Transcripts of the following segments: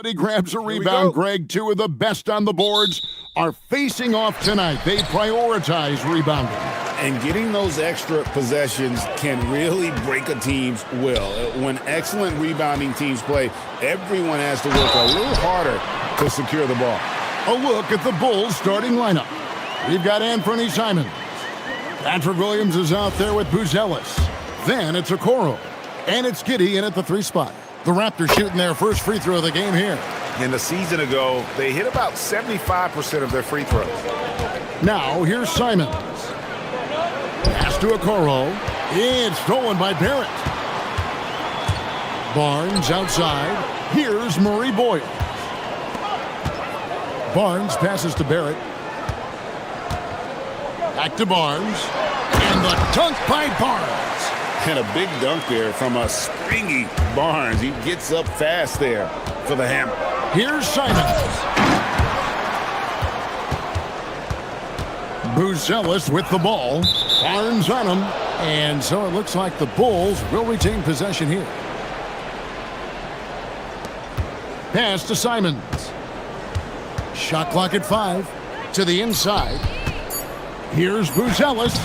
He grabs a rebound. Greg, two of the best on the boards are facing off tonight. They prioritize rebounding. And getting those extra possessions can really break a team's will. When excellent rebounding teams play, everyone has to work a little harder to secure the ball. A look at the Bulls starting lineup. We've got Anthony Simons. Patrick Williams is out there with Buzelis. Then it's Okoro. And it's Giddey in at the 3 spot. The Raptors shooting their first free throw of the game here. In the season ago, they hit about 75% of their free throws. Now, here's Simons. Pass to Okoro. It's stolen by Barrett. Barnes outside. Here's Murray Boyle. Barnes passes to Barrett. Back to Barnes. And the dunk by Barnes. And a big dunk there from a springy Barnes. He gets up fast there for the hammer. Here's Simons. Buzelis with the ball. Barnes on him. And so it looks like the Bulls will retain possession here. Pass to Simons. Shot clock at 5. To the inside. Here's Buzelis.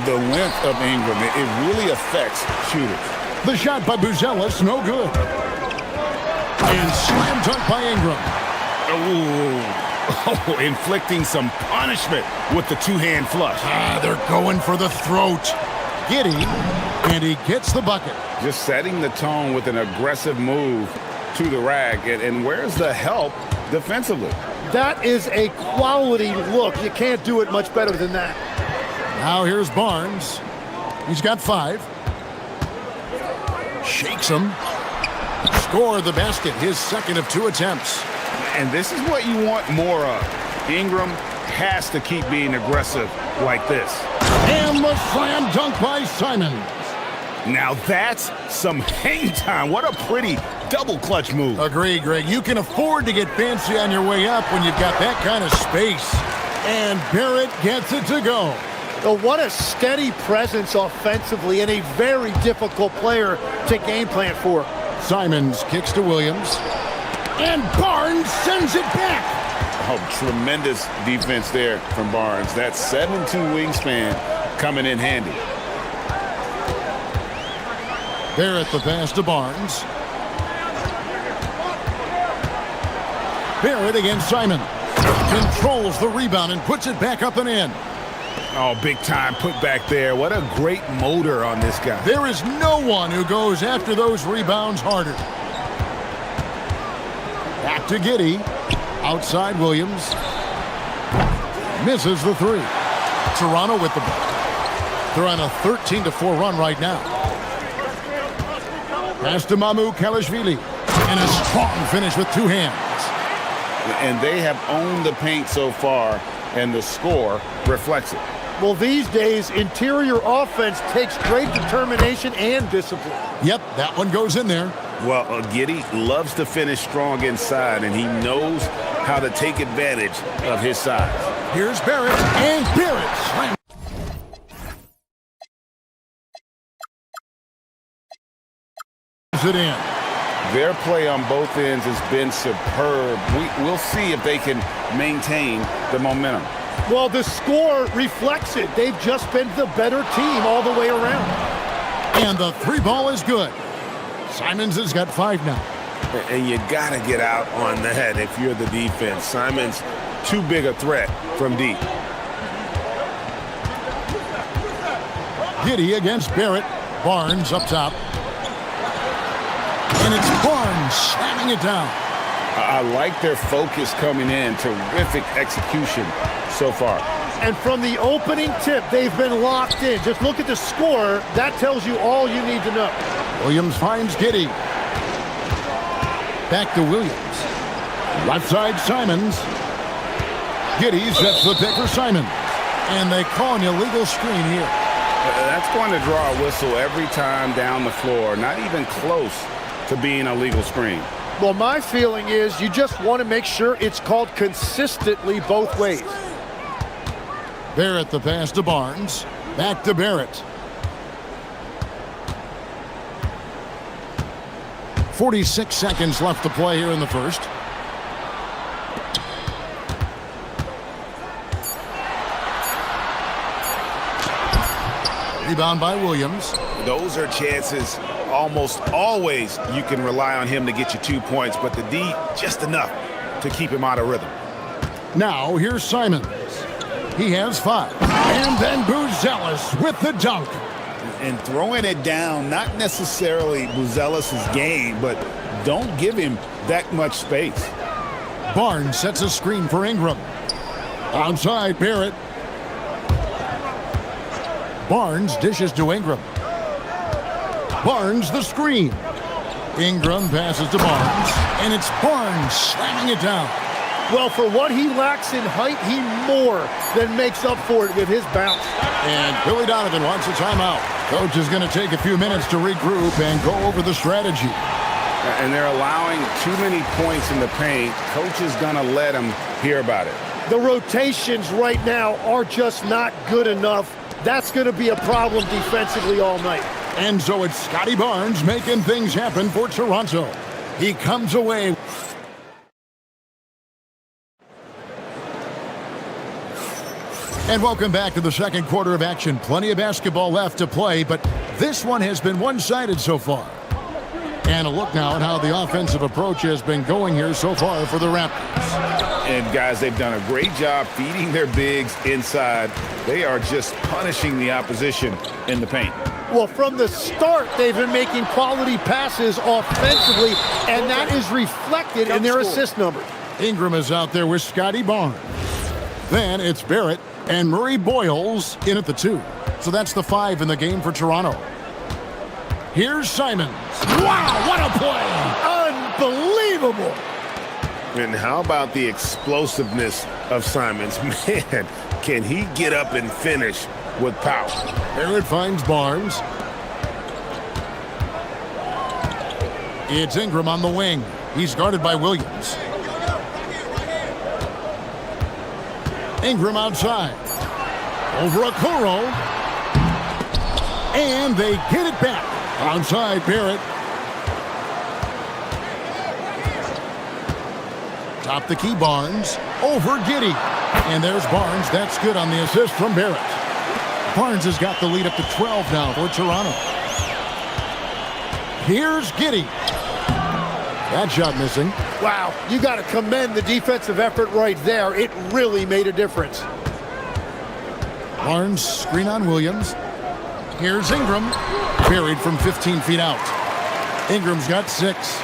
The length of Ingram, it really affects shooters. The shot by Buzelis, no good. And slam dunk by Ingram. Oh, inflicting some punishment with the two-hand flush. They're going for the throat. Giddey, and he gets the bucket. Just setting the tone with an aggressive move to the rack. And where's the help defensively? That is a quality look. You can't do it much better than that. Now here's Barnes. He's got 5. Shakes him. Score the basket, his second of 2 attempts. And this is what you want more of. Ingram has to keep being aggressive like this. And the slam dunk by Simons. Now that's some hang time. What a pretty double clutch move. Agree, Greg. You can afford to get fancy on your way up when you've got that kind of space. And Barrett gets it to go. Oh, what a steady presence offensively and a very difficult player to game plan for. Simons kicks to Williams. And Barnes sends it back. Oh, tremendous defense there from Barnes. That 7'2" wingspan coming in handy. Barrett the pass to Barnes. Barrett against Simons. Controls the rebound and puts it back up and in. Oh, big time put back there. What a great motor on this guy. There is no one who goes after those rebounds harder. Back to Giddey. Outside Williams. Misses the 3. Toronto with the ball. They're on a 13-4 run right now. Pass to Mamu Kalashvili. And a strong finish with 2 hands. And they have owned the paint so far, and the score reflects it. Well, these days, interior offense takes great determination and discipline. Yep, that one goes in there. Well, Giddey loves to finish strong inside, and he knows how to take advantage of his size. Here's Barrett, and Barrett slams it in. Their play on both ends has been superb. We'll see if they can maintain the momentum. Well, the score reflects it. They've just been the better team all the way around. And the 3 ball is good. Simons has got 5 now. And you got to get out on that if you're the defense. Simons, too big a threat from deep. Giddey against Barrett. Barnes up top. And it's Barnes slamming it down. I like their focus coming in. Terrific execution so far. And from the opening tip, they've been locked in. Just look at the score. That tells you all you need to know. Williams finds Giddey. Back to Williams. Left side Simons. Giddey sets the pick for Simons. And they call an illegal screen here. That's going to draw a whistle every time down the floor. Not even close to being a legal screen. Well, my feeling is you just want to make sure it's called consistently both ways. Barrett the pass to Barnes. Back to Barrett. 46 seconds left to play here in the first. Rebound by Williams. Those are chances almost always you can rely on him to get you 2 points, but the D just enough to keep him out of rhythm. Now here's Simons. He has 5. And then Buzelis with the dunk. And throwing it down, not necessarily Buzelis' game, but don't give him that much space. Barnes sets a screen for Ingram. Outside, Barrett. Barnes dishes to Ingram. Barnes the screen. Ingram passes to Barnes. And it's Barnes slamming it down. Well, for what he lacks in height, he more than makes up for it with his bounce. And Billy Donovan wants a timeout. Coach is going to take a few minutes to regroup and go over the strategy. And they're allowing too many points in the paint. Coach is going to let them hear about it. The rotations right now are just not good enough. That's going to be a problem defensively all night. And so it's Scotty Barnes making things happen for Toronto. He comes away. And welcome back to the second quarter of action. Plenty of basketball left to play, but this one has been one-sided so far. And a look now at how the offensive approach has been going here so far for the Raptors. And guys, they've done a great job feeding their bigs inside. They are just punishing the opposition in the paint. Well, from the start, they've been making quality passes offensively, and that is reflected in their assist numbers. Ingram is out there with Scotty Barnes. Then it's Barrett and Murray Boyles in at the 2. So that's the 5 in the game for Toronto. Here's Simons. Wow, what a play! Unbelievable! And how about the explosiveness of Simons? Man, can he get up and finish with power? Barrett finds Barnes. It's Ingram on the wing. He's guarded by Williams. Ingram outside. Over Okoro. And they get it back. Outside, Barrett. Top the key, Barnes. Over Giddey. And there's Barnes. That's good on the assist from Barrett. Barnes has got the lead up to 12 now for Toronto. Here's Giddey. That shot missing. Wow, you got to commend the defensive effort right there. It really made a difference. Barnes screen on Williams. Here's Ingram. Buried from 15 feet out. Ingram's got 6.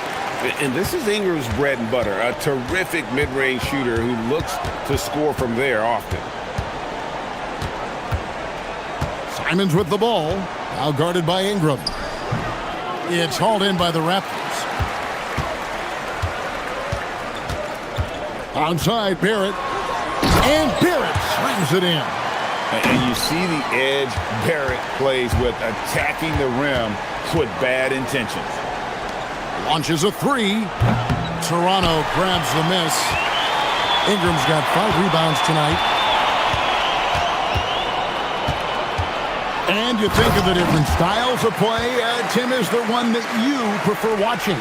And this is Ingram's bread and butter. A terrific mid-range shooter who looks to score from there often. Simons with the ball. Now guarded by Ingram. It's hauled in by the Raptors. Outside, Barrett. And Barrett slams it in. And you see the edge Barrett plays with, attacking the rim with bad intentions. Launches a 3. Toronto grabs the miss. Ingram's got 5 rebounds tonight. And you think of the different styles of play. Tim, is there one that you prefer watching?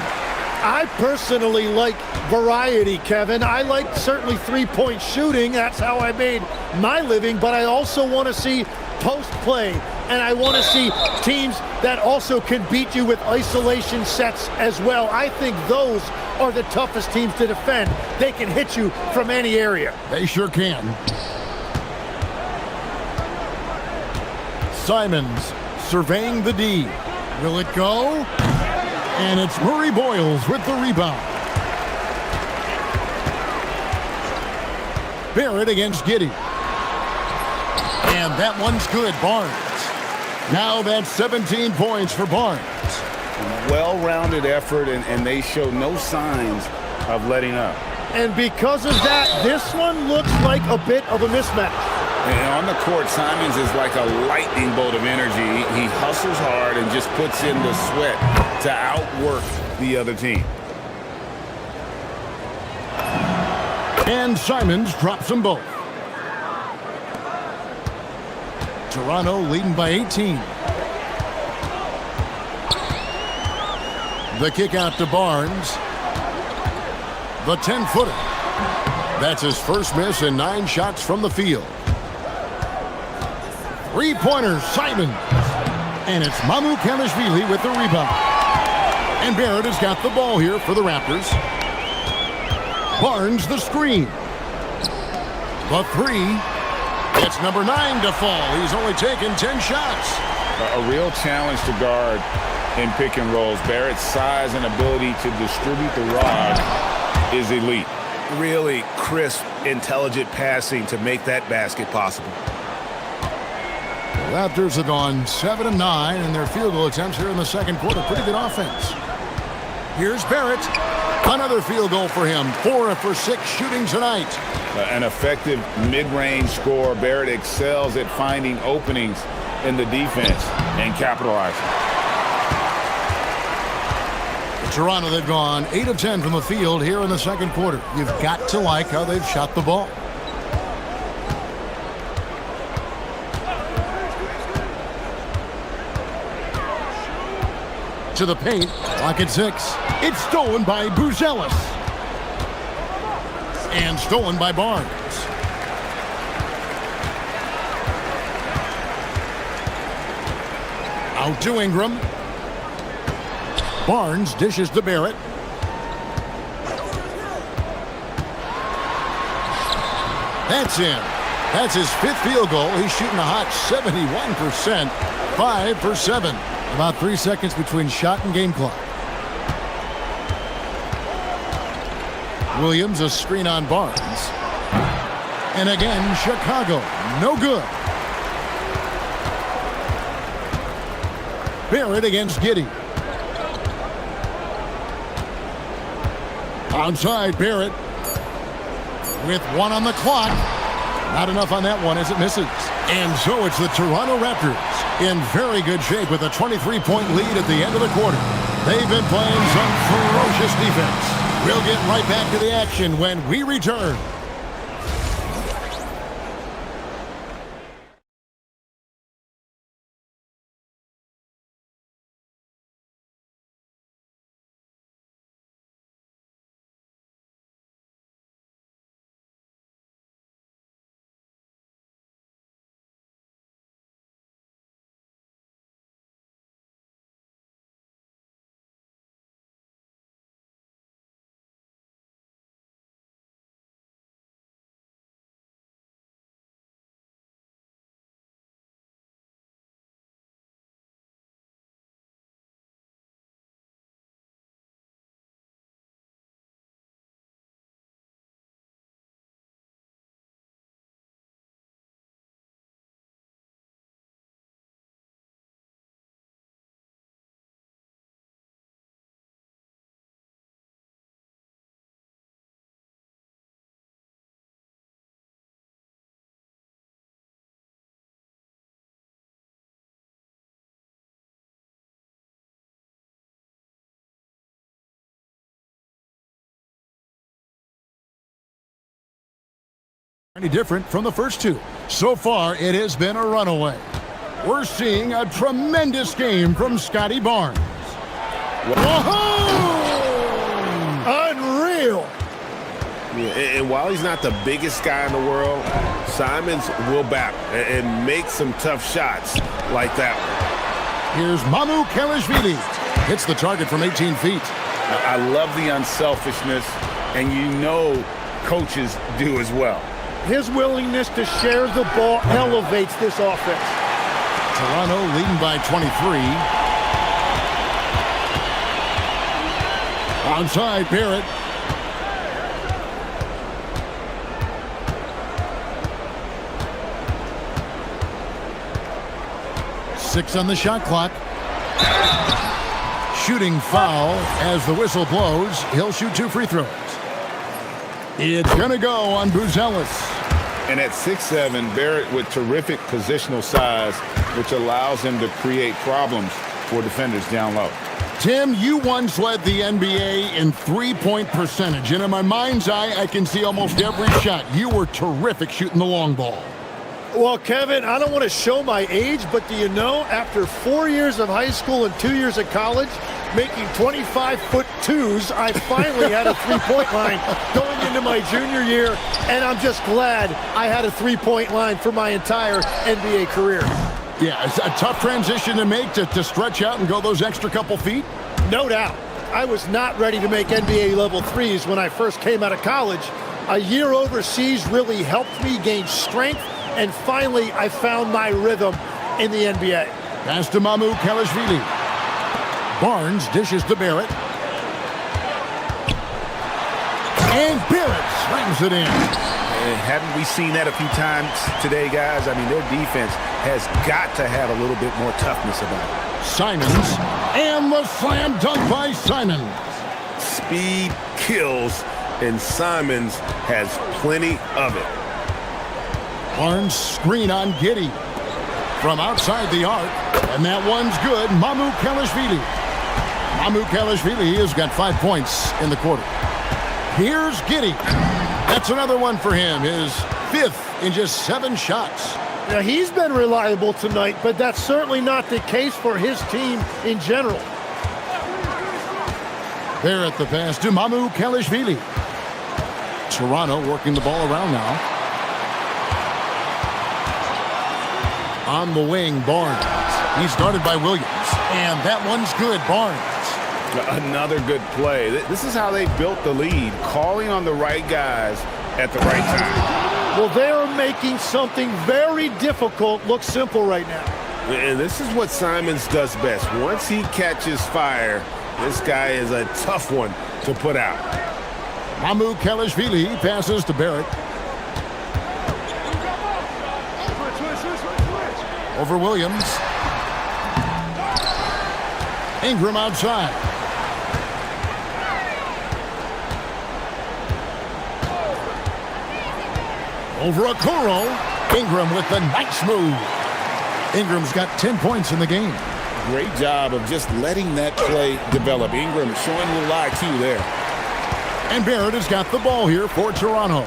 I personally like variety, Kevin. I like certainly three-point shooting. That's how I made my living. But I also want to see post play. And I want to see teams that also can beat you with isolation sets as well. I think those are the toughest teams to defend. They can hit you from any area. They sure can. Simons surveying the D. Will it go? And it's Murray Boyles with the rebound. Barrett against Giddey. And that one's good, Barnes. Now that's 17 points for Barnes. Well-rounded effort, and they show no signs of letting up. And because of that, this one looks like a bit of a mismatch. And on the court, Simons is like a lightning bolt of energy. He hustles hard and just puts in the sweat to outwork the other team. And Simons drops them both. Toronto leading by 18. The kick out to Barnes. The 10-footer. That's his first miss in 9 shots from the field. Three-pointer, Simon. And it's Mamu Kelishvili with the rebound. And Barrett has got the ball here for the Raptors. Barnes the screen. The 3. It's number 9 to fall. He's only taken 10 shots. A real challenge to guard in pick and rolls. Barrett's size and ability to distribute the rod is elite. Really crisp, intelligent passing to make that basket possible. The Raptors have gone 7 of 9 in their field goal attempts here in the second quarter. Pretty good offense. Here's Barrett. Another field goal for him. 4 for 6 shooting tonight. An effective mid-range scorer. Barrett excels at finding openings in the defense and capitalizing. Toronto, they've gone 8 of 10 from the field here in the second quarter. You've got to like how they've shot the ball. To the paint, clock at 6. It's stolen by Buzelis. And stolen by Barnes. Out to Ingram. Barnes dishes to Barrett. That's in. That's his 5th field goal. He's shooting a hot 71%. 5 for 7. About 3 seconds between shot and game clock. Williams a screen on Barnes. And again, Chicago. No good. Barrett against Giddey. Outside Barrett with 1 on the clock. Not enough on that one as it misses. And so it's the Toronto Raptors in very good shape with a 23-point lead at the end of the quarter. They've been playing some ferocious defense. We'll get right back to the action when we return. Any different from the first 2. So far, it has been a runaway. We're seeing a tremendous game from Scotty Barnes. Whoa! Unreal! Yeah, and while he's not the biggest guy in the world, Simons will battle and make some tough shots like that one. Here's Mamu Kelishvili. Hits the target from 18 feet. I love the unselfishness, and you know coaches do as well. His willingness to share the ball elevates this offense. Toronto leading by 23. Onside Barrett. Six on the shot clock. Shooting foul as the whistle blows. He'll shoot 2 free throws. It's going to go on Buzelis. And at 6'7", Barrett with terrific positional size, which allows him to create problems for defenders down low. Tim, you once led the NBA in three-point percentage, and in my mind's eye, I can see almost every shot. You were terrific shooting the long ball. Well, Kevin, I don't want to show my age, but do you know, after 4 years of high school and 2 years of college, making 25-foot twos, I finally had a three-point line going into my junior year, and I'm just glad I had a three-point line for my entire NBA career. Yeah, it's a tough transition to make to stretch out and go those extra couple feet. No doubt. I was not ready to make NBA level threes when I first came out of college. A year overseas really helped me gain strength, and finally I found my rhythm in the NBA. Pass to Mamu Kelishvili. Barnes dishes to Barrett. And Barrett slams it in. And haven't we seen that a few times today, guys? I mean, their defense has got to have a little bit more toughness about it. Simons, and the slam dunk by Simons. Speed kills, and Simons has plenty of it. Barnes screen on Giddey. From outside the arc, and that one's good. Mamu Kelishvili. Mamu Kelishvili has got 5 points in the quarter. Here's Giddey. That's another one for him, his 5th in just 7 shots. Now, he's been reliable tonight, but that's certainly not the case for his team in general. There at the pass to Mamu Kelishvili. Toronto working the ball around now. On the wing, Barnes. He's guarded by Williams. And that one's good, Barnes. Another good play. This is how they built the lead, calling on the right guys at the right time. Well, they're making something very difficult look simple right now. And this is what Simons does best. Once he catches fire, this guy is a tough one to put out. Mamu Kelishvili passes to Barrett. Over Williams. Ingram outside. Over Okoro. Ingram with the nice move. Ingram's got 10 points in the game. Great job of just letting that play develop. Ingram showing a little IQ there. And Barrett has got the ball here for Toronto.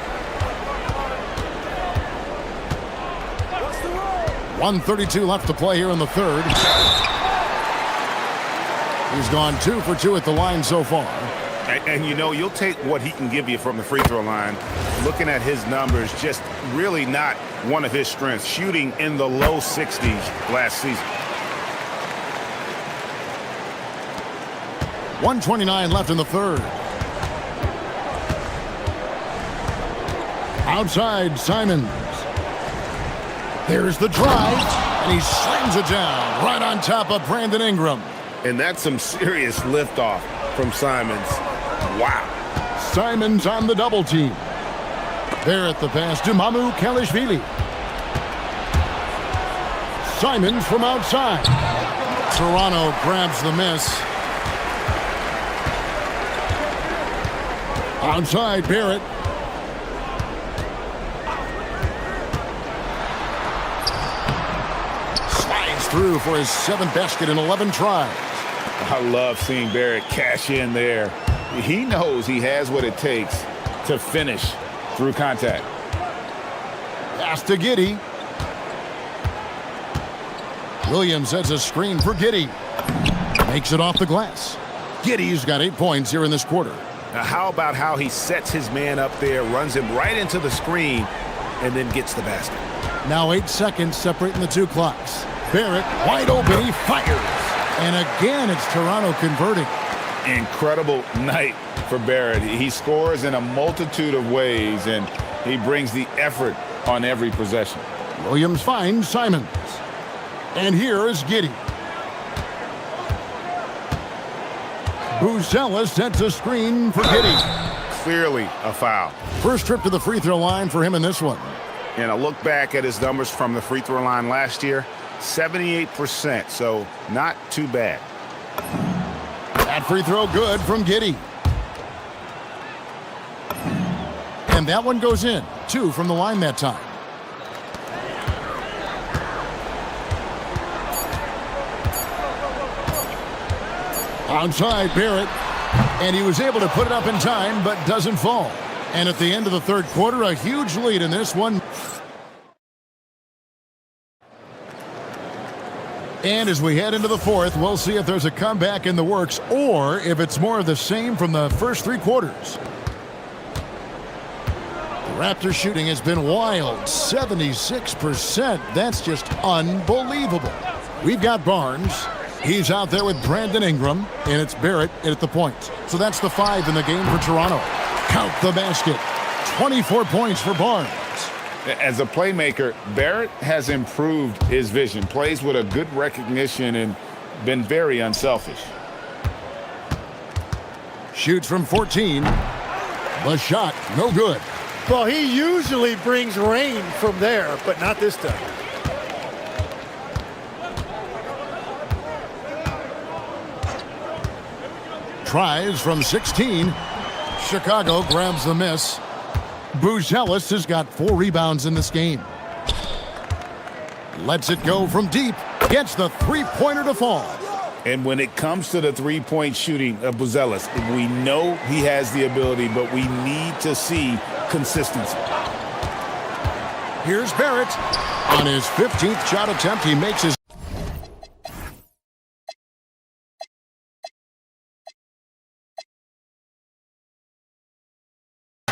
1:32 left to play here in the third. He's gone 2 for 2 at the line so far. And you know, you'll take what he can give you from the free throw line. Looking at his numbers, just really not one of his strengths. Shooting in the low 60s last season. 1:29 left in the third. Outside, Simons. There's the drive, and he slams it down right on top of Brandon Ingram. And that's some serious liftoff from Simons. Wow. Simons on the double team. There at the pass to Mamu Kelishvili. Simons from outside. Toronto grabs the miss. Outside, Barrett. Slides through for his 7th basket in 11 tries. I love seeing Barrett cash in there. He knows he has what it takes to finish through contact. Pass to Giddey. Williams sets a screen for Giddey. Makes it off the glass. Giddey's got 8 points here in this quarter. Now, how about how he sets his man up there, runs him right into the screen, and then gets the basket? Now 8 seconds separating the two clocks. Barrett wide open, he fires. And again, it's Toronto converting. Incredible night for Barrett. He scores in a multitude of ways, and he brings the effort on every possession. Williams finds Simons. And here is Giddey. Buzella sets a screen for Giddey. Clearly a foul. First trip to the free throw line for him in this one. And a look back at his numbers from the free throw line last year, 78%, so not too bad. That free throw good from Giddey. And that one goes in. 2 from the line that time. Outside, Barrett. And he was able to put it up in time, but doesn't fall. And at the end of the third quarter, a huge lead in this one. And as we head into the fourth, we'll see if there's a comeback in the works or if it's more of the same from the first three quarters. The Raptors shooting has been wild, 76%. That's just unbelievable. We've got Barnes. He's out there with Brandon Ingram, and it's Barrett at the point. So that's the 5 in the game for Toronto. Count the basket. 24 points for Barnes. As a playmaker, Barrett has improved his vision, plays with a good recognition, and been very unselfish. Shoots from 14. The shot, no good. Well, he usually brings rain from there, but not this time. Tries from 16. Chicago grabs the miss. Buzelis has got 4 rebounds in this game. Lets it go from deep. Gets the three-pointer to fall. And when it comes to the three-point shooting of Buzelis, we know he has the ability, but we need to see consistency. Here's Barrett. On his 15th shot attempt, he makes his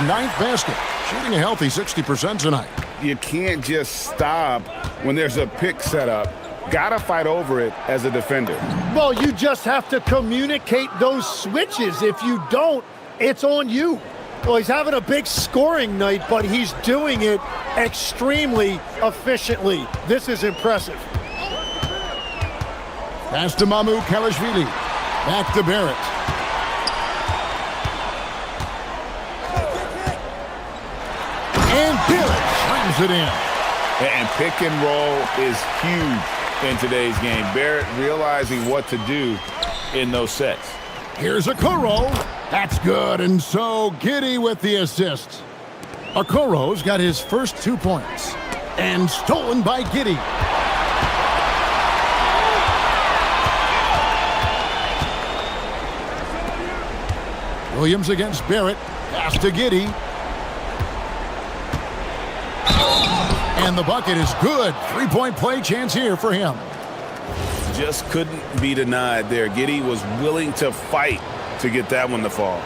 ninth basket, shooting a healthy 60% tonight. You can't just stop when there's a pick set up. Gotta fight over it as a defender. Well, you just have to communicate those switches. If you don't, it's on you. Well, he's having a big scoring night, but he's doing it extremely efficiently. This is impressive. Pass to Mamu Kalashvili. Back to Barrett. And Barrett slams it in. And pick and roll is huge in today's game. Barrett realizing what to do in those sets. Here's Okoro. That's good, and so Giddey with the assist. Okoro's got his first 2 points. And stolen by Giddey. Williams against Barrett. Pass to Giddey. And the bucket is good. Three-point play chance here for him. Just couldn't be denied there. Giddey was willing to fight to get that one to fall.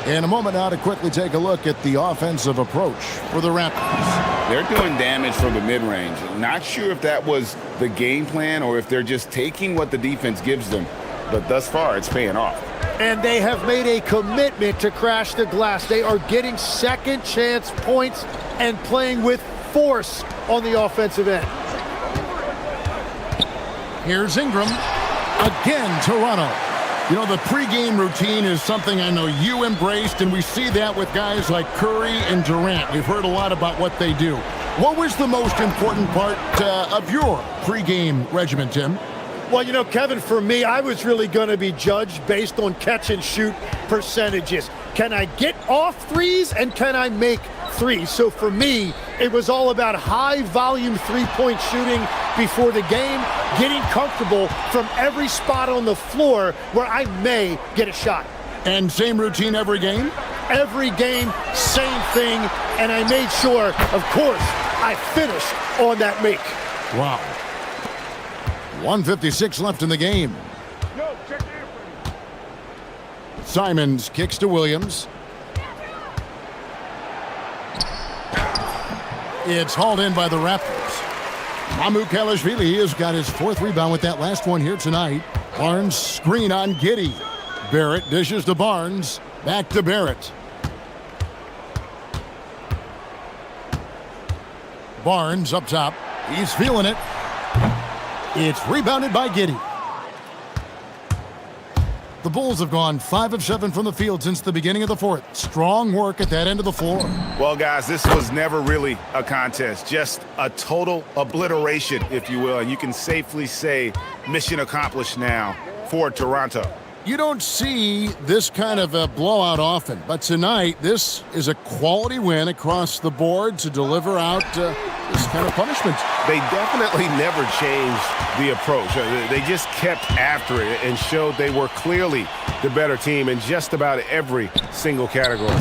In a moment now to quickly take a look at the offensive approach for the Raptors. They're doing damage from the mid-range. Not sure if that was the game plan or if they're just taking what the defense gives them. But thus far, it's paying off. And they have made a commitment to crash the glass. They are getting second chance points and playing with force on the offensive end. Here's Ingram. Again, Toronto. You know, the pregame routine is something I know you embraced, and we see that with guys like Curry and Durant. We've heard a lot about what they do. What was the most important part of your pregame regimen, Tim? Well, you know, Kevin, for me, I was really going to be judged based on catch and shoot percentages. Can I get off threes and can I make threes? So for me, it was all about high volume three-point shooting before the game, getting comfortable from every spot on the floor where I may get a shot. And same routine every game? Every game, same thing, and I made sure, of course, I finished on that make. Wow. 1:56 left in the game. Simons kicks to Williams. It's hauled in by the Raptors. Mamu Kalashvili has got his 4th rebound with that last one here tonight. Barnes screen on Giddey. Barrett dishes to Barnes. Back to Barrett. Barnes up top. He's feeling it. It's rebounded by Giddey. The Bulls have gone 5 of 7 from the field since the beginning of the fourth. Strong work at that end of the floor. Well, guys, this was never really a contest. Just a total obliteration, if you will. And you can safely say mission accomplished now for Toronto. You don't see this kind of a blowout often, but tonight this is a quality win across the board to deliver out this kind of punishment. They definitely never changed the approach. They just kept after it and showed they were clearly the better team in just about every single category.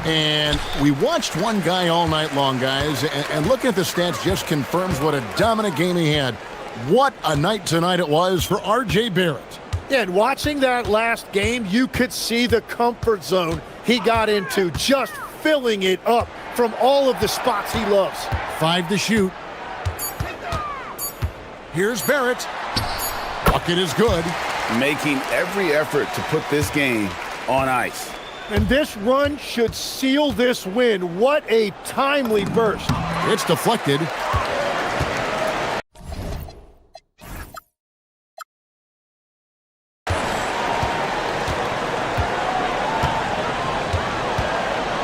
And we watched one guy all night long, guys, and looking at the stats just confirms what a dominant game he had. What a night tonight it was for R.J. Barrett. Yeah, and watching that last game, you could see the comfort zone he got into, just filling it up from all of the spots he loves. 5 to shoot. Here's Barrett. Bucket is good. Making every effort to put this game on ice. And this run should seal this win. What a timely burst. It's deflected.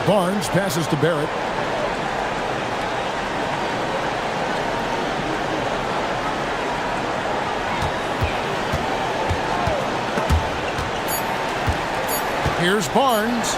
Barnes passes to Barrett. Here's Barnes.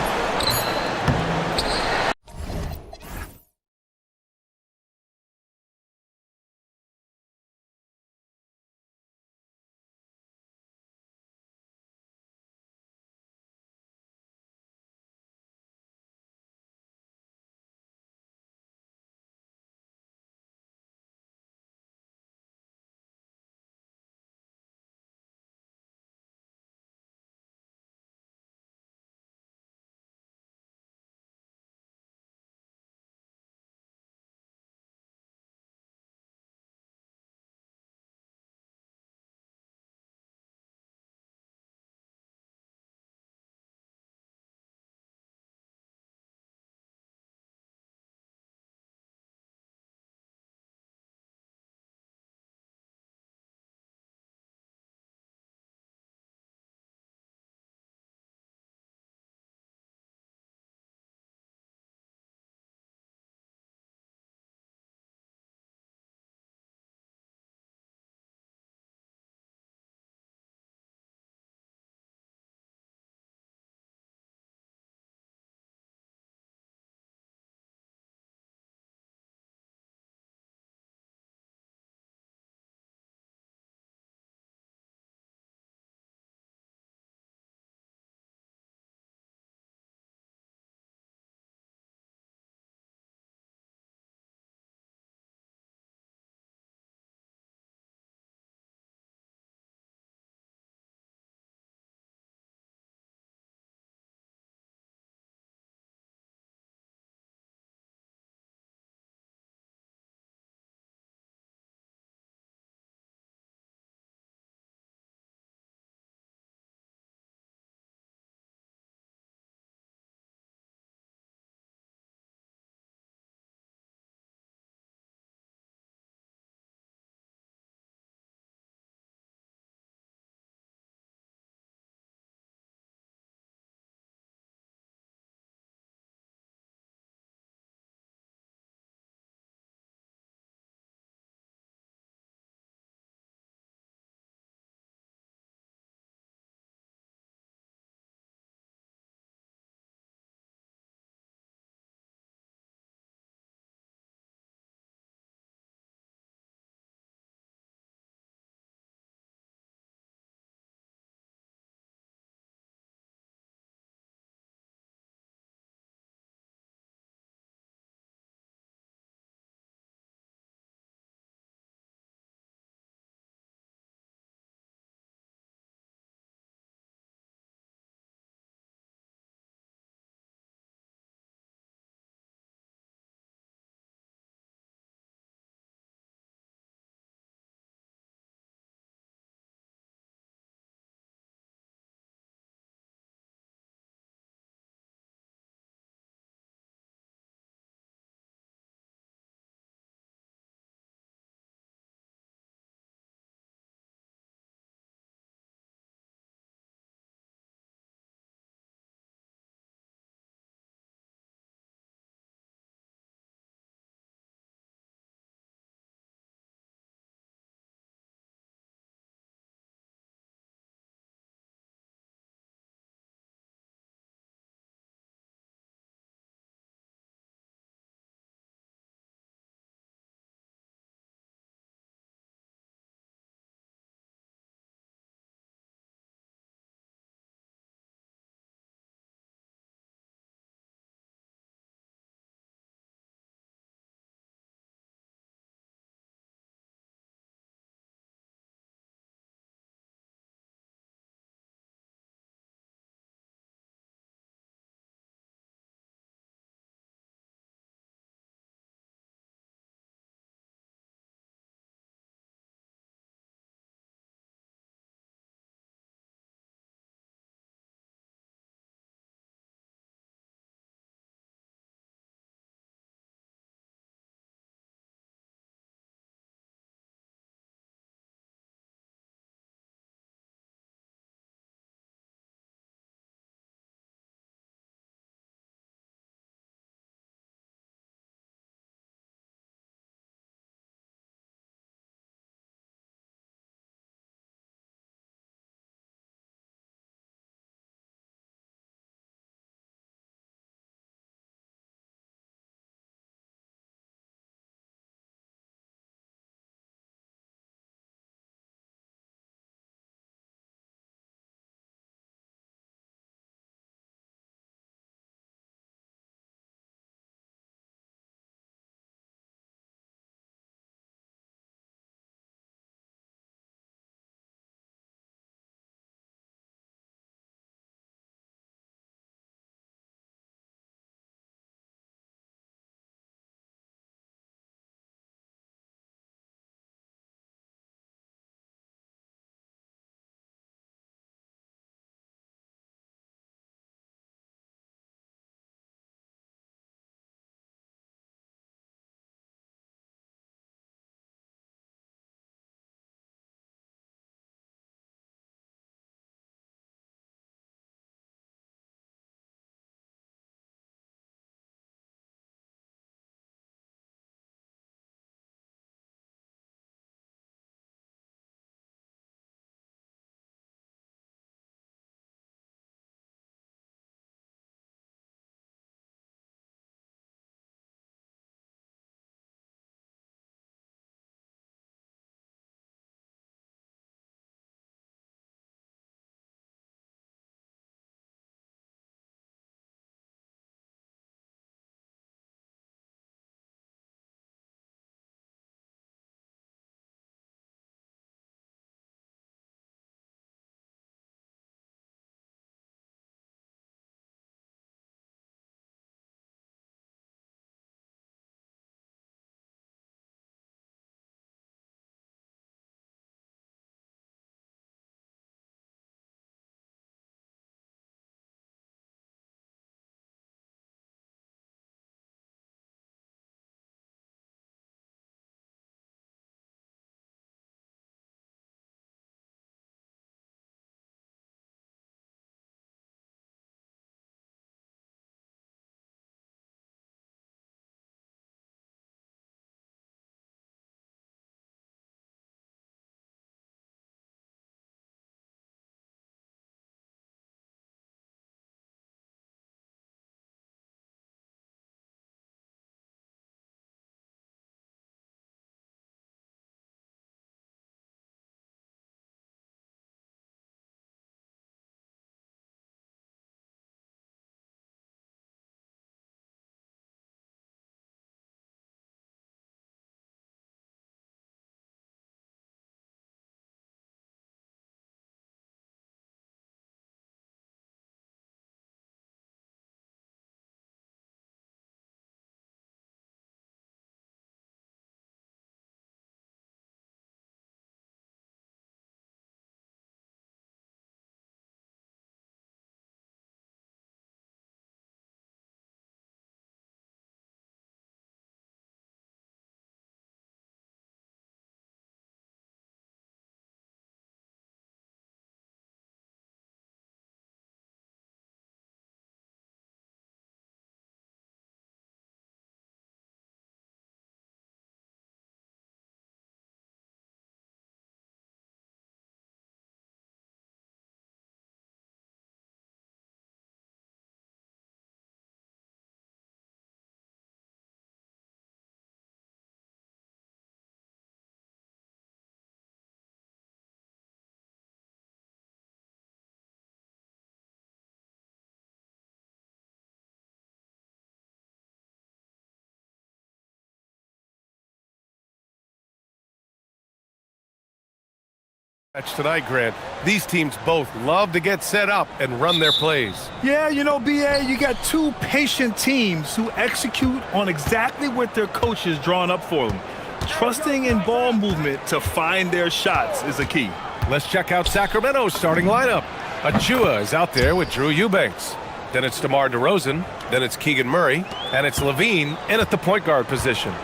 Match tonight, Grant. These teams both love to get set up and run their plays. Yeah, you know, BA, you got two patient teams who execute on exactly what their coach has drawn up for them. Trusting in ball movement to find their shots is a key. Let's check out Sacramento's starting lineup. Achua is out there with Drew Eubanks. Then it's DeMar DeRozan. Then it's Keegan Murray. And it's Levine in at the point guard position.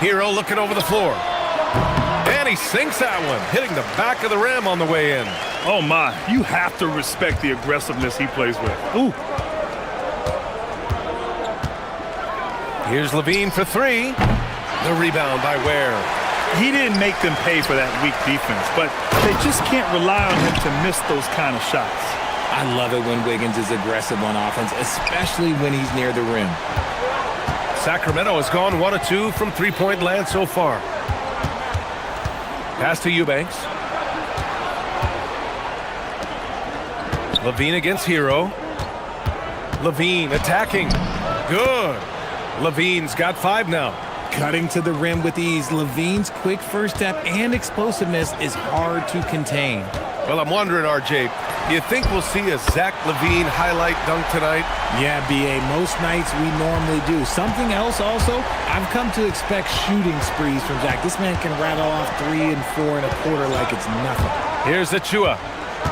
Hero looking over the floor. And he sinks that one, hitting the back of the rim on the way in. Oh, my. You have to respect the aggressiveness he plays with. Ooh. Here's Levine for three. The rebound by Ware. He didn't make them pay for that weak defense, but they just can't rely on him to miss those kind of shots. I love it when Wiggins is aggressive on offense, especially when he's near the rim. Sacramento has gone 1 of 2 from three-point land so far. Pass to Eubanks. Levine against Hero. Levine attacking. Good. Levine's got 5 now. Cutting to the rim with ease, Levine's quick first step and explosiveness is hard to contain. Well, I'm wondering, RJ, do you think we'll see a Zach Levine highlight dunk tonight? Yeah, BA, most nights we normally do. Something else also, I've come to expect shooting sprees from Zach. This man can rattle off 3 and 4 and a quarter like it's nothing. Here's Achua,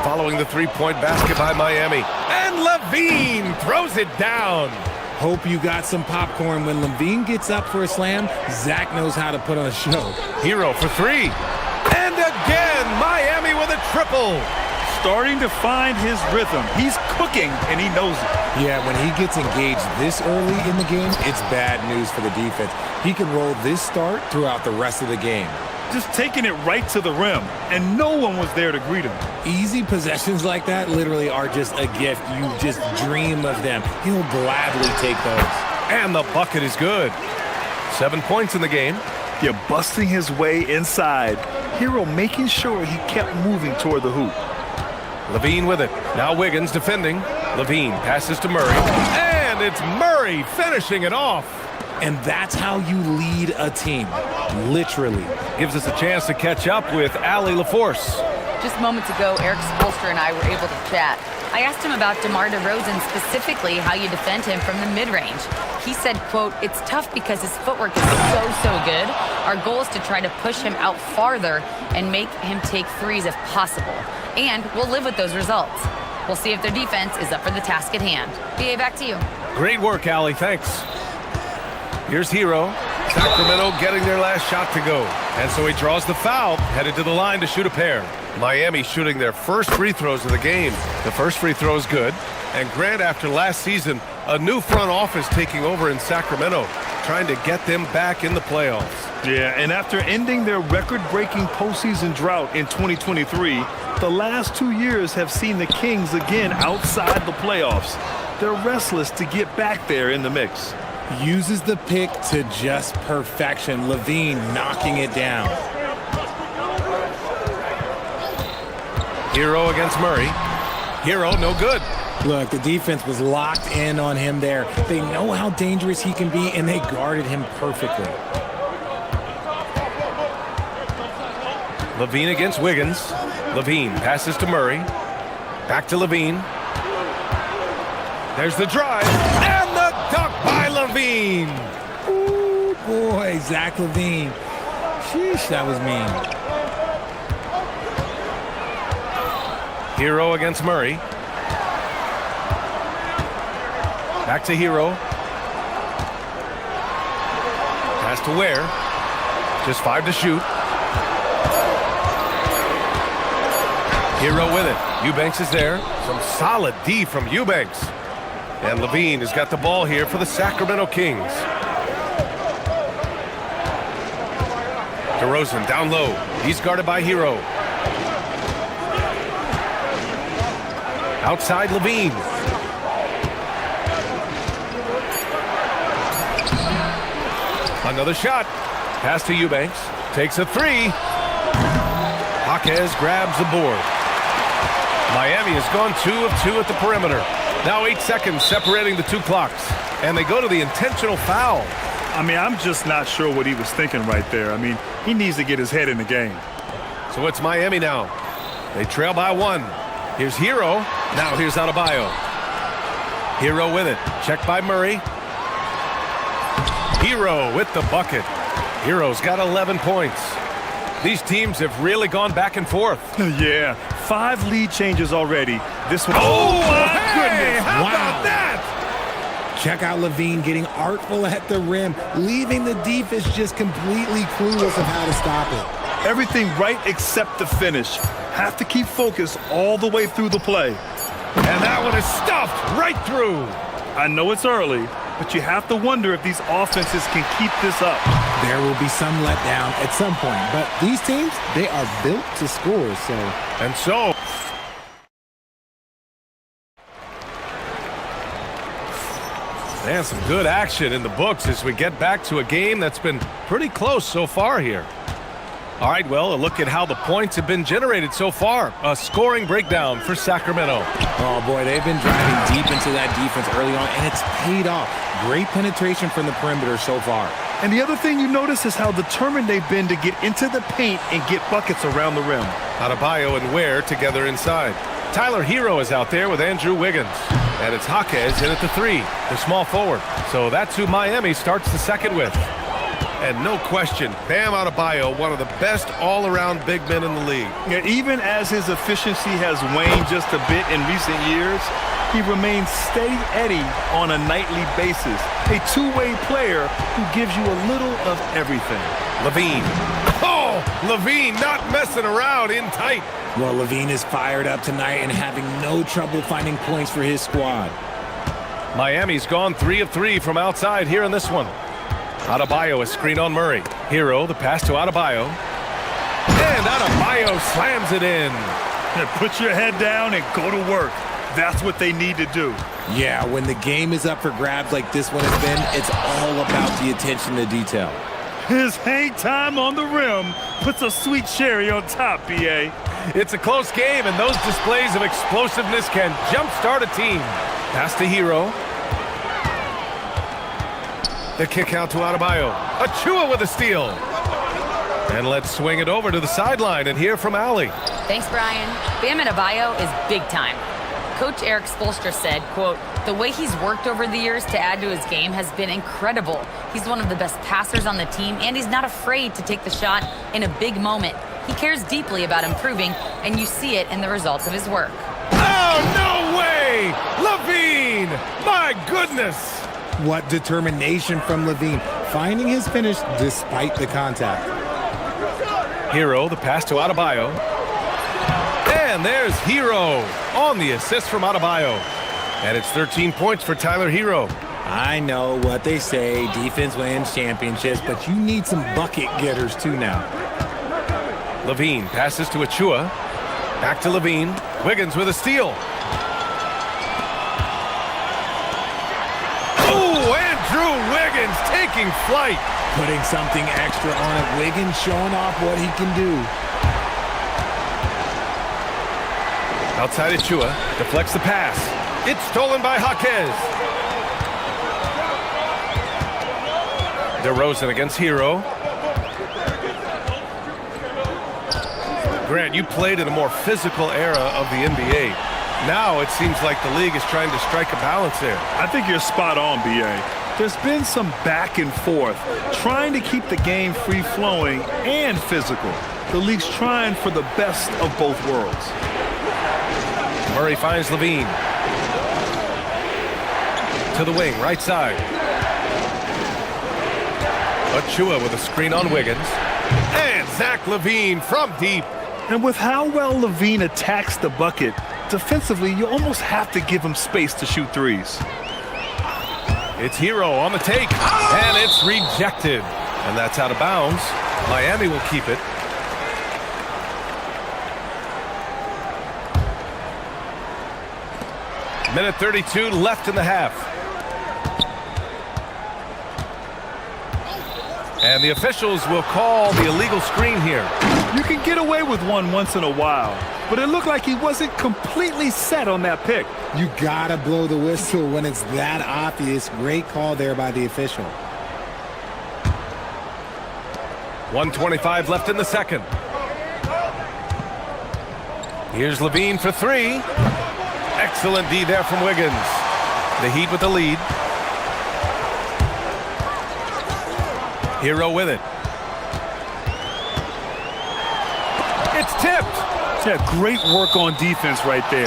following the three-point basket by Miami. And Levine throws it down. Hope you got some popcorn. When Levine gets up for a slam, Zach knows how to put on a show. Hero for 3. And again, Miami with a triple. Starting to find his rhythm. He's cooking, and he knows it. Yeah, when he gets engaged this early in the game, it's bad news for the defense. He can roll this start throughout the rest of the game. Just taking it right to the rim, and no one was there to greet him. Easy possessions like that literally are just a gift. You just dream of them. He'll gladly take those. And the bucket is good. 7 points in the game. Yeah, busting his way inside. Hero making sure he kept moving toward the hoop. Levine with it. Now Wiggins defending. Levine passes to Murray. And it's Murray finishing it off. And that's how you lead a team. Literally. Gives us a chance to catch up with Allie LaForce. Just moments ago, Eric Spoelstra and I were able to chat. I asked him about DeMar DeRozan, specifically how you defend him from the mid-range. He said, quote, "It's tough because his footwork is so good. Our goal is to try to push him out farther and make him take threes if possible. And we'll live with those results. We'll see if their defense is up for the task at hand." BA, back to you. Great work, Allie. Thanks. Here's Hero. Sacramento getting their last shot to go. And so he draws the foul, headed to the line to shoot a pair. Miami shooting their first free throws of the game. The first free throw is good. And Grant, after last season, a new front office taking over in Sacramento, trying to get them back in the playoffs. Yeah, and after ending their record-breaking postseason drought in 2023, the last 2 years have seen the Kings again outside the playoffs. They're restless to get back there in the mix. Uses the pick to just perfection. Levine knocking it down. Hero against Murray. Hero, no good. Look, the defense was locked in on him there. They know how dangerous he can be, and they guarded him perfectly. Levine against Wiggins. Levine passes to Murray. Back to Levine. There's the drive. And the dunk by Levine. Ooh, boy, Zach Levine. Sheesh, that was mean. Hero against Murray. Back to Hero. Pass to Ware. Just 5 to shoot. Hero with it. Eubanks is there. Some solid D from Eubanks. And Levine has got the ball here for the Sacramento Kings. DeRozan down low. He's guarded by Hero. Outside Levine. Another shot. Pass to Eubanks. Takes a 3. Jaquez grabs the board. Miami has gone 2 of 2 at the perimeter. Now 8 seconds separating the two clocks. And they go to the intentional foul. I mean, I'm just not sure what he was thinking right there. I mean, he needs to get his head in the game. So it's Miami now. They trail by 1. Here's Hero. Now here's Adebayo. Hero with it. Checked by Murray. Hero with the bucket. Hero's got 11 points. These teams have really gone back and forth. Yeah, 5 lead changes already. This one. Oh, my goodness. How Wow. about that? Check out Levine getting artful at the rim, leaving the defense just completely clueless of how to stop it. Everything right except the finish. Have to keep focused all the way through the play. And that one is stuffed right through. I know it's early, but you have to wonder if these offenses can keep this up. There will be some letdown at some point, but these teams, they are built to score, so. And so. And some good action in the books as we get back to a game that's been pretty close so far here. All right, well, a look at how the points have been generated so far. A scoring breakdown for Sacramento. Oh, boy, they've been driving deep into that defense early on, and it's paid off. Great penetration from the perimeter so far. And the other thing you notice is how determined they've been to get into the paint and get buckets around the rim. Adebayo and Ware together inside. Tyler Hero is out there with Andrew Wiggins. And it's Jaquez in at the 3, the small forward. So that's who Miami starts the second with. And no question, Bam Adebayo, one of the best all-around big men in the league. Yeah, even as his efficiency has waned just a bit in recent years, he remains steady Eddie on a nightly basis. A two-way player who gives you a little of everything. Levine. Oh, Levine not messing around in tight. Well, Levine is fired up tonight and having no trouble finding points for his squad. Miami's gone 3 of 3 from outside here in this one. Adebayo a screen on Murray. Hero, the pass to Adebayo. And Adebayo slams it in. And put your head down and go to work. That's what they need to do. Yeah, when the game is up for grabs like this one has been, it's all about the attention to detail. His hang time on the rim puts a sweet cherry on top, B.A. It's a close game, and those displays of explosiveness can jumpstart a team. Pass to Hero. The kick out to Adebayo. Achua with a steal. And let's swing it over to the sideline and hear from Allie. Thanks, Brian. Bam Adebayo is big time. Coach Eric Spoelstra said, quote, "The way he's worked over the years to add to his game has been incredible. He's one of the best passers on the team, and he's not afraid to take the shot in a big moment. He cares deeply about improving, and you see it in the results of his work." Oh, no way! Levine! My goodness! What determination from Levine, finding his finish despite the contact. Hero, the pass to Adebayo. And there's Hero on the assist from Adebayo. And it's 13 points for Tyler Hero. I know what they say, defense wins championships, but you need some bucket getters too now. Levine passes to Achua. Back to Levine. Wiggins with a steal. Oh, Andrew Wiggins taking flight. Putting something extra on it. Wiggins showing off what he can do. Outside Achua. Deflects the pass. It's stolen by Jaquez. DeRozan against Hero. Grant, you played in a more physical era of the NBA. Now it seems like the league is trying to strike a balance there. I think you're spot on, B.A. There's been some back and forth, trying to keep the game free-flowing and physical. The league's trying for the best of both worlds. Murray finds Levine. To the wing, right side. Achua with a screen on Wiggins. And Zach Levine from deep. And with how well Levine attacks the bucket, defensively, you almost have to give him space to shoot threes. It's Hero on the take, and it's rejected. And that's out of bounds. Miami will keep it. Minute 32 left in the half. And the officials will call the illegal screen here. You can get away with one once in a while, but it looked like he wasn't completely set on that pick. You gotta blow the whistle when it's that obvious. Great call there by the official. 1:25 left in the second. Here's Levine for three. Excellent D there from Wiggins. The Heat with the lead. Hero with it. It's tipped. Yeah, great work on defense right there.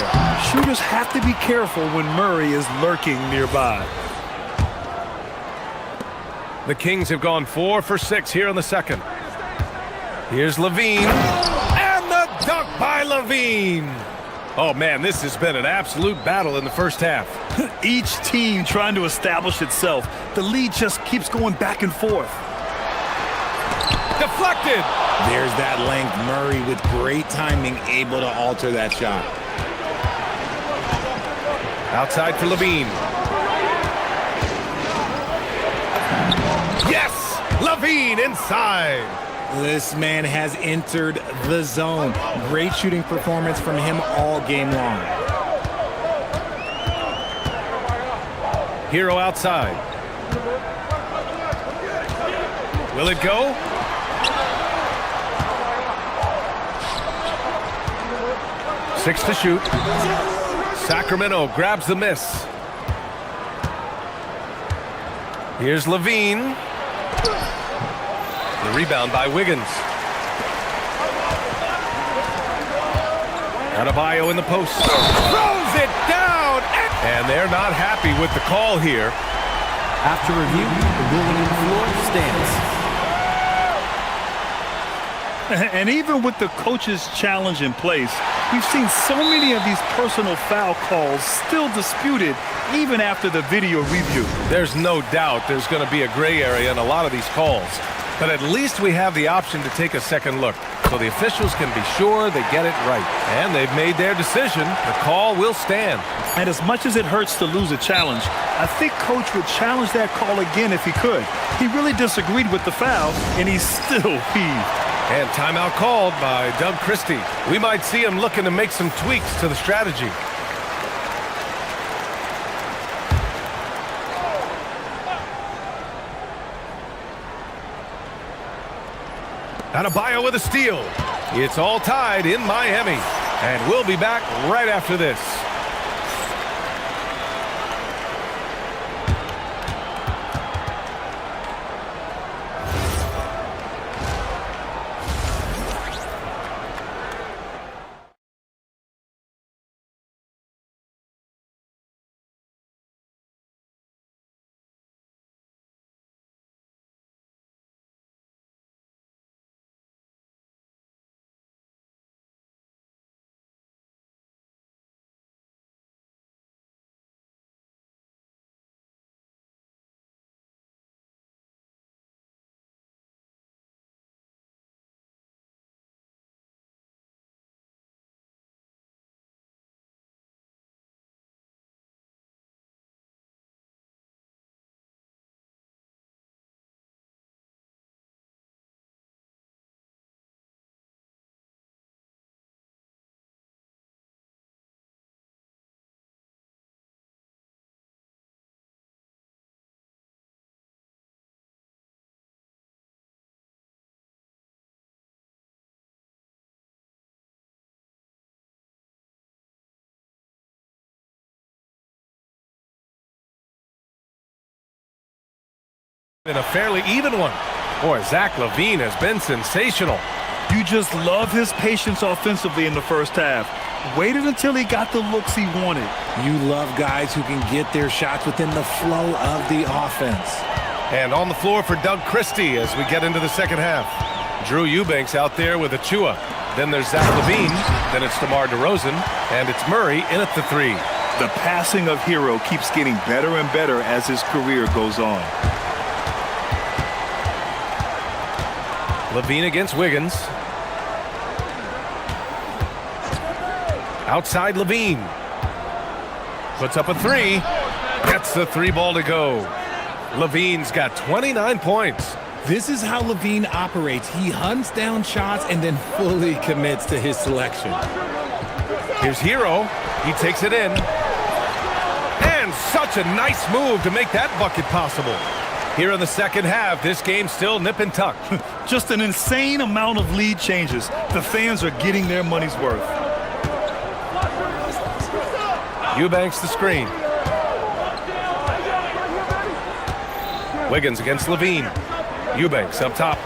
Shooters have to be careful when Murray is lurking nearby. The Kings have gone 4 for 6 here in the second. Here's Levine. And the dunk by Levine. Oh, man, this has been an absolute battle in the first half. Each team trying to establish itself. The lead just keeps going back and forth. Deflected. There's that length. Murray with great timing, able to alter that shot. Outside for Levine. Yes! Levine inside. This man has entered the zone. Great shooting performance from him all game long. Hero outside. Will it go? Six to shoot. Sacramento grabs the miss. Here's Levine. The rebound by Wiggins. Adebayo in the post. Throws it down! And they're not happy with the call here. After review, the ruling on the floor stands. And even with the coach's challenge in place, we've seen so many of these personal foul calls still disputed even after the video review. There's no doubt there's going to be a gray area in a lot of these calls. But at least we have the option to take a second look, so the officials can be sure they get it right. And they've made their decision. The call will stand. And as much as it hurts to lose a challenge, I think Coach would challenge that call again if he could. He really disagreed with the foul, and he still heaved. And timeout called by Doug Christie. We might see him looking to make some tweaks to the strategy. Adebayo with a steal. It's all tied in Miami. And we'll be back right after this. Been a fairly even one. Boy, Zach LaVine has been sensational. You just love his patience offensively in the first half. Waited until he got the looks he wanted. You love guys who can get their shots within the flow of the offense. And on the floor for Doug Christie as we get into the second half. Drew Eubanks out there with Achua. Then there's Zach LaVine. Then it's DeMar DeRozan. And it's Murray in at the three. The passing of Hero keeps getting better and better as his career goes on. LaVine against Wiggins. Outside LaVine. Puts up a three. Gets the three ball to go. LaVine's got 29 points. This is how LaVine operates. He hunts down shots and then fully commits to his selection. Here's Hero. He takes it in. And such a nice move to make that bucket possible. Here in the second half, this game's still nip and tuck. Just an insane amount of lead changes. The fans are getting their money's worth. Eubanks the screen. Wiggins against Levine. Eubanks up top.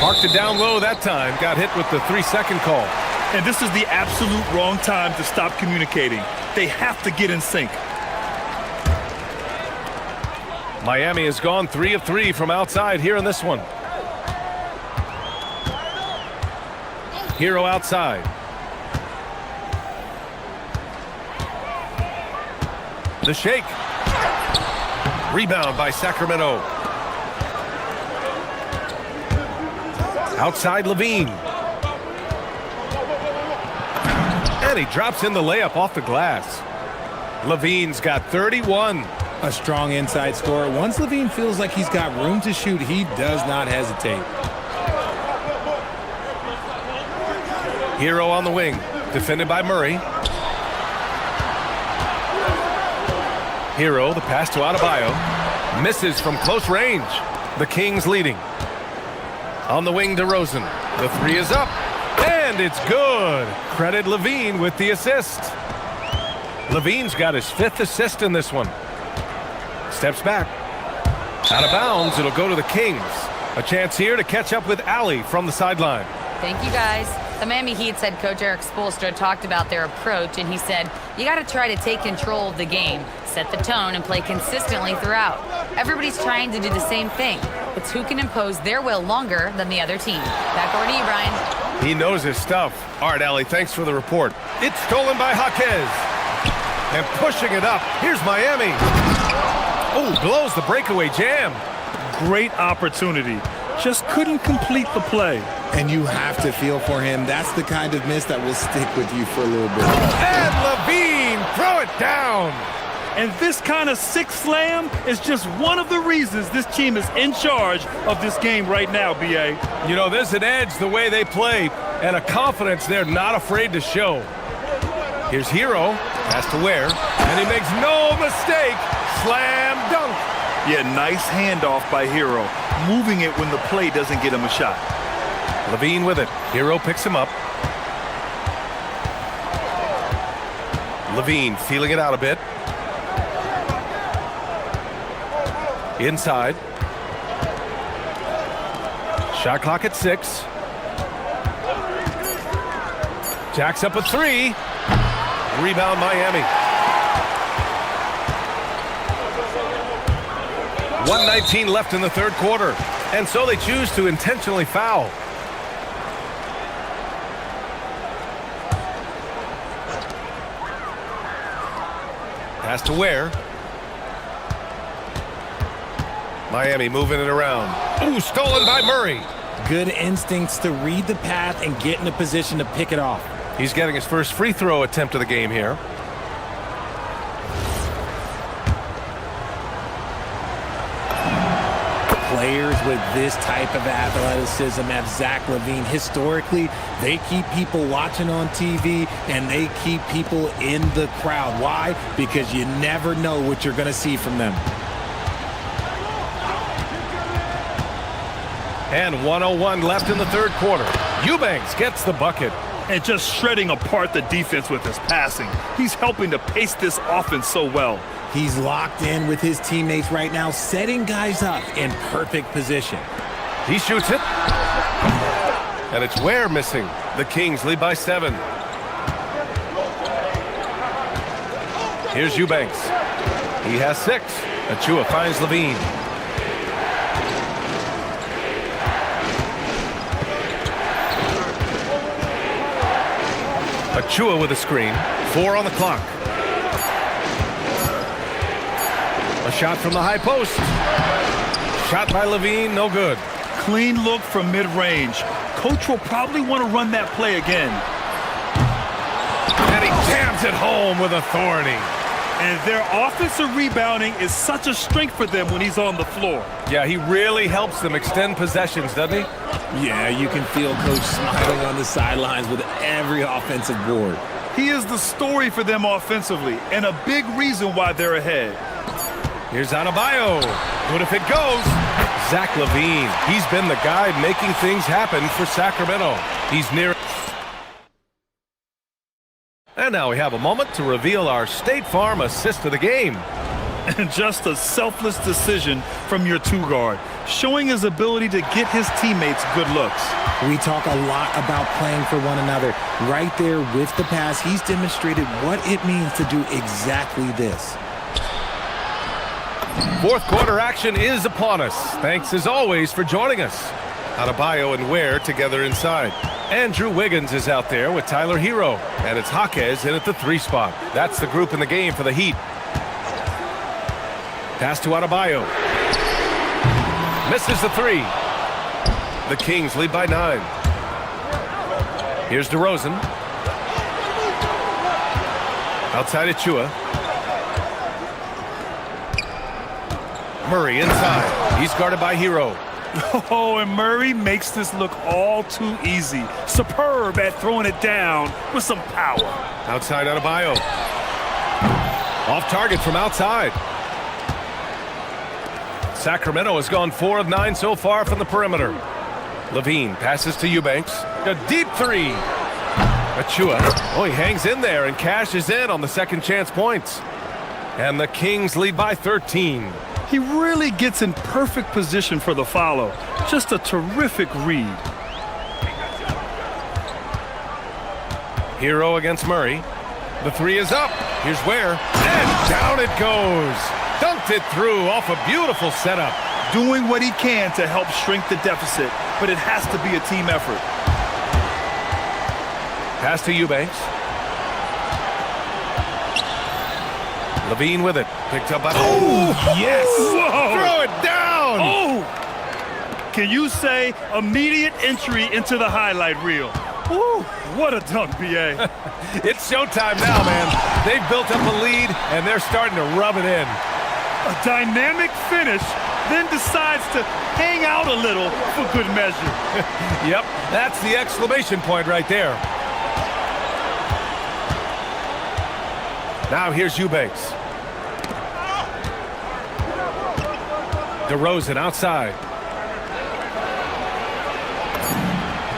Parked it down low that time. Got hit with the 3-second call. And this is the absolute wrong time to stop communicating. They have to get in sync. Miami has gone 3 of 3 from outside here in this one. Hero outside. The shake. Rebound by Sacramento. Outside Levine. And he drops in the layup off the glass. Levine's got 31. A strong inside scorer. Once Levine feels like he's got room to shoot, he does not hesitate. Hero on the wing. Defended by Murray. Hero, the pass to Adebayo. Misses from close range. The Kings leading. On the wing to Rosen. The 3 is up. And it's good. Credit Levine with the assist. Levine's got his 5th assist in this one. Steps back. Out of bounds, it'll go to the Kings. A chance here to catch up with Allie from the sideline. Thank you, guys. The Miami Heat's head coach Erik Spoelstra talked about their approach, and he said, you got to try to take control of the game, set the tone, and play consistently throughout. Everybody's trying to do the same thing. It's who can impose their will longer than the other team. Back over to you, Brian. He knows his stuff. All right, Allie, thanks for the report. It's stolen by Jaquez. And pushing it up. Here's Miami. Oh, blows the breakaway jam. Great opportunity. Just couldn't complete the play. And you have to feel for him. That's the kind of miss that will stick with you for a little bit. And Levine, throw it down. And this kind of sick slam is just one of the reasons this team is in charge of this game right now, B.A. You know, there's an edge the way they play and a confidence they're not afraid to show. Here's Hero, pass to Ware, and he makes no mistake. Slam dunk. Yeah, nice handoff by Hero, moving it when the play doesn't get him a shot. Levine with it. Hero picks him up. Levine feeling it out a bit. Inside. Shot clock at 6. Jacks up a 3. Rebound Miami. 1:19 left in the third quarter. And so they choose to intentionally foul. Pass to Ware. Miami moving it around. Ooh, stolen by Murray. Good instincts to read the path and get in a position to pick it off. He's getting his first free throw attempt of the game here. Players with this type of athleticism have Zach Levine. Historically, they keep people watching on TV and they keep people in the crowd. Why? Because you never know what you're going to see from them. And 1:01 left in the third quarter. Eubanks gets the bucket. And just shredding apart the defense with his passing. He's helping to pace this offense so well. He's locked in with his teammates right now, setting guys up in perfect position. He shoots it. And it's Ware missing. The Kings lead by 7. Here's Eubanks. He has 6. Achua finds Levine. Achua with a screen. 4 on the clock. A shot from the high post. Shot by Levine, no good. Clean look from mid-range. Coach will probably want to run that play again. And he jams it home with authority. And their offensive rebounding is such a strength for them when he's on the floor. Yeah, he really helps them extend possessions, doesn't he? Yeah, you can feel Coach smiling on the sidelines with every offensive board. He is the story for them offensively and a big reason why they're ahead. Here's Adebayo. What if it goes? Zach LaVine. He's been the guy making things happen for Sacramento. He's near. And now we have a moment to reveal our State Farm assist of the game. And just a selfless decision from your two-guard, showing his ability to get his teammates good looks. We talk a lot about playing for one another. Right there with the pass, he's demonstrated what it means to do exactly this. Fourth quarter action is upon us. Thanks as always for joining us. Adebayo and Ware together inside. Andrew Wiggins is out there with Tyler Hero. And it's Jaquez in at the 3 spot. That's the group in the game for the Heat. Pass to Adebayo. Misses the 3. The Kings lead by 9. Here's DeRozan. Outside Achua. Murray inside. He's guarded by Hero. Oh, and Murray makes this look all too easy. Superb at throwing it down with some power. Outside Adebayo. Off target from outside. Sacramento has gone 4 of 9 so far from the perimeter. LaVine passes to Eubanks. A deep 3. Achua. Oh, he hangs in there and cashes in on the second chance points. And the Kings lead by 13. He really gets in perfect position for the follow. Just a terrific read. Hero against Murray. The 3 is up. Here's Ware. And down it goes. Dunked it through off a beautiful setup. Doing what he can to help shrink the deficit, but it has to be a team effort. Pass to Eubanks. LaVine with it. Picked up by... Oh, yes! Whoa. Throw it down! Oh! Can you say immediate entry into the highlight reel? Woo! What a dunk, B.A. It's showtime now, man. They've built up a lead, and they're starting to rub it in. A dynamic finish, then decides to hang out a little for good measure. Yep, that's the exclamation point right there. Now here's Eubanks. DeRozan outside.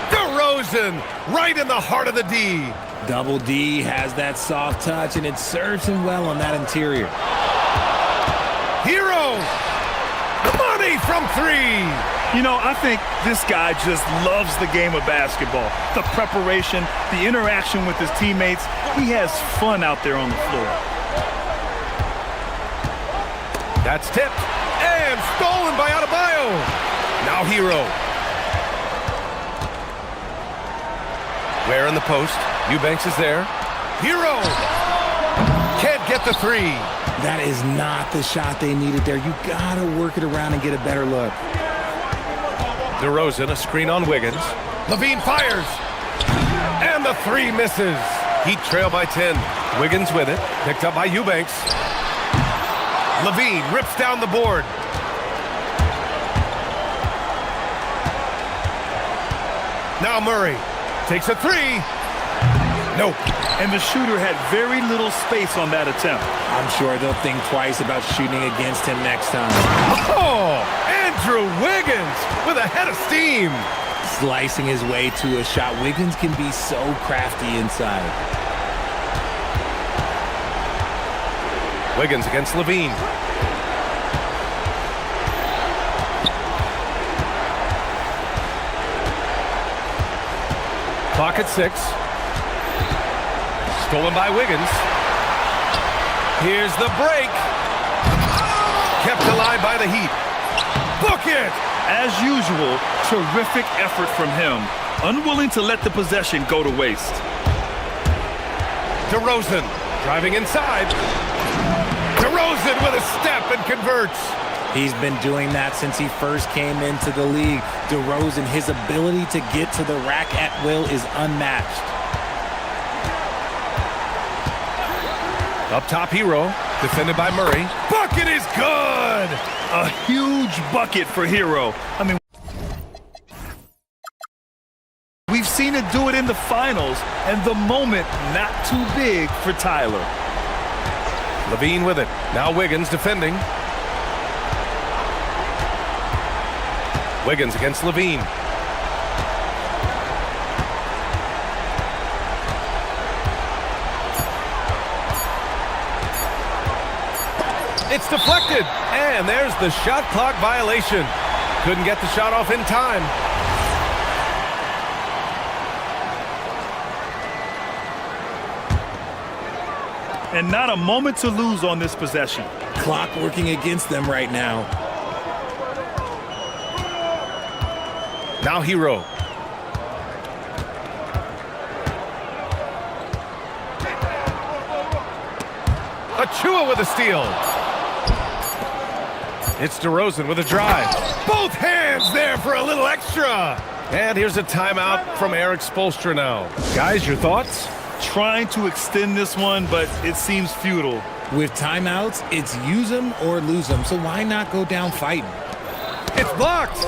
DeRozan right in the heart of the D. Double D has that soft touch, and it serves him well on that interior. Hero! Money from 3! You know, I think this guy just loves the game of basketball. The preparation, the interaction with his teammates. He has fun out there on the floor. That's tipped. And stolen by Adebayo. Now Hero. Ware in the post. Eubanks is there. Hero! Can't get the 3. That is not the shot they needed there. You gotta work it around and get a better look. DeRozan, a screen on Wiggins. LaVine fires. And the 3 misses. Heat trail by 10. Wiggins with it. Picked up by Eubanks. LaVine rips down the board. Now Murray takes a 3. Nope. And the shooter had very little space on that attempt. I'm sure they'll think twice about shooting against him next time. Oh, Andrew Wiggins with a head of steam. Slicing his way to a shot. Wiggins can be so crafty inside. Wiggins against LaVine. Clock at 6. Stolen by Wiggins. Here's the break. Kept alive by the Heat. Book it! As usual, terrific effort from him. Unwilling to let the possession go to waste. DeRozan driving inside. DeRozan with a step and converts. He's been doing that since he first came into the league. DeRozan, his ability to get to the rack at will is unmatched. Up top, Hero, defended by Murray. Bucket is good! A huge bucket for Hero. I mean, we've seen looking to do it in the finals, and the moment not too big for Tyler. Levine with it. Now Wiggins defending. Wiggins against Levine. It's deflected, and there's the shot clock violation. Couldn't get the shot off in time. And not a moment to lose on this possession. Clock working against them right now. Now Hero. Achua with a steal. It's DeRozan with a drive. Both hands there for a little extra. And here's a timeout from Eric Spoelstra now. Guys, your thoughts? Trying to extend this one, but it seems futile. With timeouts, it's use them or lose them. So why not go down fighting? It's blocked.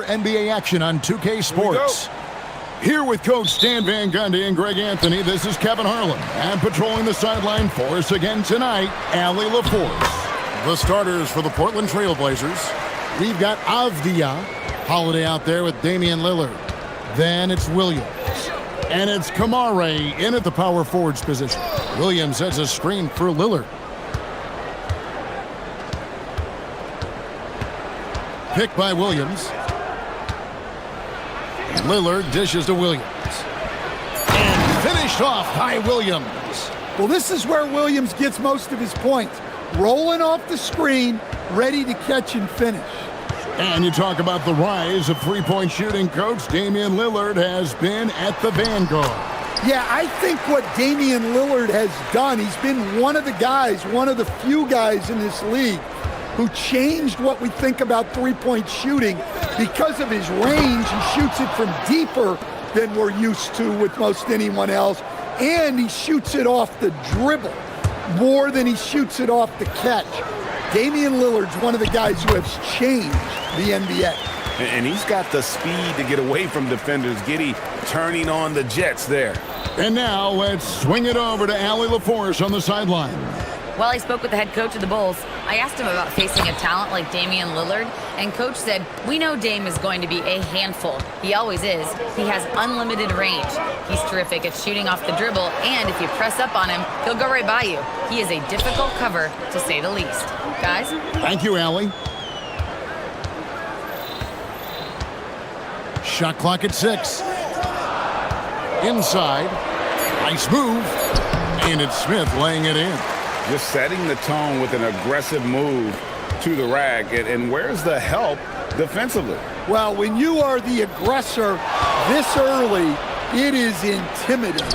NBA action on 2K Sports. Here with Coach Stan Van Gundy and Greg Anthony, this is Kevin Harlan. And patrolling the sideline for us again tonight, Allie LaForce. The starters for the Portland Trail Blazers. We've got Avdia. Holiday out there with Damian Lillard. Then it's Williams. And it's Kamare in at the power forwards position. Williams has a screen for Lillard. Picked by Williams. Lillard dishes to Williams. And finished off by Williams. Well, this is where Williams gets most of his points. Rolling off the screen, ready to catch and finish. And you talk about the rise of three-point shooting, Coach. Damian Lillard has been at the vanguard. Yeah, I think what Damian Lillard has done, he's been one of the guys, one of the few guys in this league who changed what we think about three-point shooting. Because of his range, he shoots it from deeper than we're used to with most anyone else, and he shoots it off the dribble more than he shoots it off the catch. Damian Lillard's one of the guys who has changed the NBA. And he's got the speed to get away from defenders. Giddey turning on the Jets there. And now let's swing it over to Allie LaForce on the sideline. While I spoke with the head coach of the Bulls, I asked him about facing a talent like Damian Lillard, and coach said, "We know Dame is going to be a handful. He always is. He has unlimited range. He's terrific at shooting off the dribble, and if you press up on him, he'll go right by you. He is a difficult cover, to say the least." Guys? Thank you, Allie. Shot clock at 6. Inside. Nice move. And it's Smith laying it in. Just setting the tone with an aggressive move to the rack. And where's the help defensively? Well, when you are the aggressor this early, it is intimidating.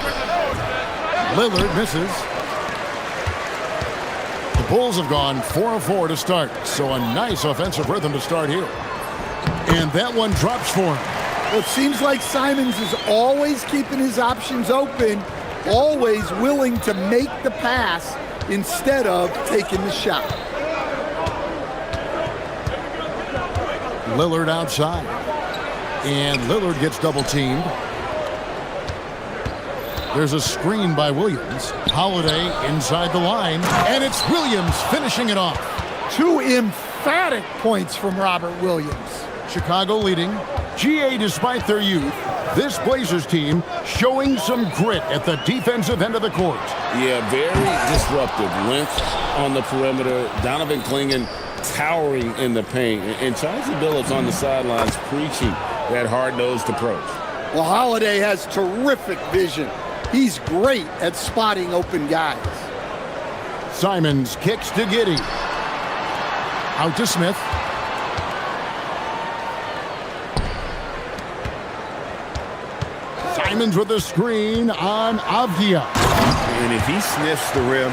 Lillard misses. The Bulls have gone 4 of 4 to start, so a nice offensive rhythm to start here. And that one drops for him. Well, it seems like Simons is always keeping his options open, always willing to make the pass instead of taking the shot. Lillard outside. And Lillard gets double teamed. There's a screen by Williams. Holiday inside the line. And it's Williams finishing it off. 2 emphatic points from Robert Williams. Chicago leading. GA, despite their youth, this Blazers team showing some grit at the defensive end of the court. Yeah, very disruptive. Length on the perimeter. Donovan Clingan towering in the paint. And Chauncey Billups on the sidelines preaching that hard-nosed approach. Well, Holiday has terrific vision. He's great at spotting open guys. Simons kicks to Giddey. Out to Smith. Simons with a screen on Avdia. And if he sniffs the rim,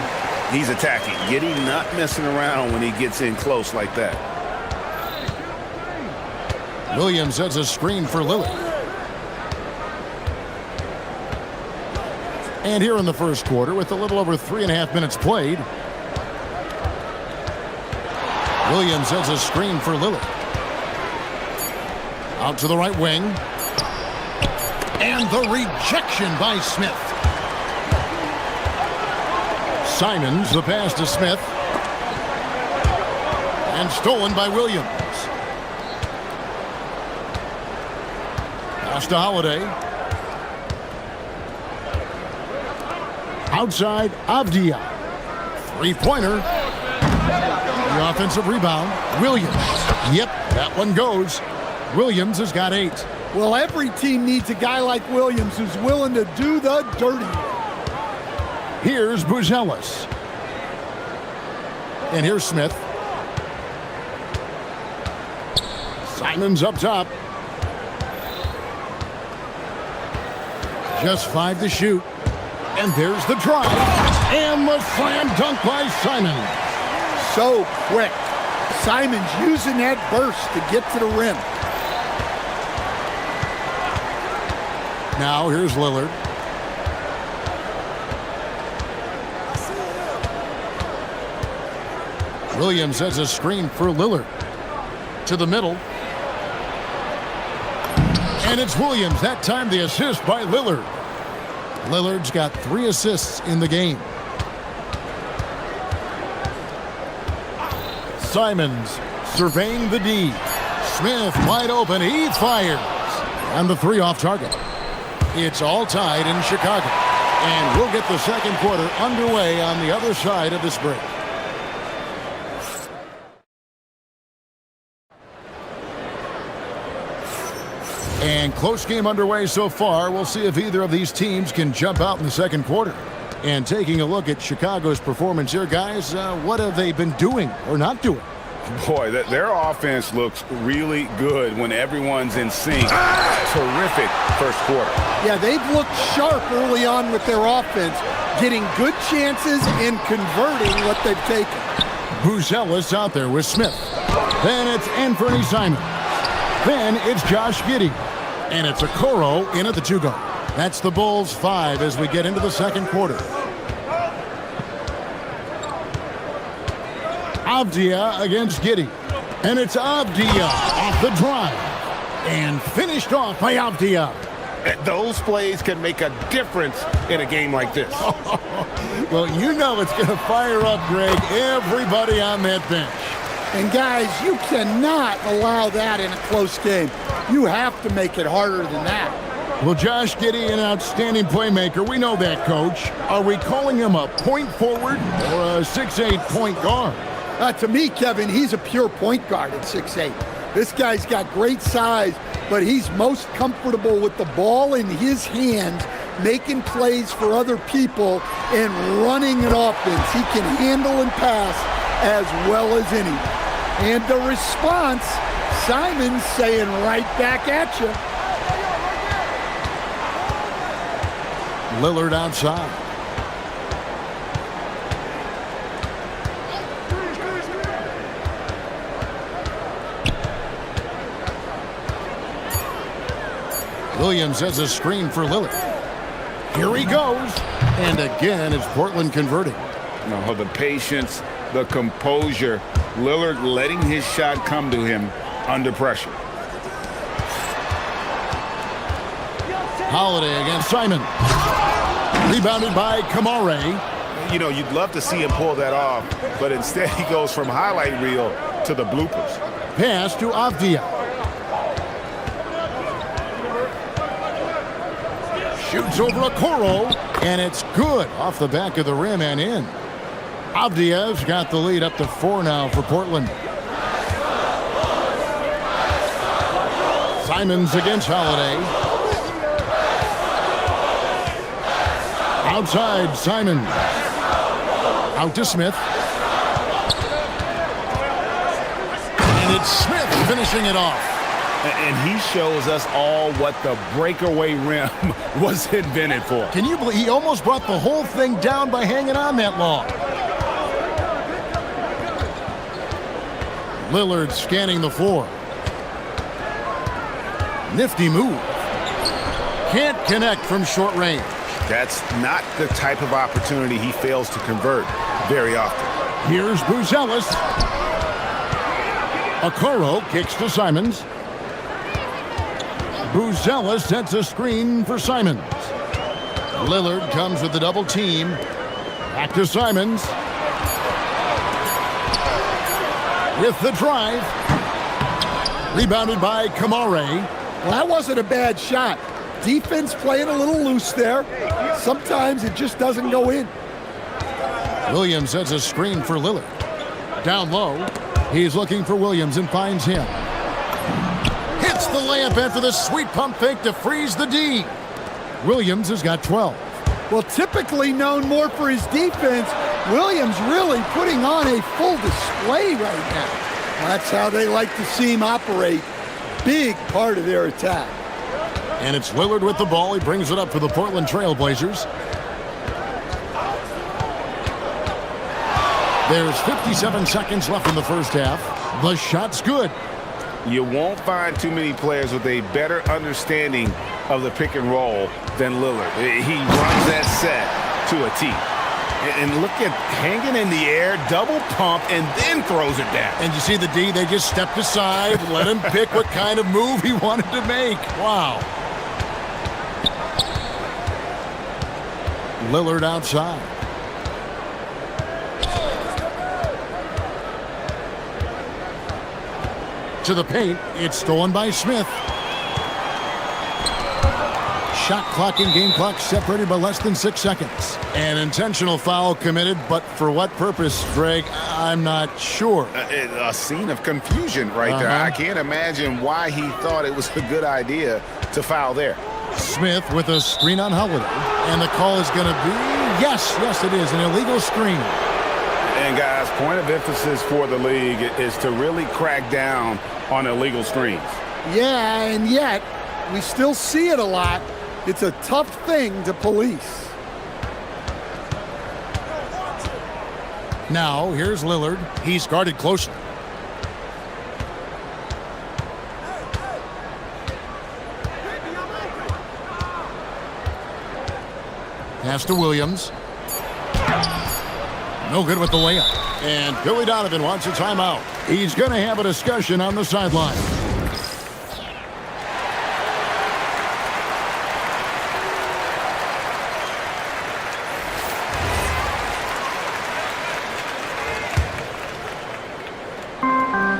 he's attacking. Giddey not messing around when he gets in close like that. Williams sets a screen for Lillard. And here in the first quarter, with a little over 3.5 minutes played, Williams sets a screen for Lillard. Out to the right wing. And the rejection by Smith. Simons, the pass to Smith. And stolen by Williams. Pass to Holiday. Outside, Avdia. Three-pointer. The offensive rebound. Williams. Yep, that one goes. Williams has got 8. Well, every team needs a guy like Williams who's willing to do the dirty work. Here's Buzelis. And here's Smith. Simons up top. Just 5 to shoot. And there's the drive. And the slam dunk by Simon. So quick. Simons using that burst to get to the rim. Now here's Lillard. Williams has a screen for Lillard. To the middle. And it's Williams. That time the assist by Lillard. Lillard's got 3 assists in the game. Simons surveying the D. Smith wide open. He fires. And the 3 off target. It's all tied in Chicago. And we'll get the second quarter underway on the other side of this break. And close game underway so far. We'll see if either of these teams can jump out in the second quarter. And taking a look at Chicago's performance here, guys, what have they been doing or not doing? Boy, their offense looks really good when everyone's in sync. Terrific first quarter. Yeah, they've looked sharp early on with their offense, getting good chances and converting what they've taken. Buzelis out there with Smith. Then it's Anthony Simons. Then it's Josh Giddey. And it's Okoro in at the 2-go. That's the Bulls 5 as we get into the second quarter. Avdia against Giddey. And it's Avdia off the drive. And finished off by Avdia. Those plays can make a difference in a game like this. Well, you know it's going to fire up, Greg, everybody on that bench. And guys, you cannot allow that in a close game. You have to make it harder than that. Well, Josh Giddey, an outstanding playmaker. We know that, Coach. Are we calling him a point forward or a 6'8" point guard? To me, Kevin, he's a pure point guard at 6'8". This guy's got great size, but he's most comfortable with the ball in his hands, making plays for other people and running an offense. He can handle and pass as well as any. And the response, Simons saying right back at you. Lillard outside. Williams has a screen for Lillard. Here he goes. And again, it's Portland converting. No, the patience, the composure. Lillard letting his shot come to him under pressure. Holiday against Simon. Rebounded by Kamare. You know, you'd love to see him pull that off, but instead he goes from highlight reel to the bloopers. Pass to Avdia. Shoots over Okoro, and it's good off the back of the rim and in. Avdia's got the lead up to 4 now for Portland. Simons against Holiday. Outside, Simons. Out to Smith. And it's Smith finishing it off. And he shows us all what the breakaway rim was invented for. Can you believe he almost brought the whole thing down by hanging on that long? Lillard scanning the floor. Nifty move. Can't connect from short range. That's not the type of opportunity he fails to convert very often. Here's Buzelis. Okoro kicks to Simons. Buzelis sets a screen for Simons. Lillard comes with the double team. Back to Simons. With the drive. Rebounded by Kamare. Well, that wasn't a bad shot. Defense playing a little loose there. Sometimes it just doesn't go in. Williams sets a screen for Lillard. Down low. He's looking for Williams and finds him. Hits the layup after the sweet pump fake to freeze the D. Williams has got 12. Well, typically known more for his defense, Williams really putting on a full display right now. That's how they like to see him operate. Big part of their attack. And it's Lillard with the ball. He brings it up for the Portland Trail Blazers. There's 57 seconds left in the first half. The shot's good. You won't find too many players with a better understanding of the pick and roll than Lillard. He runs that set to a T. And look at hanging in the air, double pump, and then throws it down. And you see the D, they just stepped aside, let him pick what kind of move he wanted to make. Wow. Lillard outside. To the paint, it's stolen by Smith. Shot clock and game clock separated by less than 6 seconds. An intentional foul committed, but for what purpose, Greg? I'm not sure. A scene of confusion right there. I can't imagine why he thought it was a good idea to foul there. Smith with a screen on Holiday. And the call is going to be, yes, it is, an illegal screen. And guys, point of emphasis for the league is to really crack down on illegal screens. Yeah, and yet we still see it a lot. It's a tough thing to police. Now, here's Lillard. He's guarded closely. Pass to Williams. No good with the layup. And Billy Donovan wants a timeout. He's going to have a discussion on the sideline.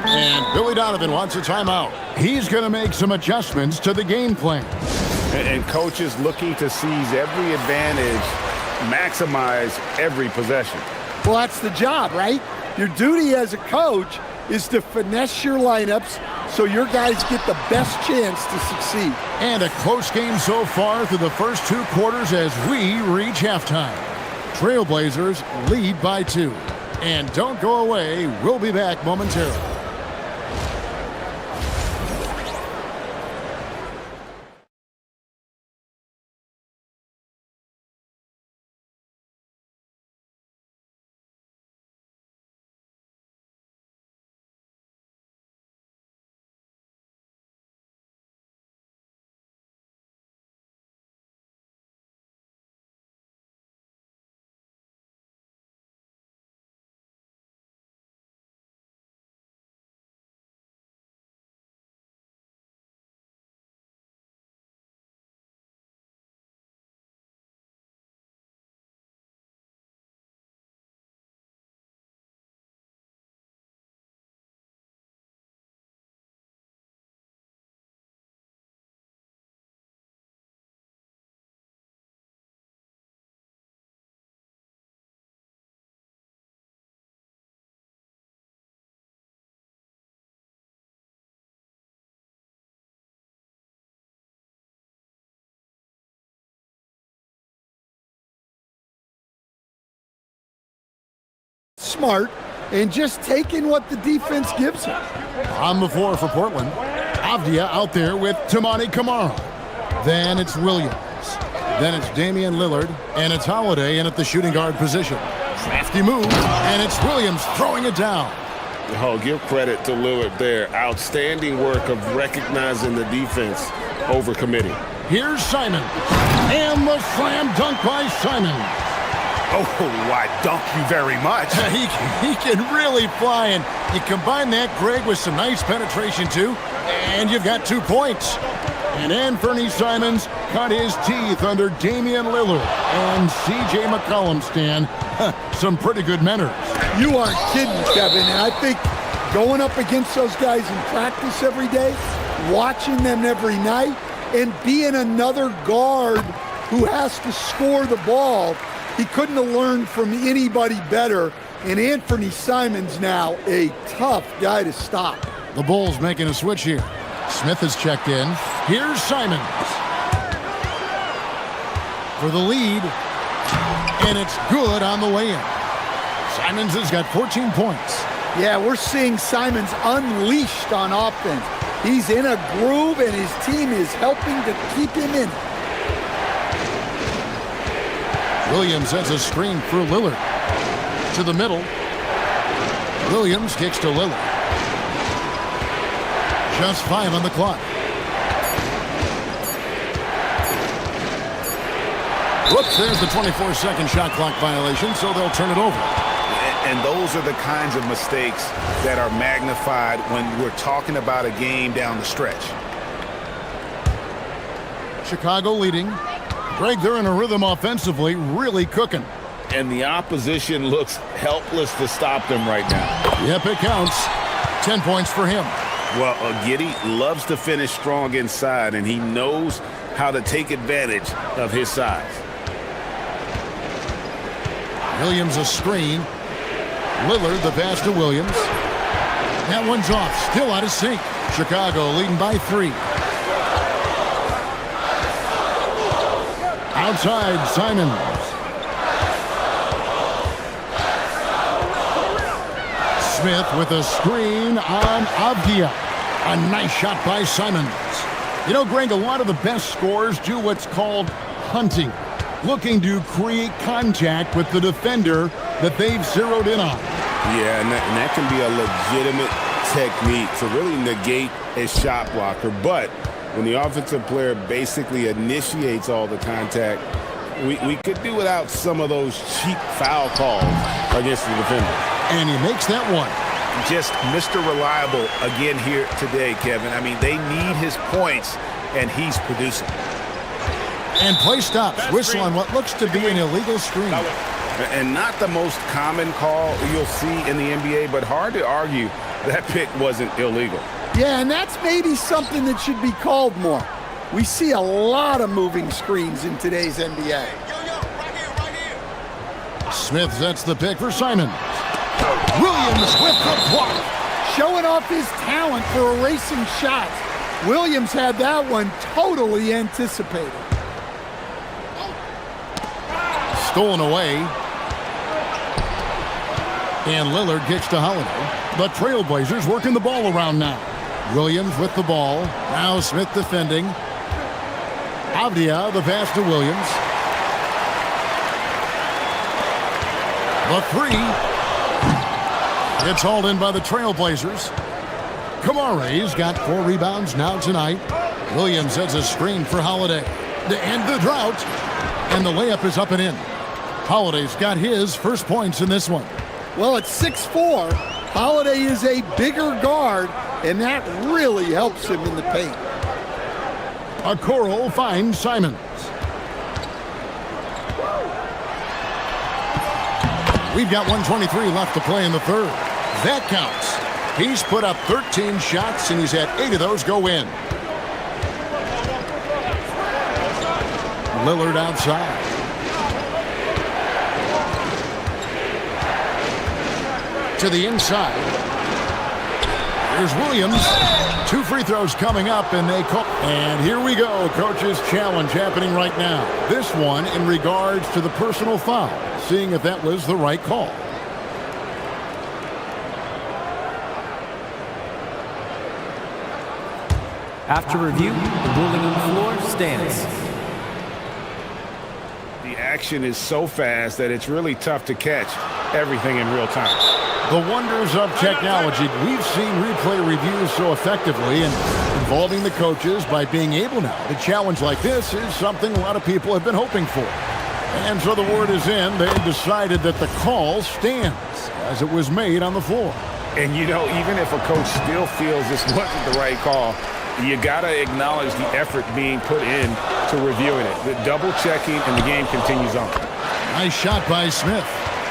And Billy Donovan wants a timeout. He's going to make some adjustments to the game plan. And coaches looking to seize every advantage, maximize every possession. Well, that's the job, right? Your duty as a coach is to finesse your lineups so your guys get the best chance to succeed. And a close game so far through the first 2 quarters as we reach halftime. Trailblazers lead by 2. And don't go away. We'll be back momentarily. Smart and just taking what the defense gives him. On the floor for Portland, Avdia out there with Tamani Kamara. Then it's Williams. Then it's Damian Lillard, and it's Holiday in at the shooting guard position. Crafty move, and it's Williams throwing it down. Oh, give credit to Lillard there. Outstanding work of recognizing the defense over committing. Here's Simon, and the slam dunk by Simon. Oh, I dunk you very much. He can really fly, and you combine that, Greg, with some nice penetration, too, and you've got 2 points. And Anthony Simons cut his teeth under Damian Lillard and C.J. McCollum, Stan. Some pretty good mentors. You aren't kidding, Kevin, and I think going up against those guys in practice every day, watching them every night, and being another guard who has to score the ball, he couldn't have learned from anybody better. And Anthony Simons now a tough guy to stop. The Bulls making a switch here. Smith has checked in. Here's Simons for the lead, and it's good on the way in. Simons has got 14 points. Yeah, we're seeing Simons unleashed on offense. He's in a groove, and his team is helping to keep him in it. Williams has a screen for Lillard. To the middle. Williams kicks to Lillard. Just 5 on the clock. Whoops, there's the 24-second shot clock violation, so they'll turn it over. And those are the kinds of mistakes that are magnified when we're talking about a game down the stretch. Chicago leading. Greg, they're in a rhythm offensively, really cooking. And the opposition looks helpless to stop them right now. Yep, it counts. 10 points for him. Well, Giddey loves to finish strong inside, and he knows how to take advantage of his size. Williams a screen. Lillard the pass to Williams. That one's off, still out of sync. Chicago leading by 3. Outside, Simons. Smith with a screen on Avdia. A nice shot by Simons. You know, Greg, a lot of the best scorers do what's called hunting, looking to create contact with the defender that they've zeroed in on. Yeah, and that can be a legitimate technique to really negate a shot blocker. But when the offensive player basically initiates all the contact, we could do without some of those cheap foul calls against the defender. And he makes that one. Just Mr. Reliable again here today, Kevin. I mean, they need his points, and he's producing. And play stops. Whistle on what looks to be an illegal screen. And not the most common call you'll see in the NBA, but hard to argue that pick wasn't illegal. Yeah, and that's maybe something that should be called more. We see a lot of moving screens in today's NBA. Smith sets the pick for Simons. Williams with the block. Showing off his talent for erasing shots. Williams had that one totally anticipated. Stolen away. And Lillard kicks to Holiday. The Trailblazers working the ball around now. Williams with the ball. Now Smith defending. Avdia, the pass to Williams. The 3. It's hauled in by the Trailblazers. Kamare's got 4 rebounds now tonight. Williams sets a screen for Holiday to end the drought. And the layup is up and in. Holiday's got his first points in this one. Well, at 6'4", Holiday is a bigger guard, and that really helps him in the paint. Okoro finds Simons. We've got 1:23 left to play in the third. That counts. He's put up 13 shots, and he's had 8 of those go in. Lillard outside. To the inside. Here's Williams. 2 free throws coming up, and they call. And here we go. Coach's challenge happening right now. This one in regards to the personal foul. Seeing if that was the right call. After review, the ruling on the floor stands. The action is so fast that it's really tough to catch everything in real time. The wonders of technology. We've seen replay reviews so effectively, and involving the coaches by being able now to challenge like this is something a lot of people have been hoping for. And so the word is in. They've decided that the call stands as it was made on the floor. And, you know, even if a coach still feels this wasn't the right call, you got to acknowledge the effort being put in to reviewing it. The double-checking, and the game continues on. Nice shot by Smith.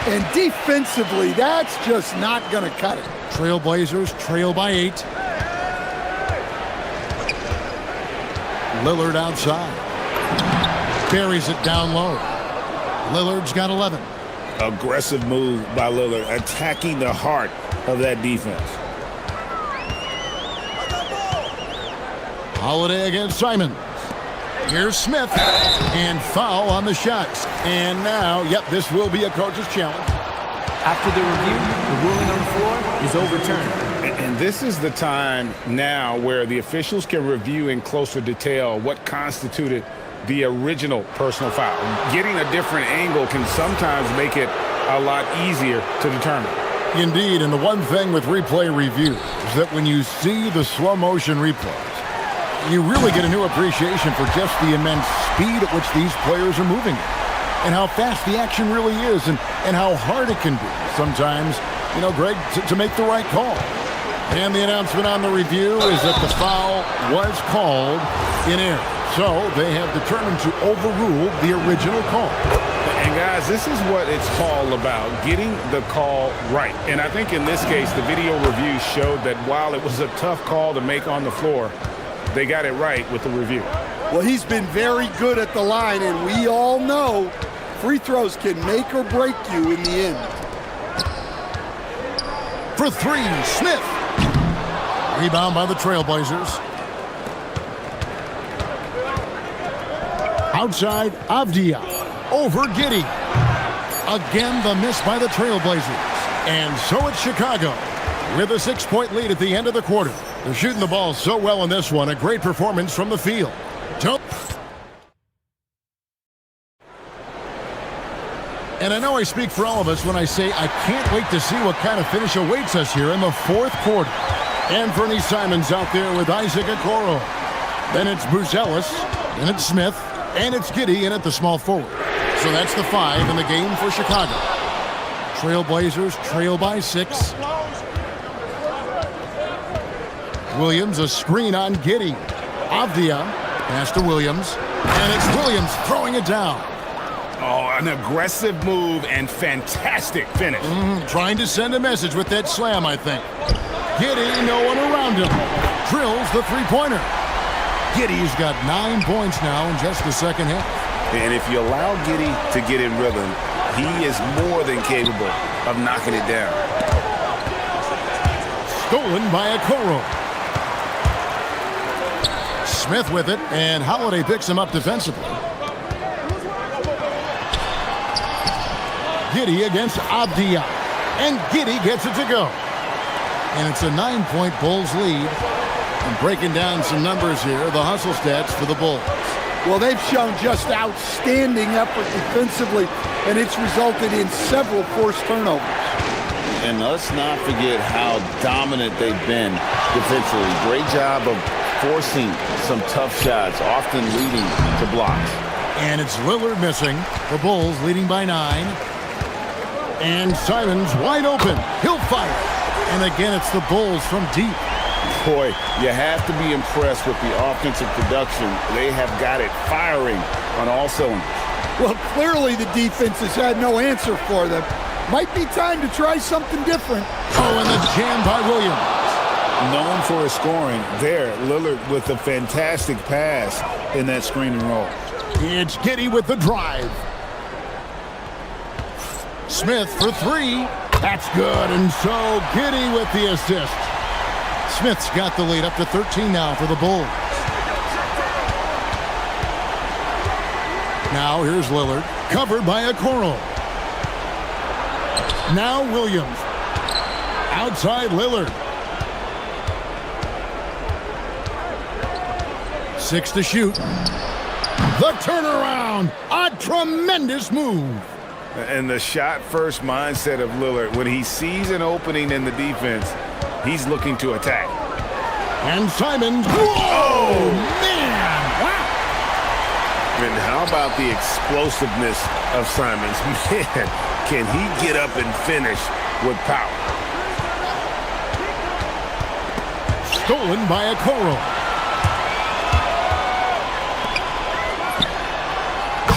And defensively, that's just not going to cut it. Trailblazers trail by 8. Lillard outside. Buries it down low. Lillard's got 11. Aggressive move by Lillard, attacking the heart of that defense. Holiday against Simons. Here's Smith. And foul on the shots. And now, yep, this will be a coach's challenge. After the review, the ruling on the floor is overturned. And this is the time now where the officials can review in closer detail what constituted the original personal foul. Getting a different angle can sometimes make it a lot easier to determine. Indeed, and the one thing with replay review is that when you see the slow motion replays, you really get a new appreciation for just the immense speed at which these players are moving. and how fast the action really is and how hard it can be sometimes, Greg, to make the right call. And the announcement on the review is that the foul was called in error. So they have determined to overrule the original call. And guys, this is what it's all about, getting the call right. And I think in this case, the video review showed that while it was a tough call to make on the floor, they got it right with the review. Well, he's been very good at the line, and we all know free throws can make or break you in the end. For three, Smith. Rebound by the Trailblazers. Outside, Avdia. Over Giddey. Again, the miss by the Trailblazers. And so it's Chicago with a 6-point lead at the end of the quarter. They're shooting the ball so well in this one. A great performance from the field. And I know I speak for all of us when I say I can't wait to see what kind of finish awaits us here in the fourth quarter. Anthony Simons out there with Isaac Okoro. Then it's Buzelis, and it's Smith, and it's Giddey in at the small forward. So that's the 5 in the game for Chicago. Trailblazers trail by 6. Williams, a screen on Giddey. Avdia, pass to Williams, and it's Williams throwing it down. Oh, an aggressive move and fantastic finish. Trying to send a message with that slam, I think. Giddey, no one around him. Drills the three-pointer. Giddey's got 9 points now in just the second half. And if you allow Giddey to get in rhythm, he is more than capable of knocking it down. Stolen by Okoro. Smith with it, and Holiday picks him up defensively. Giddey against Avdia, and Giddey gets it to go. And it's a 9-point Bulls lead. And breaking down some numbers here, the hustle stats for the Bulls. Well, they've shown just outstanding effort defensively, and it's resulted in several forced turnovers. And let's not forget how dominant they've been defensively. Great job of forcing some tough shots, often leading to blocks. And it's Lillard missing. The Bulls leading by 9. And Simons wide open. He'll fire. And again, it's the Bulls from deep. Boy, you have to be impressed with the offensive production. They have got it firing on all cylinders. Well, clearly the defense has had no answer for them. Might be time to try something different. Oh, and the jam by Williams. Known for his scoring, there, Lillard with a fantastic pass in that screen and roll. It's Giddey with the drive. Smith for 3. That's good, and so Giddey with the assist. Smith's got the lead up to 13 now for the Bulls. Now here's Lillard, covered by Okoro. Now Williams. Outside Lillard. 6 to shoot. The turnaround. A tremendous move. And the shot-first mindset of Lillard, when he sees an opening in the defense, he's looking to attack. And Simons. Whoa, man! Wow. And how about the explosiveness of Simons? Man, can he get up and finish with power? Stolen by Okoro.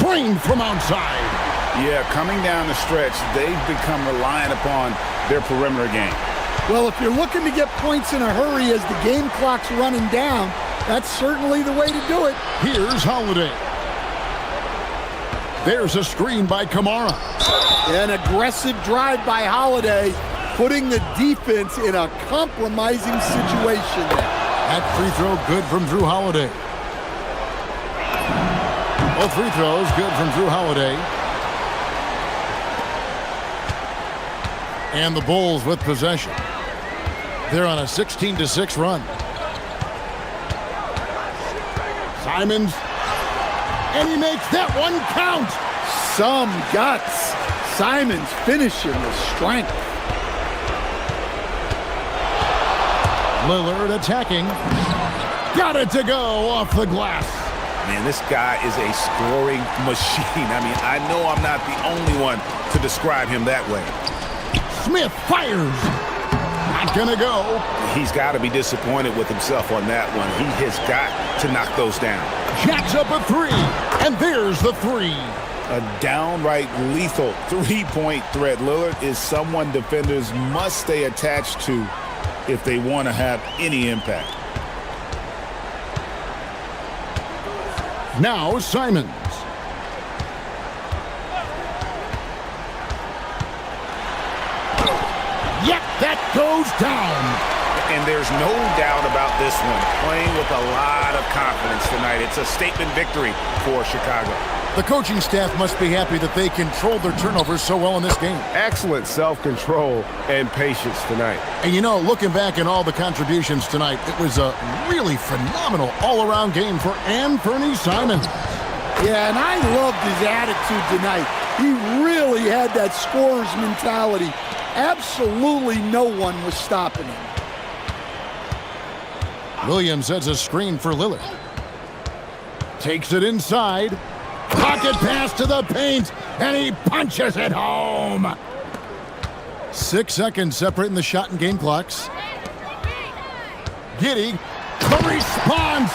Craned from outside. Yeah, coming down the stretch, they've become reliant upon their perimeter game. Well, if you're looking to get points in a hurry as the game clock's running down, that's certainly the way to do it. Here's Holiday. There's a screen by Kamara. An aggressive drive by Holiday, putting the defense in a compromising situation. That free throw good from Drew Holiday. Both free throws good from Drew Holiday. And the Bulls with possession. They're on a 16-6 run. Simons. And he makes that one count. Some guts. Simons finishing with strength. Lillard attacking. Got it to go off the glass. Man, this guy is a scoring machine. I mean, I know I'm not the only one to describe him that way. Smith fires. Not gonna go. He's got to be disappointed with himself on that one. He has got to knock those down. Jacks up a three, and there's the three. A downright lethal three-point threat. Lillard is someone defenders must stay attached to if they want to have any impact. Now Simons. Yep, that goes down. And there's no doubt about this one. Playing with a lot of confidence tonight. It's a statement victory for Chicago. The coaching staff must be happy that they controlled their turnovers so well in this game. Excellent self-control and patience tonight. And you know, looking back at all the contributions tonight, it was a really phenomenal all-around game for Anthony Simons. Yeah, and I loved his attitude tonight. He really had that scorer's mentality. Absolutely no one was stopping him. Williams sets a screen for Lillard. Takes it inside. Pocket pass to the paint, and he punches it home. 6 seconds separating the shot and game clocks. Giddey, the response,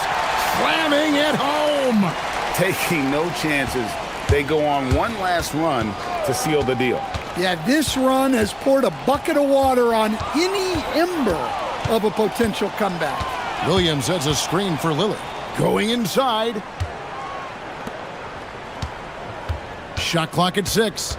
slamming it home. Taking no chances. They go on one last run to seal the deal. Yeah, this run has poured a bucket of water on any ember of a potential comeback. Williams sets a screen for Lillard. Going inside. Shot clock at 6.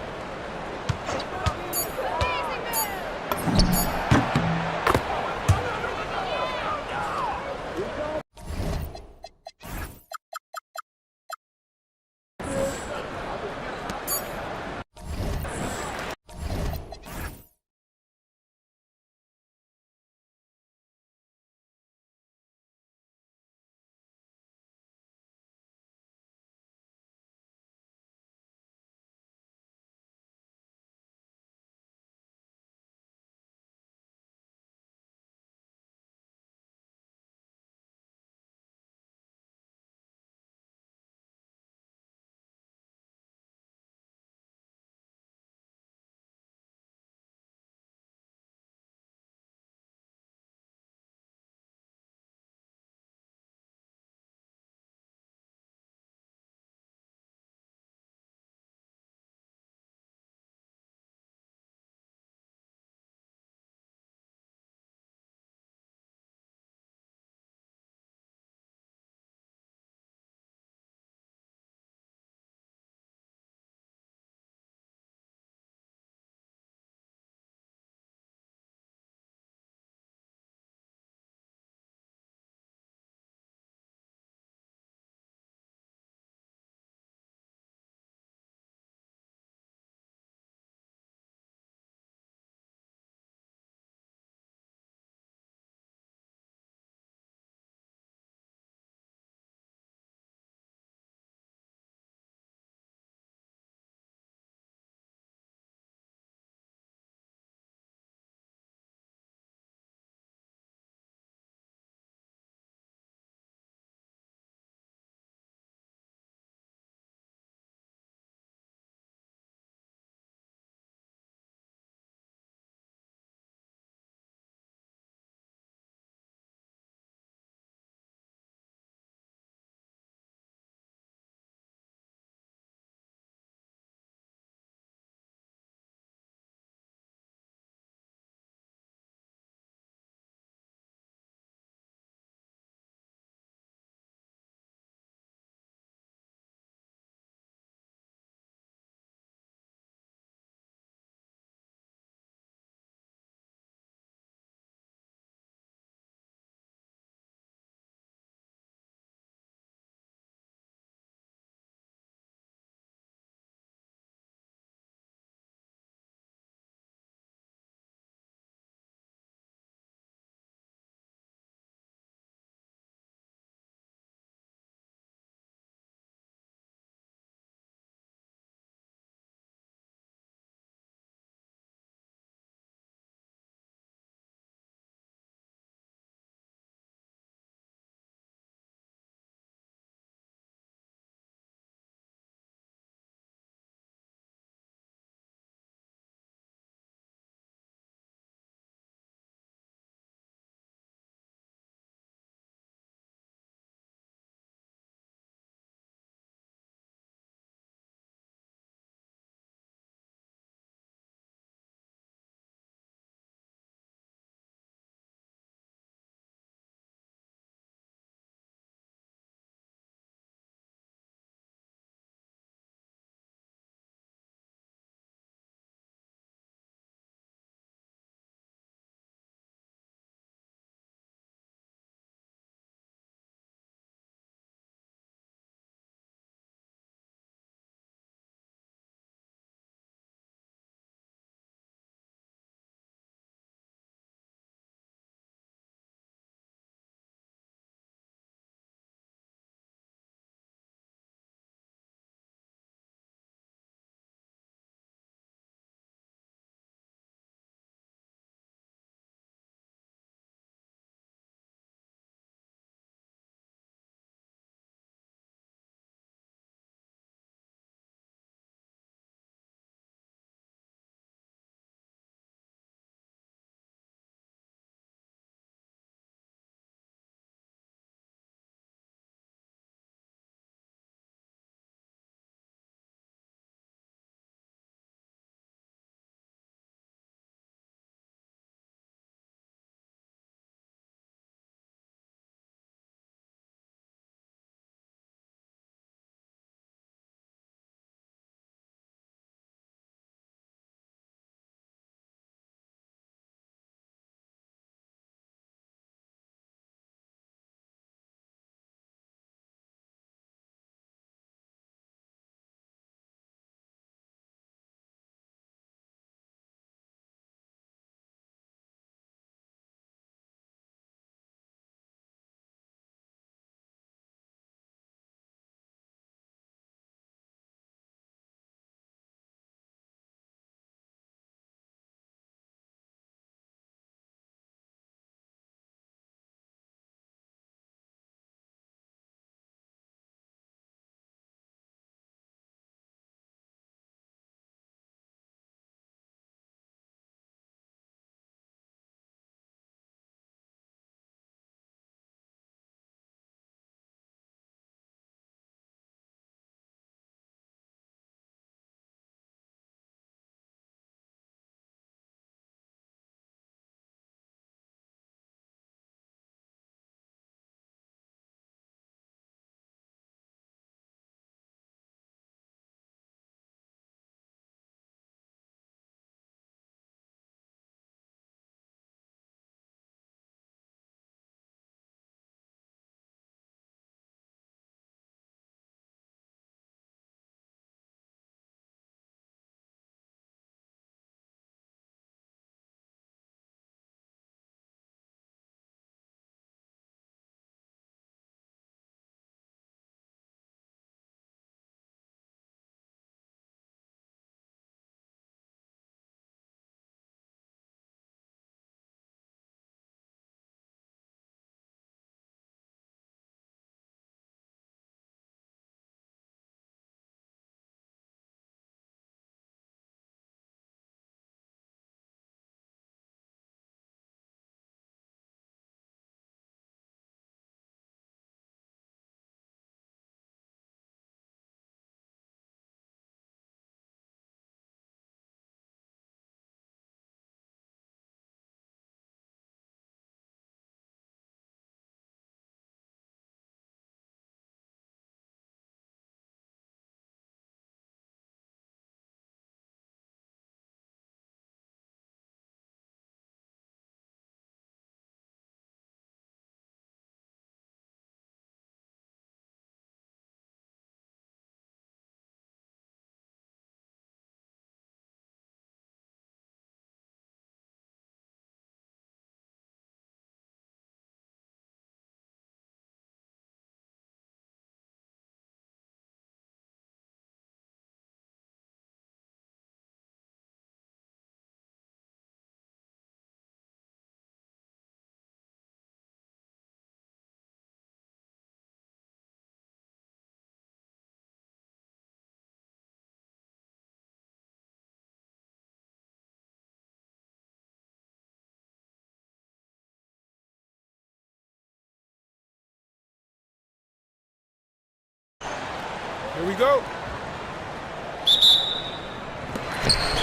Here we go.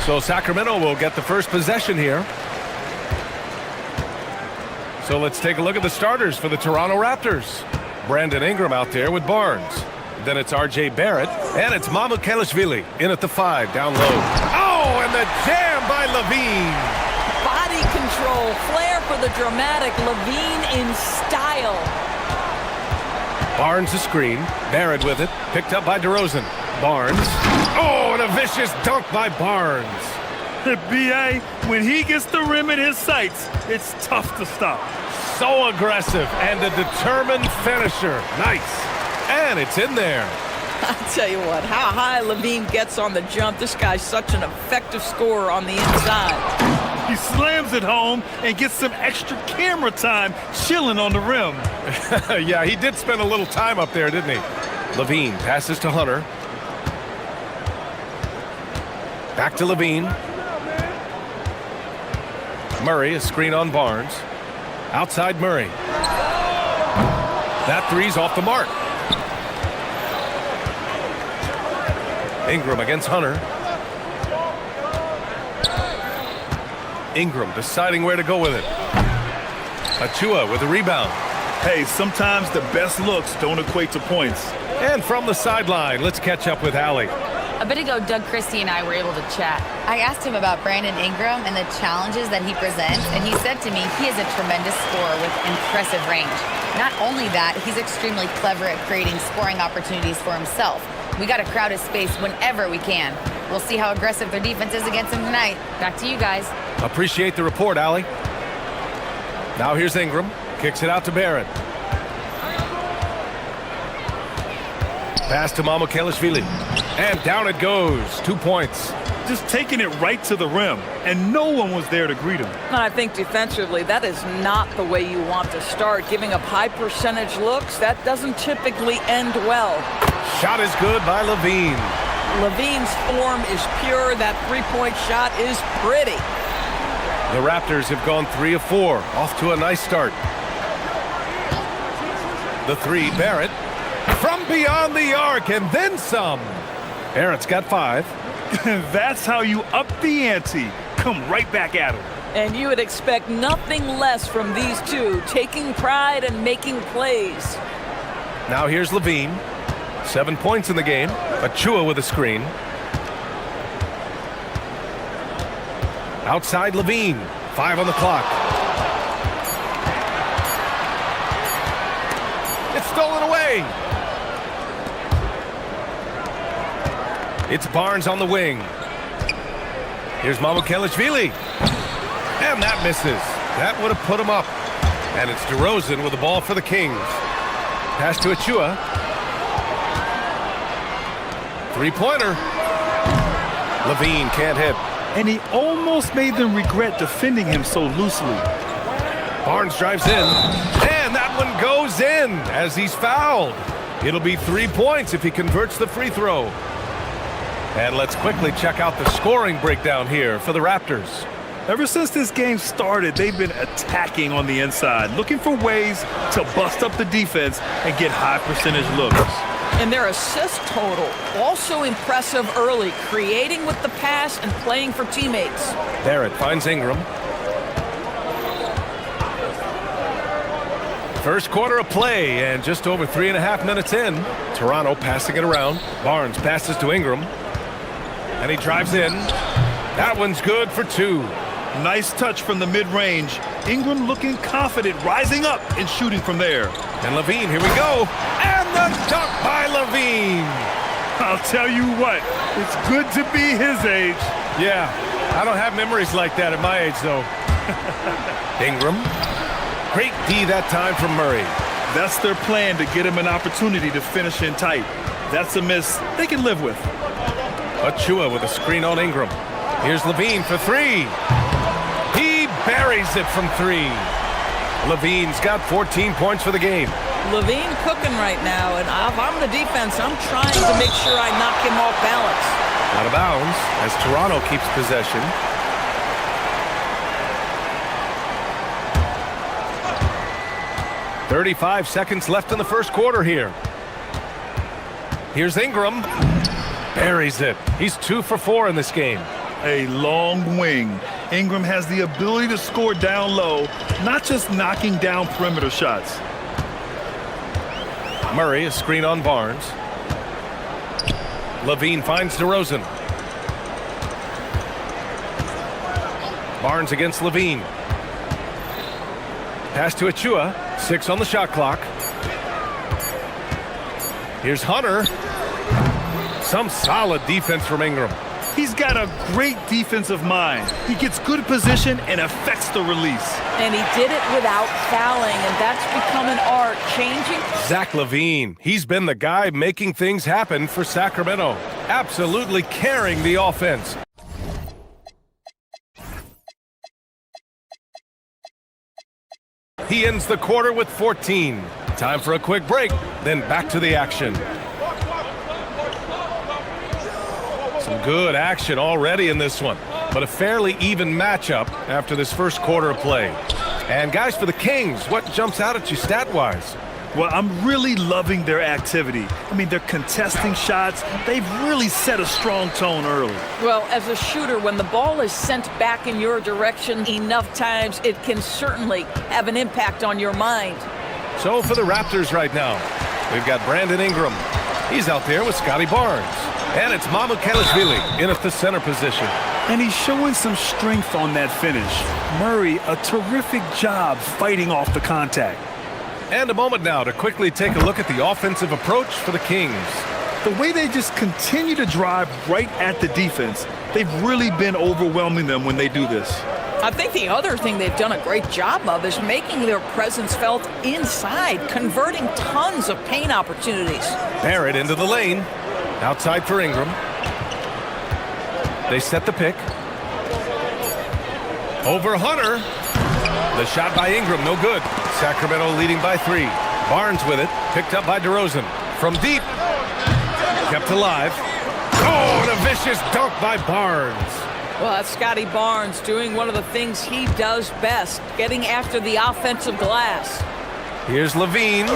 So Sacramento will get the first possession here. So let's take a look at the starters for the Toronto Raptors. Brandon Ingram out there with Barnes. Then it's R.J. Barrett, and it's Mamukelashvili in at the 5, down low. Oh, and the jam by Levine. Body control, flair for the dramatic. Levine in style. Barnes a screen. Barrett with it. Picked up by DeRozan. Barnes. Oh, and a vicious dunk by Barnes. B.A., when he gets the rim in his sights, it's tough to stop. So aggressive and a determined finisher. Nice. And it's in there. I'll tell you what, how high Levine gets on the jump, this guy's such an effective scorer on the inside. He slams it home and gets some extra camera time chilling on the rim. Yeah, he did spend a little time up there, didn't he? Levine passes to Hunter. Back to Levine. Murray, a screen on Barnes. Outside Murray. That three's off the mark. Ingram against Hunter. Ingram deciding where to go with it. Achua with a rebound. Hey, sometimes the best looks don't equate to points. And from the sideline, let's catch up with Allie. A bit ago, Doug Christie and I were able to chat. I asked him about Brandon Ingram and the challenges that he presents, and he said to me he is a tremendous scorer with impressive range. Not only that, he's extremely clever at creating scoring opportunities for himself. We got to crowd his space whenever we can. We'll see how aggressive their defense is against him tonight. Back to you guys. Appreciate the report, Allie. Now here's Ingram. Kicks it out to Barrett. Pass to Mamukelashvili. And down it goes. 2 points. Just taking it right to the rim, and no one was there to greet him. And I think defensively, that is not the way you want to start. Giving up high percentage looks, that doesn't typically end well. Shot is good by Levine. Levine's form is pure. That three-point shot is pretty. The Raptors have gone 3 of 4. Off to a nice start. The 3, Barrett. From beyond the arc, and then some. Barrett's got 5. That's how you up the ante. Come right back at him. And you would expect nothing less from these two, taking pride and making plays. Now here's Levine. 7 points in the game. Achua with a screen. Outside Levine. 5 on the clock. It's stolen away. It's Barnes on the wing. Here's Mamukelashvili. And that misses. That would have put him up. And it's DeRozan with the ball for the Kings. Pass to Achua. Three-pointer. Levine can't hit. And he almost made them regret defending him so loosely. Barnes drives in. And that one goes in as he's fouled. It'll be 3 points if he converts the free throw. And let's quickly check out the scoring breakdown here for the Raptors. Ever since this game started, they've been attacking on the inside, looking for ways to bust up the defense and get high percentage looks. And their assist total, also impressive early, creating with the pass and playing for teammates. Barrett finds Ingram. First quarter of play, and just over 3.5 minutes in. Toronto passing it around. Barnes passes to Ingram. And he drives in. That one's good for 2. Nice touch from the mid-range. Ingram looking confident, rising up and shooting from there. And Levine, here we go. And the dunk by Levine. I'll tell you what, it's good to be his age. Yeah, I don't have memories like that at my age, though. Ingram. Great D that time from Murray. That's their plan, to get him an opportunity to finish in tight. That's a miss they can live with. Achua with a screen on Ingram. Here's Levine for 3. He buries it from 3. Levine's got 14 points for the game. Levine cooking right now, and if I'm the defense, I'm trying to make sure I knock him off balance. Out of bounds as Toronto keeps possession. .35 seconds left in the first quarter here. Here's Ingram. Buries it. He's 2 for 4 in this game. A long wing. Ingram has the ability to score down low, not just knocking down perimeter shots. Murray, a screen on Barnes. Levine finds DeRozan. Barnes against Levine. Pass to Achua. 6 on the shot clock. Here's Hunter. Some solid defense from Ingram. He's got a great defensive mind. He gets good position and affects the release. And he did it without fouling, and that's become an art. Changing. Zach LaVine. He's been the guy making things happen for Sacramento. Absolutely carrying the offense. He ends the quarter with 14. Time for a quick break, then back to the action. Some good action already in this one, but a fairly even matchup after this first quarter of play. And guys, for the Kings, what jumps out at you stat-wise? Well, I'm really loving their activity. I mean, they're contesting shots. They've really set a strong tone early. Well, as a shooter, when the ball is sent back in your direction enough times, it can certainly have an impact on your mind. So for the Raptors right now, we've got Brandon Ingram. He's out there with Scotty Barnes. And it's Mamukelashvili in at the center position. And he's showing some strength on that finish. Murray, a terrific job fighting off the contact. And a moment now to quickly take a look at the offensive approach for the Kings. The way they just continue to drive right at the defense, they've really been overwhelming them when they do this. I think the other thing they've done a great job of is making their presence felt inside, converting tons of paint opportunities. Barrett into the lane. Outside for Ingram. They set the pick. Over Hunter. The shot by Ingram, no good. Sacramento leading by 3. Barnes with it, picked up by DeRozan. From deep. Kept alive. Oh, and a vicious dunk by Barnes. Well, that's Scotty Barnes doing one of the things he does best, getting after the offensive glass. Here's Levine.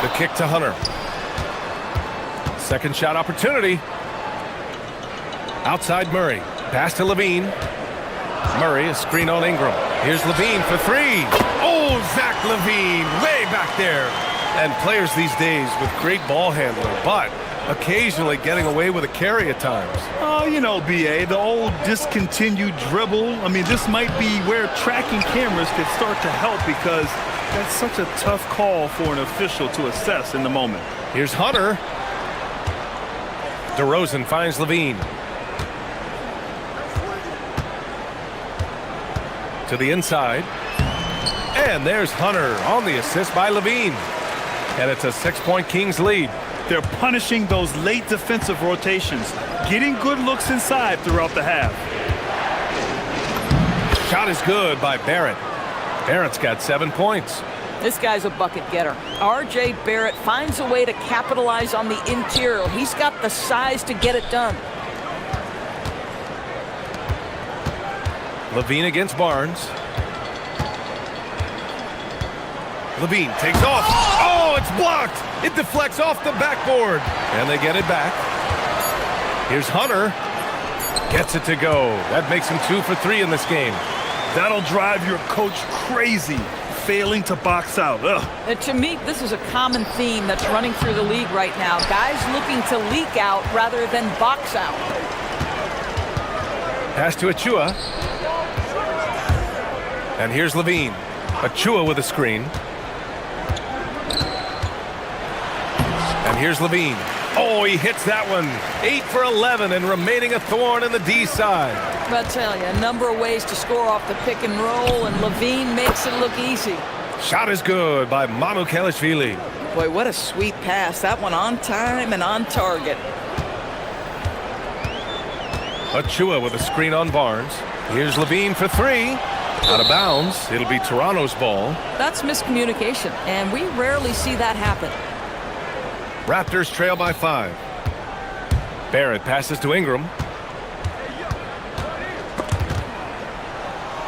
The kick to Hunter. Second shot opportunity. Outside Murray. Pass to Levine. Murray, a screen on Ingram. Here's Levine for 3. Oh, Zach LaVine, way back there. And players these days with great ball handling, but occasionally getting away with a carry at times. Oh, you know, B.A., the old discontinued dribble. I mean, this might be where tracking cameras could start to help because that's such a tough call for an official to assess in the moment. Here's Hunter. DeRozan finds Levine. To the inside. And there's Hunter on the assist by Levine. And it's a 6-point Kings lead. They're punishing those late defensive rotations, getting good looks inside throughout the half. Shot is good by Barrett. Barrett's got 7 points. This guy's a bucket getter. R.J. Barrett finds a way to capitalize on the interior. He's got the size to get it done. Levine against Barnes. Levine takes off. Oh, it's blocked. It deflects off the backboard. And they get it back. Here's Hunter. Gets it to go. That makes him 2 for 3 in this game. That'll drive your coach crazy, failing to box out. To me, this is a common theme that's running through the league right now. Guys looking to leak out rather than box out. Pass to Achua. And here's Levine. Achua with a screen. And here's Levine. Oh, he hits that one. 8 for 11 and remaining a thorn in the D side. But I tell you, a number of ways to score off the pick and roll, and Levine makes it look easy. Shot is good by Mamukelashvili. Boy, what a sweet pass. That one on time and on target. Achua with a screen on Barnes. Here's Levine for 3. Out of bounds. It'll be Toronto's ball. That's miscommunication, and we rarely see that happen. Raptors trail by 5. Barrett passes to Ingram.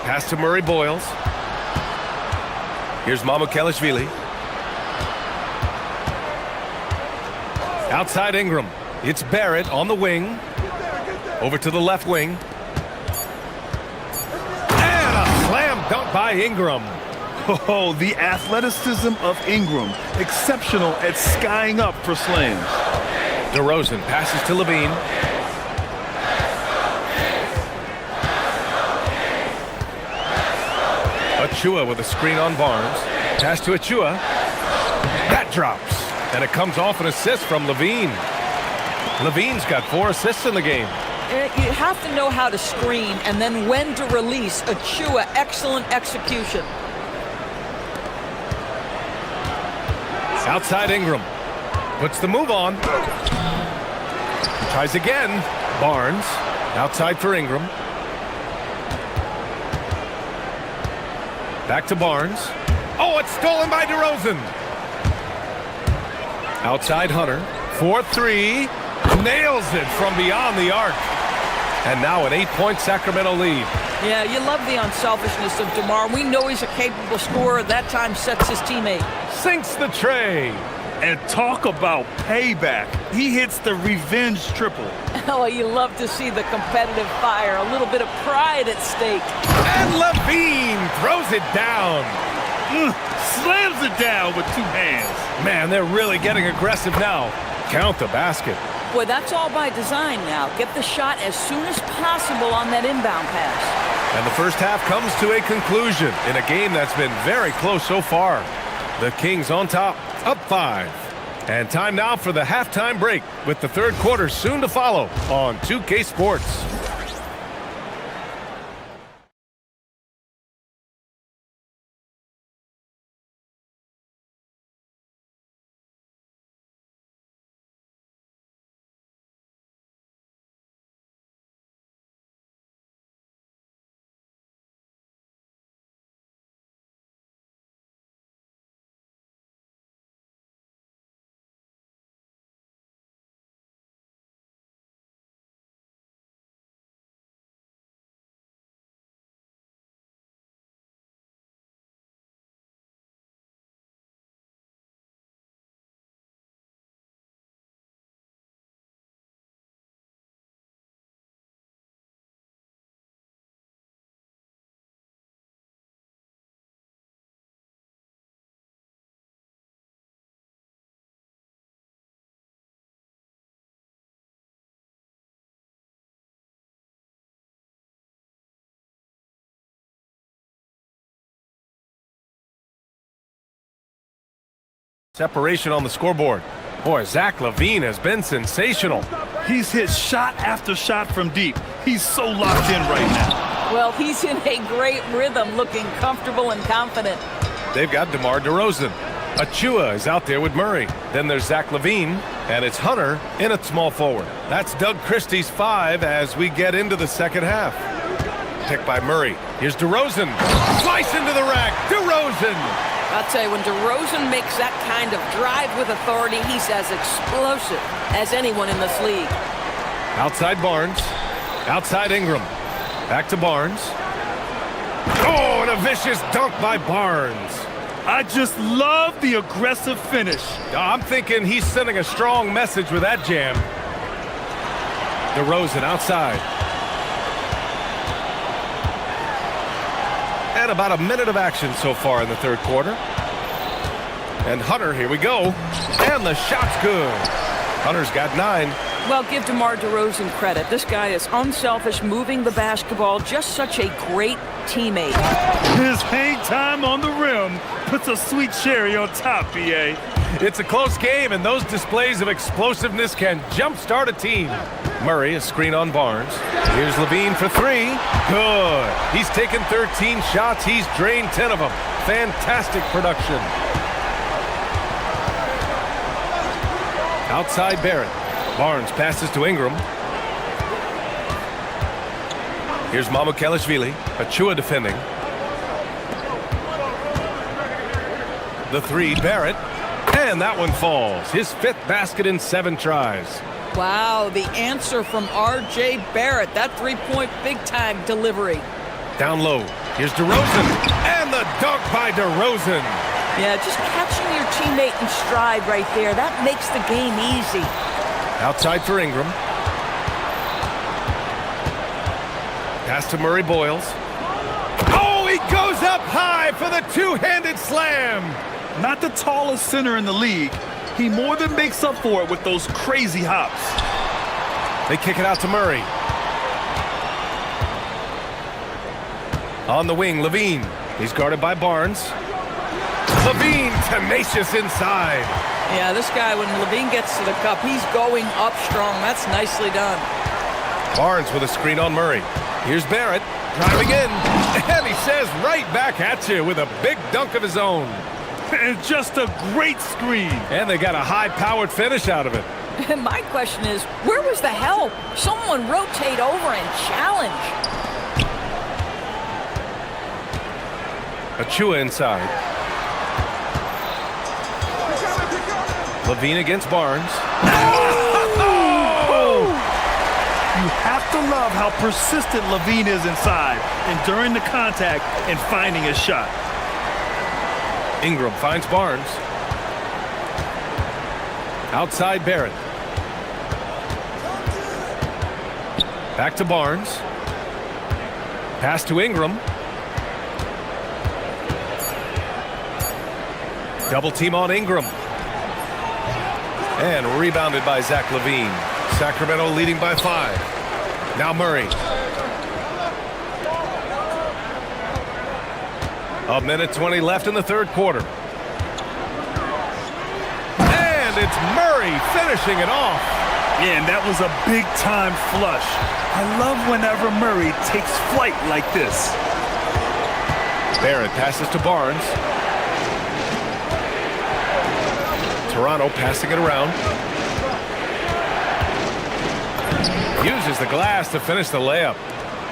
Pass to Murray Boyles. Here's Mamukelashvili. Outside Ingram. It's Barrett on the wing. Over to the left wing. And a slam dunk by Ingram. Oh, the athleticism of Ingram. Exceptional at skying up for slams. DeRozan passes to Levine. Achua with a screen on Barnes. Pass to Achua. That drops. And it comes off an assist from Levine. Levine's got 4 assists in the game. You have to know how to screen and then when to release. Achua, excellent execution. Outside Ingram. Puts the move on. Tries again. Barnes. Outside for Ingram. Back to Barnes. Oh, it's stolen by DeRozan. Outside Hunter. 4-3. Nails it from beyond the arc. And now an 8-point Sacramento lead. Yeah, you love the unselfishness of DeMar. We know he's a capable scorer. That time sets his teammate. Sinks the tray. And talk about payback. He hits the revenge triple. Oh, you love to see the competitive fire. A little bit of pride at stake. And Levine throws it down. Slams it down with 2 hands. Man, they're really getting aggressive now. Count the basket. Boy, that's all by design now. Get the shot as soon as possible on that inbound pass. And the first half comes to a conclusion in a game that's been very close so far. The Kings on top, up 5. And time now for the halftime break, with the third quarter soon to follow on 2K Sports. Separation on the scoreboard. Boy, Zach LaVine has been sensational. He's hit shot after shot from deep. He's so locked in right now. Well, he's in a great rhythm, looking comfortable and confident. They've got DeMar DeRozan. Achua is out there with Murray. Then there's Zach LaVine, and it's Hunter in at small forward. That's Doug Christie's 5 as we get into the second half. Picked by Murray. Here's DeRozan. Slice into the rack. DeRozan. I'll tell you, when DeRozan makes that kind of drive with authority, he's as explosive as anyone in this league. Outside Barnes. Outside Ingram. Back to Barnes. Oh, and a vicious dunk by Barnes. I just love the aggressive finish. I'm thinking he's sending a strong message with that jam. DeRozan outside. And about a minute of action so far in the third quarter. And Hunter, here we go. And the shot's good. Hunter's got 9. Well, give DeMar DeRozan credit. This guy is unselfish, moving the basketball, just such a great teammate. His hang time on the rim puts a sweet cherry on top, BA. It's a close game, and those displays of explosiveness can jumpstart a team. Murray, a screen on Barnes. Here's Levine for 3. Good. He's taken 13 shots. He's drained 10 of them. Fantastic production. Outside Barrett. Barnes passes to Ingram. Here's Mamukelashvili. Achua defending. The 3, Barrett. And that one falls. His 5th basket in 7 tries. Wow, the answer from R.J. Barrett. That three-point big-time delivery. Down low. Here's DeRozan. And the dunk by DeRozan. Yeah, just catching your teammate in stride right there, that makes the game easy. Outside for Ingram. Pass to Murray Boyles. Oh, he goes up high for the two-handed slam. Not the tallest center in the league. He more than makes up for it with those crazy hops. They kick it out to Murray. On the wing, Levine. He's guarded by Barnes. Levine, tenacious inside. Yeah, this guy, when Levine gets to the cup, he's going up strong. That's nicely done. Barnes with a screen on Murray. Here's Barrett, driving in. And he says right back at you with a big dunk of his own. And just a great screen. And they got a high-powered finish out of it. And my question is, where was the help? Someone rotate over and challenge. Achua inside. Levine against Barnes. Oh! You have to love how persistent Levine is inside, enduring the contact and finding a shot. Ingram finds Barnes. Outside Barrett. Back to Barnes. Pass to Ingram. Double team on Ingram. And rebounded by Zach Levine. Sacramento leading by 5. Now Murray. A minute 20 left in the third quarter. And it's Murray finishing it off. Yeah, and that was a big-time flush. I love whenever Murray takes flight like this. Barrett passes to Barnes. Toronto passing it around. Uses the glass to finish the layup.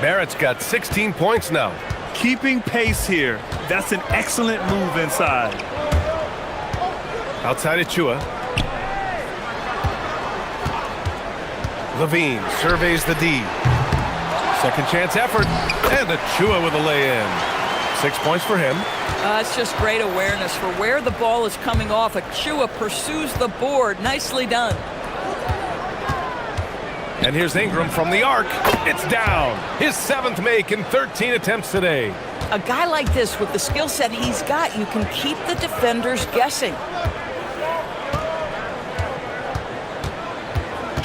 Barrett's got 16 points now. Keeping pace here. That's an excellent move inside. Outside Achua. Levine surveys the D. Second chance effort. And Achua with a lay-in. 6 points for him. It's just great awareness for where the ball is coming off. Achua pursues the board. Nicely done. And here's Ingram from the arc. It's down. His 7th make in 13 attempts today. A guy like this, with the skill set he's got, you can keep the defenders guessing.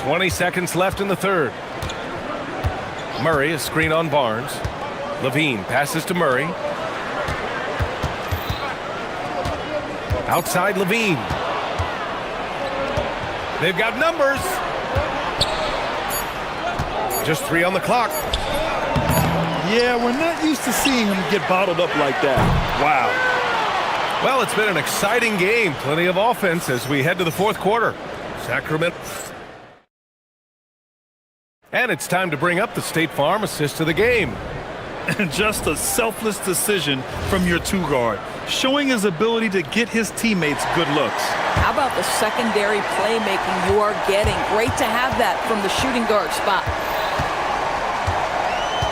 20 seconds left in the third. Murray, a screen on Barnes. Levine passes to Murray. Outside Levine. They've got numbers. Just 3 on the clock. Yeah, we're not used to seeing him get bottled up like that. Wow. Well, it's been an exciting game. Plenty of offense as we head to the fourth quarter. Sacramento. And it's time to bring up the State Farm assist of the game. Just a selfless decision from your two-guard, showing his ability to get his teammates good looks. How about the secondary playmaking you are getting? Great to have that from the shooting guard spot.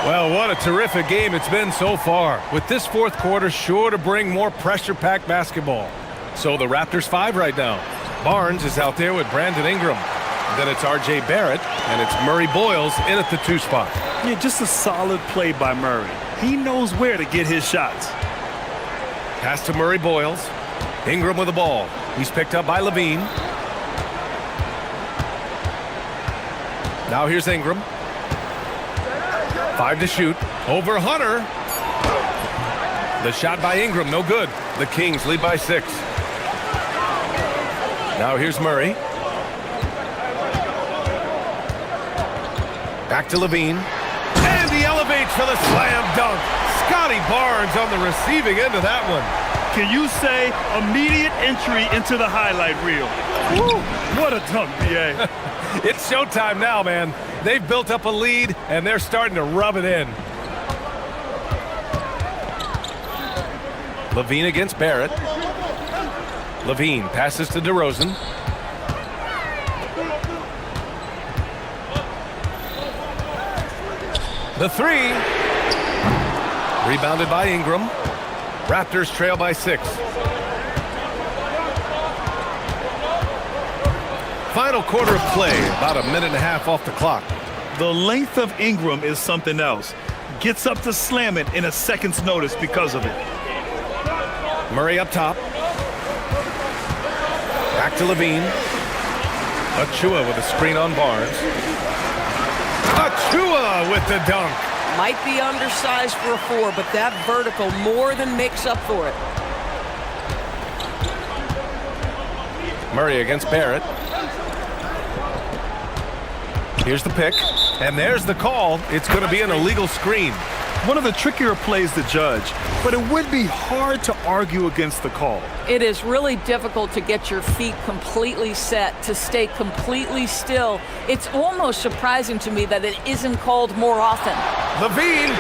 Well, what a terrific game it's been so far, with this fourth quarter sure to bring more pressure-packed basketball. So the Raptors 5 right now. Barnes is out there with Brandon Ingram. Then it's R.J. Barrett, and it's Murray Boyles in at the 2 spot. Yeah, just a solid play by Murray. He knows where to get his shots. Pass to Murray Boyles. Ingram with the ball. He's picked up by Levine. Now here's Ingram. 5 to shoot. Over Hunter. The shot by Ingram, no good. The Kings lead by 6. Now here's Murray. Back to Levine. And he elevates for the slam dunk. Scotty Barnes on the receiving end of that one. Can you say immediate entry into the highlight reel? Woo, what a dunk, B.A. It's showtime now, man. They've built up a lead, and they're starting to rub it in. Levine against Barrett. Levine passes to DeRozan. The 3. Rebounded by Ingram. Raptors trail by 6. Final quarter of play, about a minute and a half off the clock. The length of Ingram is something else. Gets up to slam it in a second's notice because of it. Murray up top. Back to Levine. Achua with a screen on Barnes. Achua with the dunk. Might be undersized for a 4, but that vertical more than makes up for it. Murray against Barrett. Here's the pick, and there's the call. It's going to be an illegal screen. One of the trickier plays to judge, but it would be hard to argue against the call. It is really difficult to get your feet completely set, to stay completely still. It's almost surprising to me that it isn't called more often. Levine.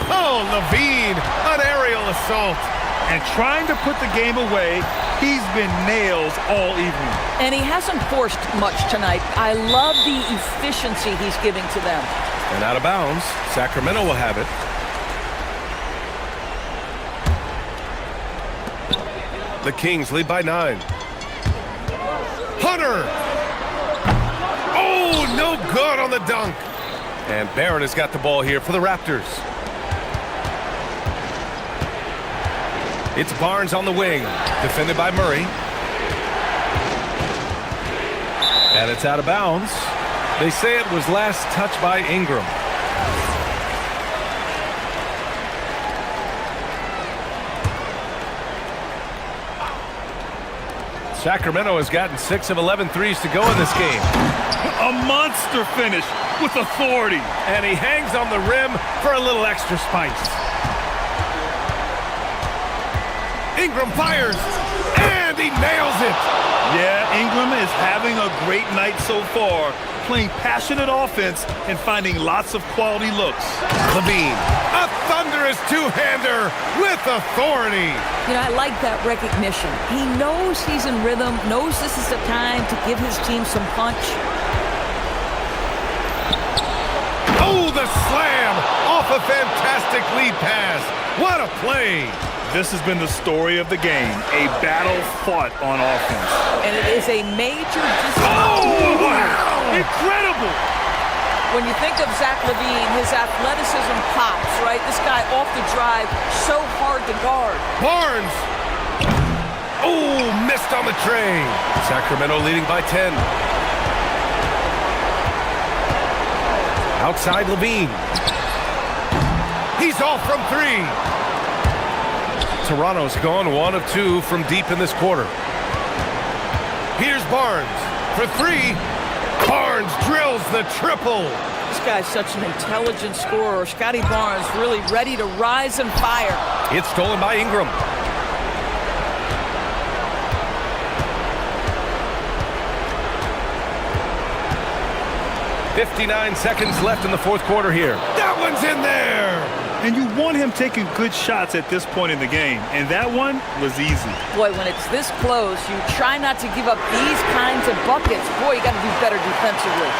Oh, Levine, an aerial assault. And trying to put the game away, he's been nails all evening. And he hasn't forced much tonight. I love the efficiency he's giving to them. And out of bounds, Sacramento will have it. The Kings lead by 9. Hunter! Oh, no good on the dunk. And Barrett has got the ball here for the Raptors. It's Barnes on the wing, defended by Murray. And it's out of bounds. They say it was last touched by Ingram. Sacramento has gotten 6 of 11 threes to go in this game. A monster finish with authority. And he hangs on the rim for a little extra spice. Ingram fires, and he nails it. Yeah, Ingram is having a great night so far, playing passionate offense and finding lots of quality looks. Levine, a thunderous two-hander with authority. You know, I like that recognition. He knows he's in rhythm, knows this is the time to give his team some punch. Oh, the slam off a fantastic lead pass. What a play. This has been the story of the game, a battle fought on offense. And it is a major Oh, wow! Incredible! When you think of Zach LaVine, his athleticism pops, right? This guy off the drive, so hard to guard. Barnes! Oh, missed on the tray. Sacramento leading by 10. Outside Levine. He's off from 3. Toronto's gone 1 of 2 from deep in this quarter. Here's Barnes for 3. Barnes drills the triple. This guy's such an intelligent scorer. Scotty Barnes really ready to rise and fire. It's stolen by Ingram. .59 seconds left in the fourth quarter here. That one's in there! And you want him taking good shots at this point in the game, and that one was easy. Boy, when it's this close, you try not to give up these kinds of buckets. Boy, you got to do better defensively.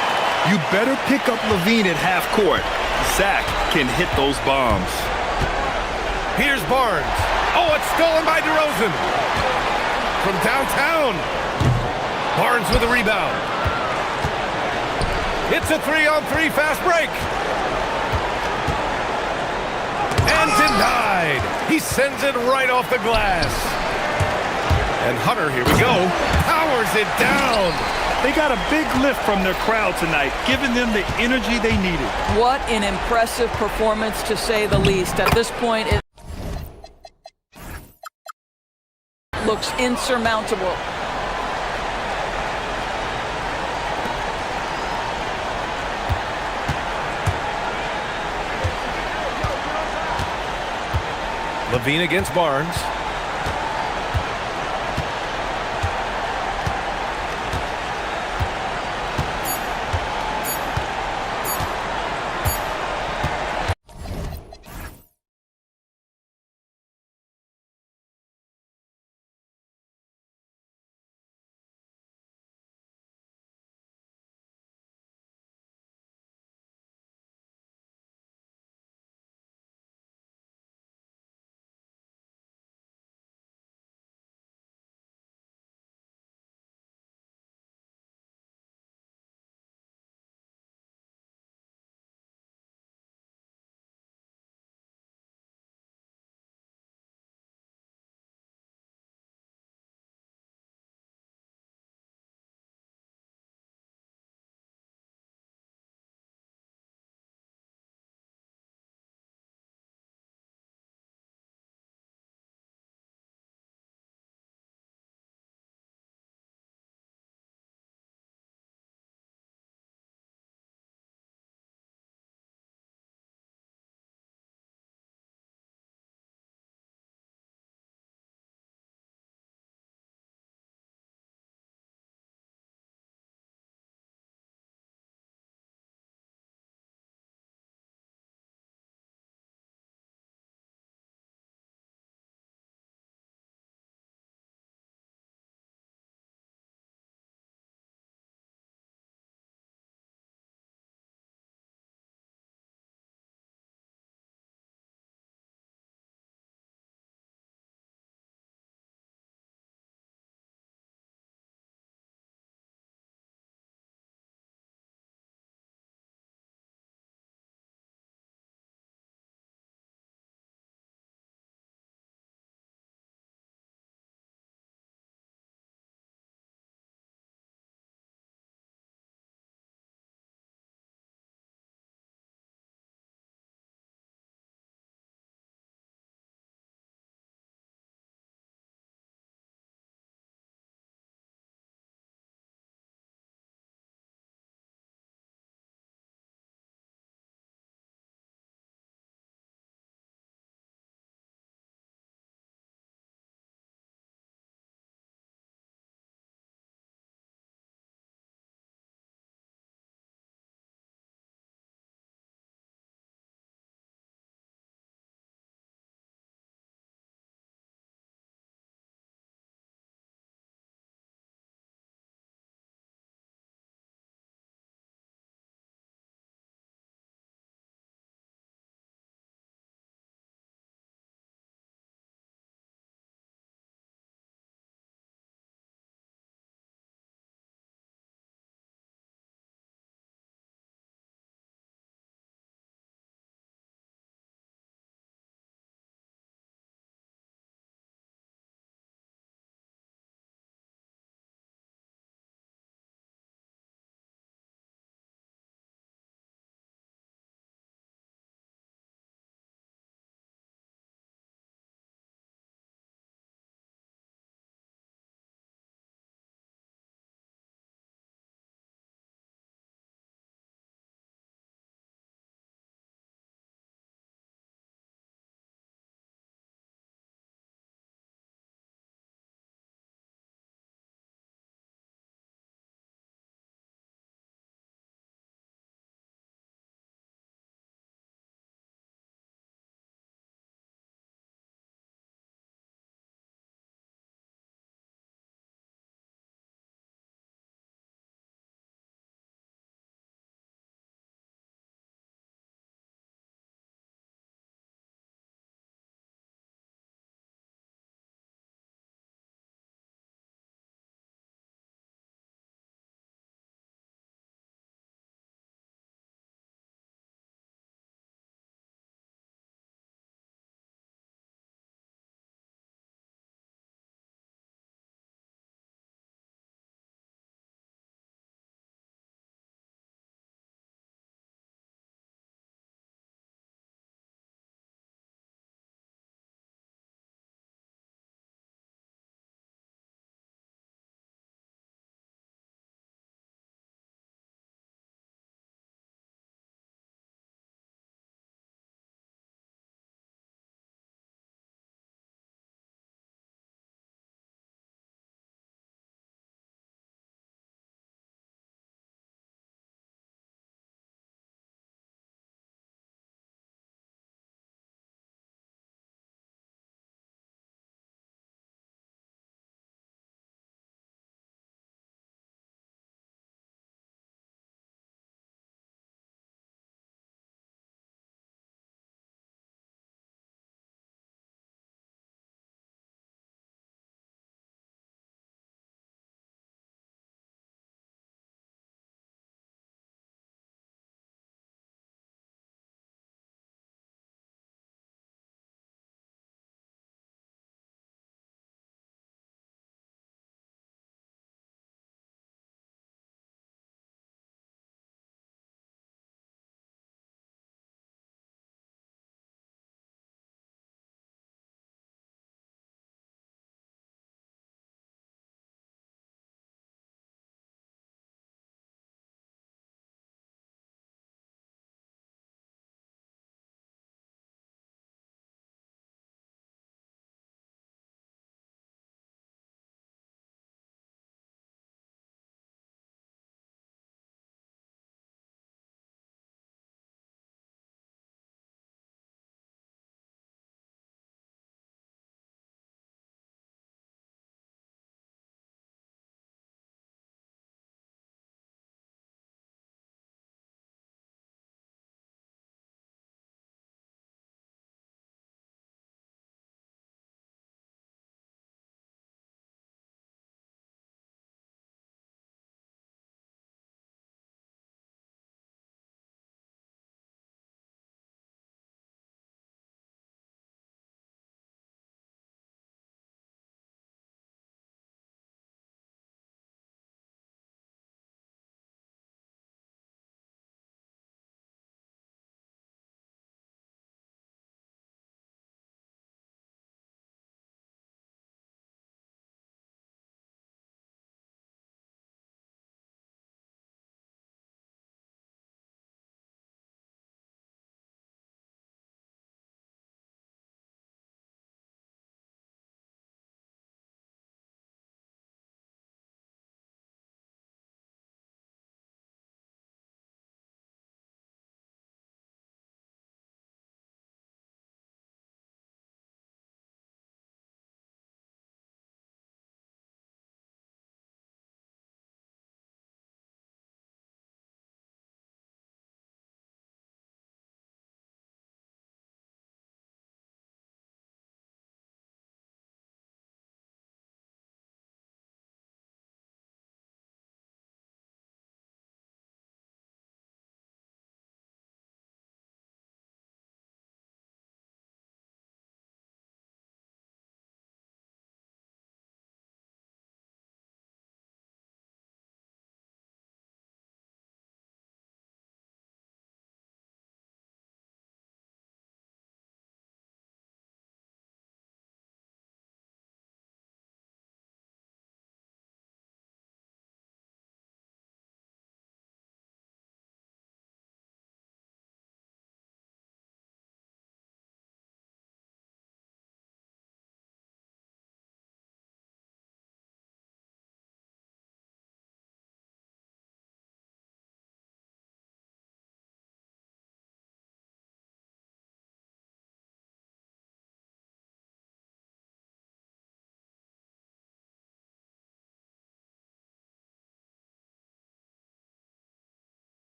You better pick up Levine at half court. Zach can hit those bombs. Here's Barnes. Oh, it's stolen by DeRozan. From downtown. Barnes with a rebound. It's a 3-on-3 fast break. And denied. He sends it right off the glass. And Hunter, here we go, powers it down. They got a big lift from their crowd tonight, giving them the energy they needed. What an impressive performance, to say the least. At this point, it looks insurmountable. Levine against Barnes.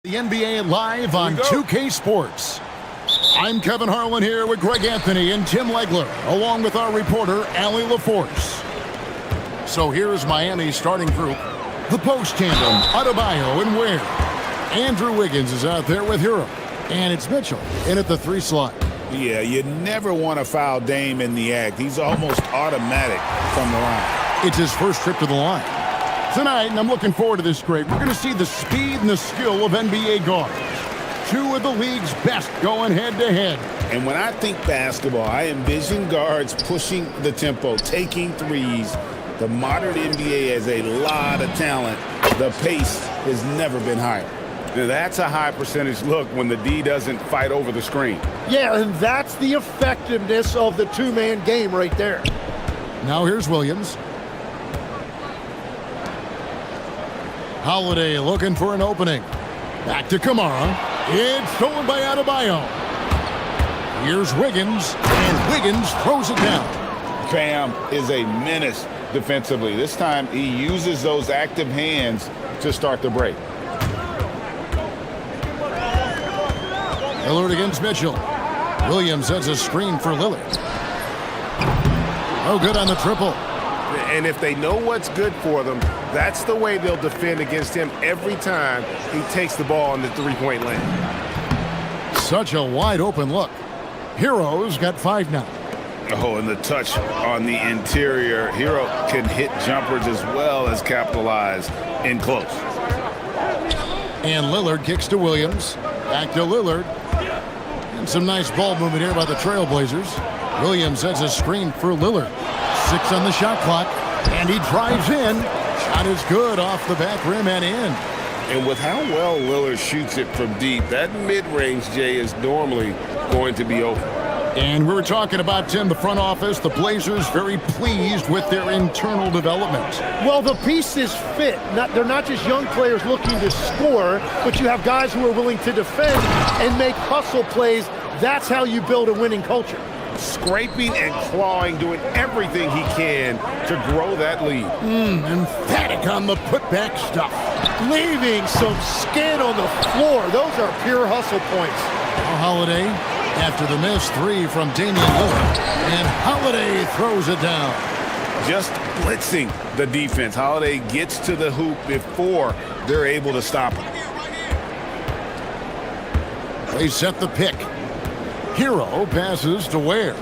The NBA live on 2K Sports. I'm Kevin Harlan here with Greg Anthony and Tim Legler, along with our reporter, Allie LaForce. So here's Miami's starting group. The post tandem, Adebayo and Ware. Andrew Wiggins is out there with Hero. And it's Mitchell in at the 3 slot. Yeah, you never want to foul Dame in the act. He's almost automatic from the line. It's his first trip to the line. Tonight, and I'm looking forward to this, Greg, we're going to see the speed and the skill of NBA guards. 2 of the league's best going head-to-head. And when I think basketball, I envision guards pushing the tempo, taking threes. The modern NBA has a lot of talent. The pace has never been higher. Now, that's a high percentage look when the D doesn't fight over the screen. Yeah, and that's the effectiveness of the two-man game right there. Now here's Williams. Holiday looking for an opening. Back to Kamara. It's stolen by Adebayo. Here's Wiggins, and Wiggins throws it down. Cam is a menace defensively. This time he uses those active hands to start the break. Lillard against Mitchell. Williams sets a screen for Lillard. No good on the triple. And if they know what's good for them, that's the way they'll defend against him every time he takes the ball in the three-point lane. Such a wide open look. Hero's got 5 now. Oh, and the touch on the interior. Hero can hit jumpers as well as capitalize in close. And Lillard kicks to Williams. Back to Lillard. And some nice ball movement here by the Trailblazers. Williams sets a screen for Lillard. 6 on the shot clock. And he drives in. Shot is good off the back rim and in. And with how well Lillard shoots it from deep, that mid-range, Jay, is normally going to be open. And we were talking about, Tim, the front office, the Blazers very pleased with their internal development. Well, the pieces fit. They're not just young players looking to score, but you have guys who are willing to defend and make hustle plays. That's how you build a winning culture. Scraping and clawing, doing everything he can to grow that lead. Emphatic on the putback stuff. Leaving some skin on the floor. Those are pure hustle points. Holiday after the miss 3 from Damian Lillard. And Holiday throws it down. Just blitzing the defense. Holiday gets to the hoop before they're able to stop him. They set the pick. Hero passes to Ware.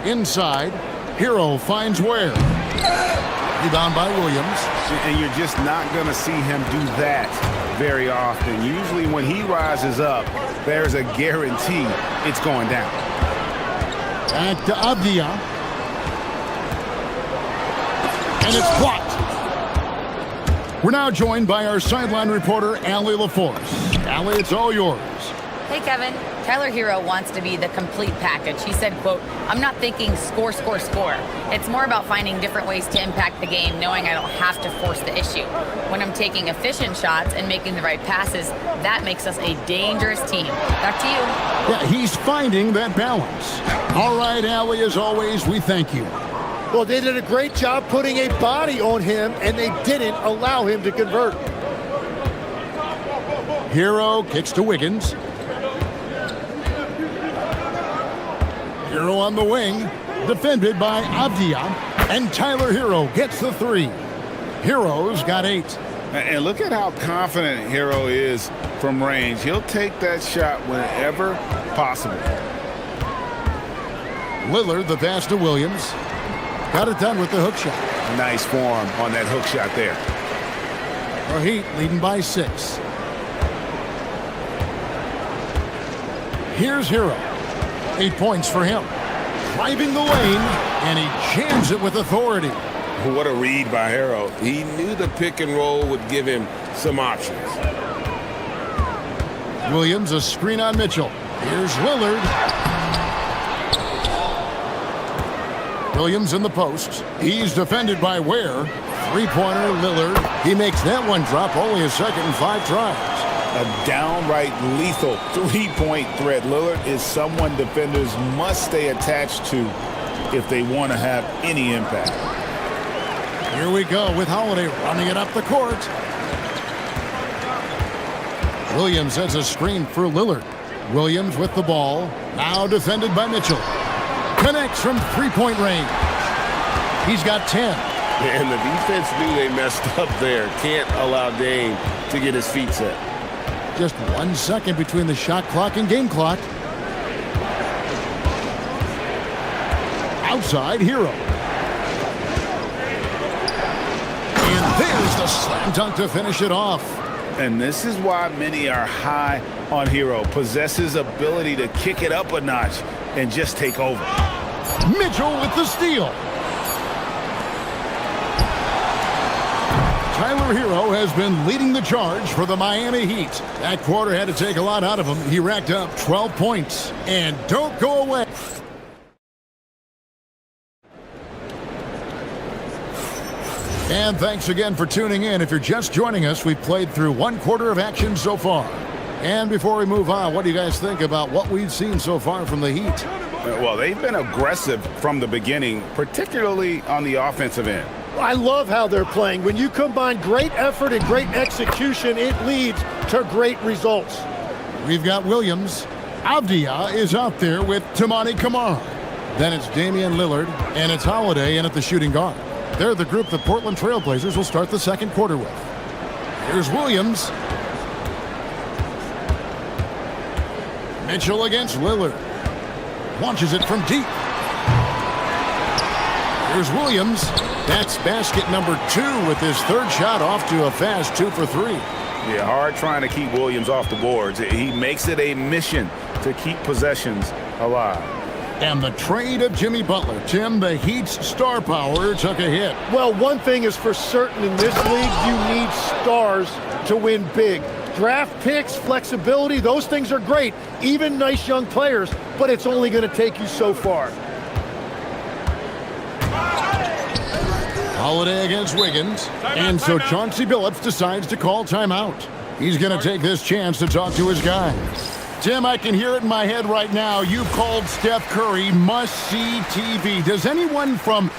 Inside, Hero finds Ware. Rebound by Williams. And you're just not going to see him do that very often. Usually when he rises up, there's a guarantee it's going down. Back to Avdia. And it's blocked. We're now joined by our sideline reporter, Allie LaForce. Allie, it's all yours. Hey, Kevin. Tyler Hero wants to be the complete package. He said, quote, "I'm not thinking score, score, score. It's more about finding different ways to impact the game, knowing I don't have to force the issue. When I'm taking efficient shots and making the right passes, that makes us a dangerous team." Back to you. Yeah, he's finding that balance. All right, Allie, as always, we thank you. Well, they did a great job putting a body on him, and they didn't allow him to convert. Hero kicks to Wiggins. Hero on the wing, defended by Avdia, and Tyler Hero gets the 3. Hero's got 8. And look at how confident Hero is from range. He'll take that shot whenever possible. Lillard, the pass to Williams. Got it done with the hook shot. Nice form on that hook shot there. Our Heat leading by 6. Here's Hero. 8 points for him. Driving the lane, and he jams it with authority. What a read by Hero. He knew the pick and roll would give him some options. Williams, a screen on Mitchell. Here's Lillard. Williams in the post. He's defended by Ware. 3-pointer, Lillard. He makes that one drop, only a second and 5 tries. A downright lethal 3-point threat. Lillard is someone defenders must stay attached to if they want to have any impact. Here we go with Holiday running it up the court. Williams has a screen for Lillard. Williams with the ball. Now defended by Mitchell. Connects from three-point range. He's got 10. And the defense knew they messed up there. Can't allow Dame to get his feet set. Just 1 second between the shot clock and game clock. Outside, Hero. And there's the slam dunk to finish it off. And this is why many are high on Hero. Possesses ability to kick it up a notch and just take over. Mitchell with the steal. Tyler Hero has been leading the charge for the Miami Heat. That quarter had to take a lot out of him. He racked up 12 points. And don't go away. And thanks again for tuning in. If you're just joining us, we've played through one quarter of action so far. And before we move on, what do you guys think about what we've seen so far from the Heat? Well, they've been aggressive from the beginning, particularly on the offensive end. I love how they're playing. When you combine great effort and great execution, it leads to great results. We've got Williams. Avdia is out there with Tamani Kamara. Then it's Damian Lillard, and it's Holiday in at the shooting guard. They're the group the Portland Trail Blazers will start the second quarter with. Here's Williams. Mitchell against Lillard. Launches it from deep. Here's Williams. That's basket number 2 with his third shot off to a fast 2 for 3. Yeah, hard trying to keep Williams off the boards. He makes it a mission to keep possessions alive. And the trade of Jimmy Butler. Tim, the Heat's star power took a hit. Well, one thing is for certain in this league, you need stars to win big. Draft picks, flexibility, those things are great. Even nice young players, but it's only going to take you so far. Holiday against Wiggins. And so Chauncey Billups decides to call timeout. He's going to take this chance to talk to his guys. Tim, I can hear it in my head right now. You've called Steph Curry must-see TV. Does anyone from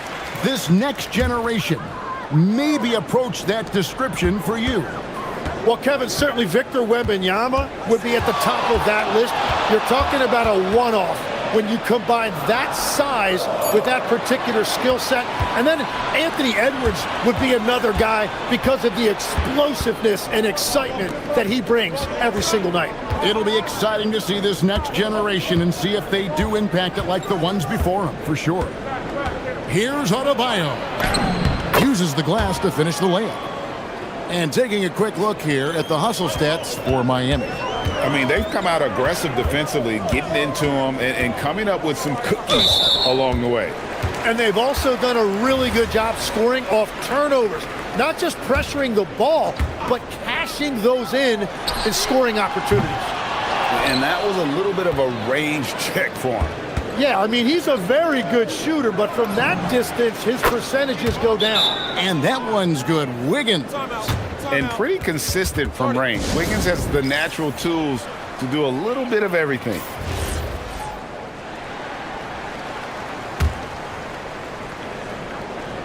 this next generation maybe approach that description for you? Well, Kevin, certainly Victor Wembanyama would be at the top of that list. You're talking about a one-off when you combine that size with that particular skill set. And then Anthony Edwards would be another guy because of the explosiveness and excitement that he brings every single night. It'll be exciting to see this next generation and see if they do impact it like the ones before them, for sure. Here's Adebayo. Uses the glass to finish the layup. And taking a quick look here at the hustle stats for Miami. I mean, they've come out aggressive defensively, getting into them and coming up with some cookies along the way. And they've also done a really good job scoring off turnovers. Not just pressuring the ball, but cashing those in and scoring opportunities. And that was a little bit of a range check for him. Yeah, I mean, he's a very good shooter, but from that distance, his percentages go down. And that one's good. Wiggins. And pretty consistent from range. Wiggins has the natural tools to do a little bit of everything.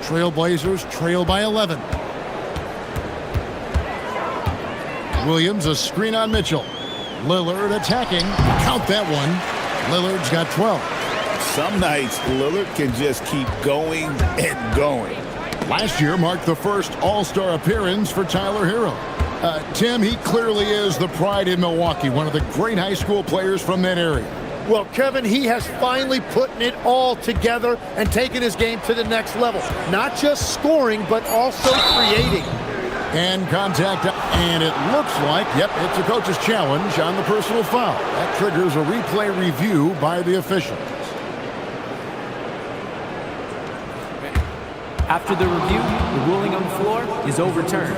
Trailblazers trail by 11. Williams, a screen on Mitchell. Lillard attacking. Count that one. Lillard's got 12. Some nights, Lillard can just keep going and going. Last year marked the first All-Star appearance for Tyler Hero. Tim, he clearly is the pride in Milwaukee, one of the great high school players from that area. Well, Kevin, he has finally put it all together and taken his game to the next level. Not just scoring, but also creating. And contact, and it looks like, yep, it's a coach's challenge on the personal foul. That triggers a replay review by the officials. After the review, the ruling on the floor is overturned.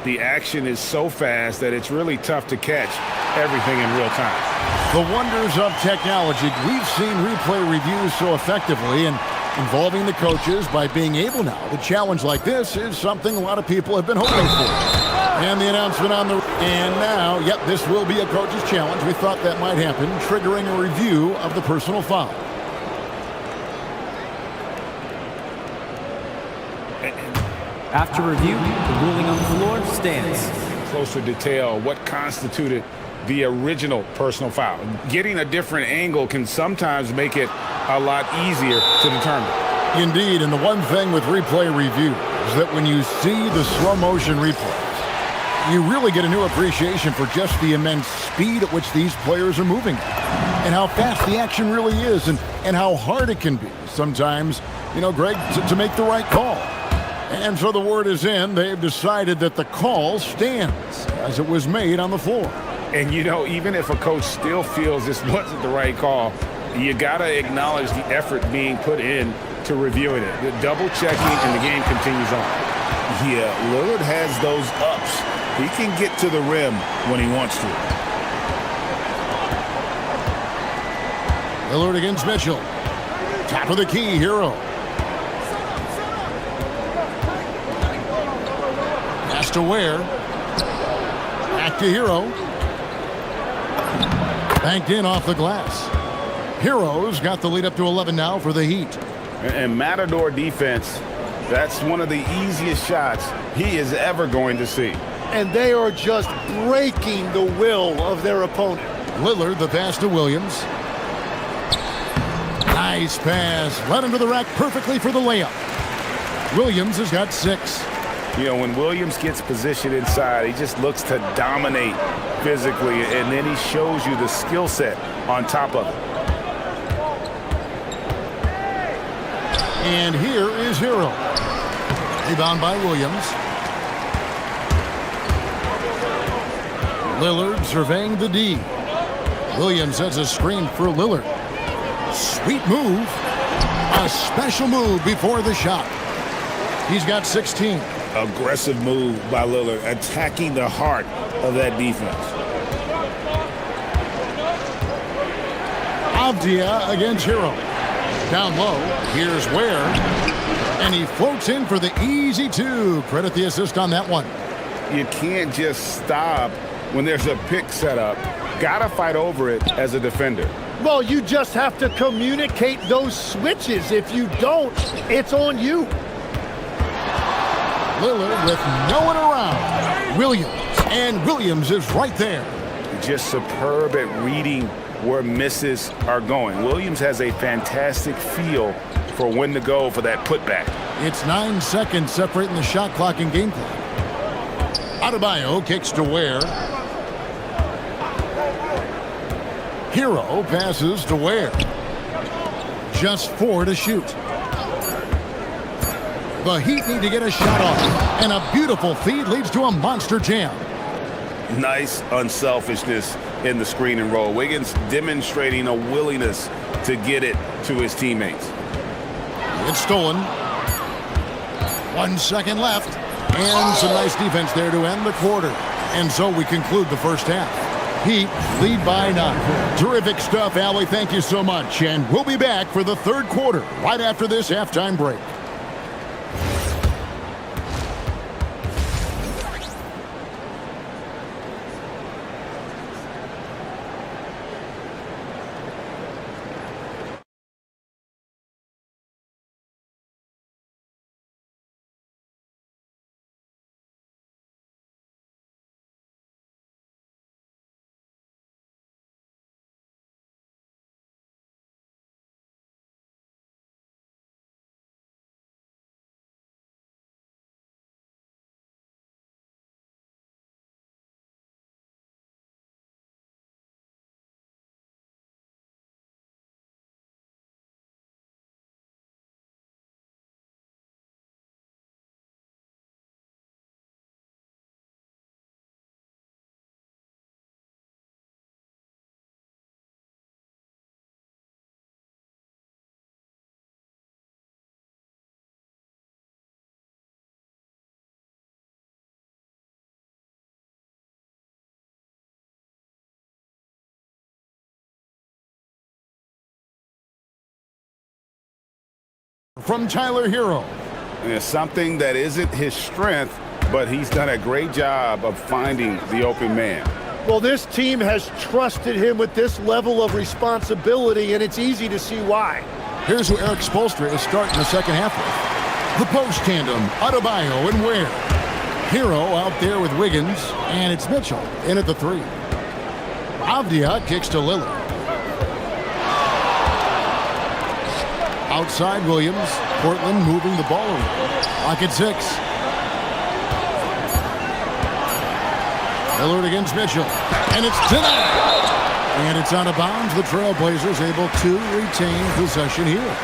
The action is so fast that it's really tough to catch everything in real time. The wonders of technology. We've seen replay reviews so effectively and involving the coaches by being able now. The challenge like this is something a lot of people have been hoping for. And the announcement on the... And now, yep, this will be a coach's challenge. We thought that might happen, triggering a review of the personal foul. After review, the ruling on the floor stands. Closer detail, what constituted the original personal foul. Getting a different angle can sometimes make it a lot easier to determine. Indeed, and the one thing with replay review is that when you see the slow motion replays, you really get a new appreciation for just the immense speed at which these players are moving and how fast the action really is and how hard it can be sometimes, you know, Greg, to make the right call. And so the word is in. They've decided that the call stands as it was made on the floor. And, you know, even if a coach still feels this wasn't the right call, you got to acknowledge the effort being put in to reviewing it. The double checking and the game continues on. Yeah, Lillard has those ups. He can get to the rim when he wants to. Lillard against Mitchell. Top of the key, Hero. Pass to Ware. Back to Hero. Banked in off the glass. Hero's got the lead up to 11 now for the Heat. And Matador defense, that's one of the easiest shots he is ever going to see. And they are just breaking the will of their opponent. Lillard, the pass to Williams. Nice pass. Led him to the rack perfectly for the layup. Williams has got 6. You know, when Williams gets positioned inside, he just looks to dominate physically, and then he shows you the skill set on top of it. And here is Hero. Rebound by Williams. Lillard surveying the D. Williams sets a screen for Lillard. Sweet move. A special move before the shot. He's got 16. Aggressive move by Lillard, attacking the heart of that defense. Avdia against Hero. Down low, here's Ware. And he floats in for the easy 2. Credit the assist on that one. You can't just stop when there's a pick set up. Gotta fight over it as a defender. Well, you just have to communicate those switches. If you don't, it's on you. Lillard with no one around. Williams. And Williams is right there. Just superb at reading where misses are going. Williams has a fantastic feel for when to go for that putback. It's 9 seconds separating the shot clock and game clock. Adebayo kicks to Ware. Hero passes to Ware. Just 4 to shoot. The Heat need to get a shot off, and a beautiful feed leads to a monster jam. Nice unselfishness in the screen and roll. Wiggins demonstrating a willingness to get it to his teammates. It's stolen. 1 second left, and some nice defense there to end the quarter. And so we conclude the first half. Heat lead by 9. Terrific stuff, Allie. Thank you so much. And we'll be back for the third quarter right after this halftime break. From Tyler Hero. It's something that isn't his strength, but he's done a great job of finding the open man. Well, this team has trusted him with this level of responsibility, and it's easy to see why. Here's who Eric Spoelstra is starting the second half with. The post tandem, Adebayo and Ware. Hero out there with Wiggins, and it's Mitchell in at the 3. Avdia kicks to Lillard. Outside Williams, Portland moving the ball around. Clock at 6. Lillard against Mitchell, and it's denied. And it's out of bounds. The Trailblazers able to retain possession here.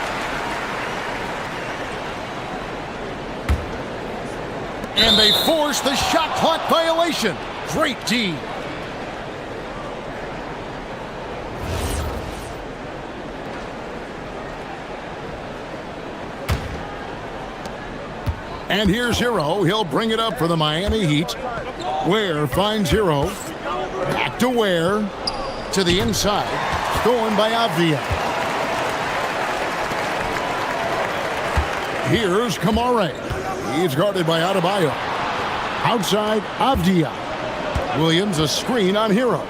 And they force the shot clock violation. Great D. And here's Hero. He'll bring it up for the Miami Heat. Ware finds Hero. Back to Ware. To the inside. Stolen by Avdia. Here's Kamare. He's guarded by Adebayo. Outside, Avdia. Williams a screen on Hero.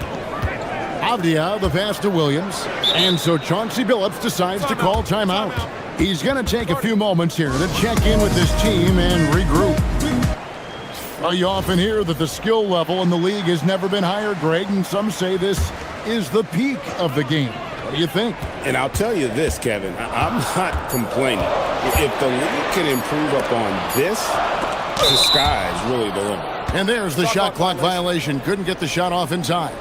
Avdia the pass to Williams. And so Chauncey Billups decides to call timeout. He's going to take a few moments here to check in with his team and regroup. Well, you often hear that the skill level in the league has never been higher, Greg, and some say this is the peak of the game. What do you think? And I'll tell you this, Kevin, I'm not complaining. If the league can improve upon this, the sky's really the limit. And there's the shot clock violation. Couldn't get the shot off in time.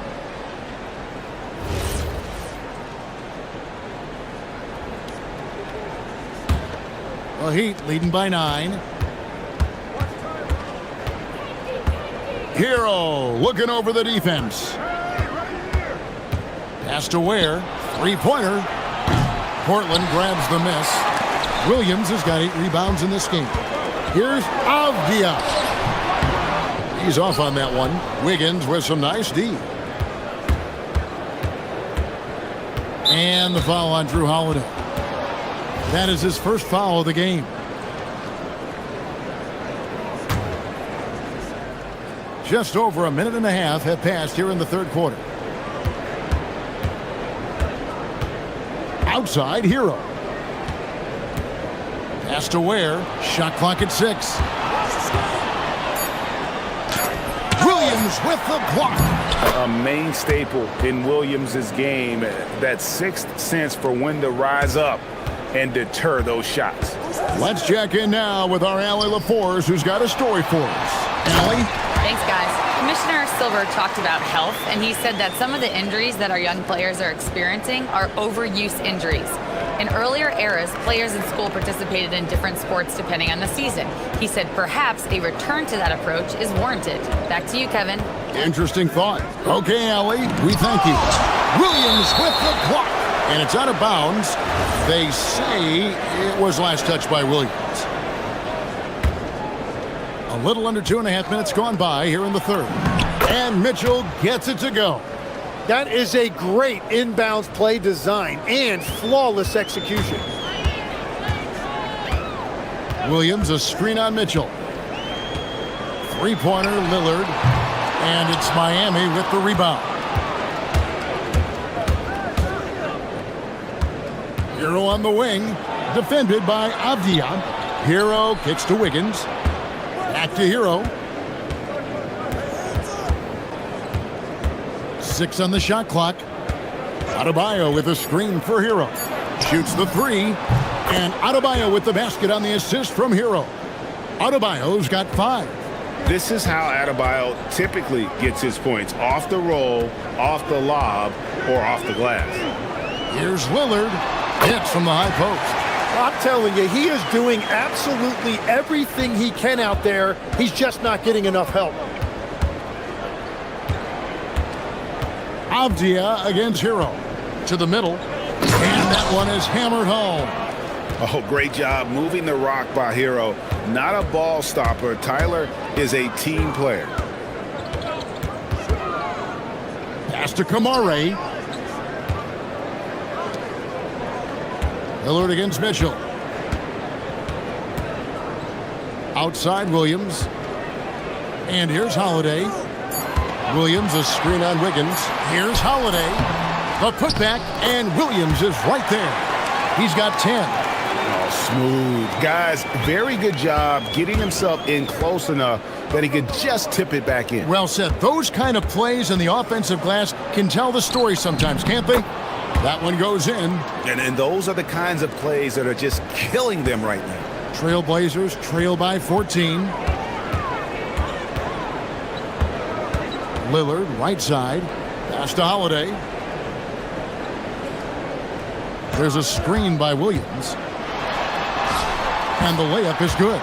The Heat leading by 9. Hero looking over the defense. Pass to Ware. Three-pointer. Portland grabs the miss. Williams has got 8 rebounds in this game. Here's Avdia. He's off on that one. Wiggins with some nice D. And the foul on Drew Holiday. That is his first foul of the game. Just over a minute and a half have passed here in the third quarter. Outside, Hero. Pass to Ware. Shot clock at 6. Williams with the block. A main staple in Williams' game, that sixth sense for when to rise up and deter those shots. Let's check in now with our Allie LaForce, who's got a story for us. Allie? Thanks, guys. Commissioner Silver talked about health, and he said that some of the injuries that our young players are experiencing are overuse injuries. In earlier eras, players in school participated in different sports depending on the season. He said perhaps a return to that approach is warranted. Back to you, Kevin. Interesting thought. Okay, Allie, we thank you. Williams with the block. And it's out of bounds. They say it was last touched by Williams. A little under 2.5 minutes gone by here in the third. And Mitchell gets it to go. That is a great inbounds play design and flawless execution. Williams a screen on Mitchell. Three-pointer, Lillard. And it's Miami with the rebound. Hero on the wing, defended by Avdia. Hero kicks to Wiggins. Back to Hero. 6 on the shot clock. Adebayo with a screen for Hero. Shoots the 3. And Adebayo with the basket on the assist from Hero. Adebayo's got 5. This is how Adebayo typically gets his points. Off the roll, off the lob, or off the glass. Here's Lillard. Hits from the high post. I'm telling you, he is doing absolutely everything he can out there. He's just not getting enough help. Avdia against Hero. To the middle. And that one is hammered home. Oh, great job moving the rock by Hero. Not a ball stopper. Tyler is a team player. Pass to Kamare. Lillard against Mitchell. Outside Williams. And here's Holiday. Williams a screen on Wiggins. Here's Holiday. The putback, and Williams is right there. He's got 10. Smooth. Guys, very good job getting himself in close enough that he could just tip it back in. Well said. Those kind of plays in the offensive glass can tell the story sometimes, can't they? That one goes in. And those are the kinds of plays that are just killing them right now. Trailblazers trail by 14. Lillard, right side. Pass to Holiday. There's a screen by Williams. And the layup is good.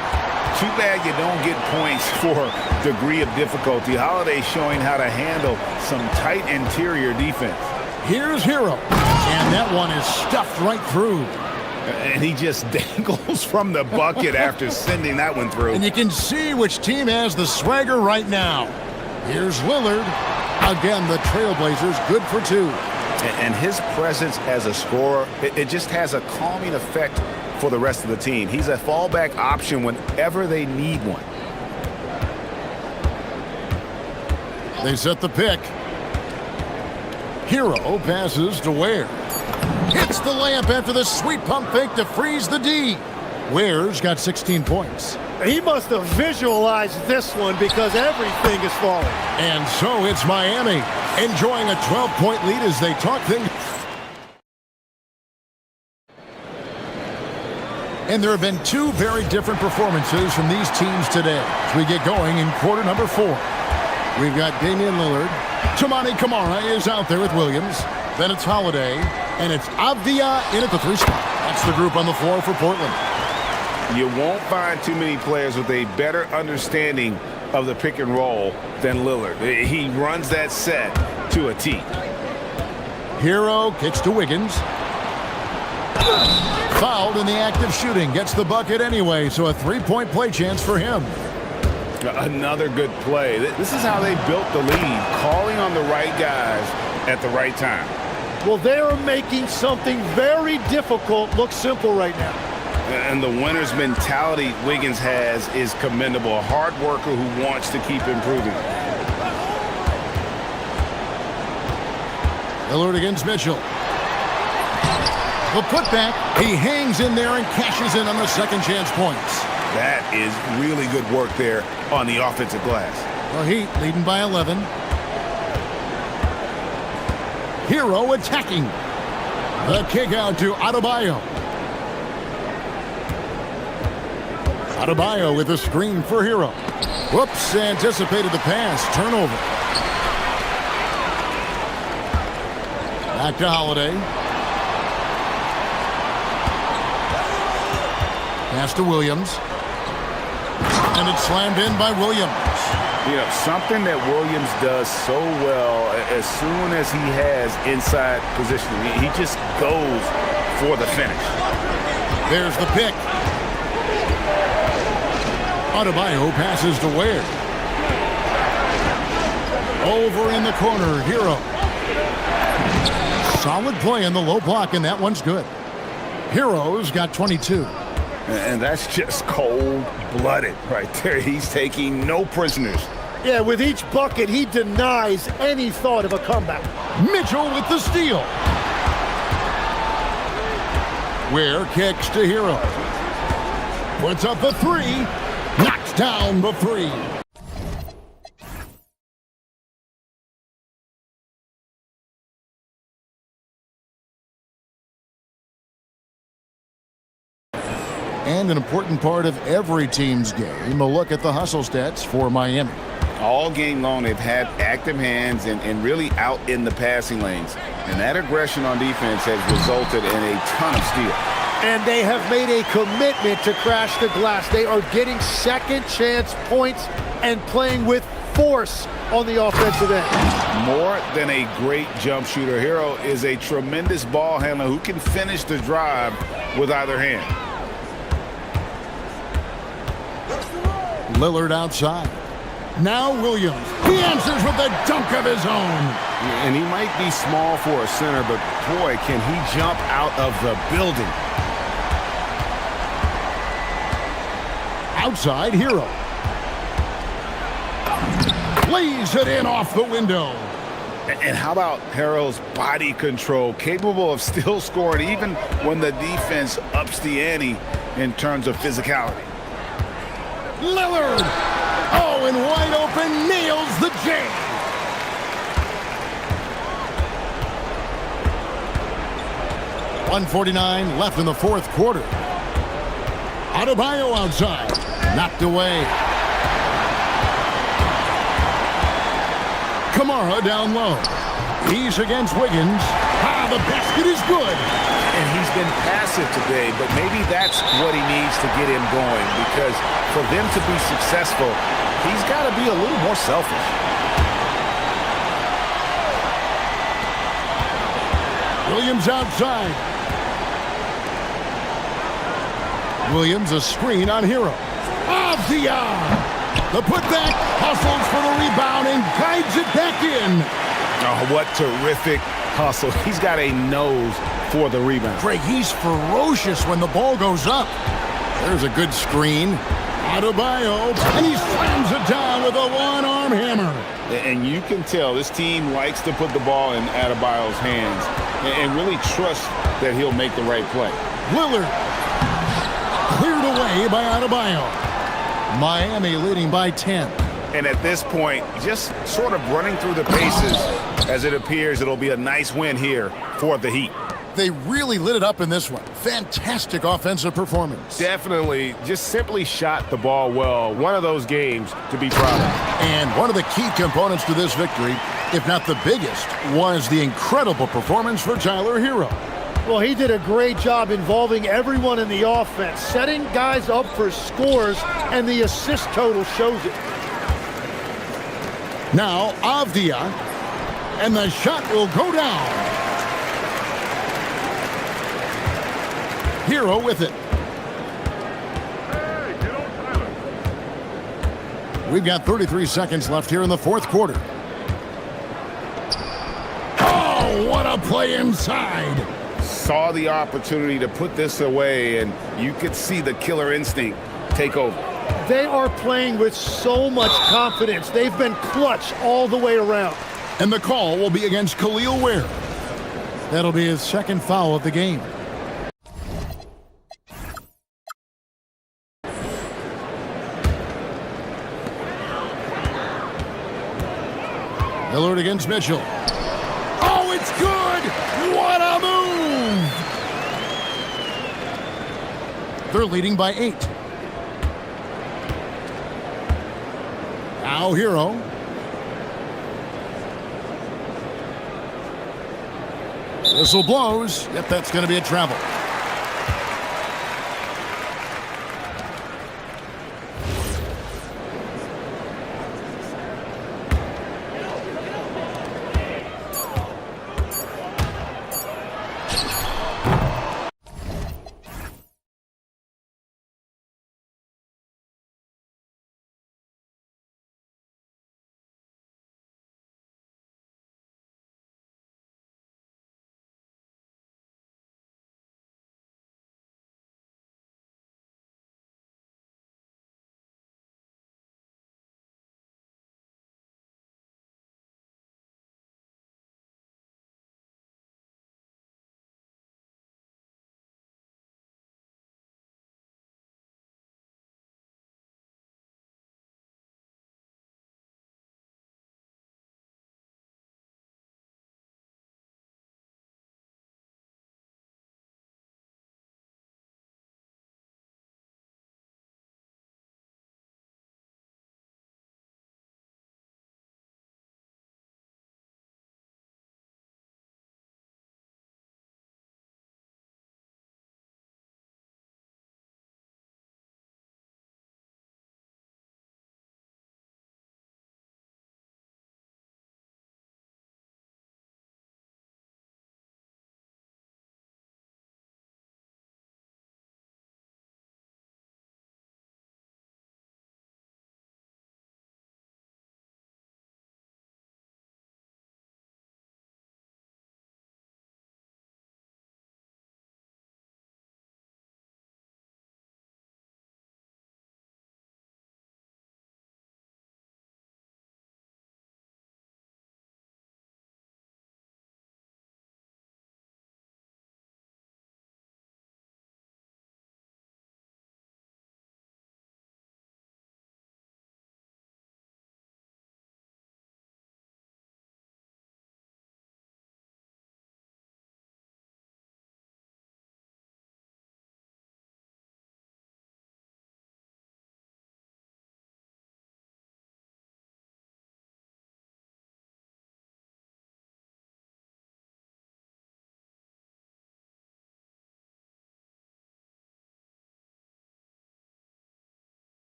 Too bad you don't get points for degree of difficulty. Holiday showing how to handle some tight interior defense. Here's Hero. And that one is stuffed right through. And he just dangles from the bucket after sending that one through. And you can see which team has the swagger right now. Here's Lillard. Again, the Trailblazers good for two. And his presence as a scorer, it just has a calming effect for the rest of the team. He's a fallback option whenever they need one. They set the pick. Hero passes to Ware. Hits the layup after the sweet pump fake to freeze the D. Ware's got 16 points. He must have visualized this one because everything is falling. And so it's Miami enjoying a 12-point lead as they talk things. And there have been two very different performances from these teams today as we get going in quarter number 4. We've got Damian Lillard. Toumani Camara is out there with Williams. Then it's Holiday. And it's Avdia in at the 3 spot. That's the group on the floor for Portland. You won't find too many players with a better understanding of the pick and roll than Lillard. He runs that set to a T. Hero kicks to Wiggins. Fouled in the act of shooting. Gets the bucket anyway, so a 3-point play chance for him. Another good play. This is how they built the lead, calling on the right guys at the right time. Well, they are making something very difficult look simple right now. And the winner's mentality Wiggins has is commendable. A hard worker who wants to keep improving. Lillard against Mitchell. The putback. He hangs in there and cashes in on the second chance points. That is really good work there on the offensive glass. The Heat leading by 11. Hero attacking. The kick out to Adebayo. Adebayo with a screen for Hero. Whoops, anticipated the pass. Turnover. Back to Holiday. Pass to Williams. And it's slammed in by Williams. You know, something that Williams does so well, as soon as he has inside positioning, he just goes for the finish. There's the pick. Adebayo passes to Ware. Over in the corner, Hero. Solid play in the low block, and that one's good. Hero's got 22. And that's just cold-blooded right there. He's taking no prisoners. Yeah, with each bucket, he denies any thought of a comeback. Mitchell with the steal. Ware kicks to Hero. Puts up the 3. Knocks down the 3. And an important part of every team's game, a look at the hustle stats for Miami. All game long, they've had active hands and really out in the passing lanes. And that aggression on defense has resulted in a ton of steals. And they have made a commitment to crash the glass. They are getting second chance points and playing with force on the offensive end. More than a great jump shooter, Hero is a tremendous ball handler who can finish the drive with either hand. Lillard outside. Now Williams. He answers with a dunk of his own. And he might be small for a center, but boy, can he jump out of the building. Outside, Hero. Lays it in off the window. And how about Hero's body control, capable of still scoring even when the defense ups the ante. in terms of physicality. Lillard! Oh, and wide open, nails the J. .149 left in the fourth quarter. Adebayo outside. Knocked away. Kamara down low. He's against Wiggins. Ah, the basket is good. And he's been passive today, but maybe that's what he needs to get him going, because for them to be successful, he's got to be a little more selfish. Williams outside. Williams a screen on Hero. Avdia! The putback, hustles for the rebound and guides it back in. Oh, what terrific hustle. He's got a nose for the rebound. Greg, he's ferocious when the ball goes up. There's a good screen. Adebayo, and he slams it down with a one-arm hammer. And you can tell this team likes to put the ball in Adebayo's hands and really trust that he'll make the right play. Lillard cleared away by Adebayo. Miami leading by 10. And at this point, just sort of running through the paces, as it appears it'll be a nice win here for the Heat. They really lit it up in this one. Fantastic offensive performance. Definitely just simply shot the ball well. One of those games to be proud of. And one of the key components to this victory, if not the biggest, was the incredible performance for Tyler Hero. Well, he did a great job involving everyone in the offense, setting guys up for scores, and the assist total shows it. Now, Avdia, and the shot will go down. Hero with it. We've got 33 seconds left here in the fourth quarter. Oh, what a play inside. Saw the opportunity to put this away, and you could see the killer instinct take over. They are playing with so much confidence. They've been clutch all the way around. And the call will be against Khalil Ware. That'll be his second foul of the game. Lillard against Mitchell. Oh, it's good! What a move! They're leading by 8. Now Hero. Whistle blows. Yep, that's going to be a travel.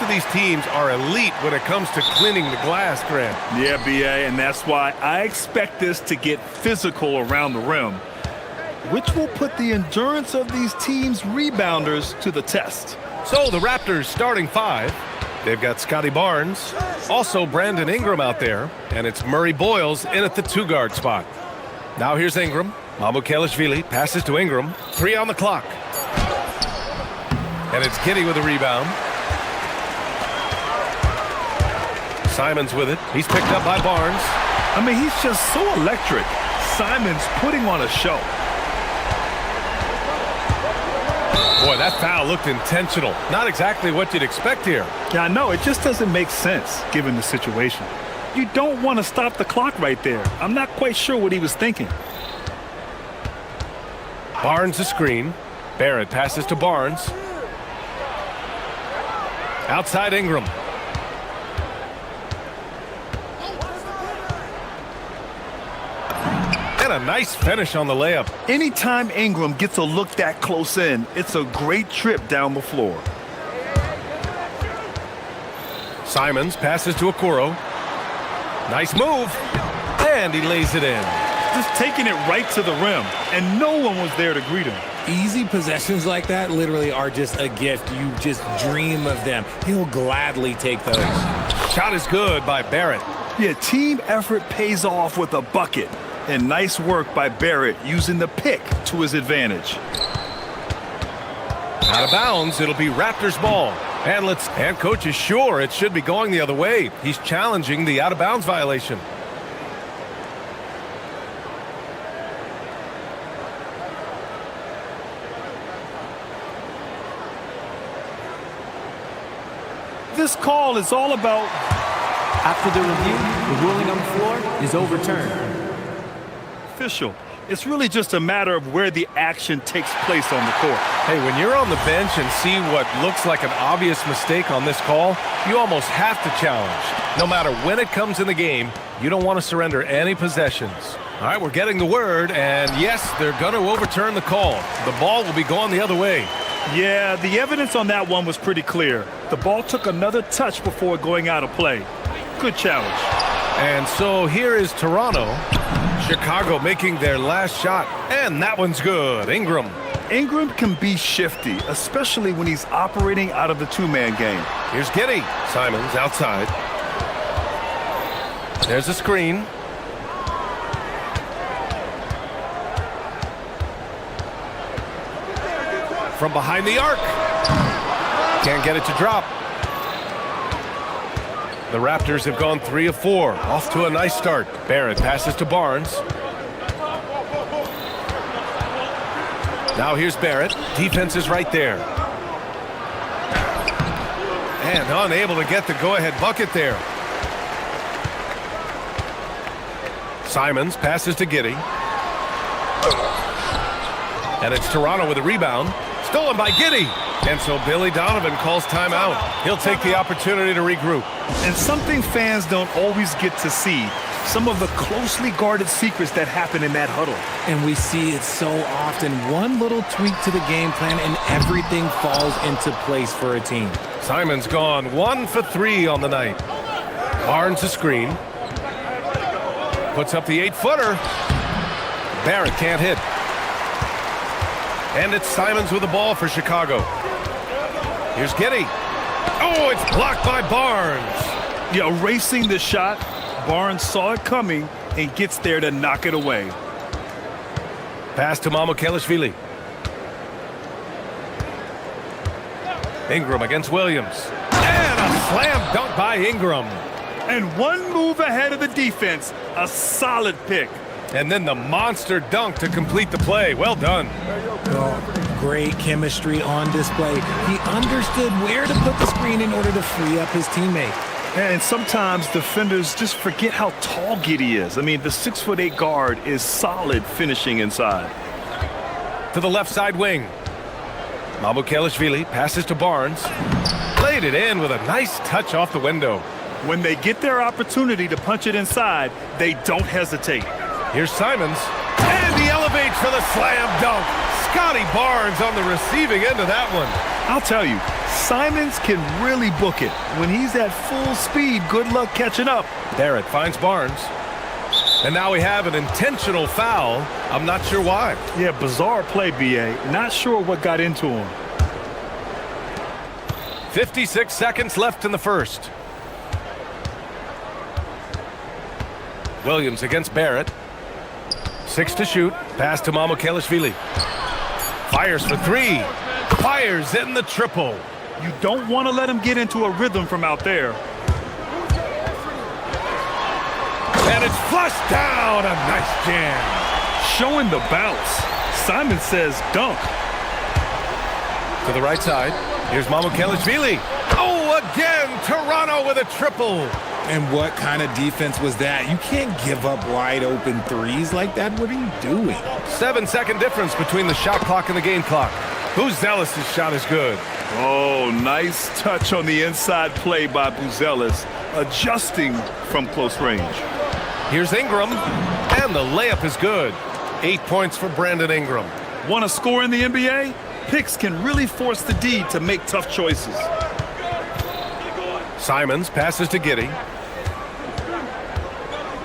of these teams are elite when it comes to cleaning the glass, Grant. Yeah, B.A., and that's why I expect this to get physical around the rim, which will put the endurance of these teams' rebounders to the test. So the Raptors starting five. They've got Scotty Barnes, also Brandon Ingram out there, and it's Murray Boyles in at the two-guard spot. Now here's Ingram. Mamukelashvili passes to Ingram. 3 on the clock. And it's Giddey with a rebound. Simons with it. He's picked up by Barnes. I mean, he's just so electric. Simons putting on a show. Boy, that foul looked intentional. Not exactly what you'd expect here. Yeah, I know. It just doesn't make sense given the situation. You don't want to stop the clock right there. I'm not quite sure what he was thinking. Barnes a screen. Barrett passes to Barnes. Outside Ingram. And a nice finish on the layup. Anytime Ingram gets a look that close in, it's a great trip down the floor. Simons passes to Okoro. Nice move. And he lays it in. Just taking it right to the rim, and no one was there to greet him. Easy possessions like that literally are just a gift. You just dream of them. He'll gladly take those. Shot is good by Barrett. Yeah, team effort pays off with a bucket. And nice work by Barrett using the pick to his advantage. Out of bounds, it'll be Raptors ball. And coach is sure it should be going the other way. He's challenging the out of bounds violation. This call is all about... After the review, the ruling on the floor is overturned. Official. It's really just a matter of where the action takes place on the court. Hey, when you're on the bench and see what looks like an obvious mistake on this call, you almost have to challenge. No matter when it comes in the game, you don't want to surrender any possessions. All right, we're getting the word, and yes, they're going to overturn the call. The ball will be going the other way. Yeah, the evidence on that one was pretty clear. The ball took another touch before going out of play. Good challenge. And so here is Toronto. Chicago making their last shot, and that one's good. Ingram. Ingram can be shifty, especially when he's operating out of the two-man game. Here's Giddey. Simons outside. There's a screen. From behind the arc. Can't get it to drop. The Raptors have gone 3 of 4. Off to a nice start. Barrett passes to Barnes. Now here's Barrett. Defense is right there. And unable to get the go-ahead bucket there. Simons passes to Giddey. And it's Toronto with a rebound. Stolen by Giddey. And so Billy Donovan calls timeout. He'll take the opportunity to regroup. And something fans don't always get to see, some of the closely guarded secrets that happen in that huddle. And we see it so often. One little tweak to the game plan and everything falls into place for a team. Simons gone 1 for 3 on the night. Barnes a screen. Puts up the 8-footer. Barrett can't hit. And it's Simons with the ball for Chicago. Here's Giddey. Oh, it's blocked by Barnes. Yeah, erasing the shot. Barnes saw it coming and gets there to knock it away. Pass to Mamukelashvili. Ingram against Williams. And a slam dunk by Ingram. And one move ahead of the defense. A solid pick. And then the monster dunk to complete the play. Well done. Oh, great chemistry on display. He understood where to put the screen in order to free up his teammate. And sometimes defenders just forget how tall Giddey is. I mean, the 6'8" guard is solid finishing inside. To the left side wing. Mamukelashvili passes to Barnes. Laid it in with a nice touch off the window. When they get their opportunity to punch it inside, they don't hesitate. Here's Simons. And he elevates elevates for the slam dunk. Scotty Barnes on the receiving end of that one. I'll tell you, Simons can really book it. When he's at full speed, good luck catching up. Barrett finds Barnes. And now we have an intentional foul. I'm not sure why. Yeah, bizarre play, B.A. Not sure what got into him. 56 seconds left in the first. Williams against Barrett. 6 to shoot. Pass to Mamukelashvili. Fires for 3. Fires in the triple. You don't want to let him get into a rhythm from out there. And it's flushed down. A nice jam. Showing the bounce. Simon says dunk. To the right side. Here's Mamukelashvili. Oh, again, Toronto with a triple. And what kind of defense was that? You can't give up wide open threes like that. What are you doing? 7-second difference between the shot clock and the game clock. Buzelis' shot is good. Oh, nice touch on the inside play by Buzelis, adjusting from close range. Here's Ingram, and the layup is good. 8 points for Brandon Ingram. Want to score in the NBA? Picks can really force the D to make tough choices. Simons passes to Giddey.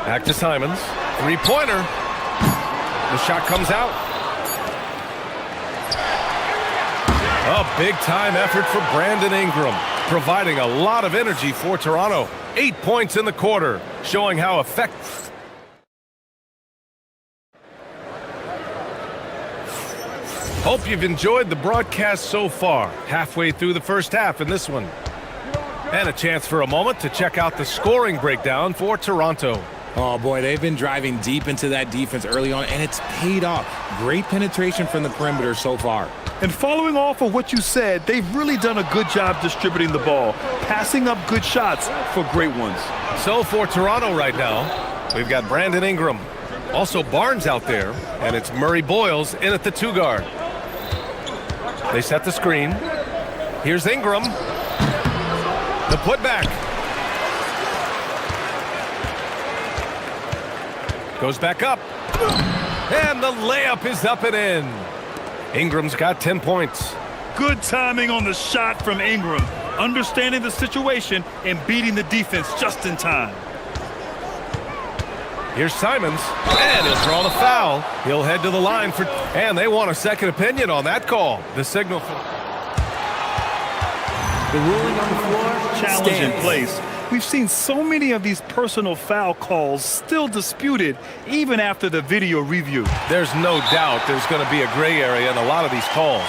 Back to Simons. Three-pointer. The shot comes out. A big-time effort for Brandon Ingram, providing a lot of energy for Toronto. 8 points in the quarter, showing how effective. Hope you've enjoyed the broadcast so far. Halfway through the first half in this one. And a chance for a moment to check out the scoring breakdown for Toronto. Oh, boy, they've been driving deep into that defense early on, and it's paid off. Great penetration from the perimeter so far. And following off of what you said, they've really done a good job distributing the ball, passing up good shots for great ones. So for Toronto right now, we've got Brandon Ingram. Also Barnes out there, and it's Murray Boyles in at the 2 guard. They set the screen. Here's Ingram. The putback. Goes back up. And the layup is up and in. Ingram's got 10 points. Good timing on the shot from Ingram, understanding the situation and beating the defense just in time. Here's Simons, and he'll draw the foul. He'll head to the line for, and they want a second opinion on that call. The signal for the ruling on the floor challenge in stands. place. We've seen so many of these personal foul calls still disputed even after the video review. There's no doubt there's going to be a gray area in a lot of these calls.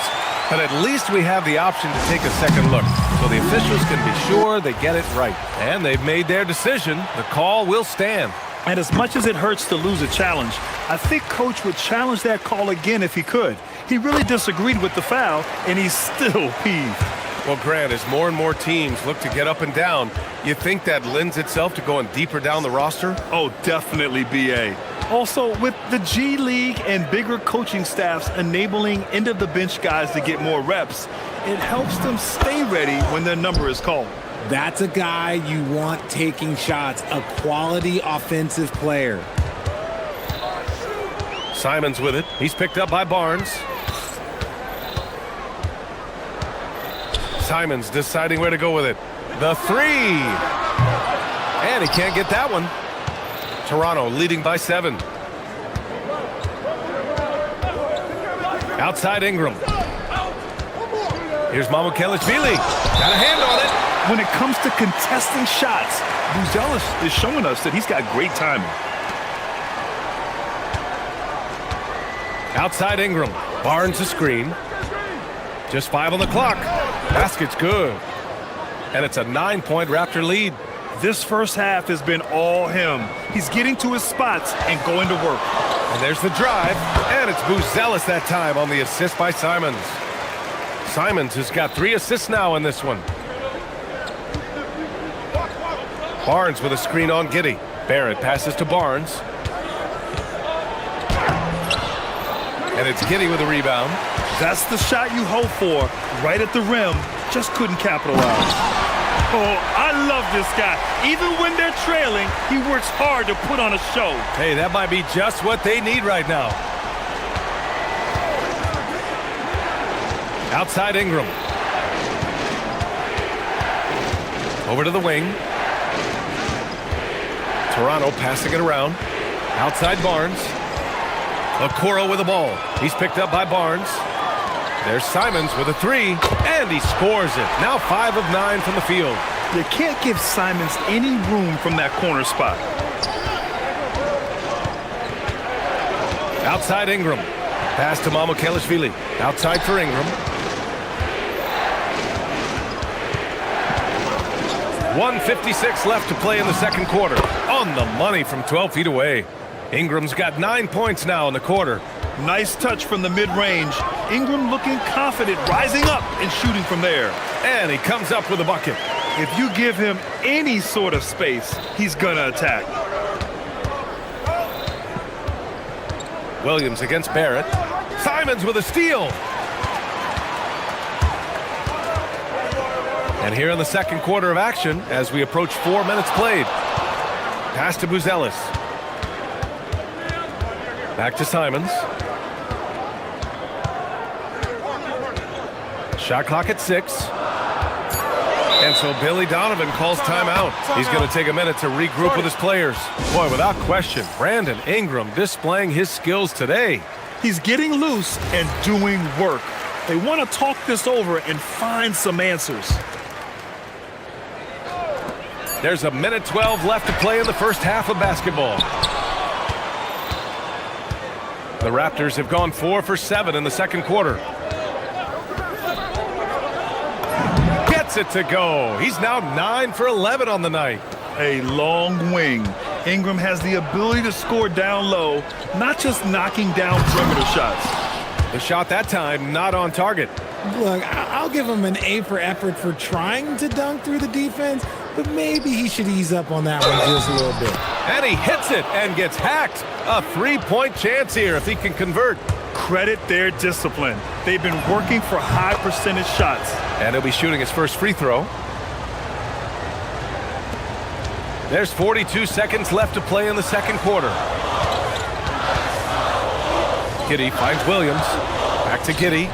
But at least we have the option to take a second look, so the officials can be sure they get it right. And they've made their decision. The call will stand. And as much as it hurts to lose a challenge, I think Coach would challenge that call again if he could. He really disagreed with the foul, and he's still peeved. Well, Grant, as more and more teams look to get up and down, you think that lends itself to going deeper down the roster? Oh, definitely, B.A. Also, with the G League and bigger coaching staffs enabling end-of-the-bench guys to get more reps, it helps them stay ready when their number is called. That's a guy you want taking shots, a quality offensive player. Simons with it. He's picked up by Barnes. Simons deciding where to go with it. The 3. And he can't get that one. Toronto leading by 7. Outside Ingram. Here's Mamukelashvili. Got a hand on it. When it comes to contesting shots, Buzelis is showing us that he's got great timing. Outside Ingram. Barnes a screen. Just 5 on the clock. Basket's good. And it's a 9-point Raptor lead. This first half has been all him. He's getting to his spots and going to work. And there's the drive. And it's Buzelis that time on the assist by Simons. Simons has got 3 assists now in this one. Barnes with a screen on Giddey. Barrett passes to Barnes. And it's Giddey with a rebound. That's the shot you hope for, right at the rim. Just couldn't capitalize. Oh, I love this guy. Even when they're trailing, he works hard to put on a show. Hey, that might be just what they need right now. Outside Ingram. Over to the wing. Toronto passing it around. Outside Barnes. Okoro with the ball. He's picked up by Barnes. There's Simons with a three, and he scores it. Now 5 of 9 from the field. You can't give Simons any room from that corner spot. Outside Ingram. Pass to Mamukelashvili. Outside for Ingram. 1:56 left to play in the second quarter. On the money from 12 feet away. Ingram's got 9 points now in the quarter. Nice touch from the mid-range. Ingram looking confident, rising up and shooting from there. And he comes up with a bucket. If you give him any sort of space, he's gonna attack. Williams against Barrett. Simons with a steal. And here in the second quarter of action, as we approach 4 minutes played. Pass to Buzelis. Back to Simons. Shot clock at 6. And so Billy Donovan calls timeout. He's going to take a minute to regroup with his players. Boy, without question, Brandon Ingram displaying his skills today. He's getting loose and doing work. They want to talk this over and find some answers. There's a minute 12 left to play in the first half of basketball. The Raptors have gone 4 for 7 in the second quarter. Gets it to go. He's now 9 for 11 on the night. A long wing. Ingram has the ability to score down low, not just knocking down perimeter shots. The shot that time not on target. Look, I'll give him an A for effort for trying to dunk through the defense, but maybe he should ease up on that one just a little bit. And he hits it and gets hacked. A 3-point chance here if he can convert. Credit their discipline. They've been working for high percentage shots. And he'll be shooting his first free throw. There's 42 seconds left to play in the second quarter. Giddey finds Williams. Back to Giddey.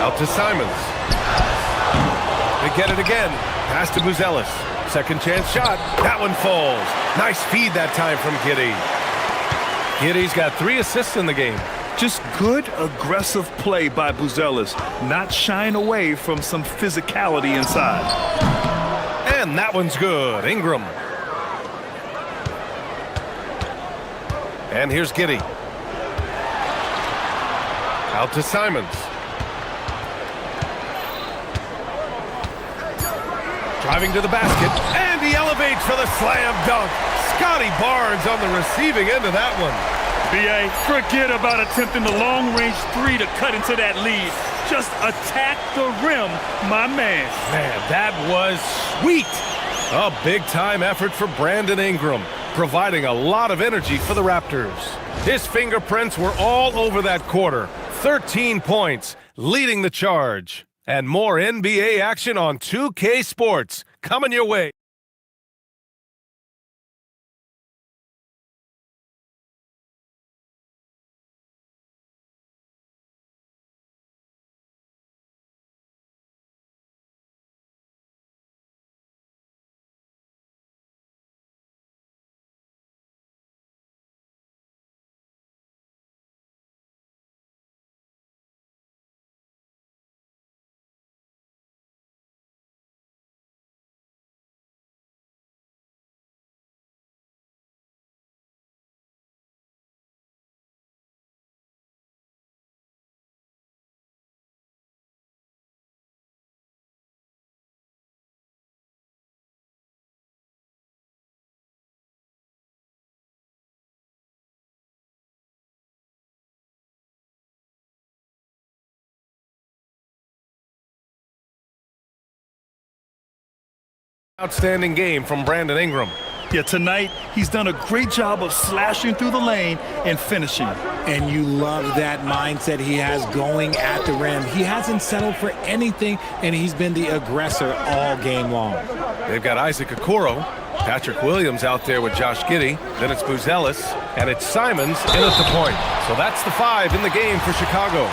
Out to Simons. They get it again. Pass to Buzelis. Second chance shot. That one falls. Nice feed that time from Giddey. Giddey's got 3 assists in the game. Just good, aggressive play by Buzelis. Not shying away from some physicality inside. And that one's good. Ingram. And here's Giddey. Out to Simons. Driving to the basket, and he elevates for the slam dunk. Scotty Barnes on the receiving end of that one. B.A., forget about attempting the long-range 3 to cut into that lead. Just attack the rim, my man. Man, that was sweet. A big-time effort for Brandon Ingram, providing a lot of energy for the Raptors. His fingerprints were all over that quarter. 13 points, leading the charge. And more NBA action on 2K Sports coming your way. Outstanding game from Brandon Ingram. Yeah, tonight he's done a great job of slashing through the lane and finishing. And you love that mindset he has going at the rim. He hasn't settled for anything, and he's been the aggressor all game long. They've got Isaac Okoro, Patrick Williams out there with Josh Giddey. Then it's Buzelis, and it's Simons in at the point. So that's the 5 in the game for Chicago.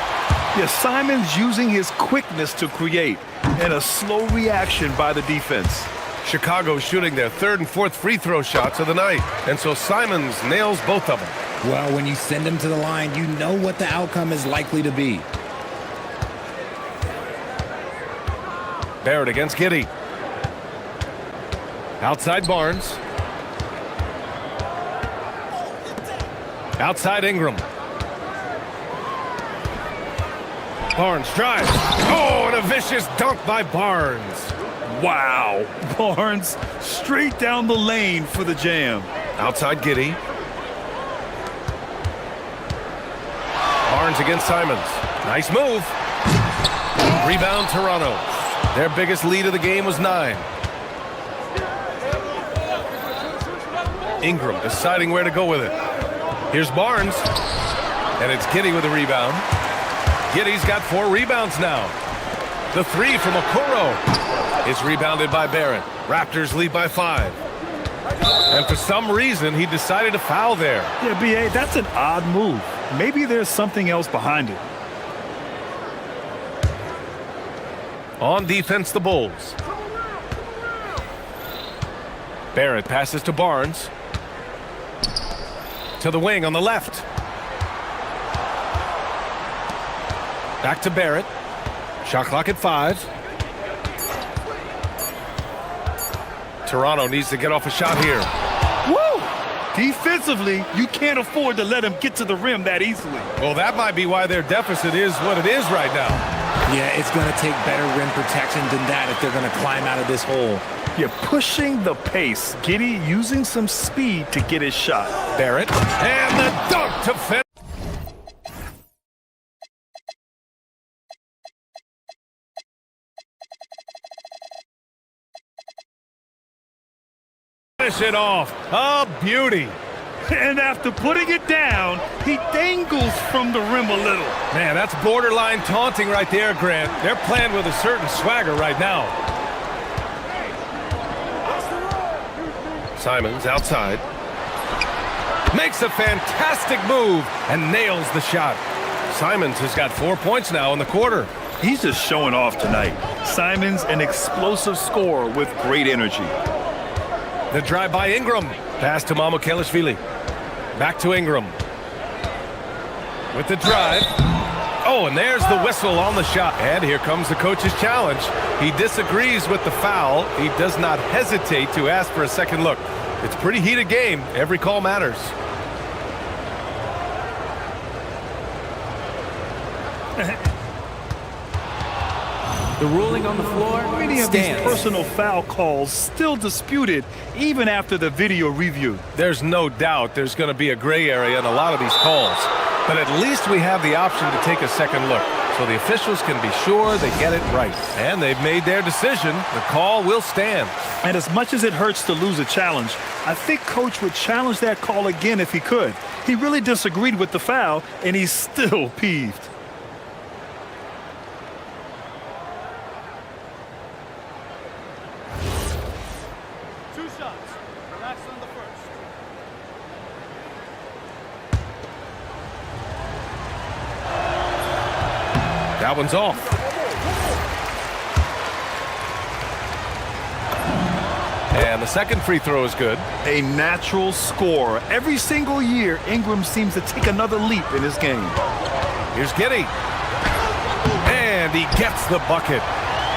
Yeah, Simons using his quickness to create and a slow reaction by the defense. Chicago shooting their third and fourth free throw shots of the night. And so Simons nails both of them. Well, when you send him to the line, you know what the outcome is likely to be. Barrett against Giddey. Outside Barnes. Outside Ingram. Barnes drives. Oh, and a vicious dunk by Barnes. Wow. Barnes straight down the lane for the jam. Outside Giddey. Barnes against Simons. Nice move. Rebound Toronto. Their biggest lead of the game was 9. Ingram deciding where to go with it. Here's Barnes. And it's Giddey with a rebound. Giddey's got 4 rebounds now. The 3 from Okoro is rebounded by Barrett. Raptors lead by 5. And for some reason, he decided to foul there. Yeah, B.A., that's an odd move. Maybe there's something else behind it. On defense, the Bulls. Barrett passes to Barnes. To the wing on the left. Back to Barrett. Shot clock at 5. Toronto needs to get off a shot here. Woo! Defensively, you can't afford to let him get to the rim that easily. Well, that might be why their deficit is what it is right now. Yeah, it's going to take better rim protection than that if they're going to climb out of this hole. You're pushing the pace. Giddey using some speed to get his shot. Barrett. And the dunk to finish it off. A beauty. And after putting it down, he dangles from the rim a little. Man, that's borderline taunting right there, Grant. They're playing with a certain swagger right now. Simons outside. Makes a fantastic move and nails the shot. Simons has got 4 points now in the quarter. He's just showing off tonight. Simons, an explosive scorer with great energy. The drive by Ingram. Pass to Mamukelashvili. Back to Ingram. With the drive. Oh, and there's the whistle on the shot. And here comes the coach's challenge. He disagrees with the foul. He does not hesitate to ask for a second look. It's a pretty heated game. Every call matters. The ruling on the floor Many of these personal foul calls still disputed even after the video review. There's no doubt there's going to be a gray area in a lot of these calls. But at least we have the option to take a second look, so the officials can be sure they get it right. And they've made their decision. The call will stand. And as much as it hurts to lose a challenge, I think Coach would challenge that call again if he could. He really disagreed with the foul, and he's still peeved. That one's off. And the second free throw is good. A natural scorer. Every single year, Ingram seems to take another leap in his game. Here's Giddey. And he gets the bucket.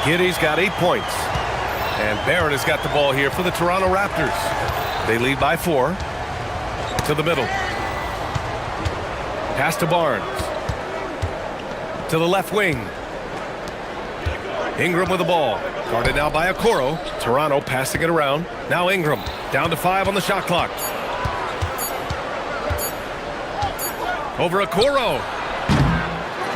Giddey's got 8 points. And Barrett has got the ball here for the Toronto Raptors. They lead by 4. To the middle. Pass to Barnes. To the left wing. Ingram with the ball. Guarded now by Okoro. Toronto passing it around. Now Ingram. Down to 5 on the shot clock. Over Okoro.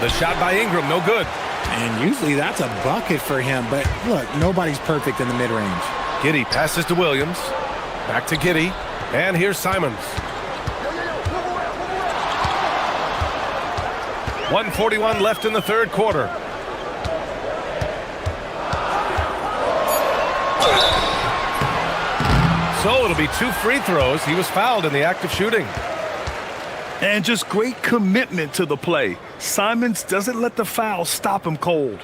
The shot by Ingram, no good. And usually that's a bucket for him. But look, nobody's perfect in the mid-range. Giddey passes to Williams. Back to Giddey. And here's Simons. 1:41 left in the third quarter. So it'll be 2 free throws. He was fouled in the act of shooting. And just great commitment to the play. Simons doesn't let the foul stop him cold.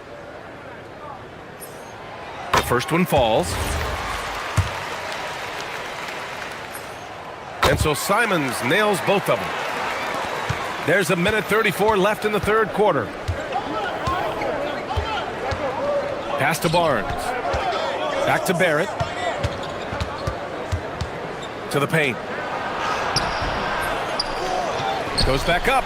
The first one falls. And so Simons nails both of them. There's a minute 34 left in the third quarter. Pass to Barnes. Back to Barrett. To the paint. Goes back up.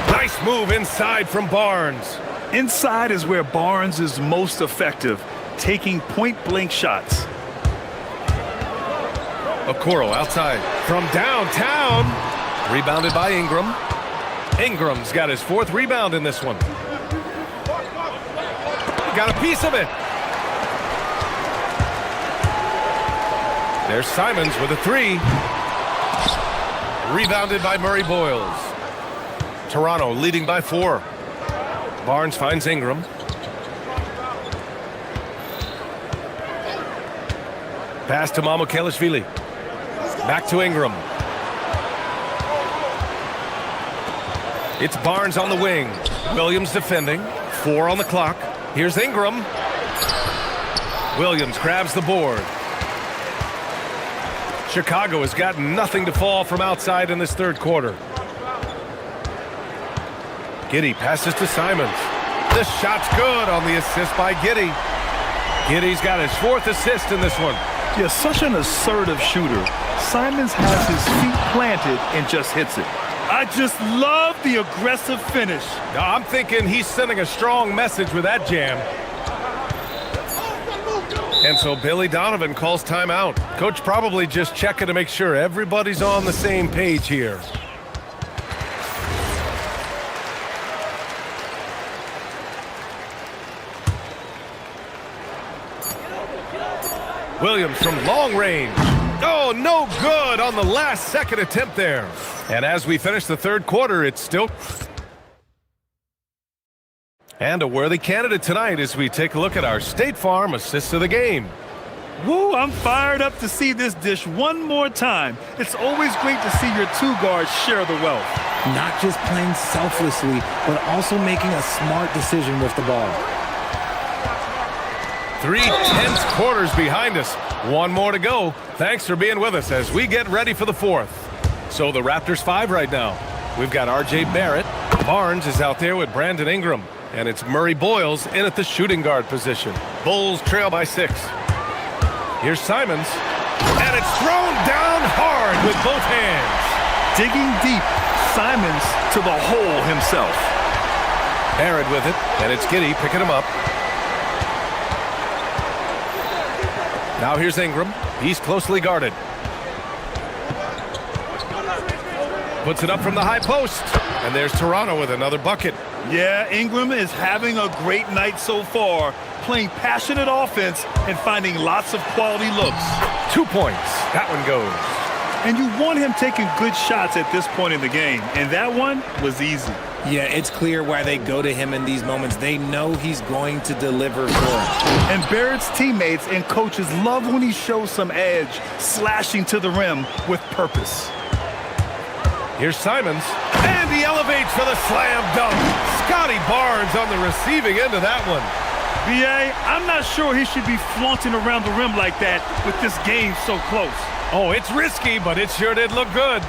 Nice move inside from Barnes. Inside is where Barnes is most effective, taking point-blank shots. Okoro outside from downtown. Rebounded by Ingram. Ingram's got his fourth rebound in this one. Got a piece of it. There's Simons with a three. Rebounded by Murray Boyles. Toronto leading by 4. Barnes finds Ingram. Pass to Mamukelashvili. Back to Ingram. It's Barnes on the wing. Williams defending. 4 on the clock. Here's Ingram. Williams grabs the board. Chicago has got nothing to fall from outside in this third quarter. Giddey passes to Simons. This shot's good on the assist by Giddey. Giddey's got his 4th assist in this one. Yeah, such an assertive shooter. Simons has his feet planted and just hits it. I just love the aggressive finish. I'm thinking he's sending a strong message with that jam. And so Billy Donovan calls timeout. Coach probably just checking to make sure everybody's on the same page here. Williams from long range. Oh, no good on the last second attempt there. And as we finish the third quarter, it's still... And a worthy candidate tonight as we take a look at our State Farm assists of the game. Woo, I'm fired up to see this dish one more time. It's always great to see your 2 guards share the wealth. Not just playing selflessly, but also making a smart decision with the ball. 3 tense quarters behind us. 1 more to go. Thanks for being with us as we get ready for the 4th. So the Raptors 5 right now. We've got R.J. Barrett. Barnes is out there with Brandon Ingram. And it's Murray Boyles in at the shooting guard position. Bulls trail by 6. Here's Simons. And it's thrown down hard with both hands. Digging deep. Simons to the hole himself. Barrett with it. And it's Giddey picking him up. Now here's Ingram. He's closely guarded. Puts it up from the high post. And there's Toronto with another bucket. Yeah, Ingram is having a great night so far, playing passionate offense and finding lots of quality looks. 2 points. That one goes. And you want him taking good shots at this point in the game, and that one was easy. Yeah, it's clear why they go to him in these moments. They know he's going to deliver for them. And Barrett's teammates and coaches love when he shows some edge, slashing to the rim with purpose. Here's Simons, and he elevates for the slam dunk. Scotty Barnes on the receiving end of that one. B.A., I'm not sure he should be flaunting around the rim like that with this game so close. Oh, it's risky, but it sure did look good.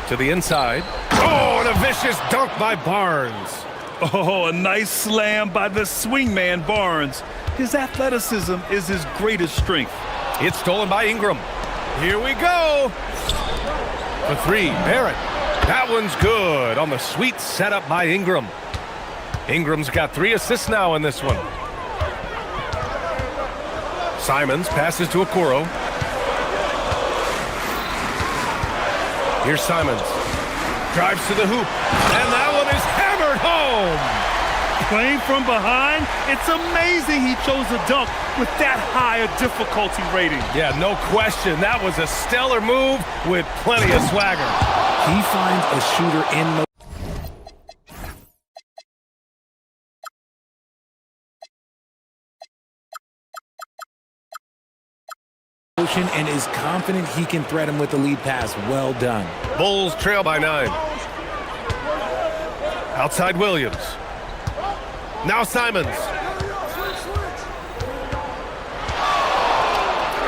To the inside. Oh, and a vicious dunk by Barnes. Oh, a nice slam by the swingman Barnes. His athleticism is his greatest strength. It's stolen by Ingram. Here we go. For 3, Barrett. That one's good on the sweet setup by Ingram. Ingram's got 3 assists now in this one. Simons passes to Okoro. Here's Simons. Drives to the hoop. And that one is hammered home. Playing from behind, it's amazing he chose a dunk with that high a difficulty rating. Yeah, no question. That was a stellar move with plenty of swagger. He finds a shooter in the And is confident he can thread him with the lead pass. Well done. Bulls trail by 9. Outside Williams. Now Simons.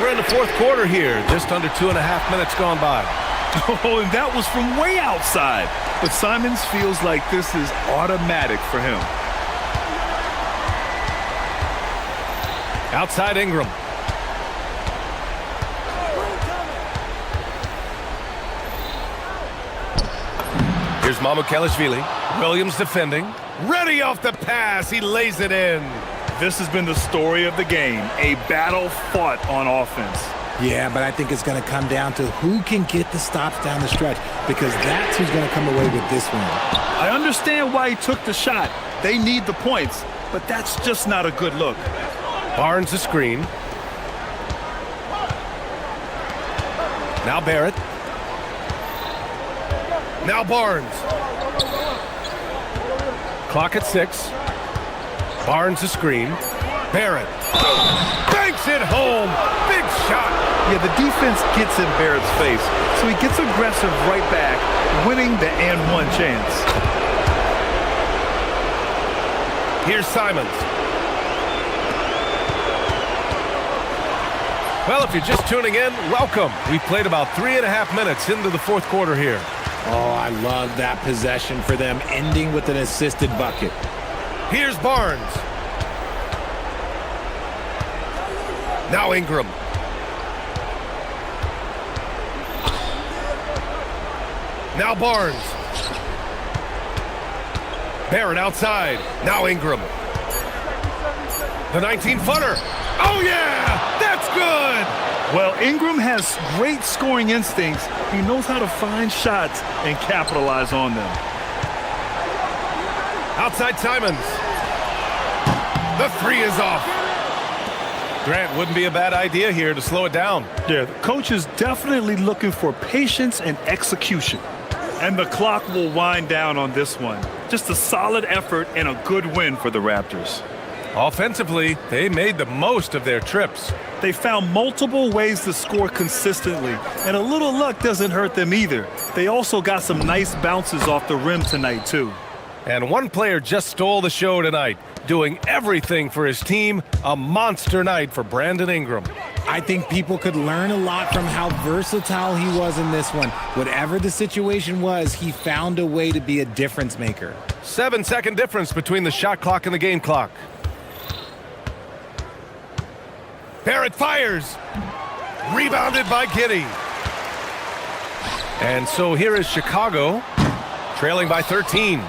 We're in the fourth quarter here. Just under 2.5 minutes gone by. Oh, and that was from way outside. But Simons feels like this is automatic for him. Outside Ingram. Here's Mamukelashvili. Williams defending. Ready off the pass. He lays it in. This has been the story of the game. A battle fought on offense. Yeah, but I think it's going to come down to who can get the stops down the stretch, because that's who's going to come away with this one. I understand why he took the shot. They need the points, but that's just not a good look. Barnes the screen. Now Barrett. Now Barnes. Clock at 6. Barnes the screen. Barrett. Banks it home. Big shot. Yeah, the defense gets in Barrett's face, so he gets aggressive right back, winning the and one chance. Here's Simons. Well, if you're just tuning in, welcome. We've played about 3.5 minutes into the fourth quarter here. Oh, I love that possession for them, ending with an assisted bucket. Here's Barnes. Now Ingram. Now Barnes. Barrett outside. Now Ingram. The 19-footer. Oh, yeah! That's good! Well, Ingram has great scoring instincts. He knows how to find shots and capitalize on them. Outside Simons. The 3 is off. Grant, wouldn't be a bad idea here to slow it down. Yeah, the coach is definitely looking for patience and execution. And the clock will wind down on this one. Just a solid effort and a good win for the Raptors. Offensively, they made the most of their trips. They found multiple ways to score consistently, and a little luck doesn't hurt them either. They also got some nice bounces off the rim tonight, too. And one player just stole the show tonight, doing everything for his team. A monster night for Brandon Ingram. I think people could learn a lot from how versatile he was in this one. Whatever the situation was, he found a way to be a difference maker. 7-second difference between the shot clock and the game clock. Barrett fires. Rebounded by Giddey. And so here is Chicago, trailing by 13.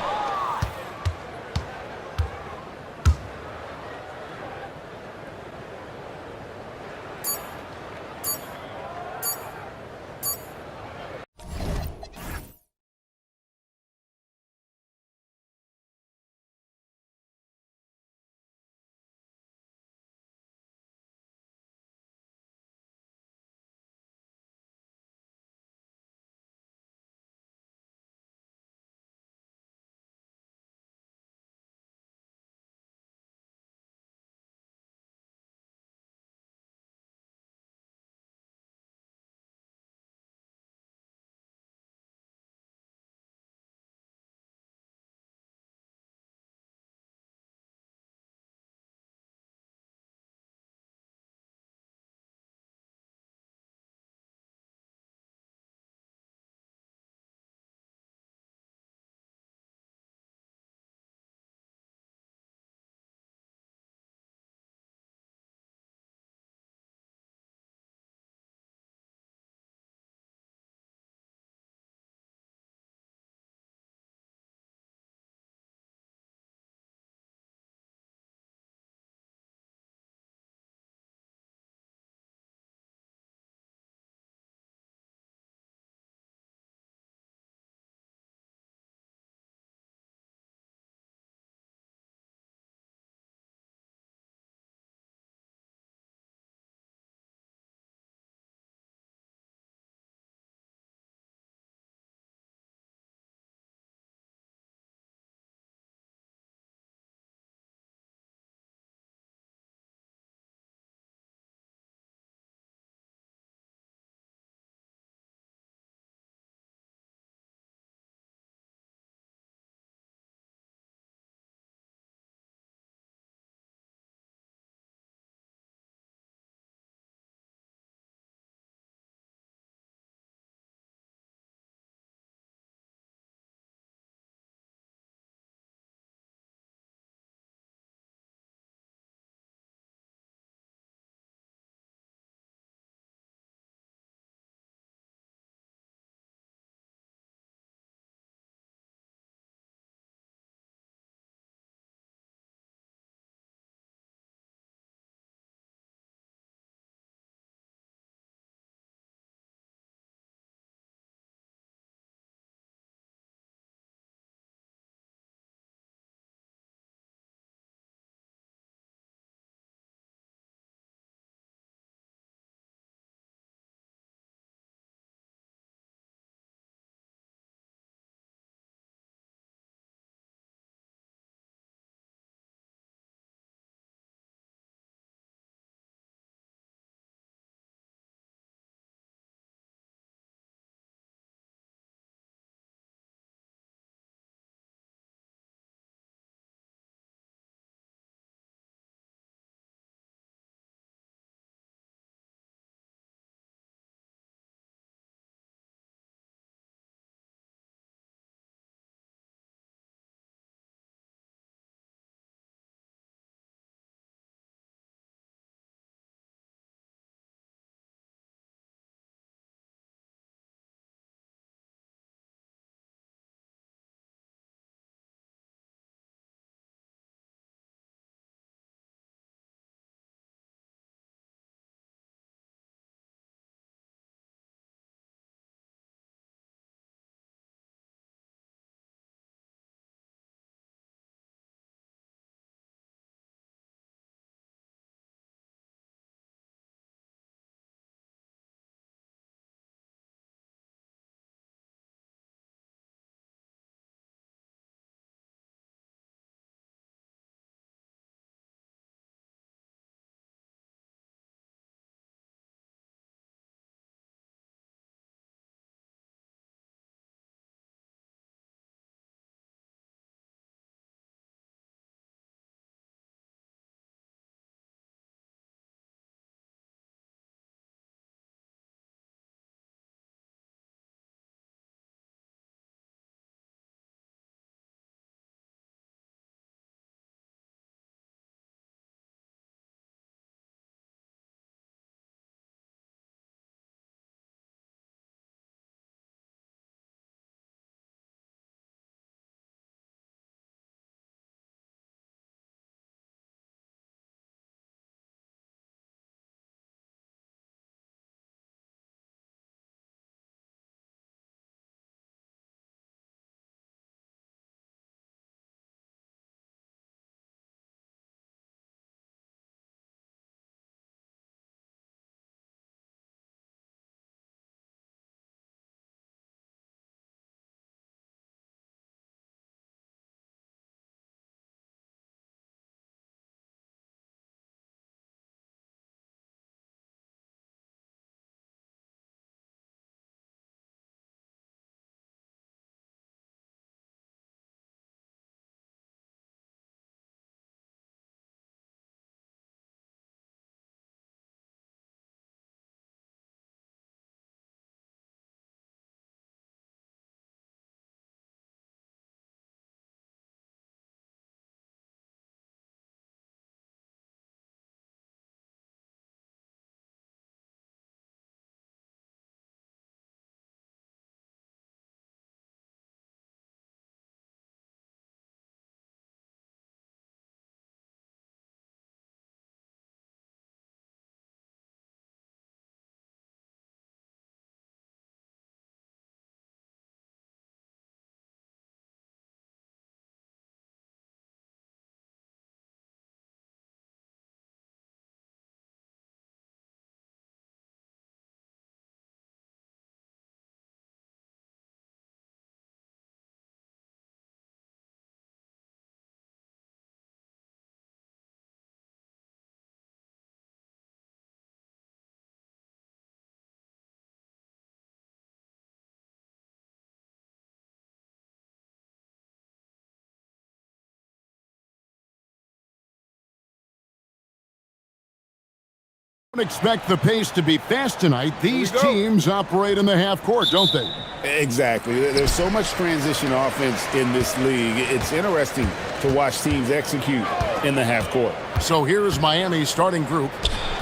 Don't expect the pace to be fast tonight. These teams operate in the half court, don't they? Exactly. There's so much transition offense in this league. It's interesting to watch teams execute in the half court. So here's Miami's starting group.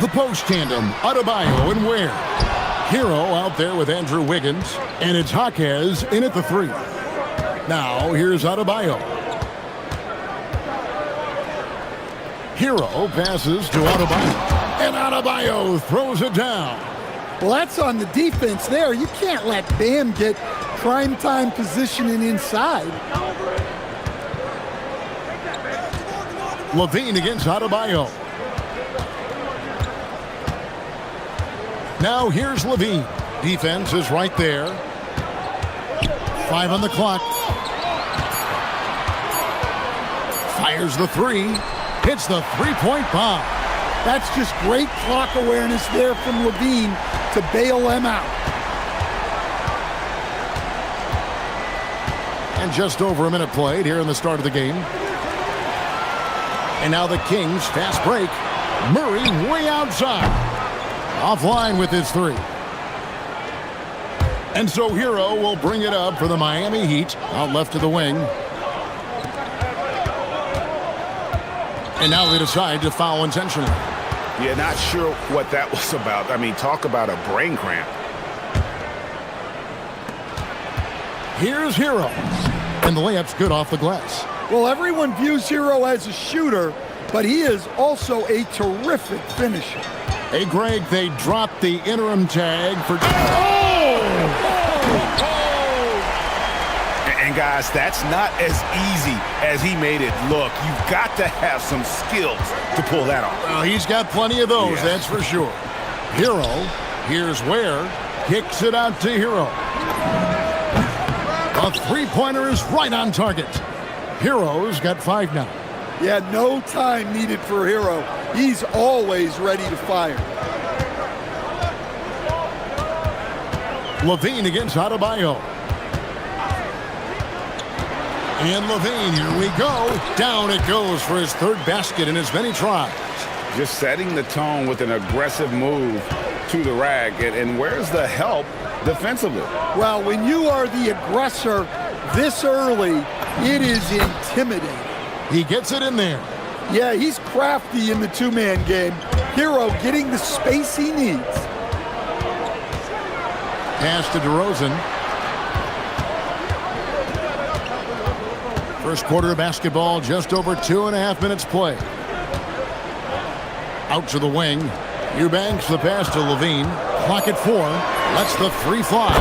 The post tandem, Adebayo and Ware. Hero out there with Andrew Wiggins. And it's Jaquez in at the 3. Now here's Adebayo. Hero passes to Adebayo. And Adebayo throws it down. Well, that's on the defense there. You can't let Bam get primetime positioning inside. Levine against Adebayo. Now here's Levine. Defense is right there. 5 on the clock. Fires the 3. Hits the three-point bomb. That's just great clock awareness there from Levine to bail them out. And just over a minute played here in the start of the game. And now the Kings fast break. Murray way outside. Offline with his 3. And so Hero will bring it up for the Miami Heat out left to the wing. And now they decide to foul intentionally. Yeah, not sure what that was about. I mean, talk about a brain cramp. Here's Hero. And the layup's good off the glass. Well, everyone views Hero as a shooter, but he is also a terrific finisher. Hey, Greg, they dropped the interim tag for... And guys, that's not as easy as he made it look. You've got to have some skills to pull that off. Well, he's got plenty of those, that's for sure. Hero, here's Ware, kicks it out to Hero. A three-pointer is right on target. Hero's got 5 now. Yeah, no time needed for Hero. He's always ready to fire. Levine against Adebayo. And Levine, here we go. Down it goes for his 3rd basket in as many tries. Just setting the tone with an aggressive move to the rack. And where's the help defensively? Well, when you are the aggressor this early, it is intimidating. He gets it in there. Yeah, he's crafty in the 2-man game. Hero getting the space he needs. Pass to DeRozan. First quarter of basketball, just over 2.5 minutes play. Out to the wing. Eubanks the pass to Levine. Clock at 4. Lets the 3 fly.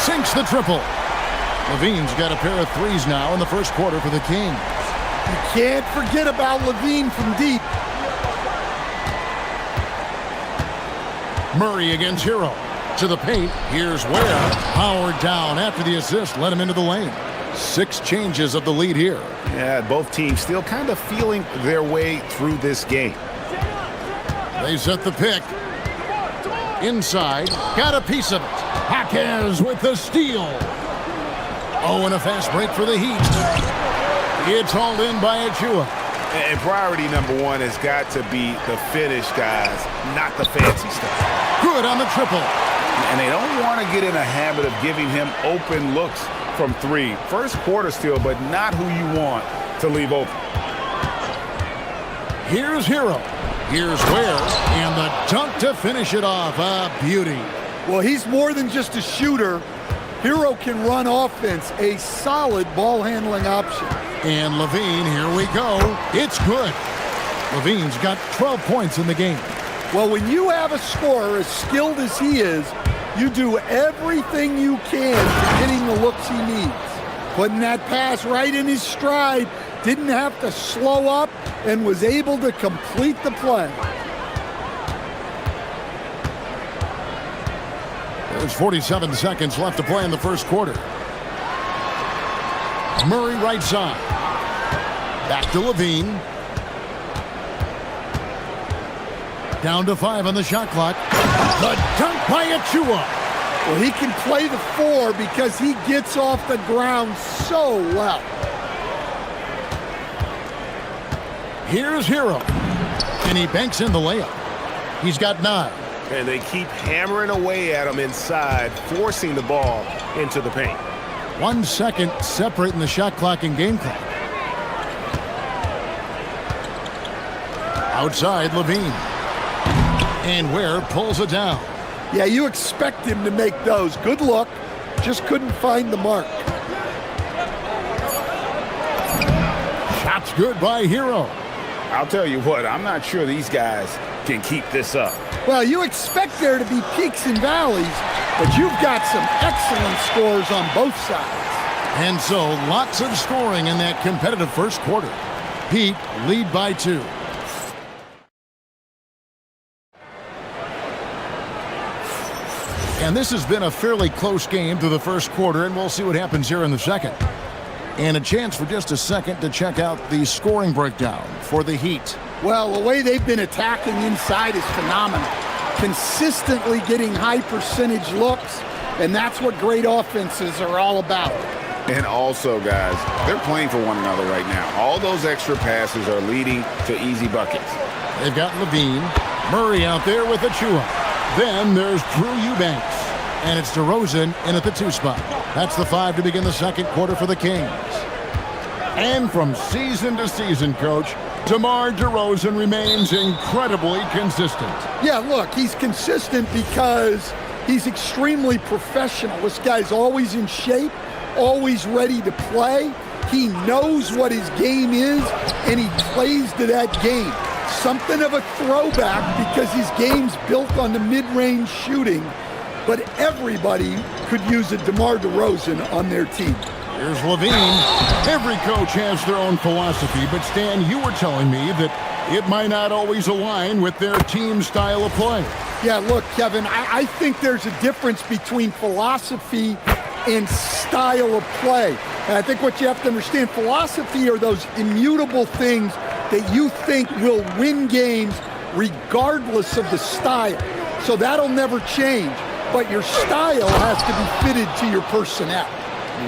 Sinks the triple. Levine's got a pair of 3s now in the first quarter for the Kings. You can't forget about Levine from deep. Murray against Hero. To the paint. Here's Ware. Powered down after the assist. Let him into the lane. 6 changes of the lead here. Yeah, both teams still kind of feeling their way through this game. They set the pick. Inside. Got a piece of it. Jaquez with the steal. Oh, and a fast break for the Heat. It's hauled in by Achua. And priority number 1 has got to be the finish, guys, not the fancy stuff. Good on the triple. And they don't want to get in a habit of giving him open looks from 3. First quarter still, but not who you want to leave open. Here's Hero. Here's Ware. And the dunk to finish it off. A beauty. Well, he's more than just a shooter. Hero can run offense, a solid ball handling option. And Levine, here we go. It's good. Levine's got 12 points in the game. Well, when you have a scorer as skilled as he is, you do everything you can to getting the looks he needs. Putting that pass right in his stride, didn't have to slow up, and was able to complete the play. There's 47 seconds left to play in the first quarter. Murray right side. Back to Levine. Down to 5 on the shot clock. The dunk by Achua. Well, he can play the 4 because he gets off the ground so well. Here's Hero. And he banks in the layup. He's got 9. And they keep hammering away at him inside, forcing the ball into the paint. 1 second separating the shot clock and game clock. Outside, Levine. And Ware pulls it down. Yeah, you expect him to make those. Good luck. Just couldn't find the mark. Shot's good by Hero. I'll tell you what, I'm not sure these guys can keep this up. Well, you expect there to be peaks and valleys, but you've got some excellent scores on both sides. And so, lots of scoring in that competitive first quarter. Heat lead by 2. And this has been a fairly close game through the first quarter, and we'll see what happens here in the second. And a chance for just a second to check out the scoring breakdown for the Heat. Well, the way they've been attacking inside is phenomenal. Consistently getting high percentage looks, and that's what great offenses are all about. And also, guys, they're playing for one another right now. All those extra passes are leading to easy buckets. They've got Levine. Murray out there with Achua. Then there's Drew Eubanks. And it's DeRozan in at the 2 spot. That's the 5 to begin the second quarter for the Kings. And from season to season, Coach, DeMar DeRozan remains incredibly consistent. Yeah, look, he's consistent because he's extremely professional. This guy's always in shape, always ready to play. He knows what his game is, and he plays to that game. Something of a throwback because his game's built on the mid-range shooting, but everybody could use a DeMar DeRozan on their team. Here's Levine. Every coach has their own philosophy, but Stan, you were telling me that it might not always align with their team style of play. Yeah, look, Kevin, I think there's a difference between philosophy and style of play. And I think what you have to understand, philosophy are those immutable things that you think will win games regardless of the style. So that'll never change, but your style has to be fitted to your personnel.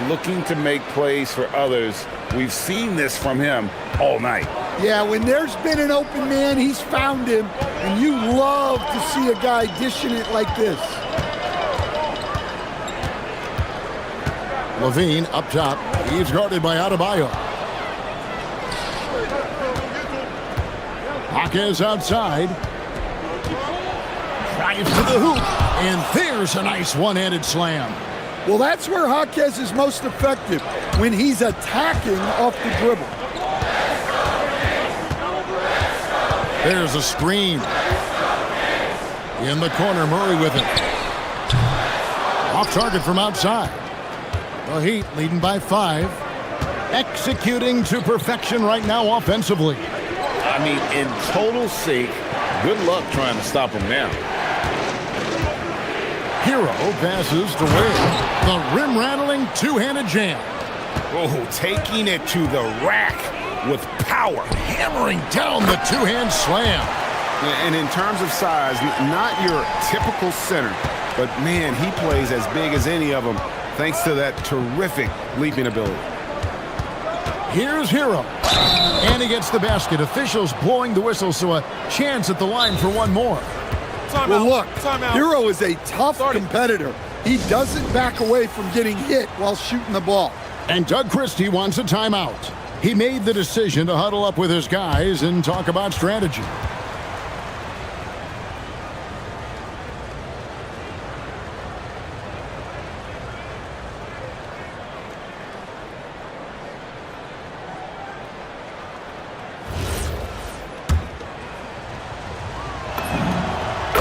Looking to make plays for others. We've seen this from him all night. Yeah, when there's been an open man, he's found him, and you love to see a guy dishing it like this. Levine up top. He's guarded by Adebayo. Hawkes outside. Drives to the hoop, and there's a nice one-handed slam. Well, that's where Hawkes is most effective, when he's attacking off the dribble. There's a screen. In the corner, Murray with it. Off target from outside. The Heat leading by 5. Executing to perfection right now offensively. I mean, in total sake, good luck trying to stop him now. Hero passes to Ware. The rim-rattling two-handed jam. Oh, taking it to the rack with power. Hammering down the two-hand slam. And in terms of size, not your typical center, but man, he plays as big as any of them thanks to that terrific leaping ability. Here's Hero. And he gets the basket. Officials blowing the whistle, so a chance at the line for one more. Well, look, Hero is a tough competitor. He doesn't back away from getting hit while shooting the ball. And Doug Christie wants a timeout. He made the decision to huddle up with his guys and talk about strategy.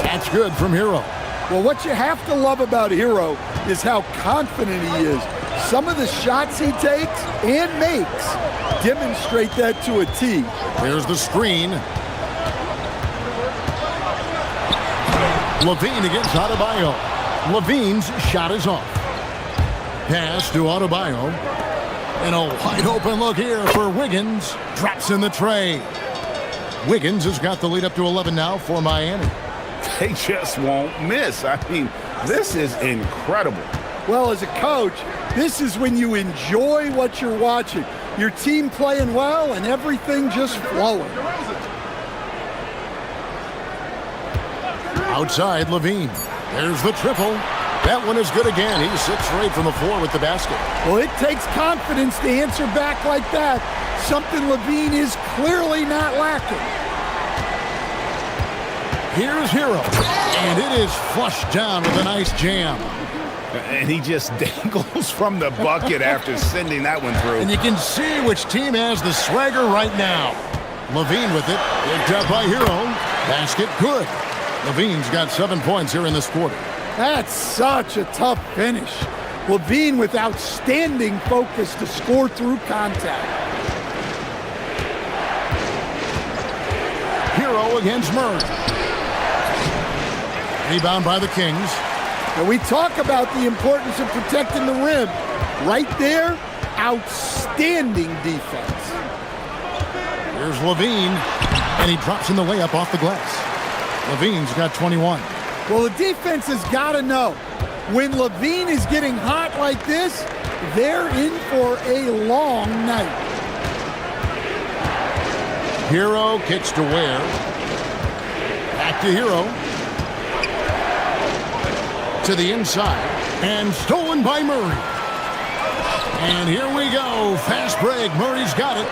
That's good from Hero. Well, what you have to love about Hero is how confident he is. Some of the shots he takes and makes demonstrate that to a T. There's the screen. Levine against Adebayo. Levine's shot is off. Pass to Adebayo. And a wide open look here for Wiggins. Drops in the tray. Wiggins has got the lead up to 11 now for Miami. They just won't miss. I mean, this is incredible. Well, as a coach, this is when you enjoy what you're watching. Your team playing well and everything just flowing. Outside, Levine. There's the triple. That one is good again. He's 6 straight from the floor with the basket. Well, it takes confidence to answer back like that. Something Levine is clearly not lacking. Here's Hero. And it is flushed down with a nice jam. And he just dangles from the bucket after sending that one through. And you can see which team has the swagger right now. Levine with it. Picked up by Hero. Basket good. Levine's got 7 points here in this quarter. That's such a tough finish. Levine with outstanding focus to score through contact. Hero against Murray. Rebound by the Kings. And we talk about the importance of protecting the rim. Right there, outstanding defense. Here's Levine, and he drops in the layup off the glass. Levine's got 21. Well, the defense has got to know, when Levine is getting hot like this, they're in for a long night. Hero kicks to Ware. Back to Hero. To the inside, and stolen by Murray. And here we go. Fast break. Murray's got it.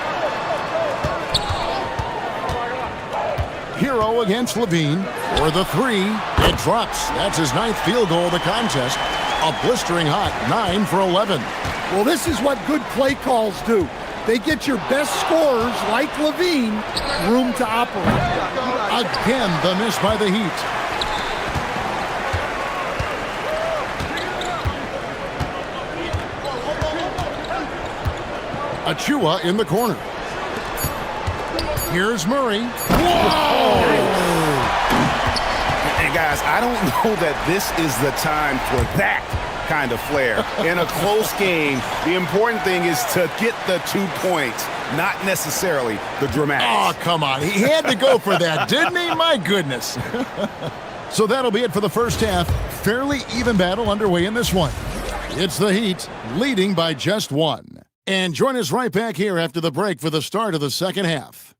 Hero against Levine for the 3. It drops. That's his 9th field goal of the contest. A blistering hot 9 for 11. Well, this is what good play calls do. They get your best scorers, like Levine, room to operate. Again, the miss by the Heat. Achua in the corner. Here's Murray. Whoa! And guys, I don't know that this is the time for that kind of flair. In a close game, the important thing is to get the 2 points, not necessarily the dramatics. Oh, come on. He had to go for that, didn't he? My goodness. So that'll be it for the first half. Fairly even battle underway in this one. It's the Heat leading by just 1. And join us right back here after the break for the start of the second half.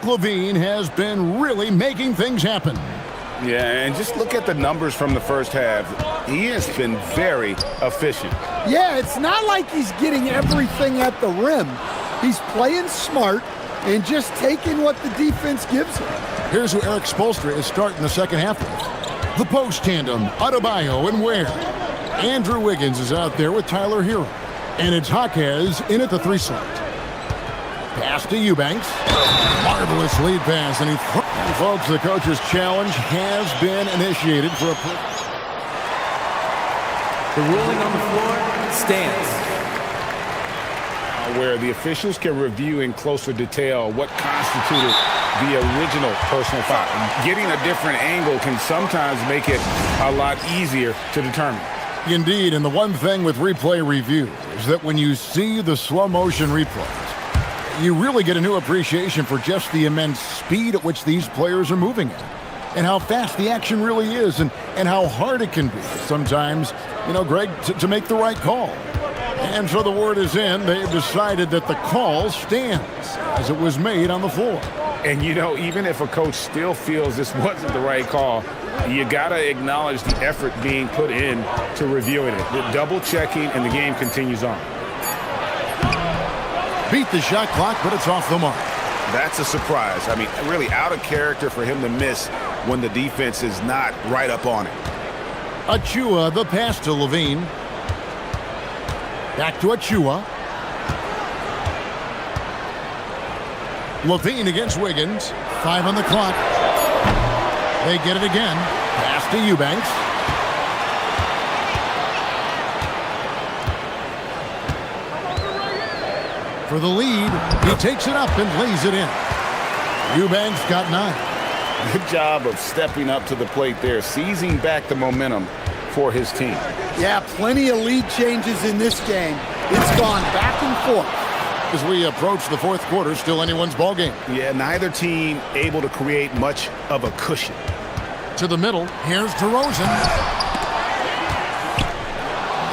Levine has been really making things happen. Yeah, and just look at the numbers from the first half. He has been very efficient. Yeah, it's not like he's getting everything at the rim. He's playing smart and just taking what the defense gives him. Here's who Eric Spoelstra is starting the second half with. The post tandem, Adebayo and Ware. Andrew Wiggins is out there with Tyler Hero. And it's Jaquez in at the 3 slot. Pass to Eubanks. Marvelous lead pass. And folks, the coach's challenge has been initiated for a... The ruling on the floor stands. Where the officials can review in closer detail what constituted the original personal foul. Getting a different angle can sometimes make it a lot easier to determine. Indeed, and the one thing with replay review is that when you see the slow motion replays, you really get a new appreciation for just the immense speed at which these players are moving at, and how fast the action really is, and how hard it can be sometimes, you know, Greg, to make the right call. And so the word is in. They've decided that the call stands as it was made on the floor. And, you know, even if a coach still feels this wasn't the right call, you got to acknowledge the effort being put in to reviewing it. The double checking, and the game continues on. Beat the shot clock, but it's off the mark. That's a surprise. I mean, really out of character for him to miss when the defense is not right up on him. Achua, the pass to Levine. Back to Achua. Levine against Wiggins. 5 on the clock. They get it again. Pass to Eubanks. For the lead, he takes it up and lays it in. Eubanks got 9. Good job of stepping up to the plate there, seizing back the momentum for his team. Yeah, plenty of lead changes in this game. It's gone back and forth. As we approach the fourth quarter, still anyone's ball game. Yeah, neither team able to create much of a cushion. To the middle, here's DeRozan.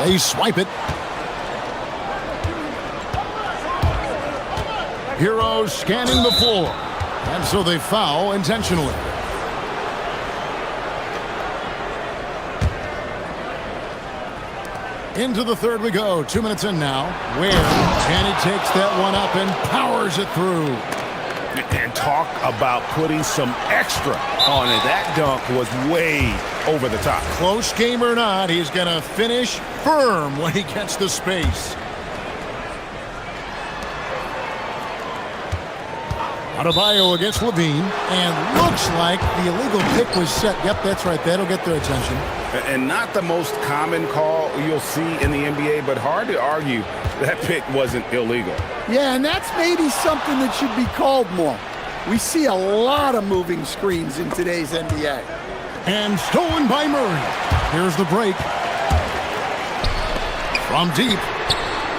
They swipe it. Heroes scanning the floor. And so they foul intentionally. Into the third we go. 2 minutes in now. Where Chaney takes that one up and powers it through. And talk about putting some extra on it. That dunk was way over the top. Close game or not, he's going to finish firm when he gets the space. Adebayo against Levine, and looks like the illegal pick was set. Yep, that's right. That'll get their attention. And not the most common call you'll see in the NBA, but hard to argue that pick wasn't illegal. Yeah, and that's maybe something that should be called more. We see a lot of moving screens in today's NBA. And stolen by Murray. Here's the break. From deep.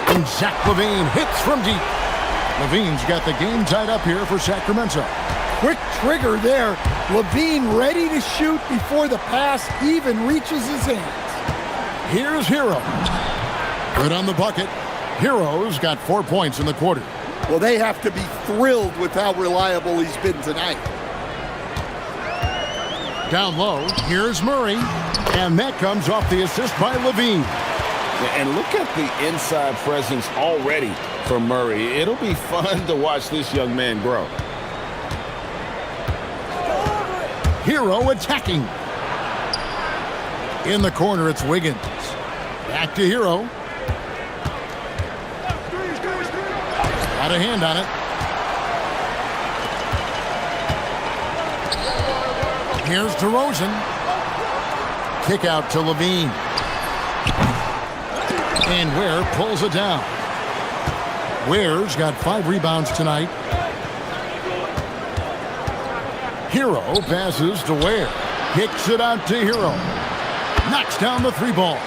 And Zach LaVine hits from deep. LaVine's got the game tied up here for Sacramento. Quick trigger there. LaVine ready to shoot before the pass even reaches his hands. Here's Hero. Good on the bucket. Hero's got 4 points in the quarter. Well, they have to be thrilled with how reliable he's been tonight. Down low, here's Murray. And that comes off the assist by LaVine. And look at the inside presence already for Murray. It'll be fun to watch this young man grow. Hero attacking. In the corner, it's Wiggins. Back to Hero. Got a hand on it. Here's DeRozan. Kick out to Levine. And Ware pulls it down. Ware's got 5 rebounds tonight. Hero passes to Ware. Kicks it out to Hero. Knocks down the 3 ball.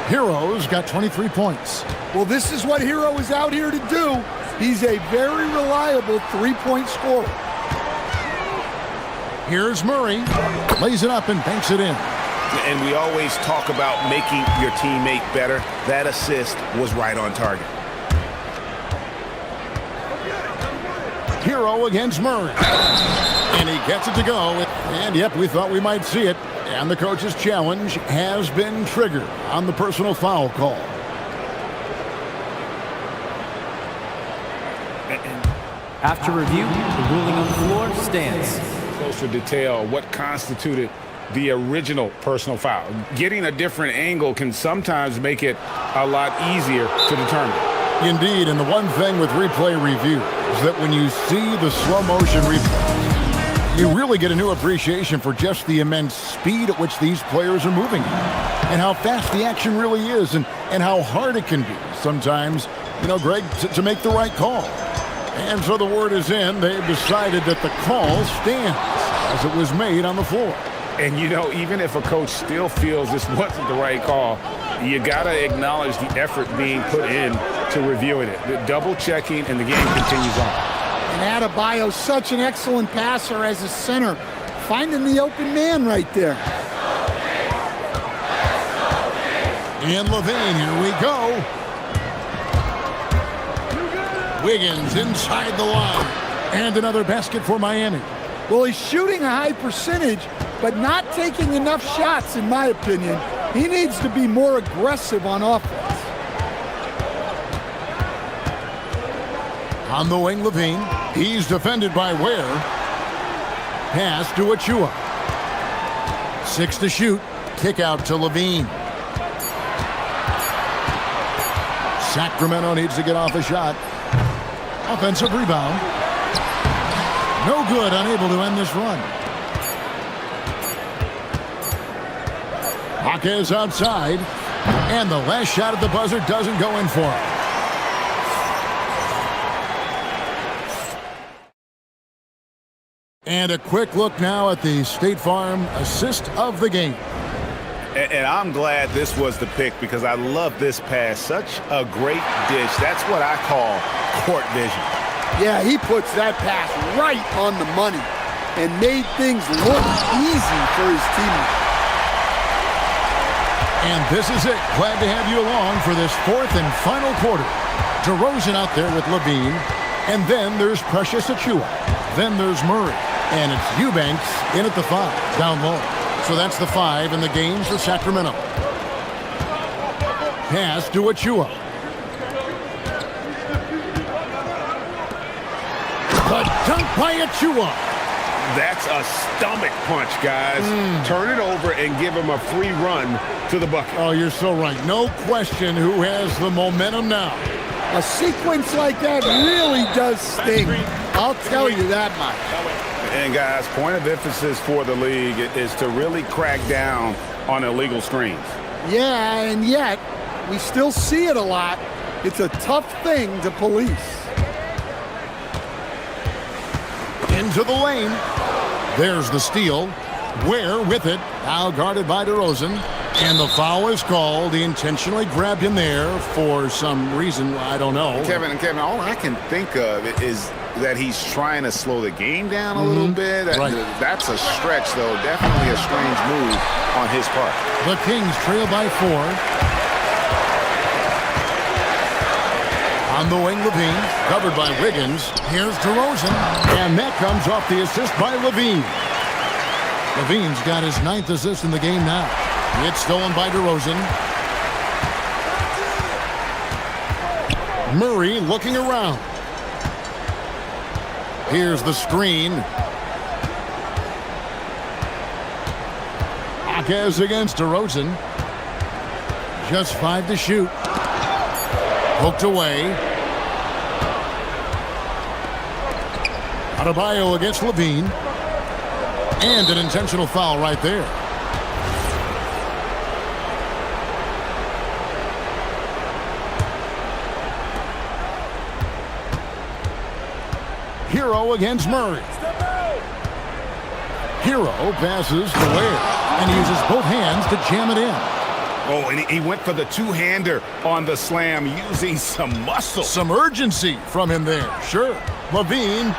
Hero's got 23 points. Well, this is what Hero is out here to do. He's a very reliable 3-point scorer. Here's Murray. Lays it up and banks it in. And we always talk about making your teammate better. That assist was right on target. Hero against Murray. And he gets it to go. And yep, we thought we might see it. And the coach's challenge has been triggered on the personal foul call. After review, the ruling on the floor stands. Closer detail what constituted the original personal foul. Getting a different angle can sometimes make it a lot easier to determine. Indeed, and the one thing with replay review is that when you see the slow motion replay, you really get a new appreciation for just the immense speed at which these players are moving and how fast the action really is and how hard it can be sometimes, you know, Greg, to make the right call. And so the word is in. They've decided that the call stands as it was made on the floor. And, you know, even if a coach still feels this wasn't the right call, you got to acknowledge the effort being put in to reviewing it. The double checking, and the game continues on. And Adebayo, such an excellent passer as a center, finding the open man right there. And LaVine, here we go. Wiggins inside the line. And another basket for Miami. Well, he's shooting a high percentage, but not taking enough shots, in my opinion. He needs to be more aggressive on offense. On the wing, Levine. He's defended by Ware. Pass to Achua. 6 to shoot. Kick out to Levine. Sacramento needs to get off a shot. Offensive rebound. No good, unable to end this run. Jaquez outside. And the last shot at the buzzer doesn't go in for him. And a quick look now at the State Farm assist of the game. And I'm glad this was the pick because I love this pass. Such a great dish. That's what I call court vision. Yeah, he puts that pass right on the money and made things look easy for his teammates. And this is it. Glad to have you along for this fourth and final quarter. DeRozan out there with Levine. And then there's Precious Achua. Then there's Murray. And it's Eubanks in at the 5, down low. So that's the 5 in the game for Sacramento. Pass to Achua. The dunk by Achua. That's a stomach punch, guys. Turn it over and give him a free run to the bucket. Oh, you're so right. No question who has the momentum now. A sequence like that really does sting. I'll tell you that much. And guys, point of emphasis for the league is to really crack down on illegal screens. Yeah, and yet we still see it a lot. It's a tough thing to police. Into the lane. There's the steal. Ware with it. Now guarded by DeRozan. And the foul is called. He intentionally grabbed him there for some reason. I don't know. Kevin, all I can think of is that he's trying to slow the game down a little bit. Right. That's a stretch, though. Definitely a strange move on his part. The Kings trail by 4. On the wing, Levine, covered by Wiggins. Here's DeRozan, and that comes off the assist by Levine. Levine's got his 9th assist in the game now. It's stolen by DeRozan. Murray looking around. Here's the screen. Jaquez against DeRozan. Just 5 to shoot. Poked away. Adebayo against Levine. And an intentional foul right there. Hero against Murray. Hero passes to Ware and uses both hands to jam it in. Oh, and he went for the two-hander on the slam using some muscle. Some urgency from him there. Sure. Levine.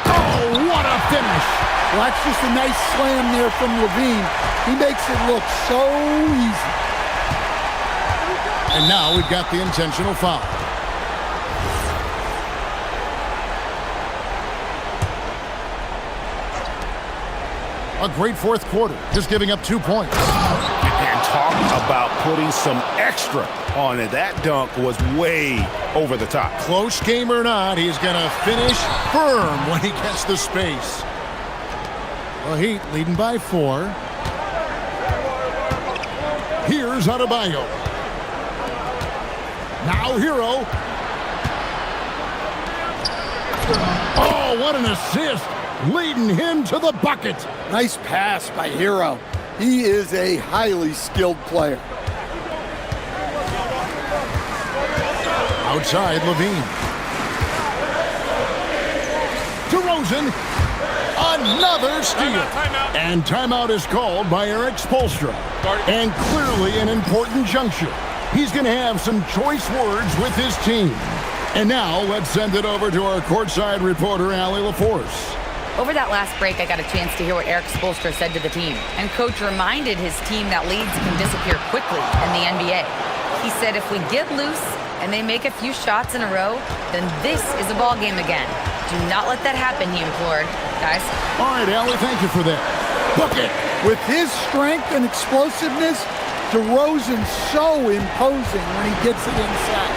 Oh, what a finish. Well, that's just a nice slam there from Levine. He makes it look so easy. And now we've got the intentional foul. A great fourth quarter, just giving up 2 points. And talk about putting some extra on it. That dunk was way over the top. Close game or not, he's going to finish firm when he gets the space. The Heat leading by 4. Here's Adebayo. Now Hero. Oh, what an assist. Leading him to the bucket. Nice pass by Hero. He is a highly skilled player. Outside, Levine. DeRozan. Another steal. And timeout is called by Eric Spoelstra. And clearly an important juncture. He's going to have some choice words with his team. And now let's send it over to our courtside reporter, Allie LaForce. Over that last break, I got a chance to hear what Eric Spoelstra said to the team. And Coach reminded his team that leads can disappear quickly in the NBA. He said if we get loose and they make a few shots in a row, then this is a ball game again. Do not let that happen, he implored. Guys? All right, Allie, thank you for that. Bucket! With his strength and explosiveness, DeRozan's so imposing when he gets it inside.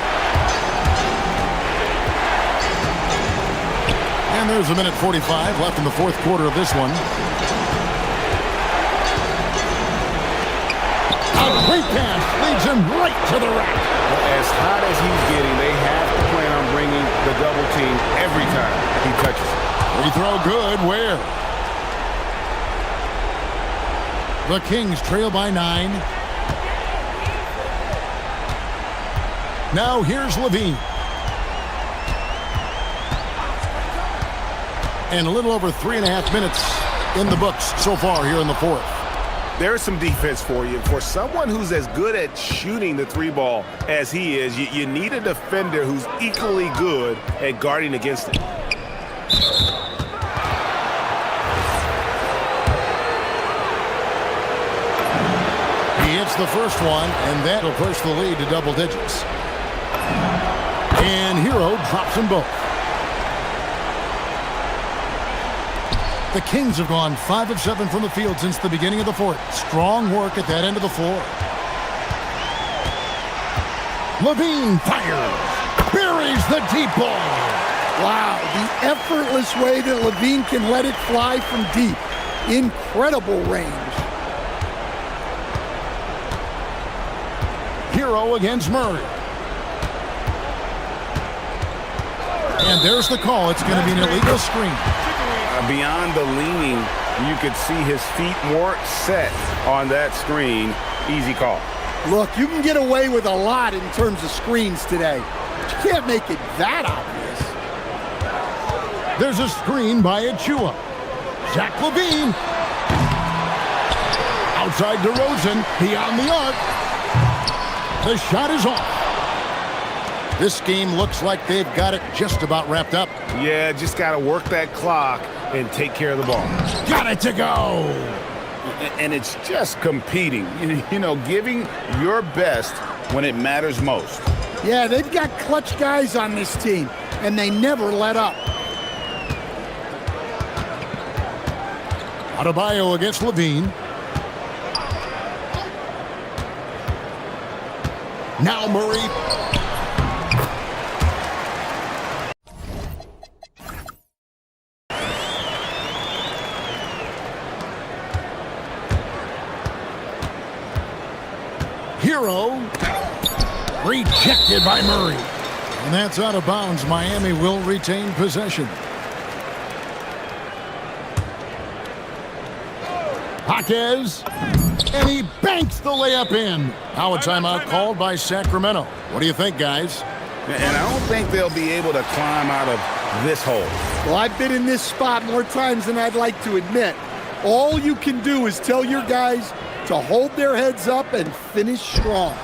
And there's a minute 45 left in the fourth quarter of this one. A great pass leads him right to the rack. As hot as he's getting, they have to plan on bringing the double team every time he touches it. Free throw good. Where? The Kings trail by 9. Now here's Levine. And a little over 3.5 minutes in the books so far here in the fourth. There's some defense for you. For someone who's as good at shooting the three ball as he is, you need a defender who's equally good at guarding against it. He hits the first one, and that'll push the lead to double digits. And Hero drops them both. The Kings have gone 5 of 7 from the field since the beginning of the fourth. Strong work at that end of the floor. Levine fires. Buries the deep ball. Wow, the effortless way that Levine can let it fly from deep. Incredible range. Hero against Murray. And there's the call. It's going to be an illegal screen. Beyond the leaning, you could see his feet more set on that screen. Easy call. Look, you can get away with a lot in terms of screens today. But you can't make it that obvious. There's a screen by Achua. Zach Levine. Outside DeRozan. Beyond the arc. The shot is off. This game looks like they've got it just about wrapped up. Yeah, just got to work that clock and take care of the ball. Got it to go. And it's just competing, you know, giving your best when it matters most. Yeah, they've got clutch guys on this team, and they never let up. Adebayo against Levine. Now Murray. Hero. Rejected by Murray. And that's out of bounds. Miami will retain possession. Jaquez. And he banks the layup in. Now a timeout called by Sacramento. What do you think, guys? And I don't think they'll be able to climb out of this hole. Well, I've been in this spot more times than I'd like to admit. All you can do is tell your guys to hold their heads up and finish strong.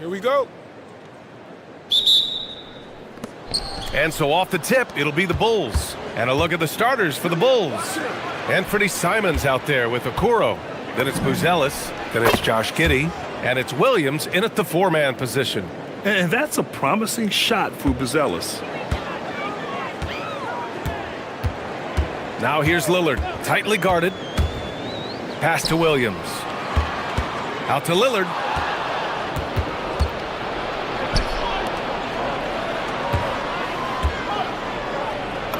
Here we go. And so off the tip, it'll be the Bulls. And a look at the starters for the Bulls. Anthony Simons out there with Okoro. Then it's Buzelis. Then it's Josh Giddey. And it's Williams in at the four-man position. And that's a promising shot for Buzelis. Now here's Lillard, tightly guarded. Pass to Williams. Out to Lillard.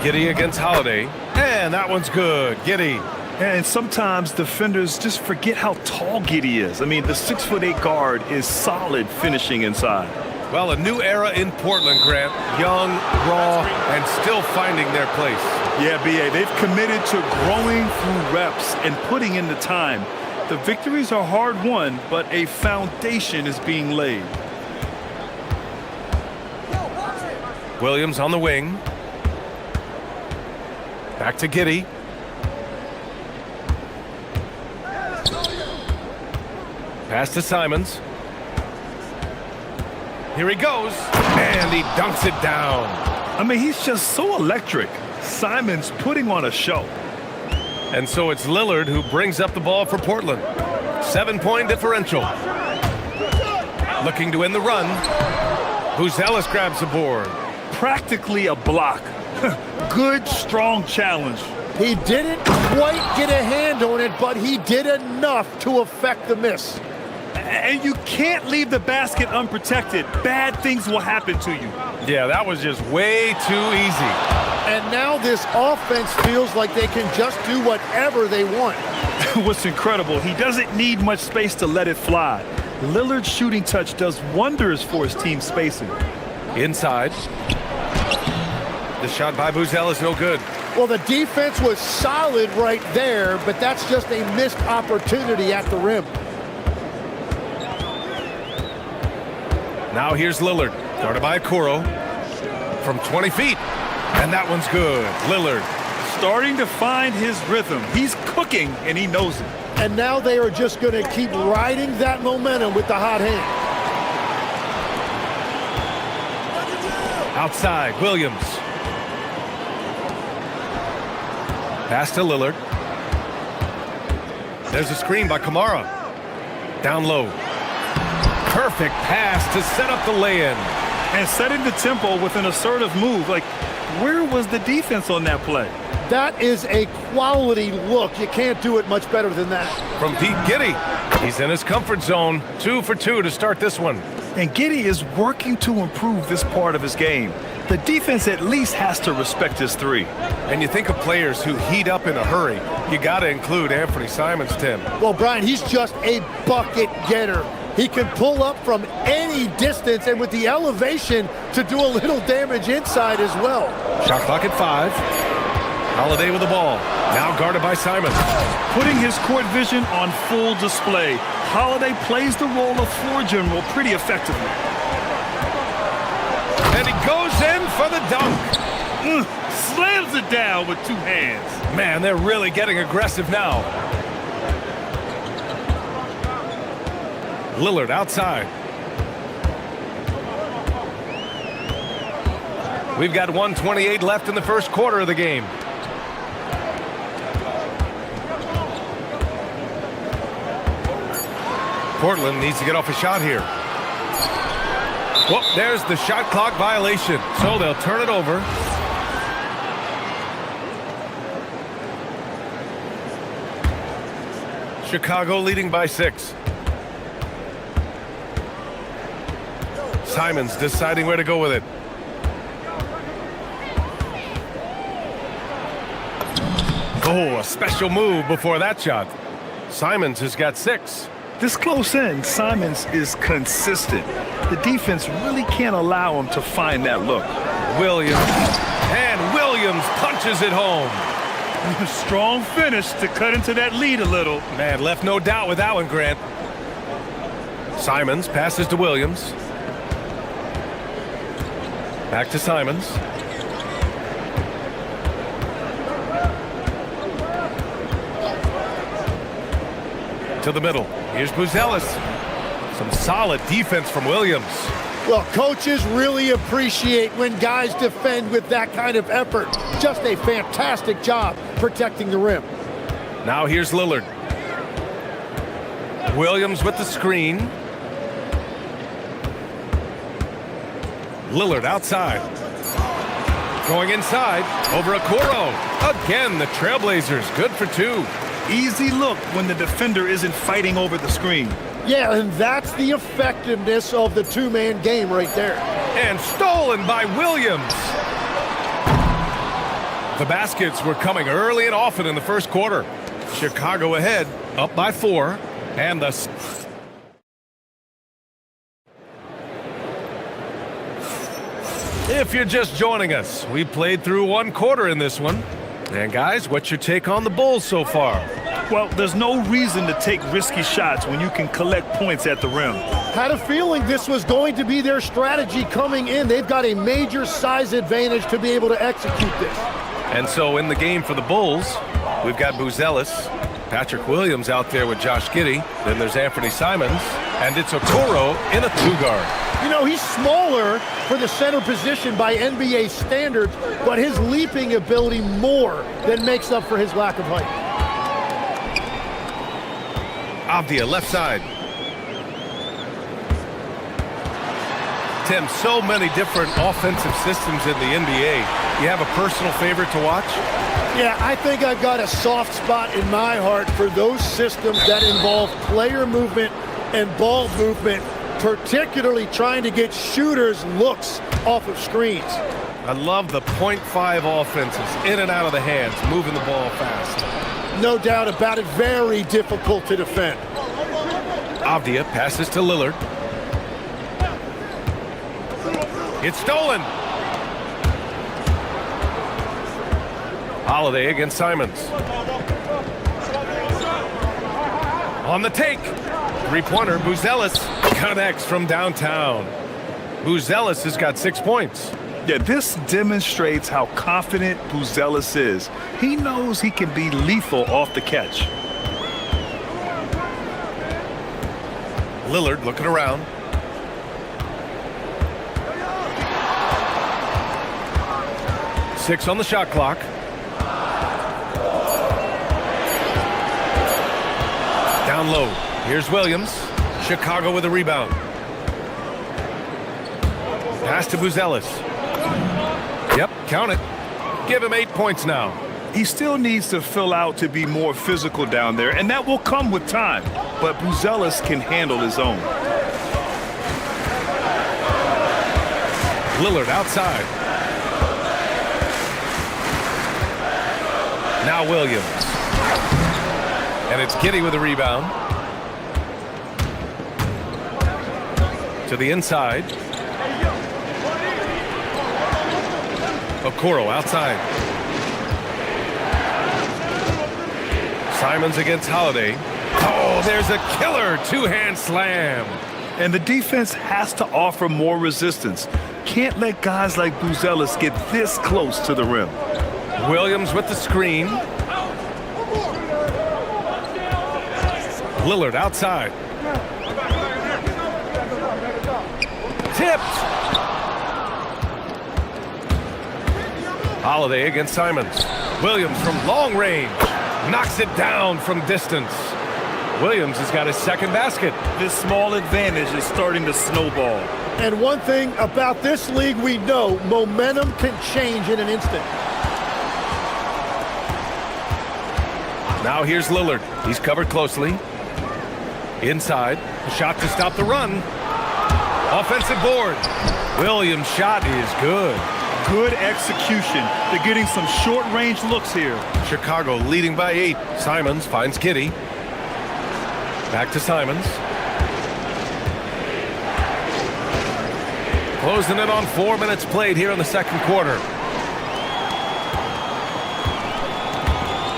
Giddey against Holiday. And that one's good. Giddey. And sometimes defenders just forget how tall Giddey is. I mean, the 6'8" guard is solid finishing inside. Well, a new era in Portland, Grant. Young, raw, and still finding their place. Yeah, B.A., they've committed to growing through reps and putting in the time. The victories are hard-won, but a foundation is being laid. Williams on the wing. Back to Giddey. Pass to Simons. Here he goes, and he dunks it down. I mean, he's just so electric. Simons putting on a show. And so it's Lillard who brings up the ball for Portland. 7-point differential. Looking to end the run. Buzelis grabs the board. Practically a block. Good, strong challenge. He didn't quite get a hand on it, but he did enough to affect the miss. And you can't leave the basket unprotected. Bad things will happen to you. Yeah, that was just way too easy. And now this offense feels like they can just do whatever they want. What's incredible, he doesn't need much space to let it fly. Lillard's shooting touch does wonders for his team spacing. Inside. The shot by Buzelis is no good. Well, the defense was solid right there, but that's just a missed opportunity at the rim. Now here's Lillard, guarded by Okoro from 20 feet. And that one's good. Lillard. Starting to find his rhythm. He's cooking, and he knows it. And now they are just going to keep riding that momentum with the hot hand. Outside, Williams. Pass to Lillard. There's a screen by Kamara. Down low. Perfect pass to set up the lay-in. And setting the tempo with an assertive move. Like, where was the defense on that play? That is a quality look. You can't do it much better than that. From Pete Giddey. He's in his comfort zone. 2 for 2 to start this one. And Giddey is working to improve this part of his game. The defense at least has to respect his three. And you think of players who heat up in a hurry. You got to include Anthony Simons, Tim. Well, Brian, he's just a bucket getter. He can pull up from any distance and with the elevation to do a little damage inside as well. Shot clock at 5. Holiday with the ball. Now guarded by Simons. Putting his court vision on full display. Holiday plays the role of floor general pretty effectively. And he goes in for the dunk. Slams it down with 2 hands. Man, they're really getting aggressive now. Lillard outside. We've got 1:28 left in the first quarter of the game. Portland needs to get off a shot here. Whoop, there's the shot clock violation. So they'll turn it over. Chicago leading by 6. Simons deciding where to go with it. Oh, a special move before that shot. Simons has got 6. This close in, Simons is consistent. The defense really can't allow him to find that look. Williams. And Williams punches it home. Strong finish to cut into that lead a little. Man, left no doubt with that one, Grant. Simons passes to Williams. Back to Simons. To the middle. Here's Buzelis. Some solid defense from Williams. Well, coaches really appreciate when guys defend with that kind of effort. Just a fantastic job protecting the rim. Now here's Lillard. Williams with the screen. Lillard outside. Going inside, over Okoro. Again, the Trailblazers, good for two. Easy look when the defender isn't fighting over the screen. Yeah, and that's the effectiveness of the two-man game right there. And stolen by Williams. The baskets were coming early and often in the first quarter. Chicago ahead, up by 4. And the... If you're just joining us, we played through one quarter in this one. And guys, what's your take on the Bulls so far? Well, there's no reason to take risky shots when you can collect points at the rim. Had a feeling this was going to be their strategy coming in. They've got a major size advantage to be able to execute this. And so in the game for the Bulls, we've got Buzelis, Patrick Williams out there with Josh Giddey. Then there's Anthony Simons, and it's Okoro in a two-guard. You know, he's smaller for the center position by NBA standards, but his leaping ability more than makes up for his lack of height. Avdia, left side. Tim, so many different offensive systems in the NBA. You have a personal favorite to watch? Yeah, I think I've got a soft spot in my heart for those systems that involve player movement and ball movement, particularly trying to get shooters looks off of screens. I love the .5 offenses, in and out of the hands, moving the ball fast. No doubt about it, very difficult to defend. Avdia passes to Lillard. It's stolen. Holiday against Simons. On the take. Three-pointer, Buzelis connects from downtown. Buzelis has got 6 points. Yeah, this demonstrates how confident Buzelis is. He knows he can be lethal off the catch. Lillard looking around. Six on the shot clock. Down low. Here's Williams. Chicago with a rebound. Pass to Buzelis. Yep, count it. Give him 8 points now. He still needs to fill out to be more physical down there, and that will come with time. But Buzelis can handle his own. Lillard outside. Now Williams. And it's Giddey with a rebound. To the inside. Okoro outside. Simons against Holiday. Oh, there's a killer two-hand slam. And the defense has to offer more resistance. Can't let guys like Buzelis get this close to the rim. Williams with the screen. Lillard outside. Tipped. Holiday against Simons. Williams from long range. Knocks it down from distance. Williams has got his second basket. This small advantage is starting to snowball. And one thing about this league we know, momentum can change in an instant. Now here's Lillard. He's covered closely. Inside. A shot to stop the run. Offensive board. Williams' shot is good. Good execution. They're getting some short-range looks here. Chicago leading by 8. Simons finds Giddey. Back to Simons. Closing it on 4 minutes played here in the second quarter.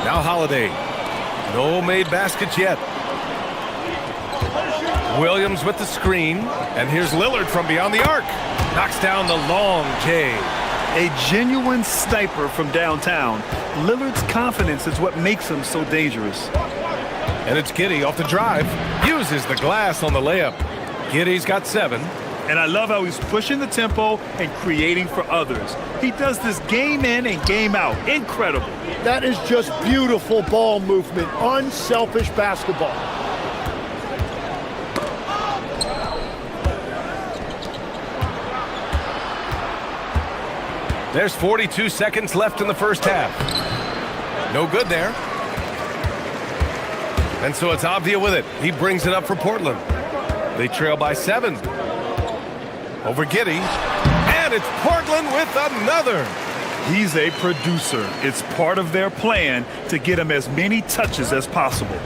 Now Holiday. No made baskets yet. Williams with the screen. And here's Lillard from beyond the arc. Knocks down the long J. A genuine sniper from downtown. Lillard's confidence is what makes him so dangerous. And it's Giddey off the drive. Uses the glass on the layup. Giddy's got 7. And I love how he's pushing the tempo and creating for others. He does this game in and game out. Incredible. That is just beautiful ball movement, unselfish basketball. There's 42 seconds left in the first half. No good there. And so it's Avdia with it. He brings it up for Portland. They trail by 7. Over Giddy. And it's Portland with another. He's a producer. It's part of their plan to get him as many touches as possible.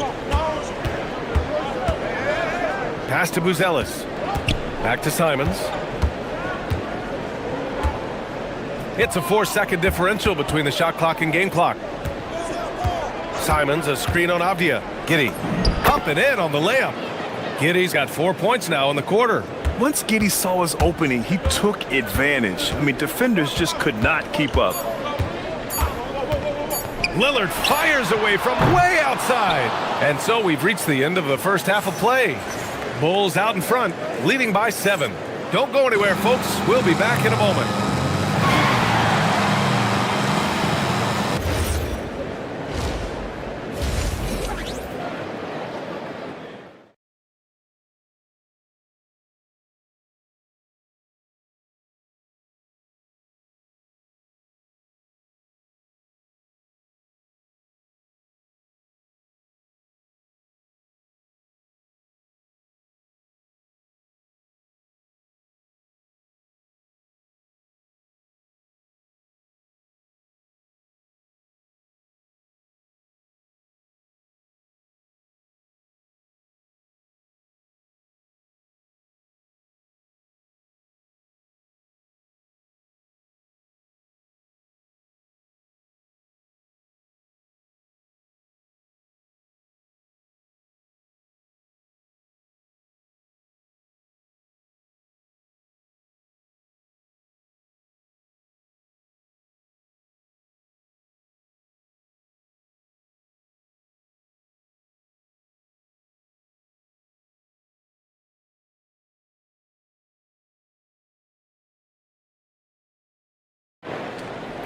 Pass to Buzelis. Back to Simons. It's a 4-second differential between the shot clock and game clock. Simons, a screen on Avdia. Giddy. Up and in on the layup. Giddy's got 4 points now in the quarter. Once Giddy saw his opening, he took advantage. I mean, defenders just could not keep up. Lillard fires away from way outside. And so we've reached the end of the first half of play. Bulls out in front, leading by 7. Don't go anywhere, folks. We'll be back in a moment.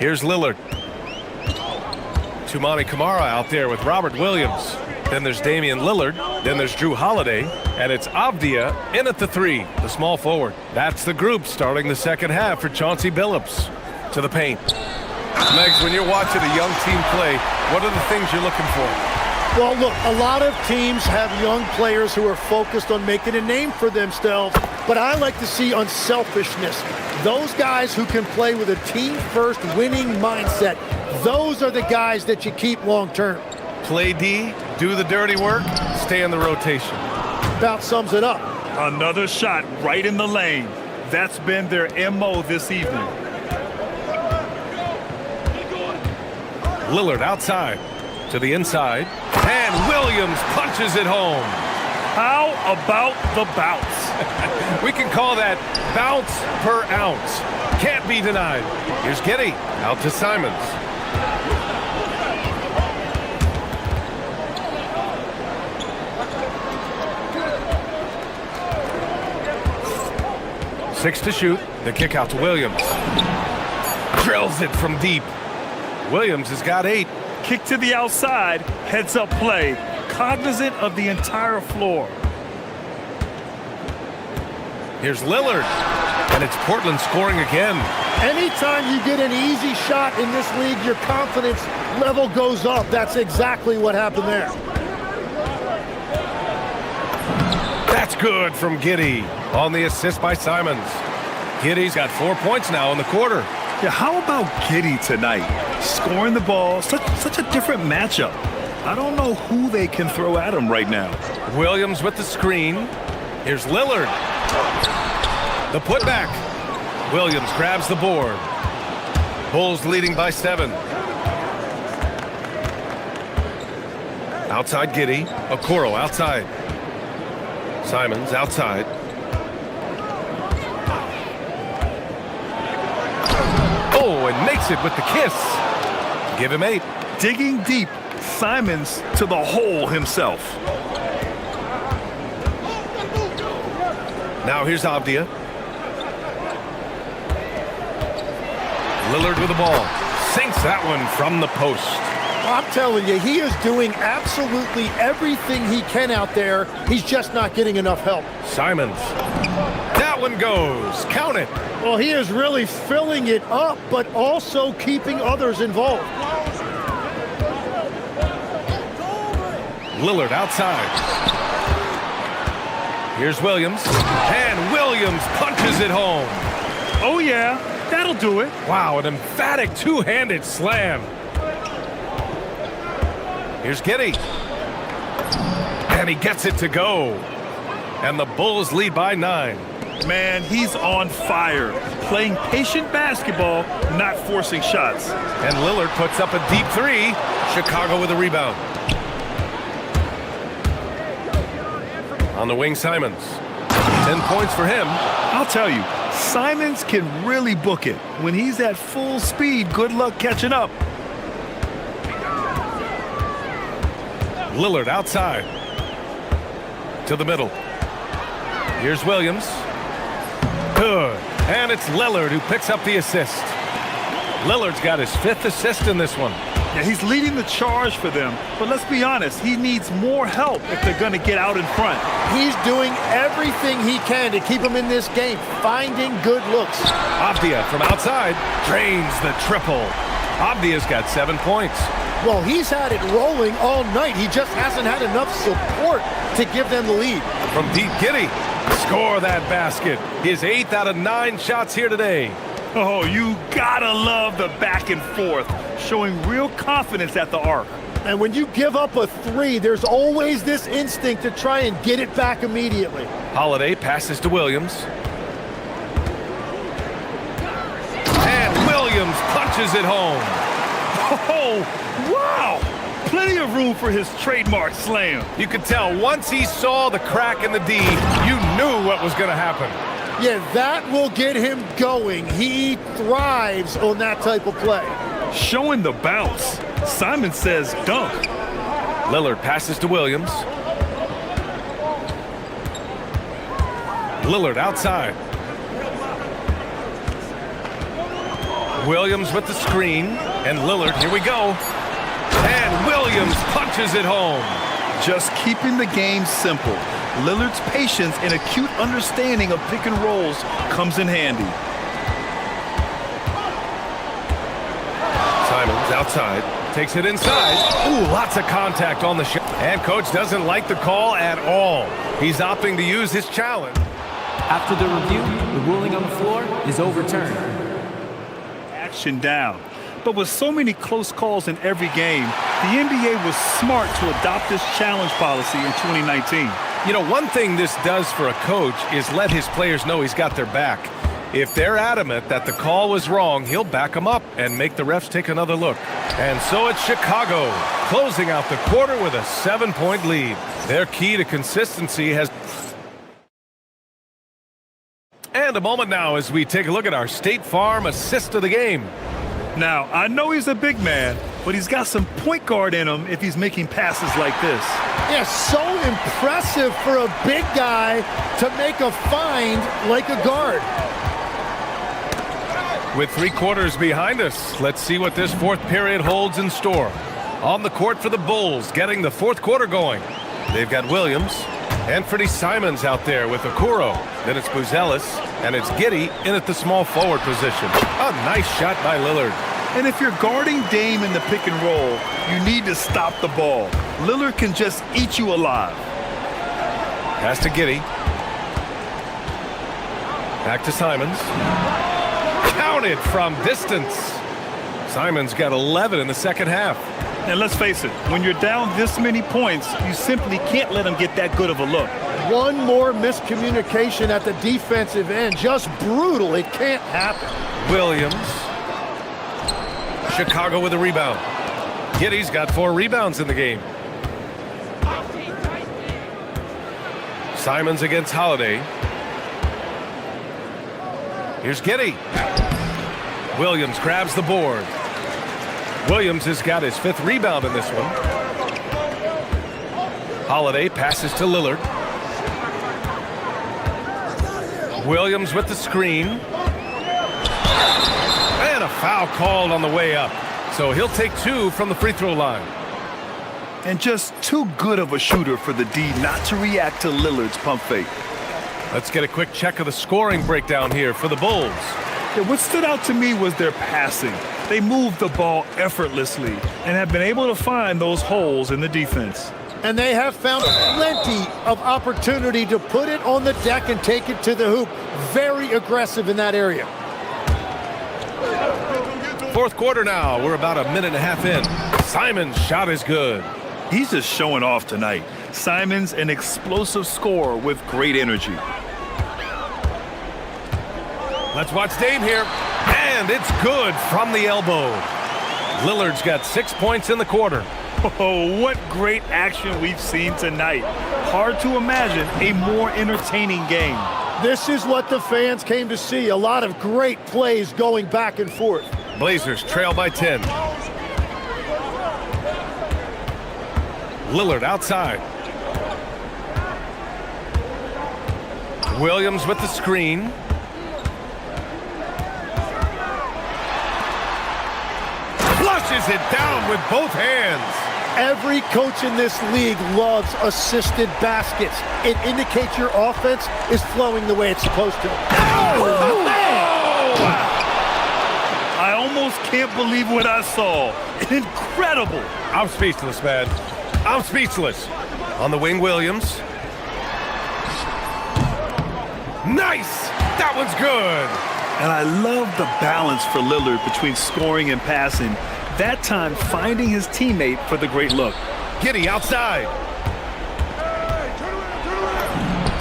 Here's Lillard. Tumani Kamara out there with Robert Williams. Then there's Damian Lillard. Then there's Drew Holiday. And it's Avdia in at the 3, the small forward. That's the group starting the second half for Chauncey Billups. To the paint. Megs, when you're watching a young team play, what are the things you're looking for? Well, look, a lot of teams have young players who are focused on making a name for themselves, but I like to see unselfishness. Those guys who can play with a team-first winning mindset, those are the guys that you keep long-term. Play D, do the dirty work, stay in the rotation. About sums it up. Another shot right in the lane. That's been their MO this evening. Lillard outside to the inside, and Williams punches it home. How about the bounce? We can call that bounce per ounce. Can't be denied. Here's Giddy out to Simons. Six to shoot. The kick out to Williams. Drills it from deep. Williams has got 8. Kick to the outside, heads up play, cognizant of the entire floor. Here's Lillard, and it's Portland scoring again. Anytime you get an easy shot in this league, your confidence level goes up. That's exactly what happened there. That's good from Giddy on the assist by Simons. Giddy's got 4 points now in the quarter. Yeah, how about Giddy tonight? Scoring the ball, such a different matchup. I don't know who they can throw at him right now. Williams with the screen. Here's Lillard. The putback. Williams grabs the board. Bulls leading by 7. Outside Giddy. Okoro outside. Simons outside. Oh, and makes it with the kiss. Give him 8. Digging deep, Simons to the hole himself. Now here's Avdia. Lillard with the ball. Sinks that one from the post. I'm telling you, he is doing absolutely everything he can out there. He's just not getting enough help. Simons. That one goes. Count it. Well, he is really filling it up, but also keeping others involved. Lillard outside. Here's Williams. And Williams punches it home. Oh, yeah. That'll do it. Wow, an emphatic two-handed slam. Here's Giddey. And he gets it to go. And the Bulls lead by 9. Man, he's on fire. Playing patient basketball, not forcing shots. And Lillard puts up a deep three. Chicago with a rebound. On the wing, Simons. 10 points for him. I'll tell you, Simons can really book it. When he's at full speed, good luck catching up. Lillard outside. To the middle. Here's Williams. Good. And it's Lillard who picks up the assist. Lillard's got his 5th assist in this one. Yeah, he's leading the charge for them. But let's be honest, he needs more help if they're going to get out in front. He's doing everything he can to keep him in this game, finding good looks. Avdia from outside drains the triple. Avdia's got 7 points. Well, he's had it rolling all night. He just hasn't had enough support to give them the lead. From deep, Giddey. Score that basket. His 8th out of 9 shots here today. Oh, you gotta love the back and forth, showing real confidence at the arc. And when you give up a 3, there's always this instinct to try and get it back immediately. Holiday passes to Williams. And Williams punches it home. Oh, wow! Plenty of room for his trademark slam. You could tell once he saw the crack in the D, you knew what was going to happen. Yeah, that will get him going. He thrives on that type of play. Showing the bounce. Simon says dunk. Lillard passes to Williams. Lillard outside. Williams with the screen. And Lillard, here we go. And Williams punches it home. Just keeping the game simple. Lillard's patience and acute understanding of pick and rolls comes in handy. Simons outside. Takes it inside. Ooh, lots of contact on the shot. And coach doesn't like the call at all. He's opting to use his challenge. After the review, the ruling on the floor is overturned. Action down. But with so many close calls in every game, the NBA was smart to adopt this challenge policy in 2019. You know, one thing this does for a coach is let his players know he's got their back. If they're adamant that the call was wrong, he'll back them up and make the refs take another look. And so it's Chicago, closing out the quarter with a 7-point lead. Their key to consistency has... And a moment now as we take a look at our State Farm assist of the game. Now, I know he's a big man, but he's got some point guard in him if he's making passes like this. Yeah, so impressive for a big guy to make a find like a guard. With 3 quarters behind us, let's see what this 4th period holds in store. On the court for the Bulls, getting the 4th quarter going. They've got Williams, Anthony Simons out there with Okoro. Then it's Buzelis, and it's Giddey in at the small forward position. A nice shot by Lillard. And if you're guarding Dame in the pick and roll, you need to stop the ball. Lillard can just eat you alive. Pass to Giddey. Back to Simons. Counted from distance. Simons got 11 in the second half. And let's face it, when you're down this many points, you simply can't let them get that good of a look. One more miscommunication at the defensive end. Just brutal. It can't happen. Williams. Chicago with a rebound. Giddey's got 4 rebounds in the game. Simons against Holiday. Here's Giddey. Williams grabs the board. Williams has got his 5th rebound in this one. Holiday passes to Lillard. Williams with the screen. And a foul called on the way up. So he'll take 2 from the free throw line. And just too good of a shooter for the D not to react to Lillard's pump fake. Let's get a quick check of the scoring breakdown here for the Bulls. Yeah, what stood out to me was their passing. They moved the ball effortlessly and have been able to find those holes in the defense. And they have found plenty of opportunity to put it on the deck and take it to the hoop. Very aggressive in that area. Fourth quarter now. We're about a minute and a half in. Simon's shot is good. He's just showing off tonight. Simon's an explosive scorer with great energy. Let's watch Dame here. And it's good from the elbow. Lillard's got 6 points in the quarter. Oh, what great action we've seen tonight. Hard to imagine a more entertaining game. This is what the fans came to see. A lot of great plays going back and forth. Blazers trail by 10. Lillard outside. Williams with the screen. Flushes it down with both hands. Every coach in this league loves assisted baskets. It indicates your offense is flowing the way it's supposed to. Oh, I almost can't believe what I saw. Incredible. I'm speechless, man. I'm speechless. On the wing, Williams. Nice! That one's good. And I love the balance for Lillard between scoring and passing. That time finding his teammate for the great look. Giddey outside.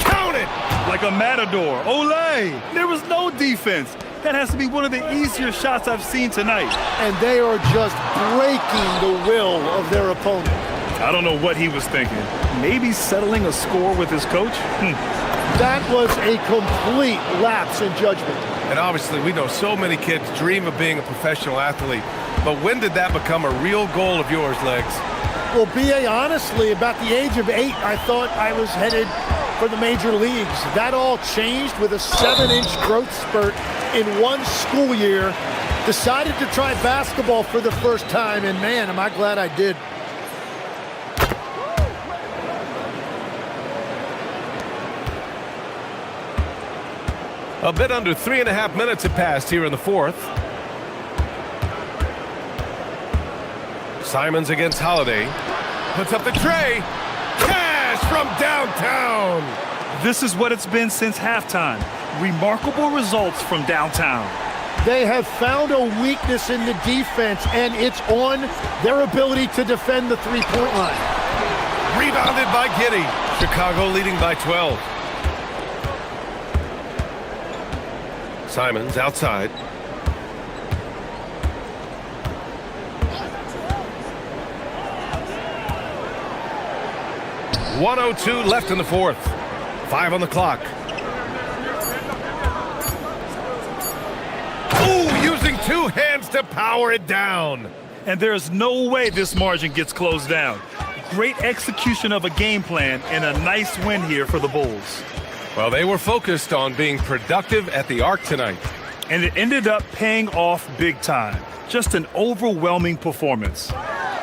Count it! Like a matador. Olé! There was no defense. That has to be one of the easier shots I've seen tonight. And they are just breaking the will of their opponent. I don't know what he was thinking. Maybe settling a score with his coach? That was a complete lapse in judgment. And obviously, we know so many kids dream of being a professional athlete. But when did that become a real goal of yours, Legs? Well, B.A., honestly, about the age of 8, I thought I was headed for the major leagues. That all changed with a 7-inch growth spurt in one school year. Decided to try basketball for the first time, and man, am I glad I did. A bit under 3.5 minutes have passed here in the fourth. Simons against Holiday. Puts up the tray. Cash from downtown. This is what it's been since halftime. Remarkable results from downtown. They have found a weakness in the defense, and it's on their ability to defend the three-point line. Rebounded by Giddey. Chicago leading by 12. Simons outside. .102 left in the fourth. 5 on the clock. Ooh, using 2 hands to power it down. And there's no way this margin gets closed down. Great execution of a game plan and a nice win here for the Bulls. Well, they were focused on being productive at the arc tonight. And it ended up paying off big time. Just an overwhelming performance.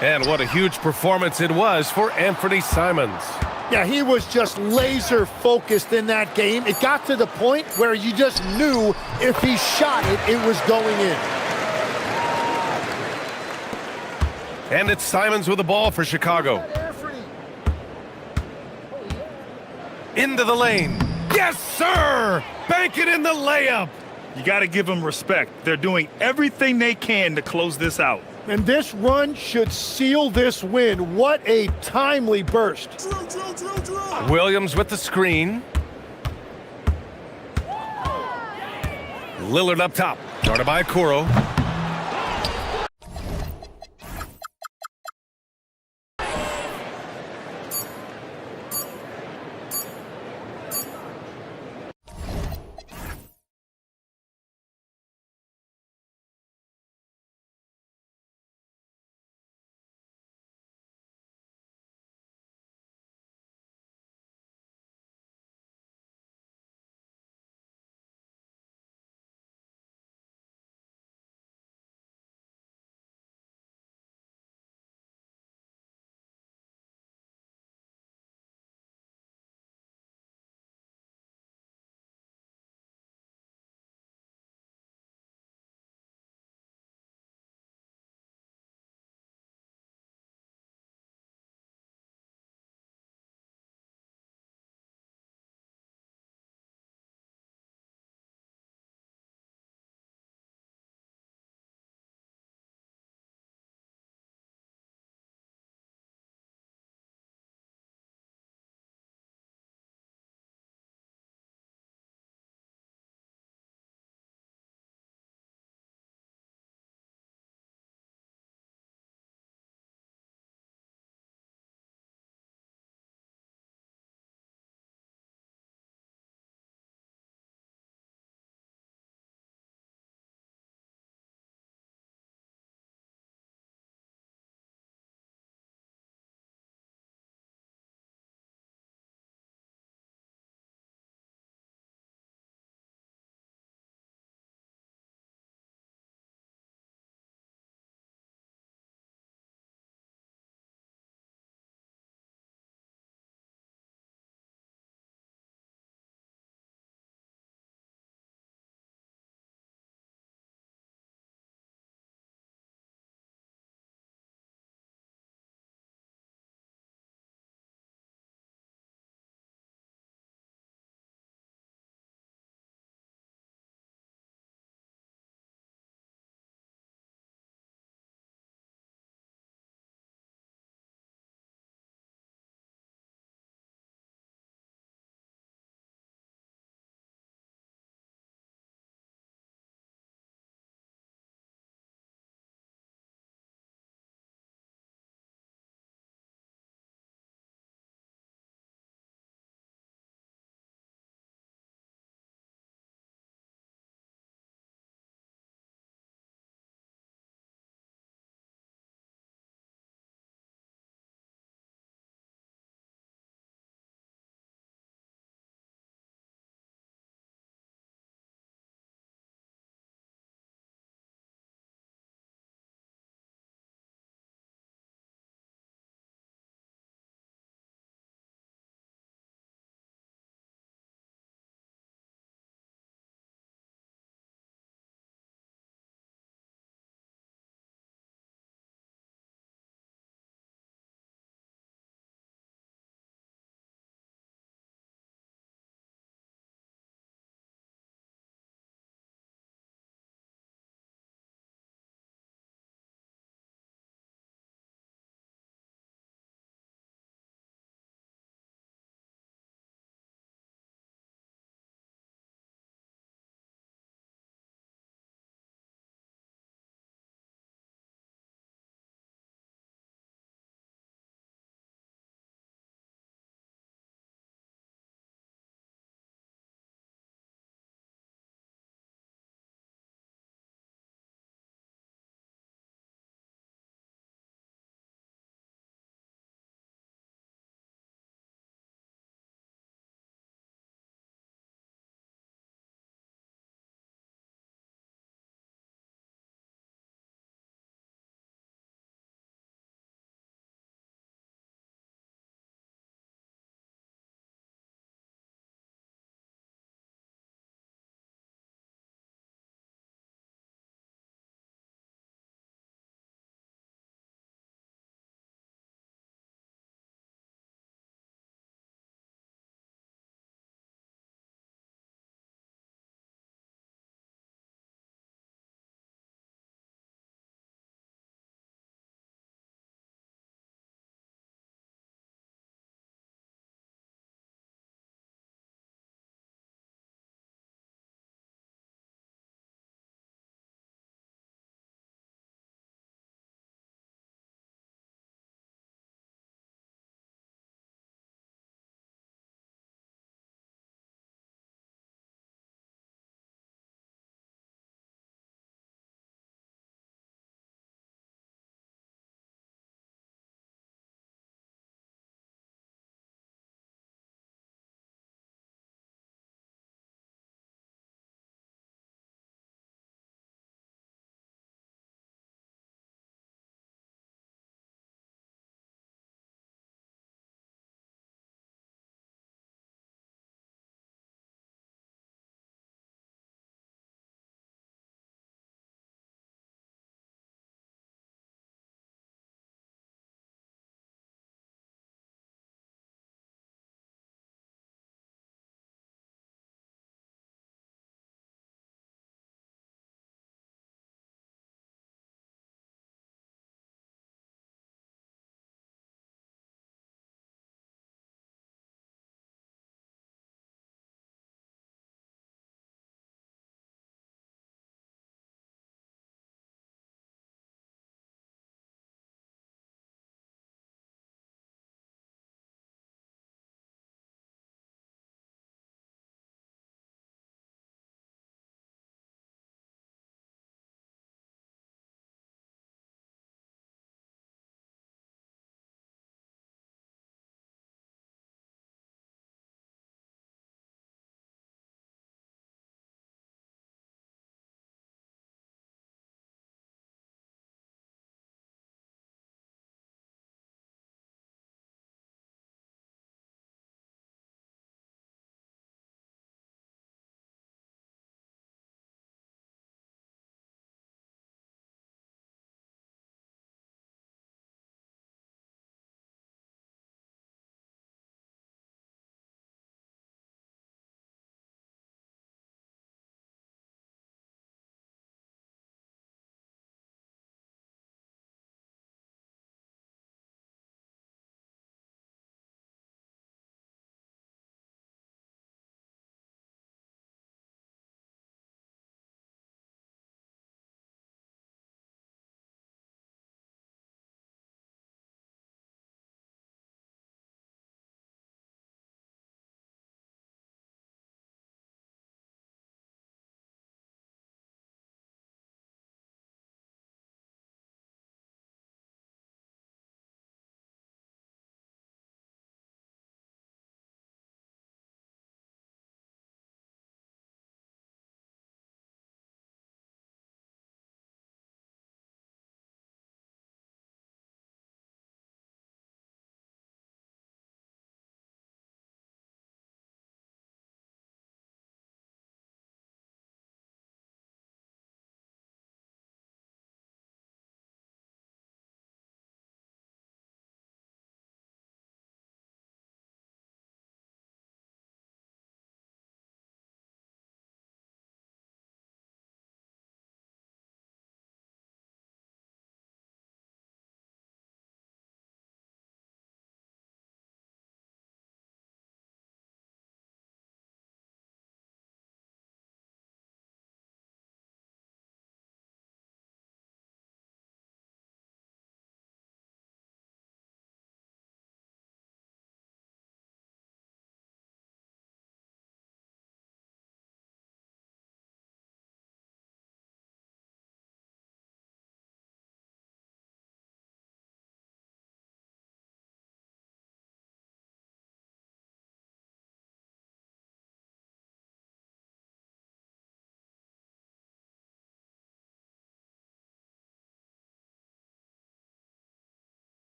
And what a huge performance it was for Anthony Simons. Yeah, he was just laser focused in that game. It got to the point where you just knew if he shot it, it was going in. And it's Simons with the ball for Chicago. Into the lane. Yes, sir! Bank it in the layup. You got to give them respect. They're doing everything they can to close this out. And this run should seal this win. What a timely burst. Williams with the screen. Lillard up top. Guarded by Kuro.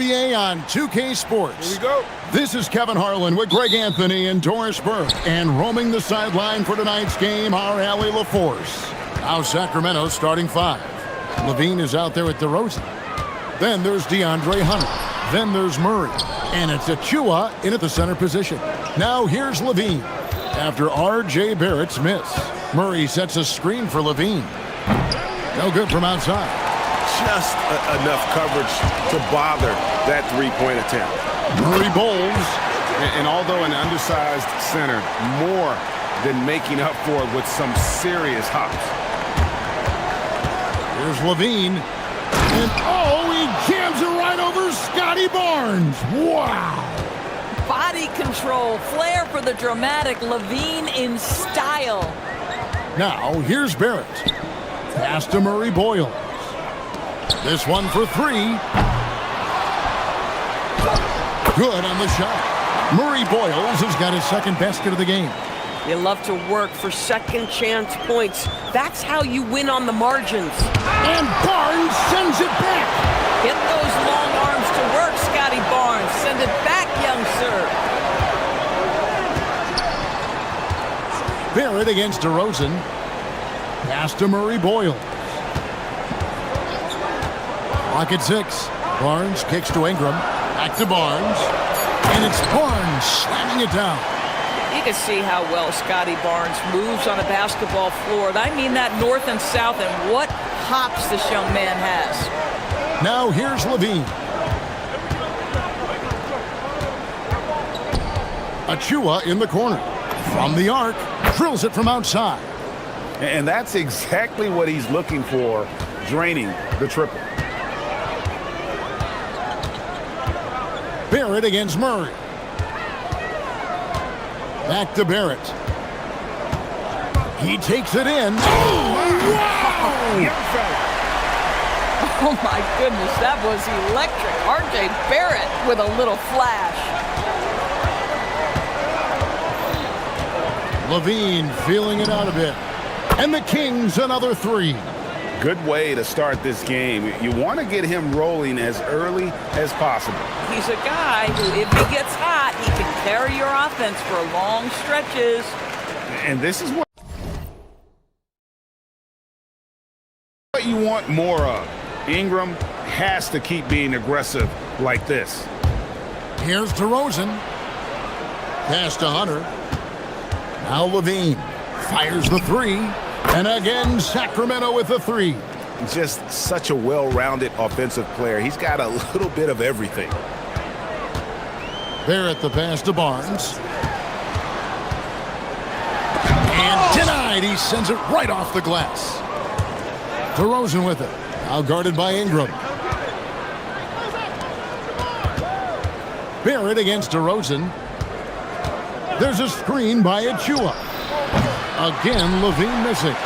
NBA on 2K Sports. Here we go. This is Kevin Harlan with Greg Anthony and Doris Burke. And roaming the sideline for tonight's game, our Allie LaForce. Now Sacramento starting 5. Levine is out there at DeRozan. Then there's DeAndre Hunter. Then there's Murray. And it's Achua in at the center position. Now here's Levine. After R.J. Barrett's miss, Murray sets a screen for Levine. No good from outside. Just enough coverage to bother that three-point attempt. Murray bowls. And although an undersized center, more than making up for it with some serious hops. Here's Levine. And oh, he jams it right over Scotty Barnes. Wow. Body control, flair for the dramatic, Levine in style. Now, here's Barrett. Pass to Murray Boyles. This one for 3. Good on the shot. Murray Boyles has got his second basket of the game. You love to work for second chance points. That's how you win on the margins. And Barnes sends it back. Get those long arms to work, Scotty Barnes. Send it back, young sir. Barrett against DeRozan. Pass to Murray Boyles. Clock at 6. Barnes kicks to Ingram. Back to Barnes. And it's Barnes slamming it down. You can see how well Scotty Barnes moves on a basketball floor. And I mean that north and south, and what hops this young man has. Now here's Levine. Achua in the corner. From the arc. Drills it from outside. And that's exactly what he's looking for, draining the triple. Barrett against Murray. Back to Barrett. He takes it in. Oh, wow! Oh, my goodness, that was electric. R.J. Barrett with a little flash. Levine feeling it out a bit. And the Kings another 3. Good way to start this game. You want to get him rolling as early as possible. He's a guy who, if he gets hot, he can carry your offense for long stretches. And this is what you want more of. Ingram has to keep being aggressive like this. Here's DeRozan. Pass to Hunter. Now Levine fires the 3. And again, Sacramento with the 3. Just such a well-rounded offensive player. He's got a little bit of everything. Barrett the pass to Barnes. And denied. He sends it right off the glass. DeRozan with it. Now guarded by Ingram. Barrett against DeRozan. There's a screen by Achua. Again, Levine missing.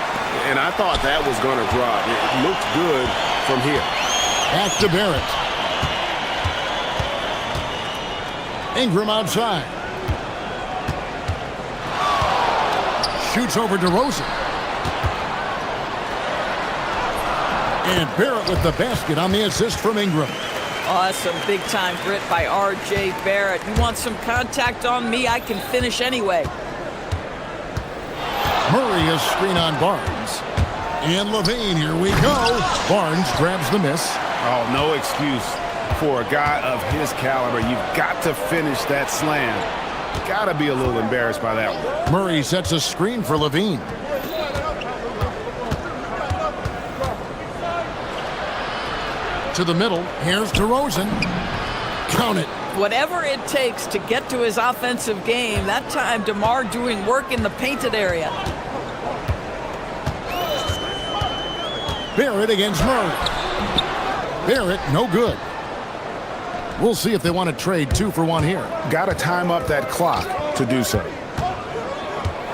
And I thought that was going to drop. It looked good from here. Back to Barrett. Ingram outside. Shoots over DeRozan. And Barrett with the basket on the assist from Ingram. Awesome big-time grit by R.J. Barrett. You want some contact on me? I can finish anyway. Murray is screen on Barnes. And Levine, here we go. Barnes grabs the miss. Oh, no excuse for a guy of his caliber. You've got to finish that slam. Got to be a little embarrassed by that one. Murray sets a screen for Levine. To the middle. Here's DeRozan. Count it. Whatever it takes to get to his offensive game. That time, DeMar doing work in the painted area. Barrett against Murray. Barrett, no good. We'll see if they want to trade 2 for 1 here. Got to time up that clock to do so.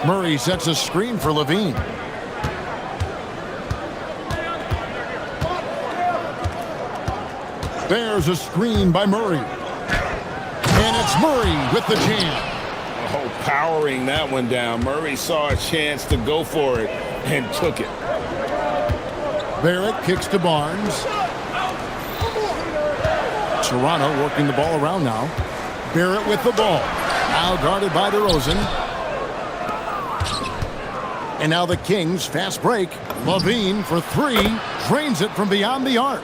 Murray sets a screen for Levine. There's a screen by Murray. And it's Murray with the jam. Oh, powering that one down. Murray saw a chance to go for it and took it. Barrett kicks to Barnes. Toronto working the ball around now. Barrett with the ball. Now guarded by DeRozan. And now the Kings, fast break. Levine for three. Drains it from beyond the arc.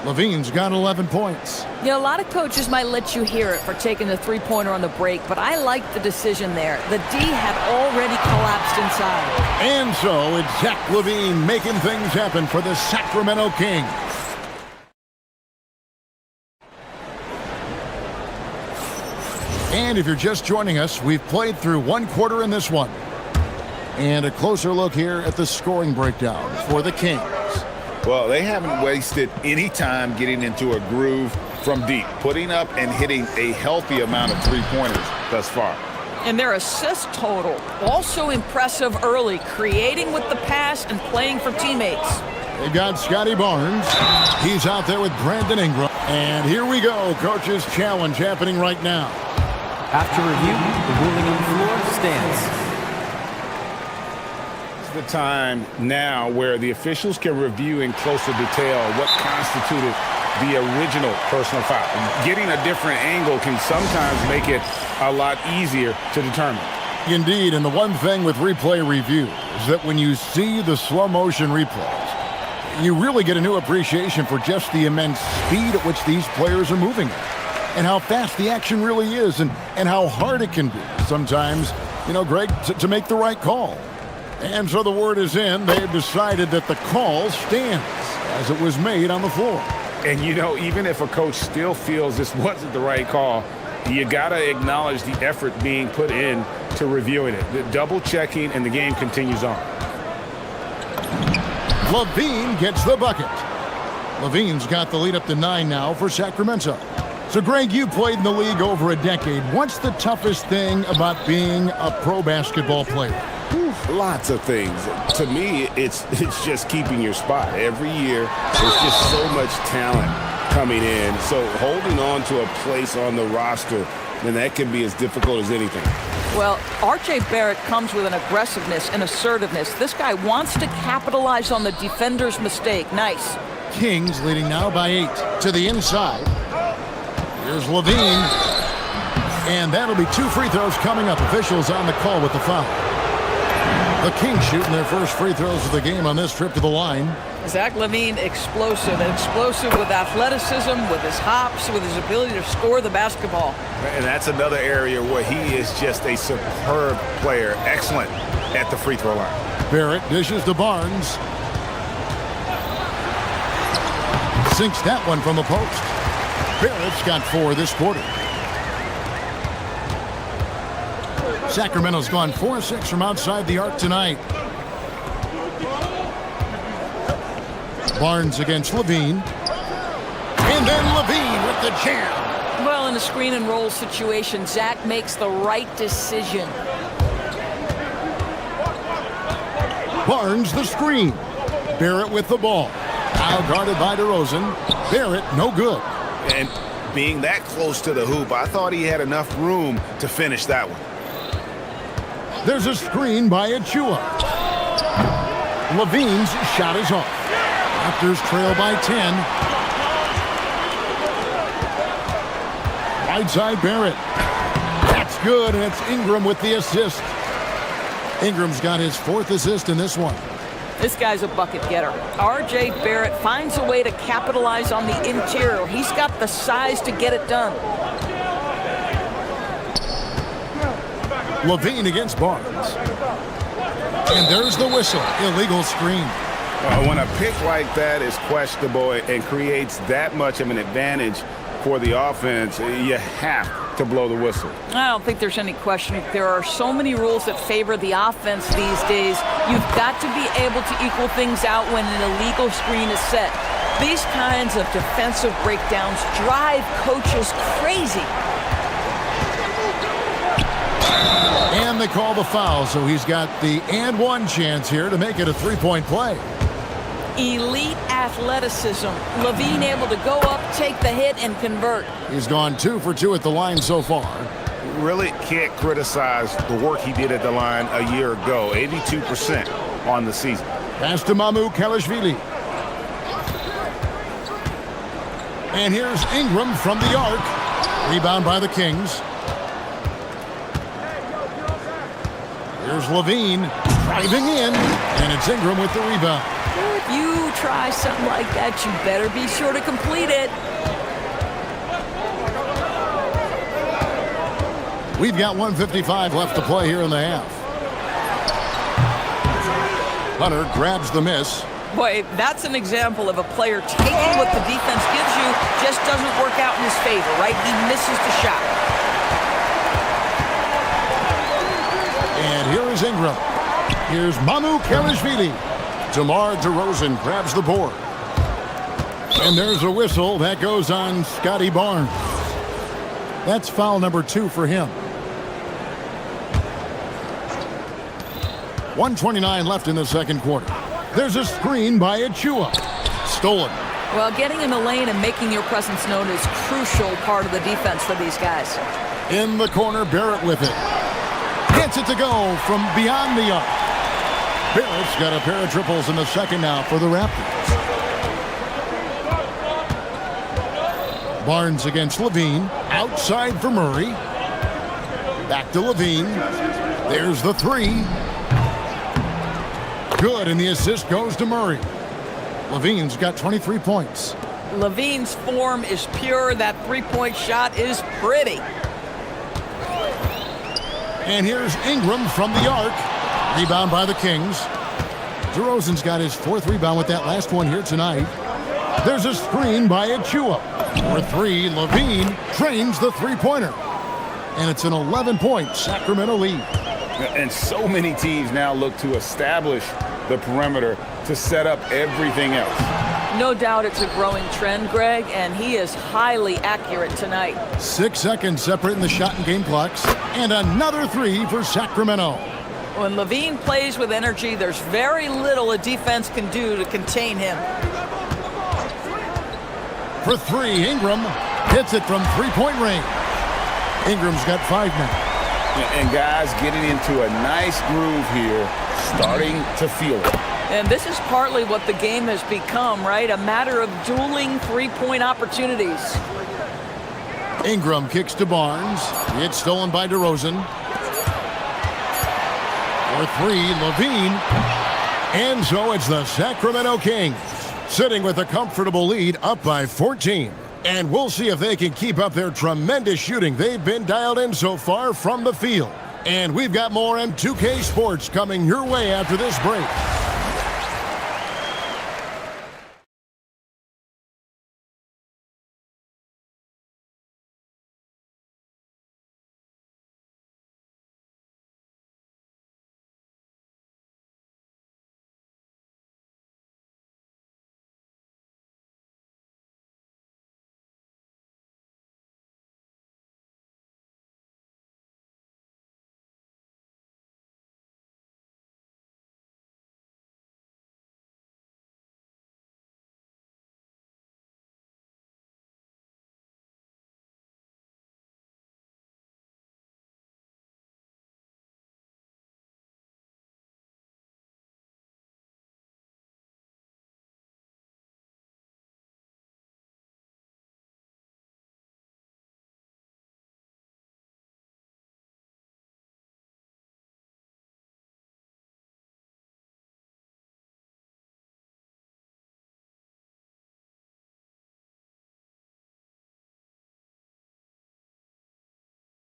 Levine's got 11 points. Yeah, a lot of coaches might let you hear it for taking the three-pointer on the break, but I like the decision there. The D had already collapsed inside. And so it's Zach Levine making things happen for the Sacramento Kings. And if you're just joining us, we've played through one quarter in this one. And a closer look here at the scoring breakdown for the Kings. Well, they haven't wasted any time getting into a groove from deep, putting up and hitting a healthy amount of three-pointers thus far. And their assist total, also impressive early, creating with the pass and playing for teammates. They've got Scotty Barnes. He's out there with Brandon Ingram. And here we go, coach's challenge happening right now. After review, the ruling on the floor stands. The time now where the officials can review in closer detail what constituted the original personal foul. Getting a different angle can sometimes make it a lot easier to determine. Indeed, and the one thing with replay review is that when you see the slow motion replays, you really get a new appreciation for just the immense speed at which these players are moving at, and how fast the action really is, and how hard it can be sometimes, you know, Greg, to make the right call. And so the word is in. They've decided that the call stands as it was made on the floor. And, you know, even if a coach still feels this wasn't the right call, you got to acknowledge the effort being put in to reviewing it. The double checking, and the game continues on. Levine gets the bucket. Levine's got the lead up to 9 now for Sacramento. So, Greg, you played in the league over a decade. What's the toughest thing about being a pro basketball player? Lots of things. To me, it's just keeping your spot. Every year, there's just so much talent coming in. So holding on to a place on the roster, then that can be as difficult as anything. Well, R.J. Barrett comes with an aggressiveness and assertiveness. This guy wants to capitalize on the defender's mistake. Nice. Kings leading now by 8 to the inside. Here's Levine. And that'll be 2 free throws coming up. Officials on the call with the foul. The Kings shooting their first free throws of the game on this trip to the line. Zach Levine, explosive with athleticism, with his hops, with his ability to score the basketball. And that's another area where he is just a superb player. Excellent at the free throw line. Barrett dishes to Barnes. Sinks that one from the post. Barrett's got 4 this quarter. Sacramento's gone 4-6 from outside the arc tonight. Barnes against Levine. And then Levine with the jam. Well, in a screen and roll situation, Zach makes the right decision. Barnes the screen. Barrett with the ball. Now guarded by DeRozan. Barrett no good. And being that close to the hoop, I thought he had enough room to finish that one. There's a screen by Achua. Levine's shot is off. Raptors trail by 10. Right side Barrett. That's good, and it's Ingram with the assist. Ingram's got his 4th assist in this one. This guy's a bucket getter. R.J. Barrett finds a way to capitalize on the interior. He's got the size to get it done. Levine against Barnes. And there's the whistle. Illegal screen. When a pick like that is questionable and creates that much of an advantage for the offense, you have to blow the whistle. I don't think there's any question. There are so many rules that favor the offense these days. You've got to be able to equal things out when an illegal screen is set. These kinds of defensive breakdowns drive coaches crazy. And they call the foul, so he's got the and one chance here to make it a 3-point play. Elite athleticism. Levine able to go up, take the hit, and convert. He's gone 2 for 2 at the line so far. Really can't criticize the work he did at the line a year ago. 82% on the season. Pass to Mamu Kalashvili. And here's Ingram from the arc. Rebound by the Kings. Here's Levine driving in, and it's Ingram with the rebound. If you try something like that, you better be sure to complete it. We've got 1:55 left to play here in the half. Hunter grabs the miss. Boy, that's an example of a player taking what the defense gives you, just doesn't work out in his favor, right? He misses the shot. And here is Ingram. Here's Mamu Karashvili. DeMar DeRozan grabs the board. And there's a whistle that goes on Scotty Barnes. That's foul number 2 for him. 1:29 left in the second quarter. There's a screen by Achua. Stolen. Well, getting in the lane and making your presence known is a crucial part of the defense for these guys. In the corner, Barrett with it. Gets it to go from beyond the arc. Barrett's got a pair of triples in the second now for the Raptors. Barnes against Levine. Outside for Murray. Back to Levine. There's the three. Good, and the assist goes to Murray. Levine's got 23 points. Levine's form is pure. That three-point shot is pretty. And here's Ingram from the arc. Rebound by the Kings. DeRozan's got his 4th rebound with that last one here tonight. There's a screen by Achua. For 3, Levine trains the three-pointer. And it's an 11-point Sacramento lead. And so many teams now look to establish the perimeter to set up everything else. No doubt it's a growing trend, Greg, and he is highly accurate tonight. 6 seconds separating the shot and game clocks. And another 3 for Sacramento. When Levine plays with energy, there's very little a defense can do to contain him. For 3, Ingram hits it from three-point range. Ingram's got 5 now. And guys getting into a nice groove here, starting to feel it. And this is partly what the game has become, right? A matter of dueling three-point opportunities. Ingram kicks to Barnes. It's stolen by DeRozan. For 3, Levine. And so it's the Sacramento Kings sitting with a comfortable lead, up by 14. And we'll see if they can keep up their tremendous shooting they've been dialed in so far from the field. And we've got more M2K Sports coming your way after this break.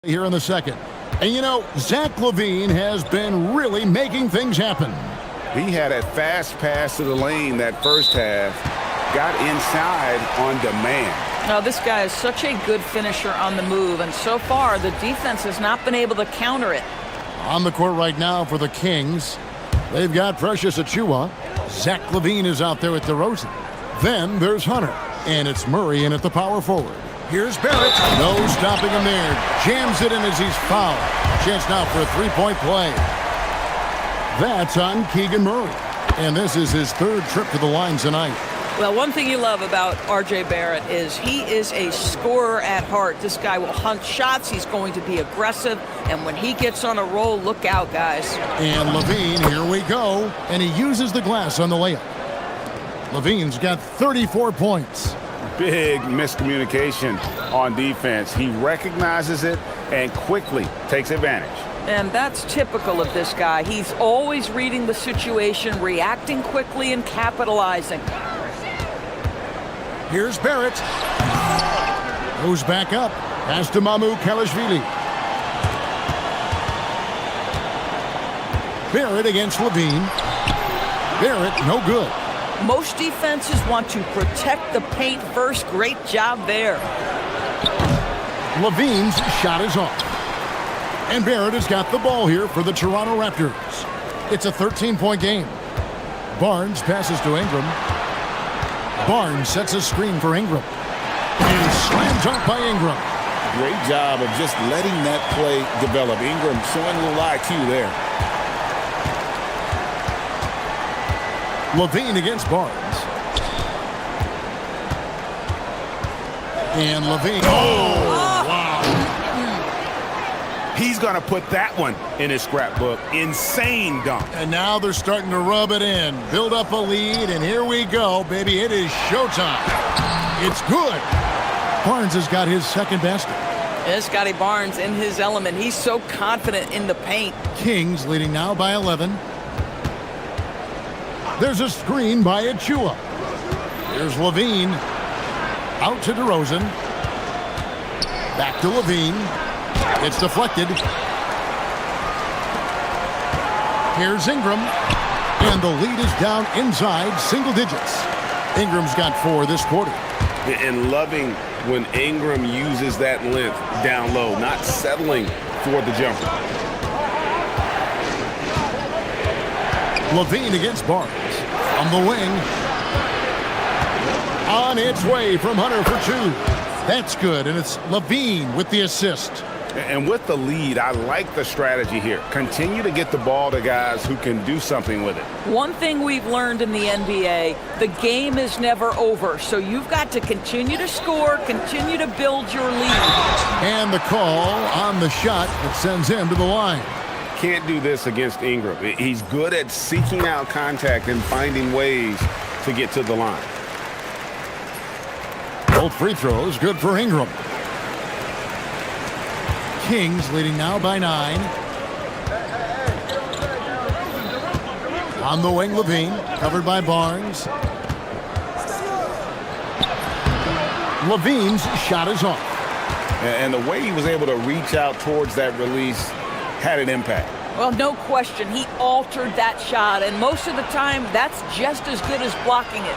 Here in the second. And you know, Zach LaVine has been really making things happen. He had a fast pass to the lane that first half, got inside on demand. Now, this guy is such a good finisher on the move, and so far the defense has not been able to counter it. On the court right now for the Kings, they've got Precious Achua. Zach LaVine is out there with DeRozan. Then there's Hunter, and it's Murray in at the power forward. Here's Barrett. No stopping him there. Jams it in as he's fouled. Chance now for a three-point play. That's on Keegan Murray. And this is his 3rd trip to the line tonight. Well, one thing you love about R.J. Barrett is he is a scorer at heart. This guy will hunt shots. He's going to be aggressive. And when he gets on a roll, look out, guys. And Levine, here we go. And he uses the glass on the layup. Levine's got 34 points. big miscommunication on defense. He recognizes it and quickly takes advantage. And that's typical of this guy. He's always reading the situation, reacting quickly, and capitalizing. Here's Barrett. Goes back up. Pass to Mamu Kalashvili. Barrett against Levine. Barrett, no good. Most defenses want to protect the paint first. Great job there. Levine's shot is off. And Barrett has got the ball here for the Toronto Raptors. It's a 13-point game. Barnes passes to Ingram. Barnes sets a screen for Ingram. And slams up by Ingram. Great job of just letting that play develop. Ingram showing a little IQ there. Levine against Barnes. And Levine. Oh, wow. He's going to put that one in his scrapbook. Insane dunk. And now they're starting to rub it in. Build up a lead, and here we go, baby. It is showtime. It's good. Barnes has got his second basket. Yeah, Scotty Barnes in his element. He's so confident in the paint. Kings leading now by 11. There's a screen by Achua. Here's Levine. Out to DeRozan. Back to Levine. It's deflected. Here's Ingram. And the lead is down inside single digits. Ingram's got 4 this quarter. And loving when Ingram uses that length down low, not settling for the jumper. Levine against Barnes. On the wing. On its way from Hunter for 2. That's good, and it's Levine with the assist. And with the lead, I like the strategy here. Continue to get the ball to guys who can do something with it. One thing we've learned in the NBA, the game is never over. So you've got to continue to score, continue to build your lead. And the call on the shot that sends him to the line. Can't do this against Ingram. He's good at seeking out contact and finding ways to get to the line. Both free throws good for Ingram. Kings leading now by 9. On the wing, Levine, covered by Barnes. Levine's shot is off. And the way he was able to reach out towards that release had an impact. Well, no question. He altered that shot, and most of the time, that's just as good as blocking it.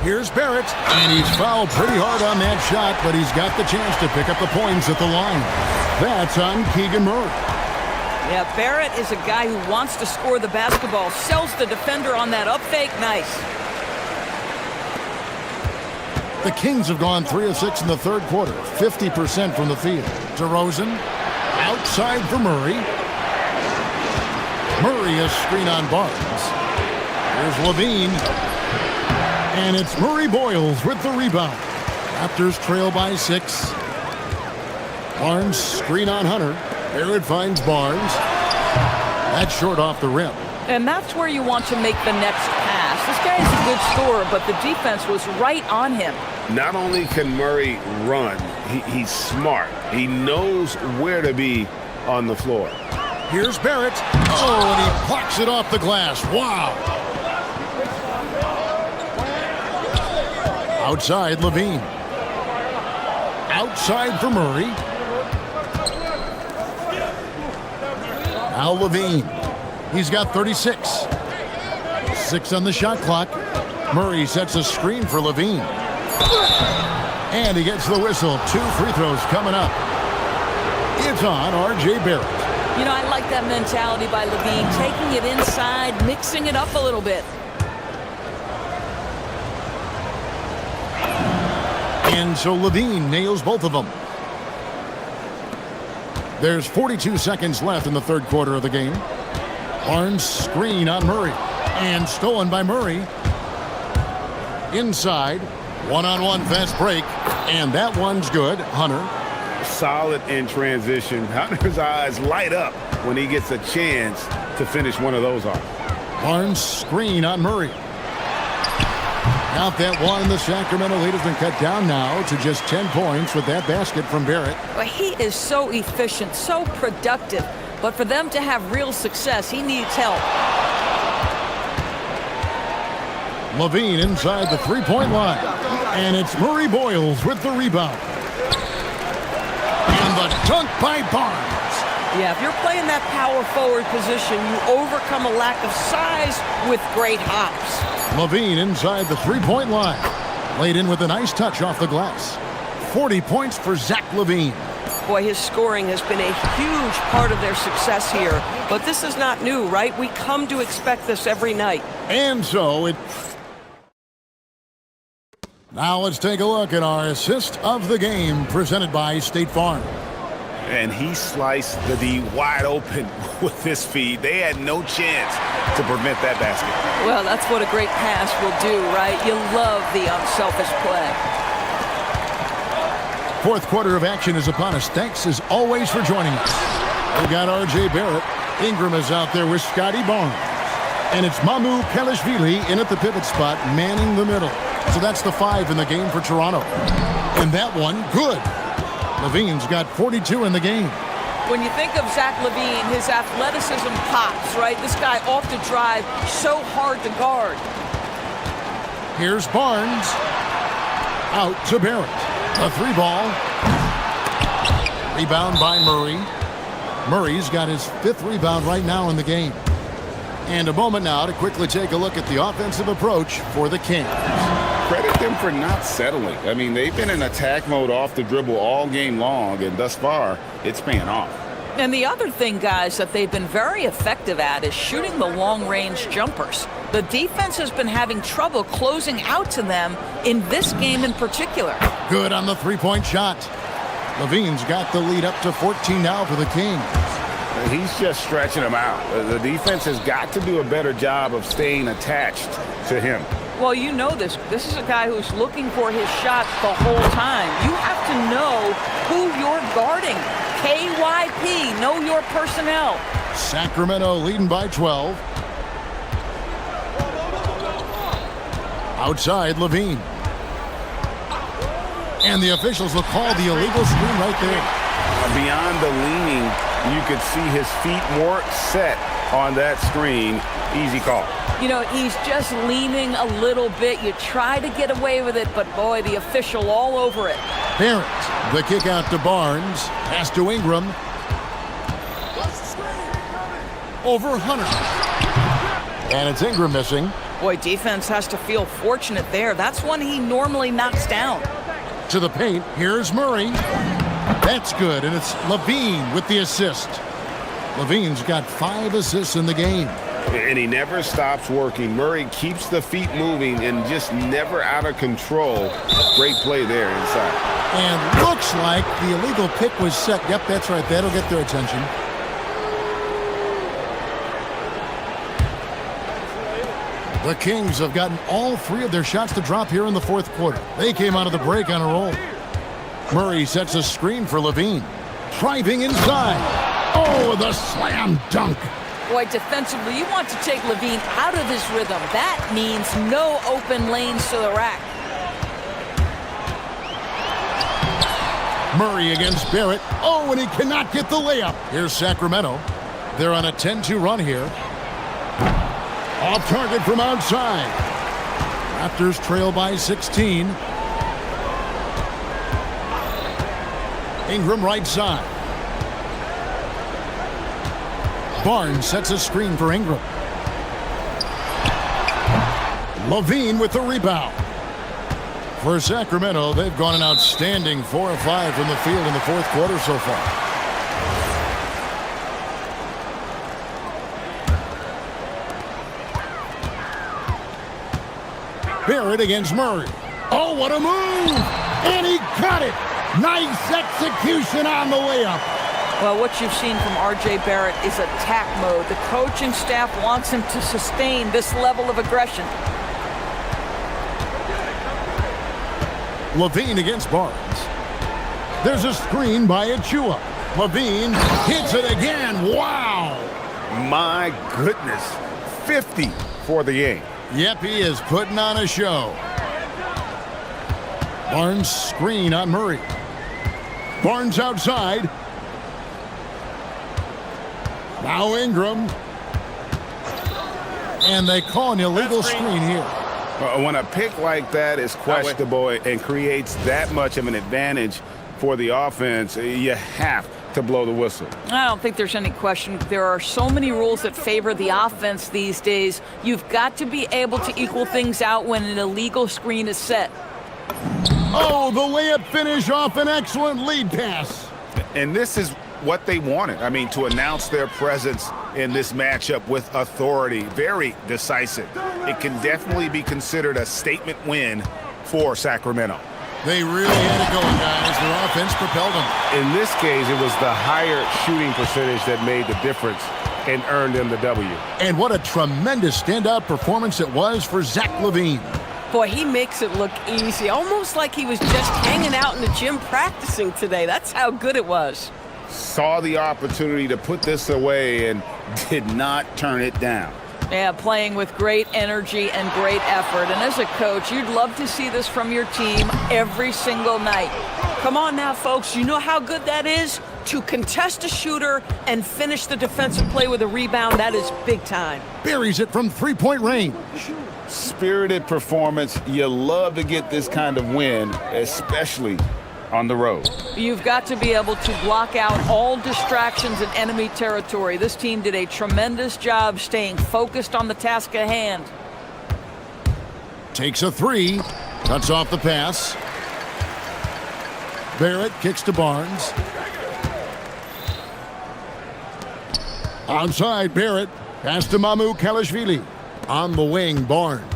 Here's Barrett, and he's fouled pretty hard on that shot, but he's got the chance to pick up the points at the line. That's on Keegan Murray. Yeah, Barrett is a guy who wants to score the basketball. Sells the defender on that up fake. Nice. The Kings have gone 3 of 6 in the third quarter, 50% from the field. DeRozan, outside for Murray. Murray a screen on Barnes. Here's Levine. And it's Murray Boyles with the rebound. Raptors trail by 6. Barnes screen on Hunter. There it finds Barnes. That's short off the rim. And that's where you want to make the next pass. This guy is a good scorer, but the defense was right on him. Not only can Murray run, he's smart. He knows where to be on the floor. Here's Barrett. Oh, and he plucks it off the glass. Wow. Outside, Levine. Outside for Murray. Now Levine. He's got 36. 6 on the shot clock. Murray sets a screen for Levine. And he gets the whistle. 2 free throws coming up. It's on R.J. Barrett. You know, I like that mentality by Levine, taking it inside, mixing it up a little bit. And so Levine nails both of them. There's 42 seconds left in the third quarter of the game. Barnes screen on Murray. And stolen by Murray. Inside. One-on-one fast break. And that one's good. Hunter. Solid in transition. Hunter's eyes light up when he gets a chance to finish one of those off. Barnes screen on Murray. Count that one. The Sacramento lead has been cut down now to just 10 points with that basket from Barrett. Well, he is so efficient, so productive. But for them to have real success, he needs help. Levine inside the three-point line. And it's Murray Boyles with the rebound. And the dunk by Barnes. Yeah, if you're playing that power forward position, you overcome a lack of size with great hops. Levine inside the three-point line. Laid in with a nice touch off the glass. 40 points for Zach Levine. Boy, his scoring has been a huge part of their success here. But this is not new, right? We come to expect this every night. And so it... Now let's take a look at our assist of the game presented by State Farm. And he sliced the D wide open with his feed. They had no chance to prevent that basket. Well, that's what a great pass will do, right? You love the unselfish play. Fourth quarter of action is upon us. Thanks as always for joining us. We've got R.J. Barrett. Ingram is out there with Scotty Barnes. And it's Mamu Kelishvili in at the pivot spot, manning the middle. So that's the 5 in the game for Toronto. And that one, good. Levine's got 42 in the game. When you think of Zach Levine, his athleticism pops, right? This guy off the drive, so hard to guard. Here's Barnes. Out to Barrett. A 3-ball. Rebound by Murray. Murray's got his 5th rebound right now in the game. And a moment now to quickly take a look at the offensive approach for the Kings. Credit them for not settling. I mean, they've been in attack mode off the dribble all game long, and thus far, it's paying off. And the other thing, guys, that they've been very effective at is shooting the long-range jumpers. The defense has been having trouble closing out to them in this game in particular. Good on the three-point shot. Levine's got the lead up to 14 now for the Kings. He's just stretching them out. The defense has got to do a better job of staying attached to him. Well, you know this. This is a guy who's looking for his shot the whole time. You have to know who you're guarding. KYP, know your personnel. Sacramento leading by 12. Outside, Levine. And the officials will call the illegal screen right there. Beyond the leaning, you could see his feet more set on that screen. Easy call. You know, he's just leaning a little bit. You try to get away with it, but boy, the official all over it. Barrett, the kick out to Barnes. Pass to Ingram. Over Hunter. And it's Ingram missing. Boy, defense has to feel fortunate there. That's one he normally knocks down. To the paint, here's Murray. That's good, and it's Levine with the assist. Levine's got 5 assists in the game. And he never stops working. Murray keeps the feet moving and just never out of control. Great play there inside. And looks like the illegal pick was set. Yep, that's right. That'll get their attention. The Kings have gotten all 3 of their shots to drop here in the fourth quarter. They came out of the break on a roll. Murray sets a screen for Levine. Driving inside. Oh, the slam dunk. Boy, defensively, you want to take Levine out of his rhythm. That means no open lanes to the rack. Murray against Barrett. Oh, and he cannot get the layup. Here's Sacramento. They're on a 10-2 run here. Off target from outside. Raptors trail by 16. Ingram right side. Barnes sets a screen for Ingram. Levine with the rebound. For Sacramento, they've gone an outstanding 4 of 5 from the field in the fourth quarter so far. Barrett against Murray. Oh, what a move! And he got it! Nice execution on the layup. Well, what you've seen from R.J. Barrett is attack mode. The coaching staff wants him to sustain this level of aggression. Levine against Barnes. There's a screen by Achua. Levine hits it again. Wow! My goodness. 50 for the game. Yep, he is putting on a show. Barnes screen on Murray. Barnes outside. Now Ingram. And they call an illegal screen here. When a pick like that is questionable and creates that much of an advantage for the offense, you have to blow the whistle. I don't think there's any question. There are so many rules that favor the offense these days. You've got to be able to equal things out when an illegal screen is set. Oh, the layup finish off an excellent lead pass. And this is what they wanted. I mean, to announce their presence in this matchup with authority. Very decisive. It can definitely be considered a statement win for Sacramento. They really had it going, guys. Their offense propelled them. In this case, it was the higher shooting percentage that made the difference and earned them the W. And what a tremendous standout performance it was for Zach LaVine. Boy, he makes it look easy, almost like he was just hanging out in the gym practicing today. That's how good it was. Saw the opportunity to put this away and did not turn it down. Yeah, playing with great energy and great effort. And as a coach, you'd love to see this from your team every single night. Come on now, folks. You know how good that is? To contest a shooter and finish the defensive play with a rebound, that is big time. Buries it from three-point range. Spirited performance. You love to get this kind of win, especially on the road. You've got to be able to block out all distractions in enemy territory. This team did a tremendous job staying focused on the task at hand. Takes a three. Cuts off the pass. Barrett kicks to Barnes. Outside, Barrett. Pass to Mamu Kalashvili. On the wing, Barnes.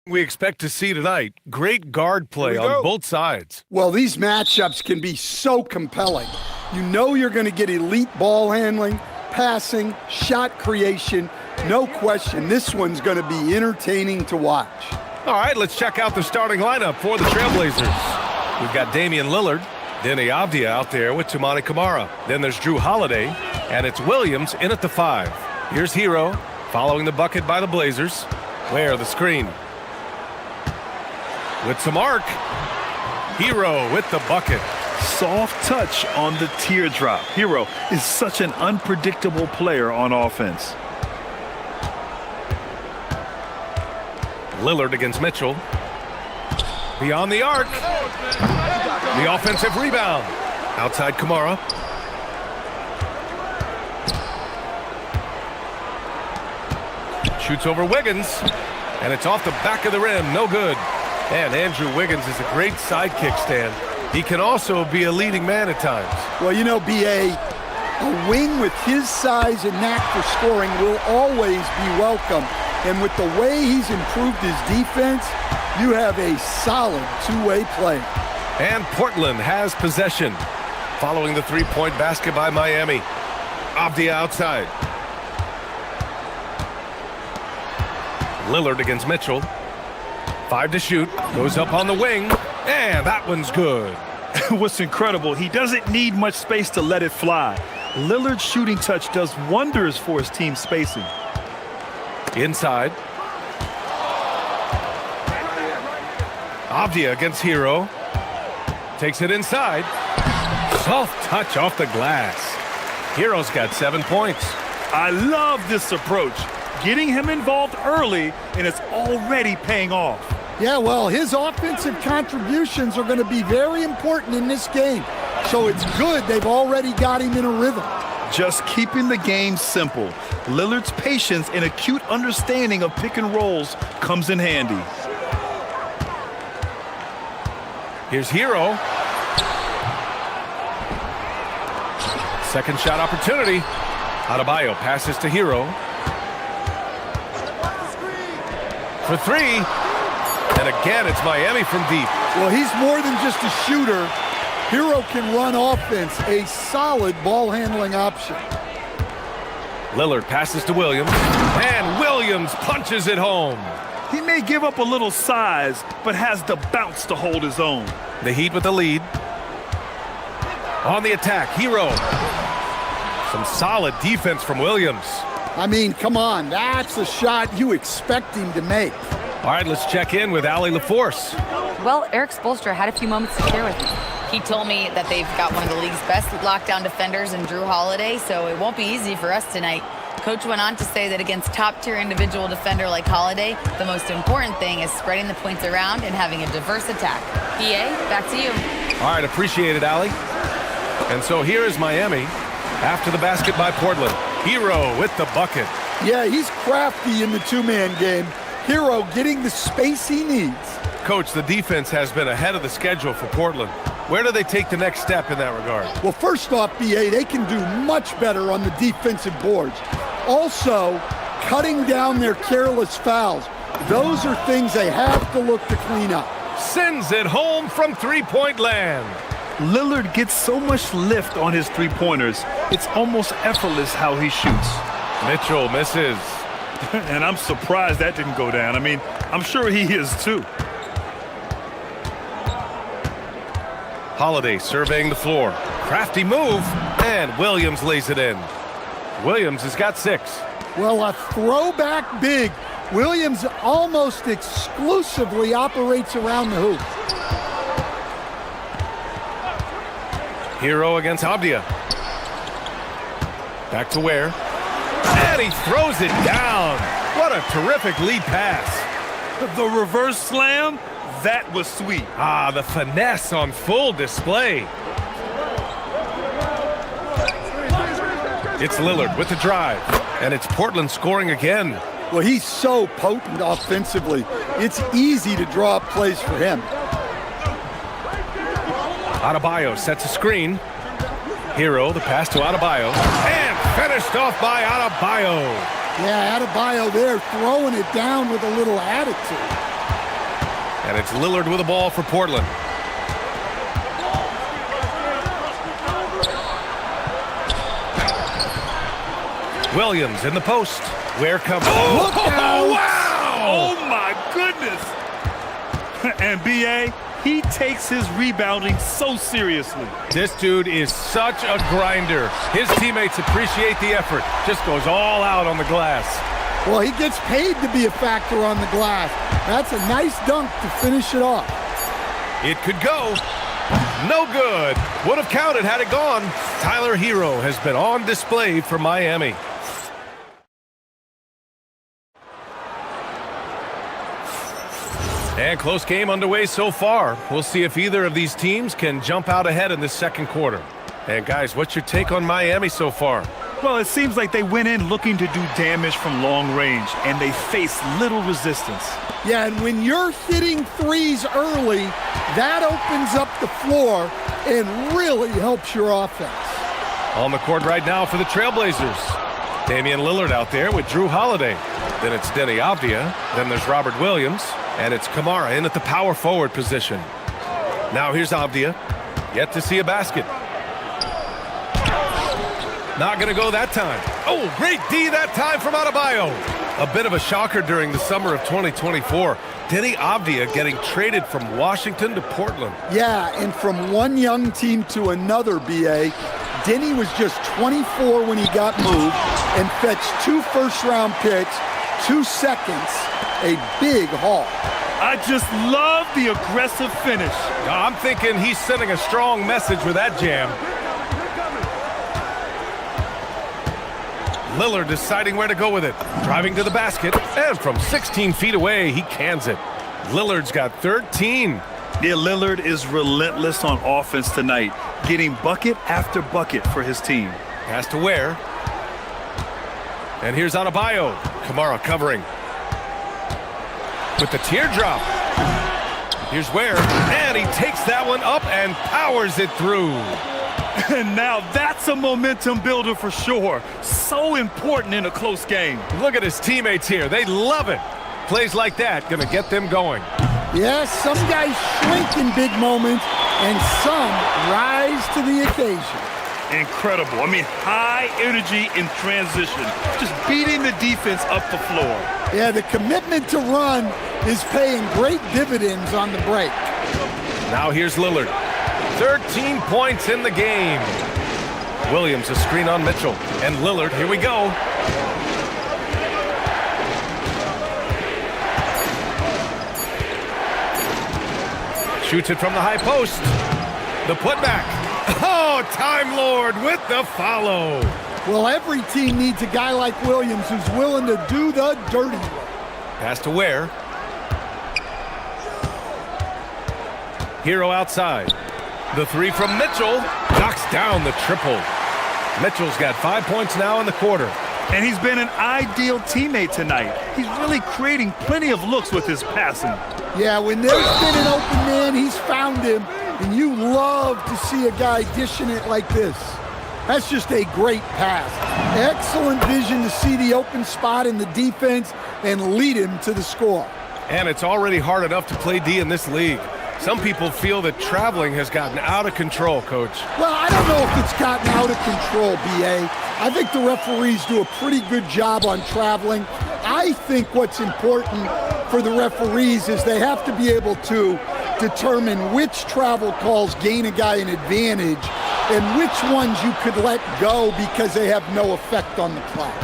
We expect to see tonight great guard play on both sides. Well, these matchups can be so compelling. You know you're going to get elite ball handling, passing, shot creation. No question, this one's going to be entertaining to watch. All right, let's check out the starting lineup for the Trailblazers. We've got Damian Lillard, Denny Avdia out there with Toumani Camara. Then there's Drew Holiday, and it's Williams in at the 5. Here's Hero, following the bucket by the Blazers. Where the screen. With some arc. Hero with the bucket. Soft touch on the teardrop. Hero is such an unpredictable player on offense. Lillard against Mitchell. Beyond the arc. The offensive rebound. Outside Camara. Shoots over Wiggins. And it's off the back of the rim. No good. And Andrew Wiggins is a great sidekick stand. He can also be a leading man at times. Well, you know, B.A., a wing with his size and knack for scoring will always be welcome. And with the way he's improved his defense, you have a solid two-way player. And Portland has possession. Following the three-point basket by Miami. Avdia outside. Lillard against Mitchell. 5 to shoot. Goes up on the wing. And that one's good. What's incredible, he doesn't need much space to let it fly. Lillard's shooting touch does wonders for his team's spacing. Inside. Avdia against Hero. Takes it inside. Soft touch off the glass. Hero's got 7 points. I love this approach. Getting him involved early, and it's already paying off. Yeah, well, his offensive contributions are going to be very important in this game. So it's good they've already got him in a rhythm. Just keeping the game simple. Lillard's patience and acute understanding of pick and rolls comes in handy. Here's Hero. Second shot opportunity. Adebayo passes to Hero. For 3. And again, it's Miami from deep. Well, he's more than just a shooter. Hero can run offense, a solid ball handling option. Lillard passes to Williams. And Williams punches it home. He may give up a little size, but has the bounce to hold his own. The Heat with the lead. On the attack, Hero. Some solid defense from Williams. I mean, come on, that's the shot you expect him to make. All right, let's check in with Allie LaForce. Well, Eric Spoelstra had a few moments to share with me. He told me that they've got one of the league's best lockdown defenders in Drew Holiday, so it won't be easy for us tonight. Coach went on to say that against top-tier individual defender like Holiday, the most important thing is spreading the points around and having a diverse attack. PA, back to you. All right, appreciate it, Allie. And so here is Miami after the basket by Portland. Hero with the bucket. Yeah, he's crafty in the two-man game. Hero getting the space he needs. Coach, the defense has been ahead of the schedule for Portland. Where do they take the next step in that regard? Well, first off, BA, they can do much better on the defensive boards. Also, cutting down their careless fouls. Those are things they have to look to clean up. Sends it home from three-point land. Lillard gets so much lift on his three-pointers, it's almost effortless how he shoots. Mitchell misses. And I'm surprised that didn't go down. I mean, I'm sure he is too. Holiday surveying the floor. Crafty move, and Williams lays it in. Williams has got 6. Well, a throwback big. Williams almost exclusively operates around the hoop. Hero against Avdia. Back to Ware. And he throws it down. What a terrific lead pass. The reverse slam, that was sweet. Ah, the finesse on full display. It's Lillard with the drive. And it's Portland scoring again. Well, he's so potent offensively. It's easy to draw up plays for him. Adebayo sets a screen. Hero, the pass to Adebayo. And finished off by Adebayo. Yeah, Adebayo there throwing it down with a little attitude. And it's Lillard with the ball for Portland. Williams in the post. Where comes... Oh, wow! Oh, my goodness! And B.A., he takes his rebounding so seriously. This dude is such a grinder. His teammates appreciate the effort. Just goes all out on the glass. Well, he gets paid to be a factor on the glass. That's a nice dunk to finish it off. It could go. No good. Would have counted had it gone. Tyler Hero has been on display for Miami. And close game underway so far. We'll see if either of these teams can jump out ahead in this second quarter. And guys, what's your take on Miami so far? Well, it seems like they went in looking to do damage from long range, and they faced little resistance. Yeah, and when you're hitting threes early, that opens up the floor and really helps your offense. On the court right now for the Trailblazers. Damian Lillard out there with Drew Holiday. Then it's Denny Avdia. Then there's Robert Williams. And it's Kamara in at the power forward position. Now here's Avdia. Yet to see a basket. Not going to go that time. Oh, great D that time from Adebayo. A bit of a shocker during the summer of 2024. Denny Avdia getting traded from Washington to Portland. Yeah, and from one young team to another, B.A. Denny was just 24 when he got moved and fetched 2 first-round picks, 2 seconds, a big haul. I just love the aggressive finish. I'm thinking he's sending a strong message with that jam. Lillard deciding where to go with it. Driving to the basket, and from 16 feet away, he cans it. Lillard's got 13. Yeah, Lillard is relentless on offense tonight, getting bucket after bucket for his team. Has to wear. And here's Adebayo. Kamara covering. With the teardrop. Here's Ware, and he takes that one up and powers it through. And now that's a momentum builder for sure. So important in a close game. Look at his teammates here. They love it. Plays like that gonna get them going. Yes, some guys shrink in big moments, and some rise to the occasion. Incredible. I mean, high energy in transition. Just beating the defense up the floor. Yeah, the commitment to run is paying great dividends on the break. Now here's Lillard. 13 points in the game. Williams a screen on Mitchell. And Lillard, here we go. Shoots it from the high post. The putback. Oh, Time Lord with the follow. Well, every team needs a guy like Williams who's willing to do the dirty work. Pass to Ware. Hero outside. The 3 from Mitchell knocks down the triple. Mitchell's got 5 points now in the quarter. And he's been an ideal teammate tonight. He's really creating plenty of looks with his passing. Yeah, when there's been an open man, he's found him. And you love to see a guy dishing it like this. That's just a great pass. Excellent vision to see the open spot in the defense and lead him to the score. And it's already hard enough to play D in this league. Some people feel that traveling has gotten out of control, Coach. Well, I don't know if it's gotten out of control, B.A. I think the referees do a pretty good job on traveling. I think what's important for the referees is they have to be able to determine which travel calls gain a guy an advantage and which ones you could let go because they have no effect on the clock.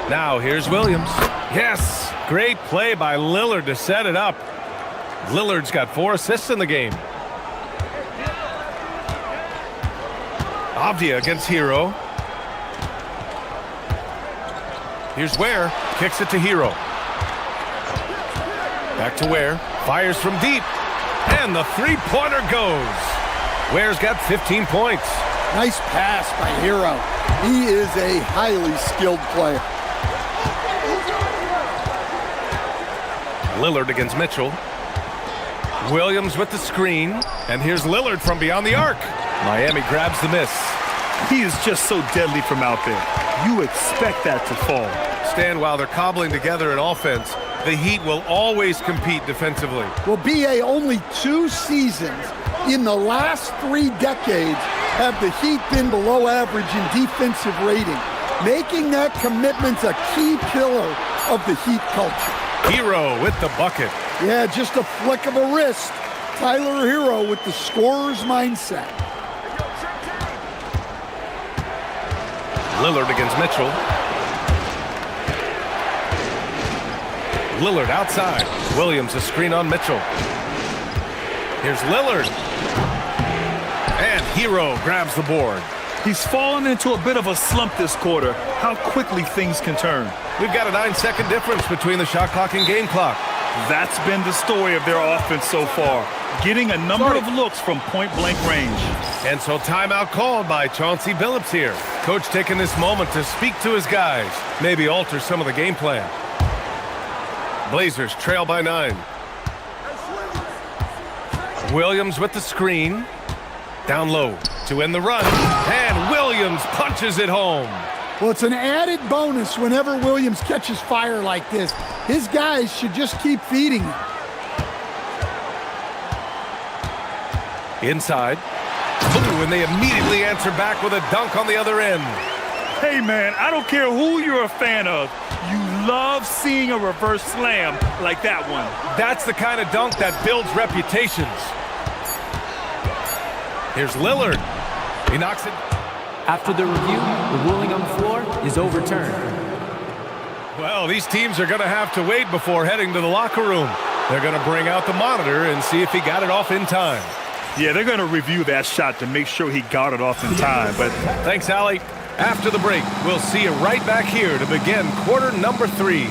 Now here's Williams. Yes, great play by Lillard to set it up. Lillard's got 4 assists in the game. Avdia against Hero. Here's Ware. Kicks it to Hero. Back to Ware. Fires from deep. And the 3-pointer goes. Ware's got 15 points. Nice pass by Hero. He is a highly skilled player. Lillard against Mitchell. Williams with the screen. And here's Lillard from beyond the arc. Miami grabs the miss. He is just so deadly from out there. You expect that to fall. Stan, while they're cobbling together an offense, the Heat will always compete defensively. Well, BA, only 2 seasons in the last 3 decades have the Heat been below average in defensive rating, making that commitment a key pillar of the Heat culture. Hero with the bucket. Yeah, just a flick of a wrist. Tyler Hero with the scorer's mindset. Lillard against Mitchell. Lillard outside. Williams a screen on Mitchell. Here's Lillard. And Hero grabs the board. He's fallen into a bit of a slump this quarter. How quickly things can turn. We've got a 9-second difference between the shot clock and game clock. That's been the story of their offense so far, getting a number of looks from point-blank range. And so timeout called by Chauncey Billups here. Coach taking this moment to speak to his guys, maybe alter some of the game plan. Blazers trail by 9. Williams with the screen. Down low to end the run. And Williams punches it home. Well, it's an added bonus whenever Williams catches fire like this. His guys should just keep feeding him. Inside. Ooh, and they immediately answer back with a dunk on the other end. Hey, man, I don't care who you're a fan of. You love seeing a reverse slam like that one. That's the kind of dunk that builds reputations. Here's Lillard. He knocks it. After the review, the ruling on the floor is overturned. Well, these teams are going to have to wait before heading to the locker room. They're going to bring out the monitor and see if he got it off in time. Yeah, they're going to review that shot to make sure he got it off in time. But thanks, Allie. After the break, we'll see you right back here to begin quarter number 3.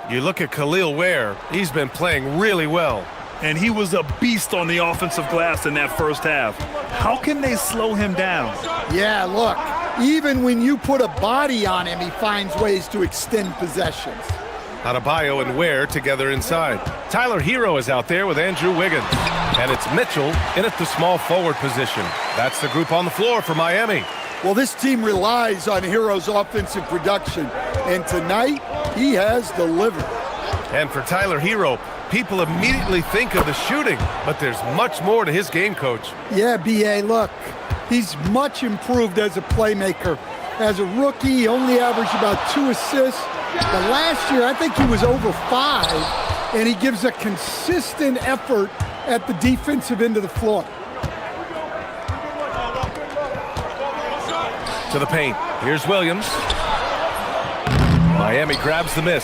You look at Khalil Ware, he's been playing really well. And he was a beast on the offensive glass in that first half. How can they slow him down? Yeah, look, even when you put a body on him, he finds ways to extend possessions. Adebayo and Ware together inside. Tyler Hero is out there with Andrew Wiggins. And it's Mitchell in at the small forward position. That's the group on the floor for Miami. Well, this team relies on Hero's offensive production, and tonight he has delivered. And for Tyler Hero, people immediately think of the shooting, but there's much more to his game, Coach. Yeah, B.A., look, he's much improved as a playmaker. As a rookie, he only averaged about 2 assists. But last year, I think he was over 5, and he gives a consistent effort at the defensive end of the floor. To the paint. Here's Williams. Miami grabs the miss.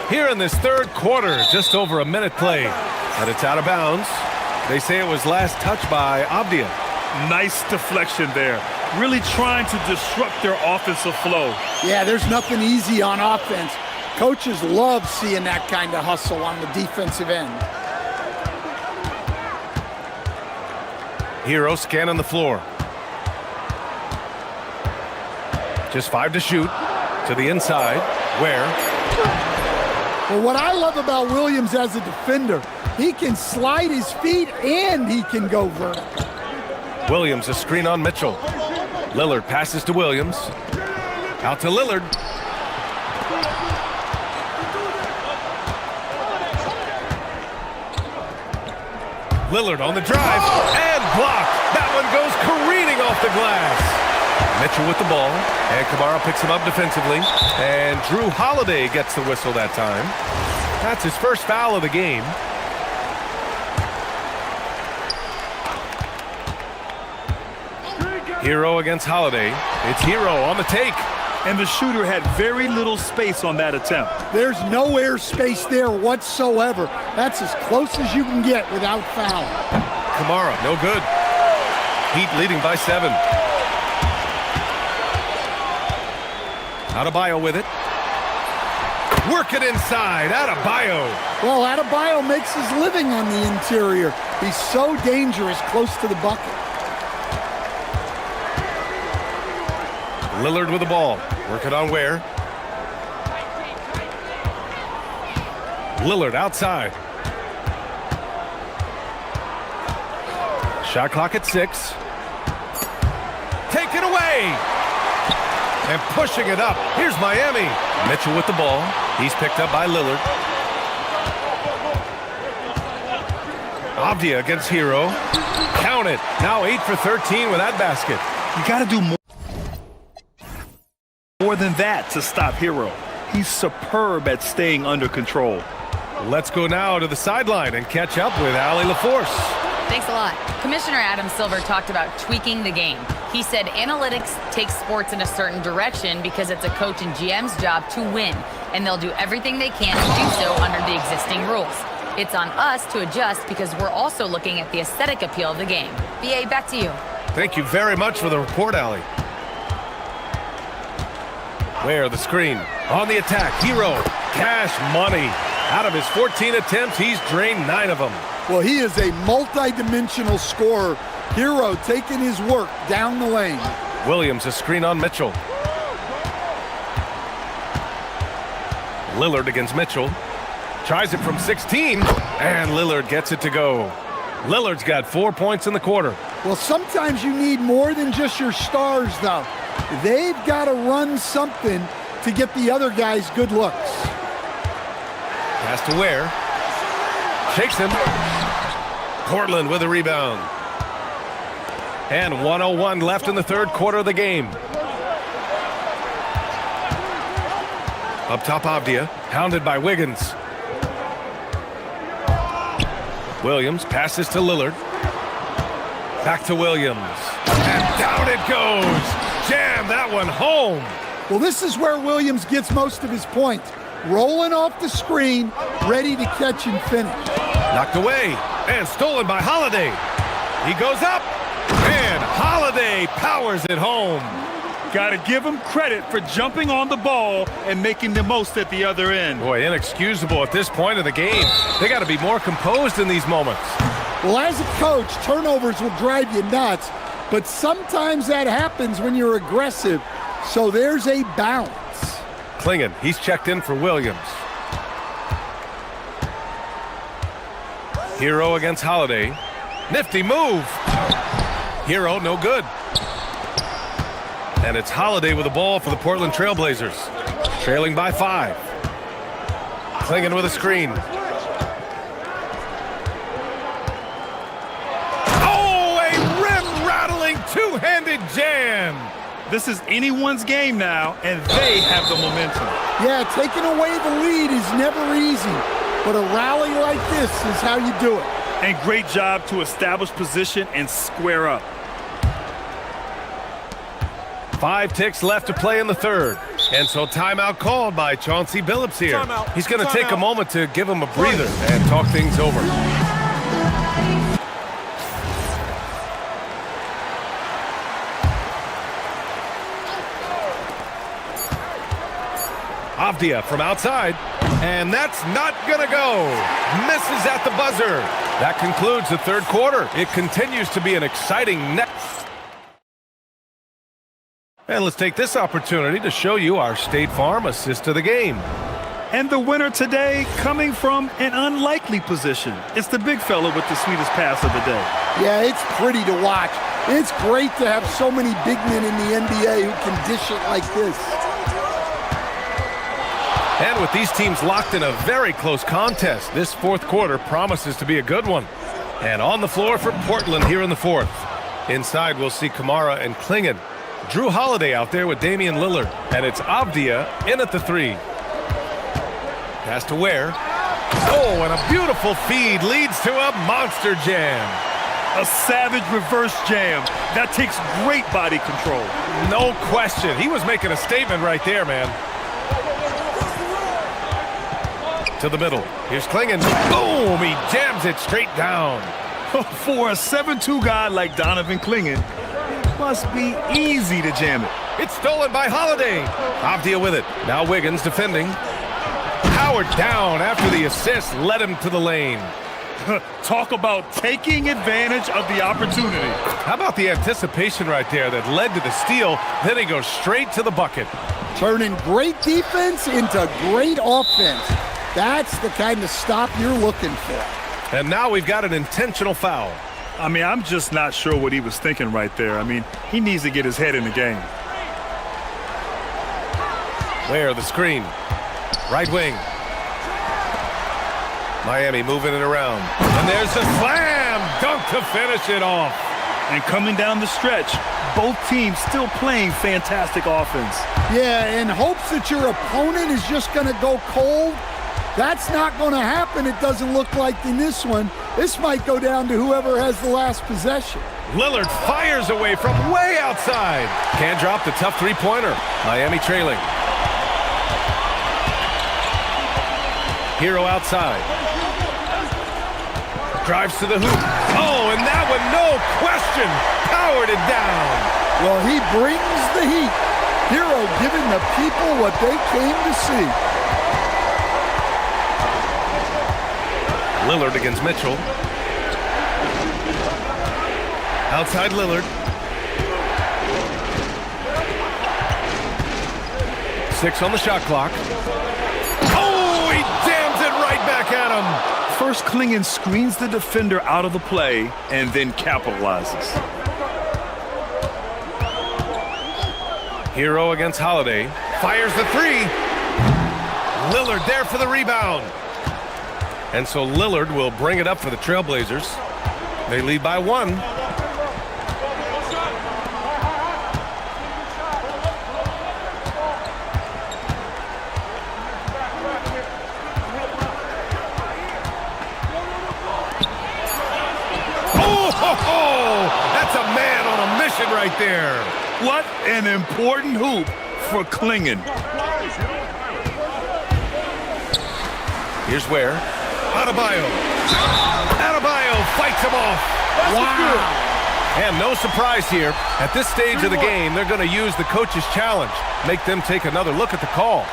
Here in this third quarter, just over a minute played. And it's out of bounds. They say it was last touched by Abdia. Nice deflection there. Really trying to disrupt their offensive flow. Yeah, there's nothing easy on offense. Coaches love seeing that kind of hustle on the defensive end. Hero scanning the floor. Just 5 to shoot. To the inside. Where? Well, what I love about Williams as a defender, he can slide his feet and he can go vertical. Williams, a screen on Mitchell. Lillard passes to Williams. Out to Lillard. Lillard on the drive and blocked. That one goes careening off the glass. Mitchell with the ball, and Kamara picks him up defensively. And Drew Holiday gets the whistle that time. That's his first foul of the game. Hero against Holiday. It's Hero on the take. And the shooter had very little space on that attempt. There's no air space there whatsoever. That's as close as you can get without foul. Kamara, no good. Heat leading by 7. Adebayo with it. Work it inside. Adebayo. Well, Adebayo makes his living on the interior. He's so dangerous close to the bucket. Lillard with the ball. Work it on Ware. Lillard outside. Shot clock at 6. Take it away. And pushing it up. Here's Miami. Mitchell with the ball. He's picked up by Lillard. Avdia against Hero. Count it. Now 8 for 13 with that basket. You got to do more than that to stop Hero. He's superb at staying under control. Let's go now to the sideline and catch up with Allie LaForce. Thanks a lot. Commissioner Adam Silver talked about tweaking the game. He said analytics takes sports in a certain direction because it's a coach and GM's job to win, and they'll do everything they can to do so under the existing rules. It's on us to adjust because we're also looking at the aesthetic appeal of the game. BA, back to you. Thank you very much for the report, Allie. Where the screen on the attack. Hero, cash money. Out of his 14 attempts, he's drained 9 of them. Well, he is a multi-dimensional scorer. Hero taking his work down the lane. Williams, a screen on Mitchell. Lillard against Mitchell. Tries it from 16, and Lillard gets it to go. Lillard's got 4 points in the quarter. Well, sometimes you need more than just your stars, though. They've got to run something to get the other guys good looks. Pass to Ware. Shakes him. Portland with a rebound. And 1:01 left in the third quarter of the game. Up top, Avdia, hounded by Wiggins. Williams passes to Lillard. Back to Williams. And down it goes. Jam that one home. Well, this is where Williams gets most of his points. Rolling off the screen, ready to catch and finish. Knocked away and stolen by Holiday. He goes up, and Holiday powers it home. Got to give him credit for jumping on the ball and making the most at the other end. Boy, inexcusable at this point of the game. They got to be more composed in these moments. Well, as a coach, turnovers will drive you nuts, but sometimes that happens when you're aggressive. So there's a balance. Klingon, he's checked in for Williams. Hero against Holiday. Nifty move. Hero, no good. And it's Holiday with the ball for the Portland Trailblazers. Trailing by 5. Klingon with a screen. Oh, a rim-rattling two-handed jam. This is anyone's game now, and they have the momentum. Yeah, taking away the lead is never easy, but a rally like this is how you do it. And great job to establish position and square up. 5 ticks left to play in the third. And so timeout called by Chauncey Billups here. He's going to take a moment to give him a breather and talk things over. Avdia from outside, and that's not gonna go. Misses at the buzzer. That concludes the third quarter. It continues to be an exciting next. And let's take this opportunity to show you our State Farm assist to the game. And the winner today coming from an unlikely position. It's the big fella with the sweetest pass of the day. Yeah, it's pretty to watch. It's great to have so many big men in the NBA who can dish it like this. And with these teams locked in a very close contest, this fourth quarter promises to be a good one. And on the floor for Portland here in the fourth. Inside, we'll see Kamara and Klingen. Drew Holiday out there with Damian Lillard. And it's Avdia in at the three. Pass to Ware. Oh, and a beautiful feed leads to a monster jam. A savage reverse jam. That takes great body control. No question. He was making a statement right there, man. To the middle. Here's Klingen. Boom! He jams it straight down. For a 7'2" guy like Donovan Klingen, it must be easy to jam it. It's stolen by Holiday. Avdia with it. Now Wiggins defending. Howard down after the assist led him to the lane. Talk about taking advantage of the opportunity. How about the anticipation right there that led to the steal? Then he goes straight to the bucket. Turning great defense into great offense. That's the kind of stop you're looking for. And now we've got an intentional foul. I mean, I'm just not sure what he was thinking right there. I mean, he needs to get his head in the game. Where the screen. Right wing. Miami moving it around. And there's a slam dunk to finish it off. And coming down the stretch, both teams still playing fantastic offense. Yeah, in hopes that your opponent is just going to go cold. That's not going to happen, it doesn't look like in this one. This might go down to whoever has the last possession. Lillard fires away from way outside. Can't drop the tough three-pointer. Miami trailing. Hero outside. Drives to the hoop. Oh, and that one, no question, powered it down. Well, he brings the heat. Hero giving the people what they came to see. Lillard against Mitchell. Outside Lillard. 6 on the shot clock. Oh, he jams it right back at him. First, Klingen screens the defender out of the play and then capitalizes. Hero against Holiday. Fires the three. Lillard there for the rebound. And so Lillard will bring it up for the Trailblazers. They lead by 1. Oh, that's a man on a mission right there. What an important hoop for Klingen. Here's Ware. Adebayo fights him off. Wow. And no surprise here. At this stage of the game, they're going to use the coach's challenge. Make them take another look at the call.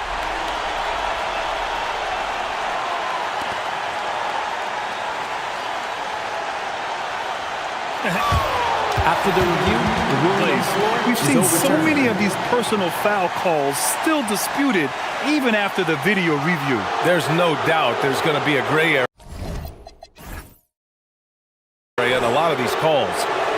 After the review, the ruling on the floor We've is seen overturned. so many of these personal foul calls still disputed even after the video review. There's no doubt there's going to be a gray area in a lot of these calls.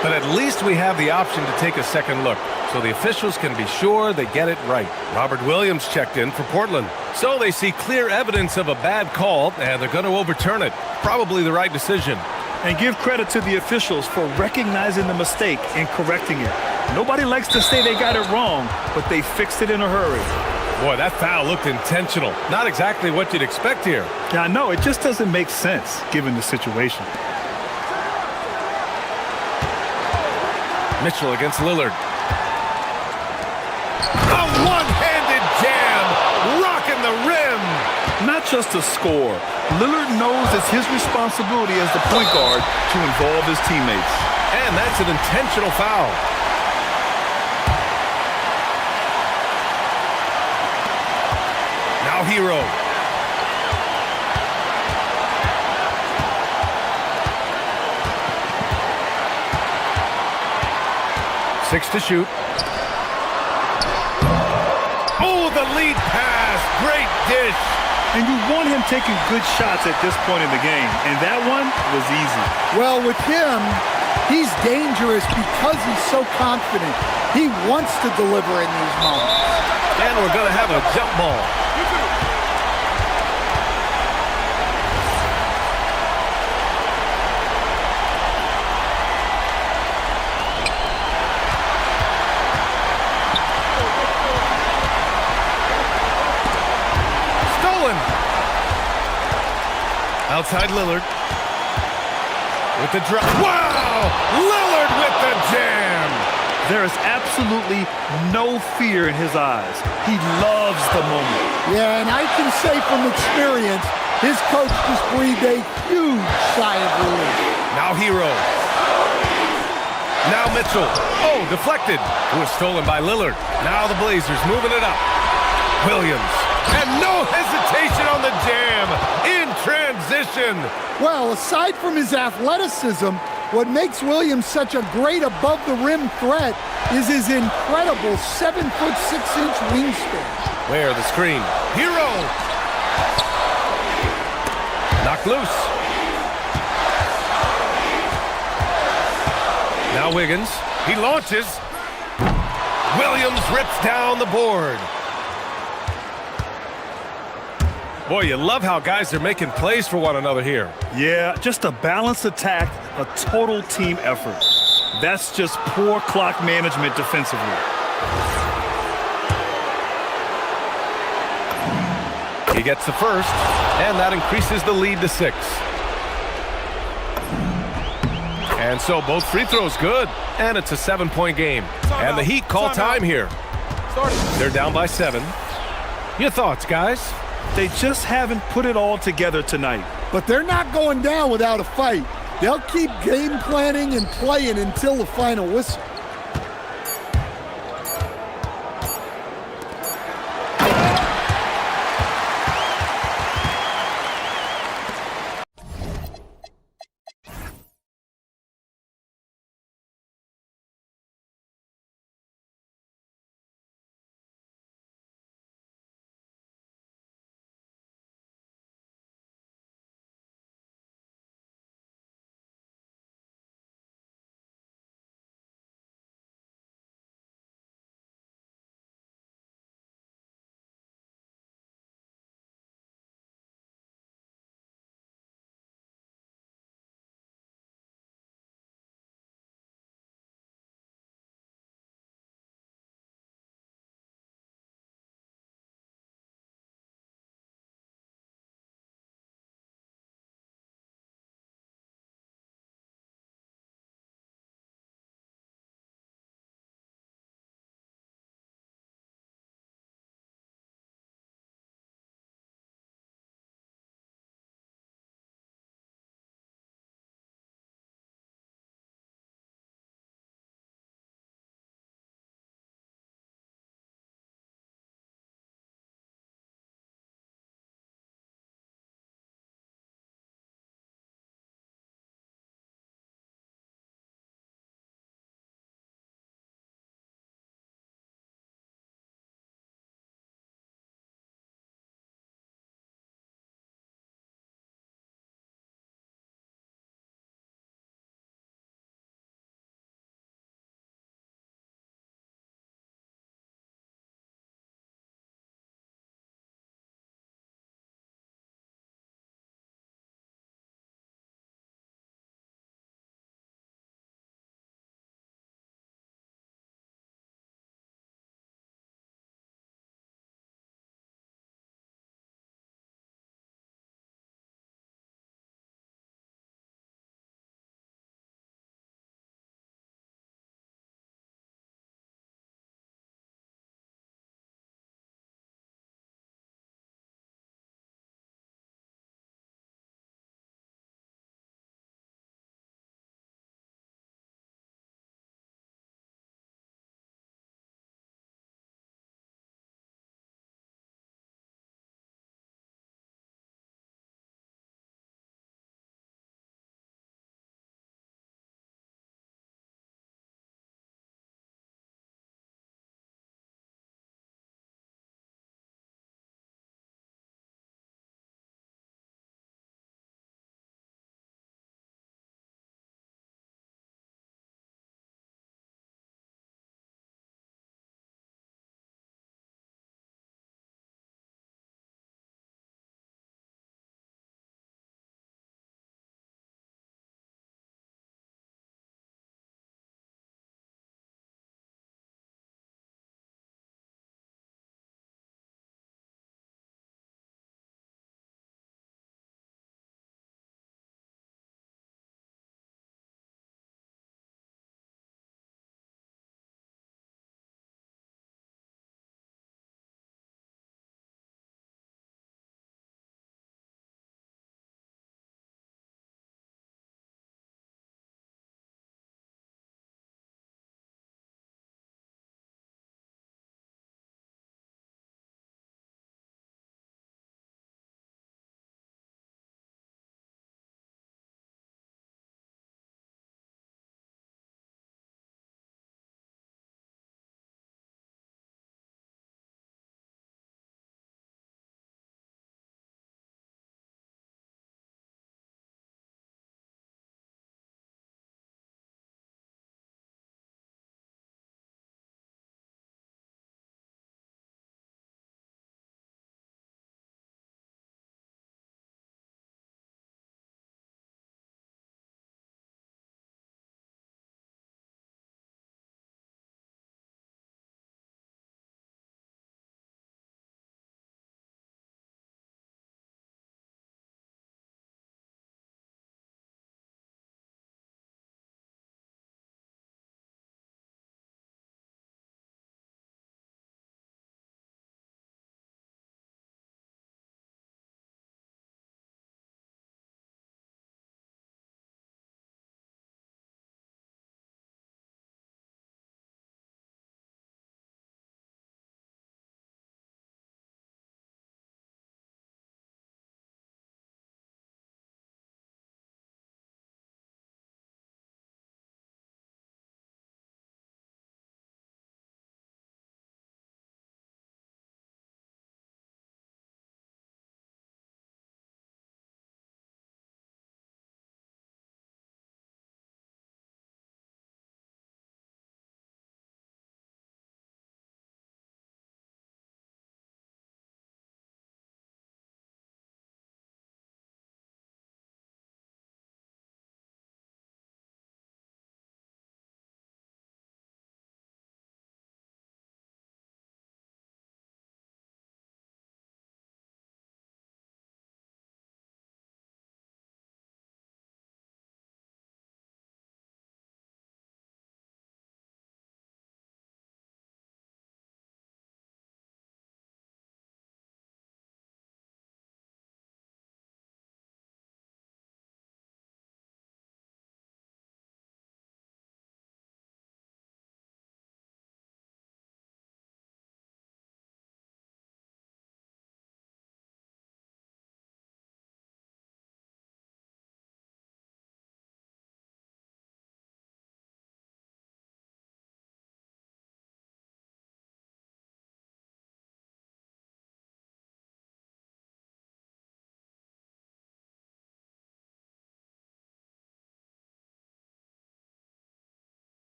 But at least we have the option to take a second look, so the officials can be sure they get it right. Robert Williams checked in for Portland. So they see clear evidence of a bad call, and they're going to overturn it. Probably the right decision. And give credit to the officials for recognizing the mistake and correcting it. Nobody likes to say they got it wrong, but they fixed it in a hurry. Boy, that foul looked intentional. Not exactly what you'd expect here. Yeah, I know. It just doesn't make sense given the situation. Mitchell against Lillard. A one-handed jam, rocking the rim. Not just a score. Lillard knows it's his responsibility as the point guard to involve his teammates. And that's an intentional foul. Now Hero. Six to shoot. Oh, the lead pass. Great dish. And you want him taking good shots at this point in the game. And that one was easy. Well, with him, he's dangerous because he's so confident. He wants to deliver in these moments. And we're going to have a jump ball. Outside Lillard. With the drop. Wow! Lillard with the jam! There is absolutely no fear in his eyes. He loves the moment. Yeah, and I can say from experience, his coach just breathed a huge sigh of relief. Now Hero. Now Mitchell. Oh, deflected. It was stolen by Lillard. Now the Blazers moving it up. Williams. And no hesitation on the jam. In transition. Well, aside from his athleticism, what makes Williams such a great above-the-rim threat is his incredible 7'6" wingspan. Where the screen? Hero! Knocked loose. Now Wiggins. He launches. Williams rips down the board. Boy, you love how guys are making plays for one another here. Yeah, just a balanced attack, a total team effort. That's just poor clock management defensively. He gets the first, and that increases the lead to 6. And so both free throws good, and it's a 7-point game. And the Heat call time here. They're down by 7. Your thoughts, guys? They just haven't put it all together tonight. But they're not going down without a fight. They'll keep game planning and playing until the final whistle.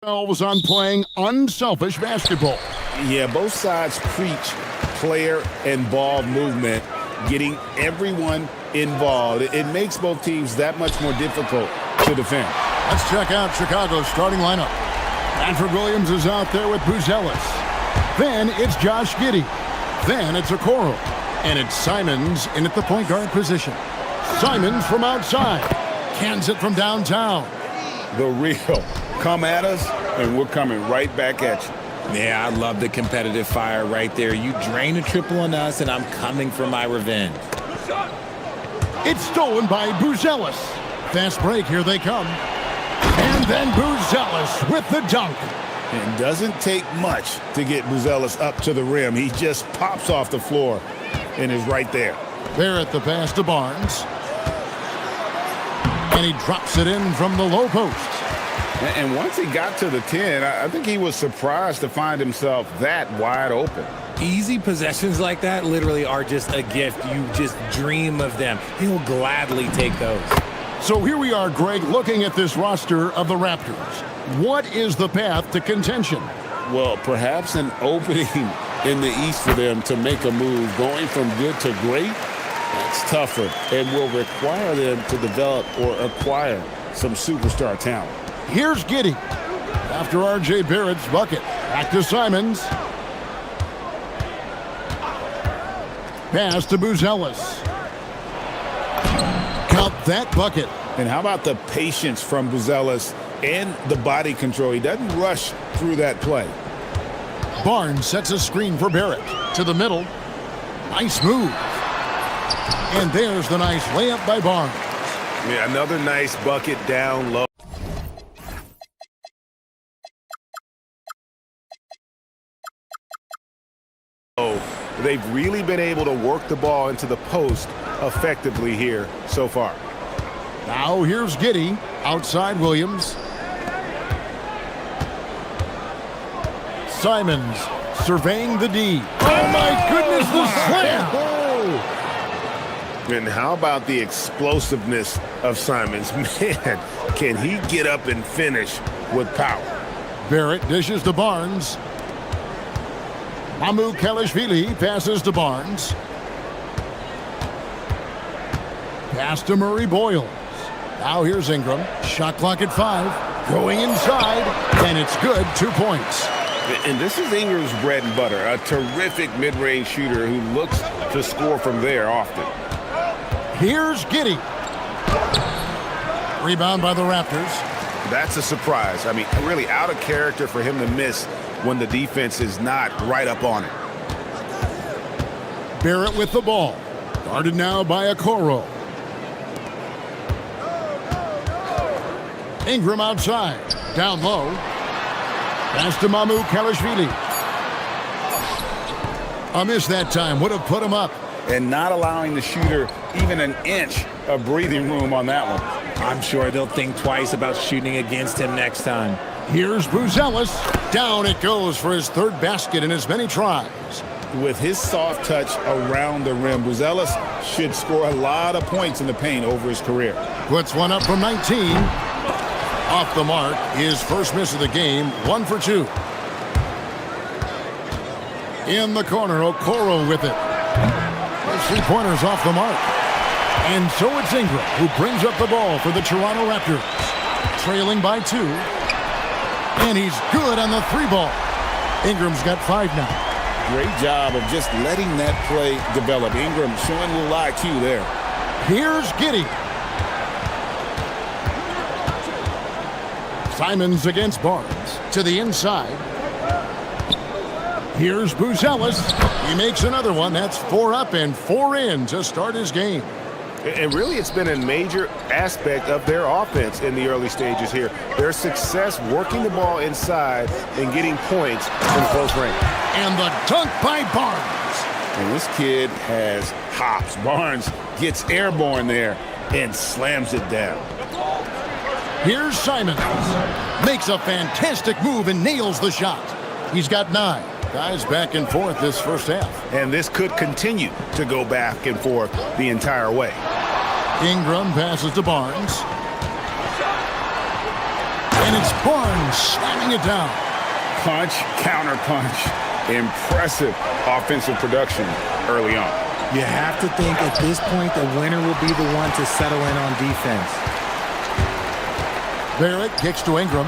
themselves on playing unselfish basketball. Yeah, both sides preach player and ball movement, getting everyone involved. It makes both teams that much more difficult to defend. Let's check out Chicago's starting lineup. Patrick Williams is out there with Buzelis. Then it's Josh Giddey. Then it's Okoro. And it's Simons in at the point guard position. Simons from outside. Cans it from downtown. The real. Come at us, and we're coming right back at you. Yeah, I love the competitive fire right there. You drain a triple on us, and I'm coming for my revenge. It's stolen by Buzelis. Fast break, here they come. And then Buzelis with the dunk. It doesn't take much to get Buzelis up to the rim. He just pops off the floor and is right there. Barrett the pass to Barnes. And he drops it in from the low post. And once he got to the 10, I think he was surprised to find himself that wide open. Easy possessions like that literally are just a gift. You just dream of them. He'll gladly take those. So here we are, Greg, looking at this roster of the Raptors. What is the path to contention? Well, perhaps an opening in the East for them to make a move. Going from good to great, that's tougher and will require them to develop or acquire some superstar talent. Here's Giddey. After R.J. Barrett's bucket. Back to Simons. Pass to Buzelis. Count that bucket. And how about the patience from Buzelis and the body control? He doesn't rush through that play. Barnes sets a screen for Barrett. To the middle. Nice move. And there's the nice layup by Barnes. Yeah, another nice bucket down low. They've really been able to work the ball into the post effectively here so far. Now here's Giddey. Outside Williams. Simons surveying the D. Oh my goodness, the slam! And how about the explosiveness of Simons? Man, can he get up and finish with power? Barrett dishes to Barnes. Mamu Kelishvili passes to Barnes. Pass to Murray Boyles. Now here's Ingram. Shot clock at 5. Going inside, and it's good. 2 points. And this is Ingram's bread and butter. A terrific mid-range shooter who looks to score from there often. Here's Giddey. Rebound by the Raptors. That's a surprise. I mean, really out of character for him to miss when the defense is not right up on it. Barrett with the ball. Guarded now by Okoro. Ingram outside. Down low. Pass to Mamu Kelishvili. A miss that time. Would have put him up. And not allowing the shooter even an inch of breathing room on that one. I'm sure they'll think twice about shooting against him next time. Here's Buzelis. Down it goes for his third basket in as many tries. With his soft touch around the rim, Buzelis should score a lot of points in the paint over his career. Puts one up from 19. Off the mark. His first miss of the game. 1 for 2. In the corner, Okoro with it. 3-pointers off the mark. And so it's Ingram who brings up the ball for the Toronto Raptors. Trailing by 2. And he's good on the 3-ball. Ingram's got 5 now. Great job of just letting that play develop. Ingram showing a little IQ there. Here's Giddey. Simons against Barnes. To the inside. Here's Buzelis. He makes another one. That's 4 up and 4 in to start his game. And really, it's been a major aspect of their offense in the early stages here. Their success working the ball inside and getting points from close range. And the dunk by Barnes. And this kid has hops. Barnes gets airborne there and slams it down. Here's Simons. Makes a fantastic move and nails the shot. He's got 9. Guys back and forth this first half. And this could continue to go back and forth the entire way. Ingram passes to Barnes. And it's Barnes slamming it down. Punch, counter punch. Impressive offensive production early on. You have to think at this point the winner will be the one to settle in on defense. Barrett kicks to Ingram.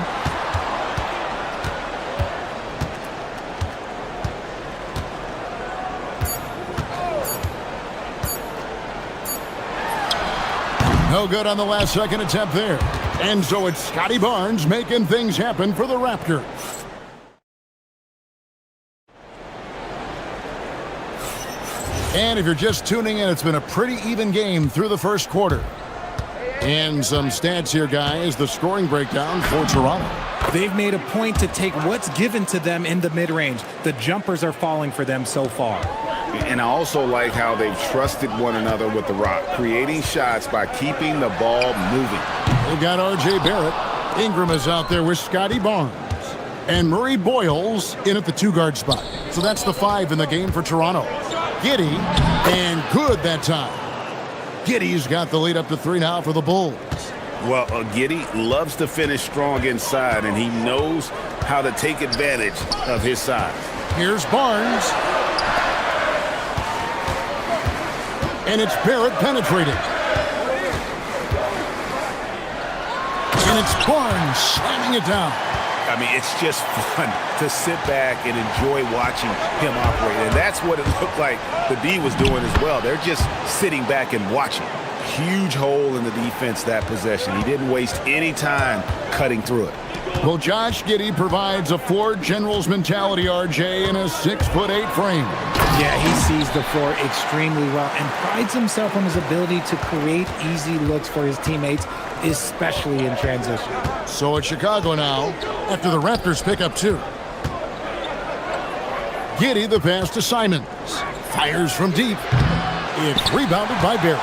No good on the last second attempt there. And so it's Scotty Barnes making things happen for the Raptors. And if you're just tuning in, it's been a pretty even game through the first quarter. And some stats here, guys. The scoring breakdown for Toronto. They've made a point to take what's given to them in the mid-range. The jumpers are falling for them so far. And I also like how they've trusted one another with the rock, creating shots by keeping the ball moving. They've got R.J. Barrett. Ingram is out there with Scotty Barnes. And Murray Boyles in at the 2-guard spot. So that's the 5 in the game for Toronto. Giddey, and good that time. Giddey's got the lead up to 3 now for the Bulls. Well, Giddey loves to finish strong inside, and he knows how to take advantage of his size. Here's Barnes. And it's Barrett penetrating. And it's Barnes slamming it down. I mean, it's just fun to sit back and enjoy watching him operate. And that's what it looked like the D was doing as well. They're just sitting back and watching. Huge hole in the defense that possession. He didn't waste any time cutting through it. Well, Josh Giddey provides a floor general's mentality, RJ, in a 6'8" frame. Yeah, he sees the floor extremely well and prides himself on his ability to create easy looks for his teammates, especially in transition. So it's Chicago now after the Raptors pick up 2. Giddey, the pass to Simons. Fires from deep. It's rebounded by Barrett.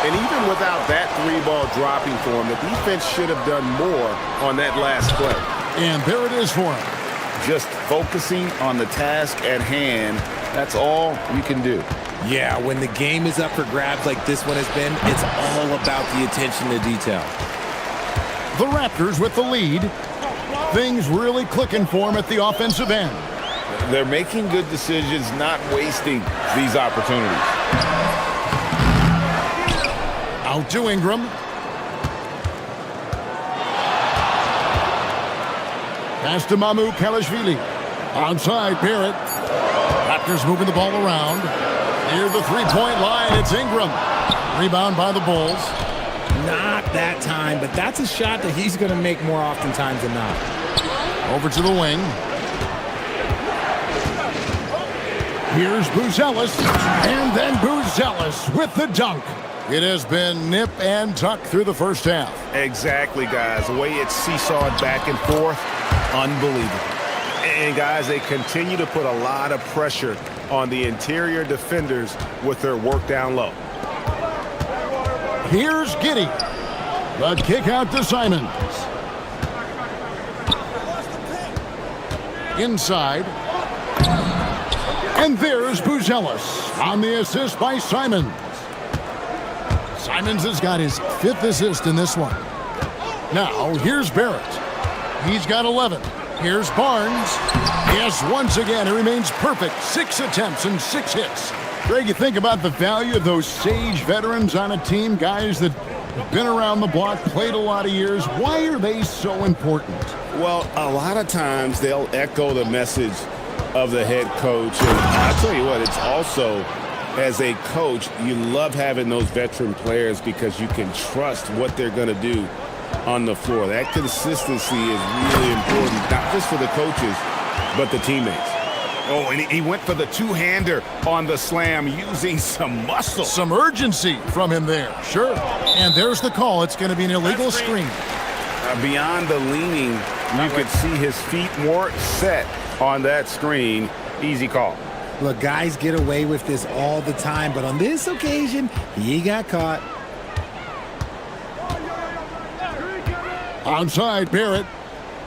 And even without that 3-ball dropping for him, the defense should have done more on that last play. And there it is for him. Just focusing on the task at hand, that's all you can do. Yeah, when the game is up for grabs like this one has been, it's all about the attention to detail. The Raptors with the lead. Things really clicking for them at the offensive end. They're making good decisions, not wasting these opportunities. Out to Ingram. Pass to Mamu Kalashvili. Outside Barrett. Raptors moving the ball around. Near the 3-point line, it's Ingram. Rebound by the Bulls. Not that time, but that's a shot that he's going to make more oftentimes than not. Over to the wing. Here's Buzelis. And then Buzelis with the dunk. It has been nip and tuck through the first half. Exactly, guys. The way it's seesawed back and forth, unbelievable. And, guys, they continue to put a lot of pressure on the interior defenders with their work down low. Here's Giddey. The kick out to Simons. Inside. And there's Buzelis on the assist by Simons. Simons has got his 5th assist in this one. Now, here's Barrett. He's got 11. Here's Barnes. Yes, once again, it remains perfect. 6 attempts and 6 hits. Greg, you think about the value of those sage veterans on a team, guys that have been around the block, played a lot of years. Why are they so important? Well, a lot of times they'll echo the message of the head coach. And I'll tell you what, it's also, as a coach, you love having those veteran players because you can trust what they're going to do on the floor. That consistency is really important, not just for the coaches, but the teammates. Oh, and he went for the two-hander on the slam using some muscle. Some urgency from him there. Sure. And there's the call. It's going to be an illegal screen. Beyond the leaning, you could see his feet more set on that screen. Easy call. Look, guys get away with this all the time, but on this occasion, he got caught. Outside Barrett.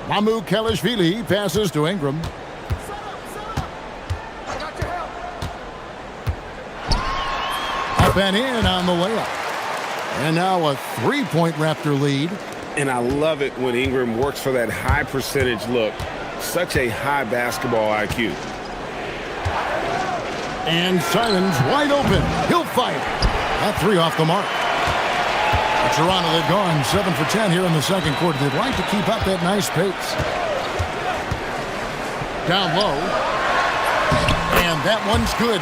Mamu Kalashvili passes to Ingram. Up and in on the layup. And now a 3-point Raptor lead. And I love it when Ingram works for that high percentage look. Such a high basketball IQ. And Simons wide open. He'll fire. That three off the mark. Toronto, they've gone 7 for 10 here in the second quarter. They'd like to keep up that nice pace. Down low. And that one's good.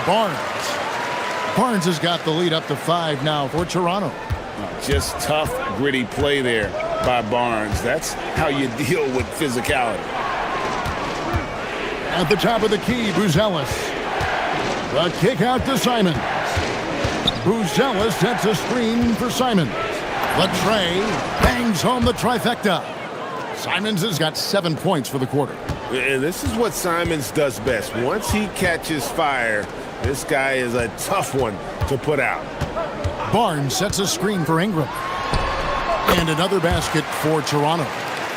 Barnes has got the lead up to 5 now for Toronto. Just tough, gritty play there by Barnes. That's how you deal with physicality. At the top of the key, Buzelis. The kick out to Simons. Buzelis sets a screen for Simons. Latrey bangs home the trifecta. Simons has got 7 points for the quarter. And this is what Simons does best. Once he catches fire, this guy is a tough one to put out. Barnes sets a screen for Ingram. And another basket for Toronto.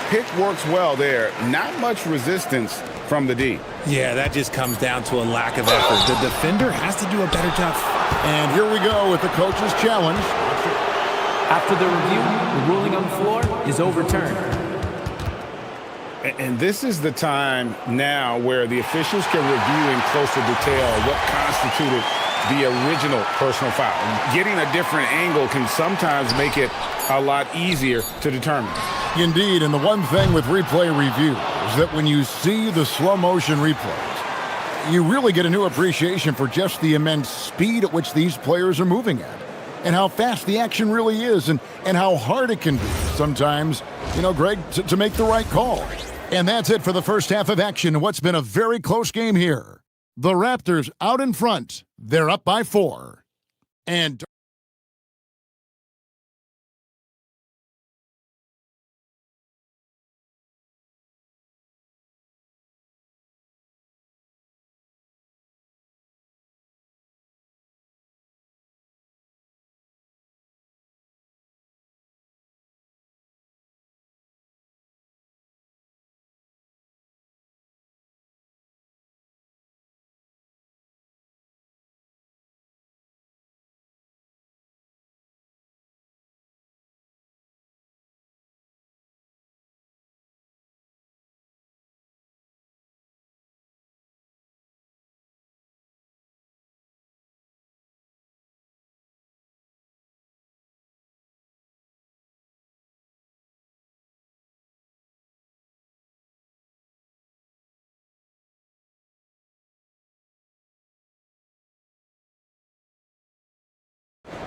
Pick works well there. Not much resistance from the D. Yeah, that just comes down to a lack of effort. The defender has to do a better job. And here we go with the coach's challenge. After the review, the ruling on the floor is overturned. And this is the time now where the officials can review in closer detail what constituted the original personal foul. Getting a different angle can sometimes make it a lot easier to determine. Indeed, and the one thing with replay review is that when you see the slow motion replays, you really get a new appreciation for just the immense speed at which these players are moving at. And how fast the action really is, and how hard it can be sometimes, Greg, to make the right call. And that's it for the first half of action in what's been a very close game here. The Raptors out in front. They're up by 4. And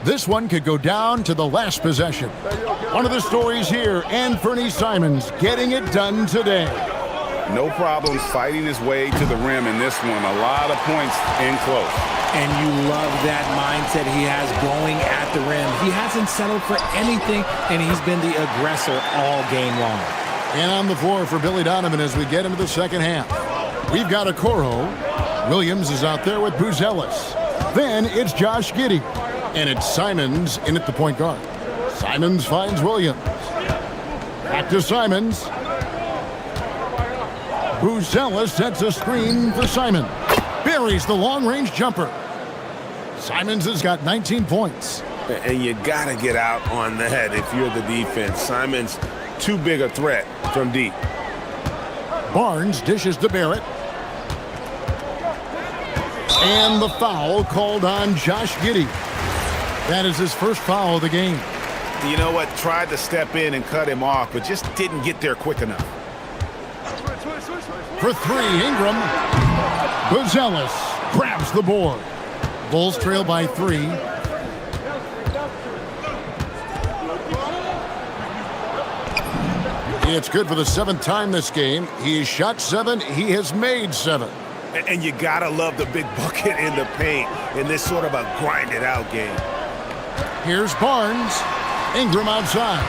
this one could go down to the last possession. One of the stories here, Anthony Simons getting it done today. No problems fighting his way to the rim in this one. A lot of points in close. And you love that mindset he has going at the rim. He hasn't settled for anything, and he's been the aggressor all game long. And on the floor for Billy Donovan as we get into the second half. We've got Okoro. Williams is out there with Buzelis. Then it's Josh Giddey. And it's Simons in at the point guard. Simons finds Williams. Back to Simons. Buzelis sets a screen for Simon. Buries the long-range jumper. Simons has got 19 points. And you got to get out on that if you're the defense. Simons, too big a threat from deep. Barnes dishes to Barrett. And the foul called on Josh Giddey. That is his first foul of the game. You know what? Tried to step in and cut him off, but just didn't get there quick enough. For 3, Ingram. Buzelis grabs the board. Bulls trail by 3. It's good for the 7th time this game. He has shot 7. He has made 7. And you got to love the big bucket in the paint in this sort of a grind-it-out game. Here's Barnes. Ingram outside.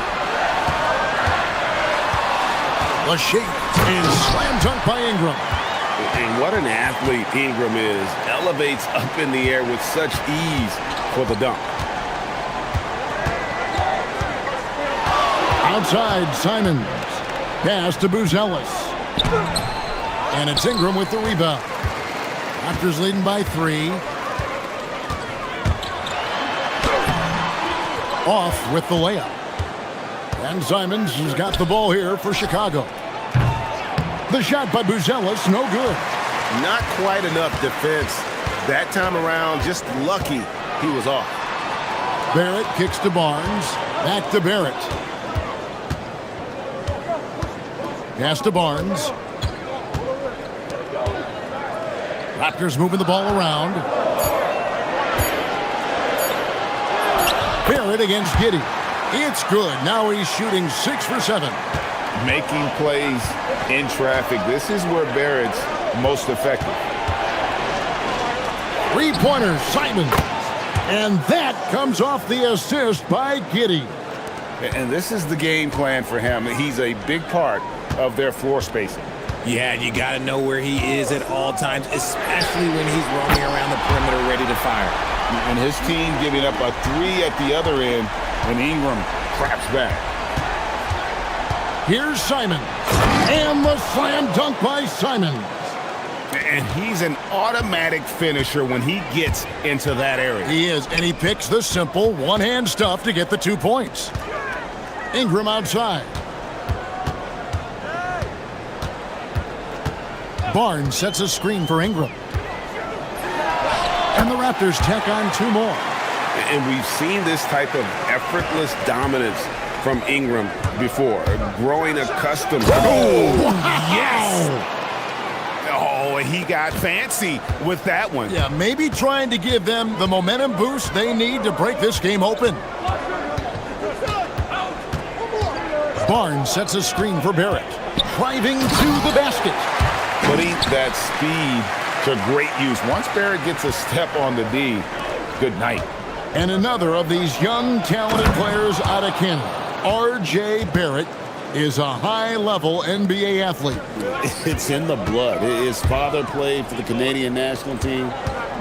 The shake and slam dunk by Ingram. And what an athlete Ingram is. Elevates up in the air with such ease for the dunk. Outside, Simons. Pass to Buzelis. And it's Ingram with the rebound. Raptors leading by 3. Off with the layup. And Simons has got the ball here for Chicago. The shot by Buzelis, no good. Not quite enough defense. That time around, just lucky he was off. Barrett kicks to Barnes. Back to Barrett. Pass to Barnes. Raptors moving the ball around. Barrett against Giddey. It's good. Now he's shooting 6 for 7. Making plays in traffic. This is where Barrett's most effective. 3-pointers, Simon. And that comes off the assist by Giddey. And this is the game plan for him. He's a big part of their floor spacing. Yeah, you got to know where he is at all times, especially when he's roaming around the perimeter ready to fire. And his team giving up a 3 at the other end, and Ingram claps back. Here's Simon. And the slam dunk by Simon. And he's an automatic finisher when he gets into that area. He is, and he picks the simple one-hand stuff to get the 2 points. Ingram outside. Barnes sets a screen for Ingram. And the Raptors tack on 2 more. And we've seen this type of effortless dominance from Ingram before, growing accustomed. Oh, yes! Oh, and he got fancy with that one. Yeah, maybe trying to give them the momentum boost they need to break this game open. Barnes sets a screen for Barrett. Driving to the basket. Putting that speed to great use. Once Barrett gets a step on the D, good night. And another of these young, talented players out of Canada, R.J. Barrett, is a high-level NBA athlete. It's in the blood. His father played for the Canadian national team.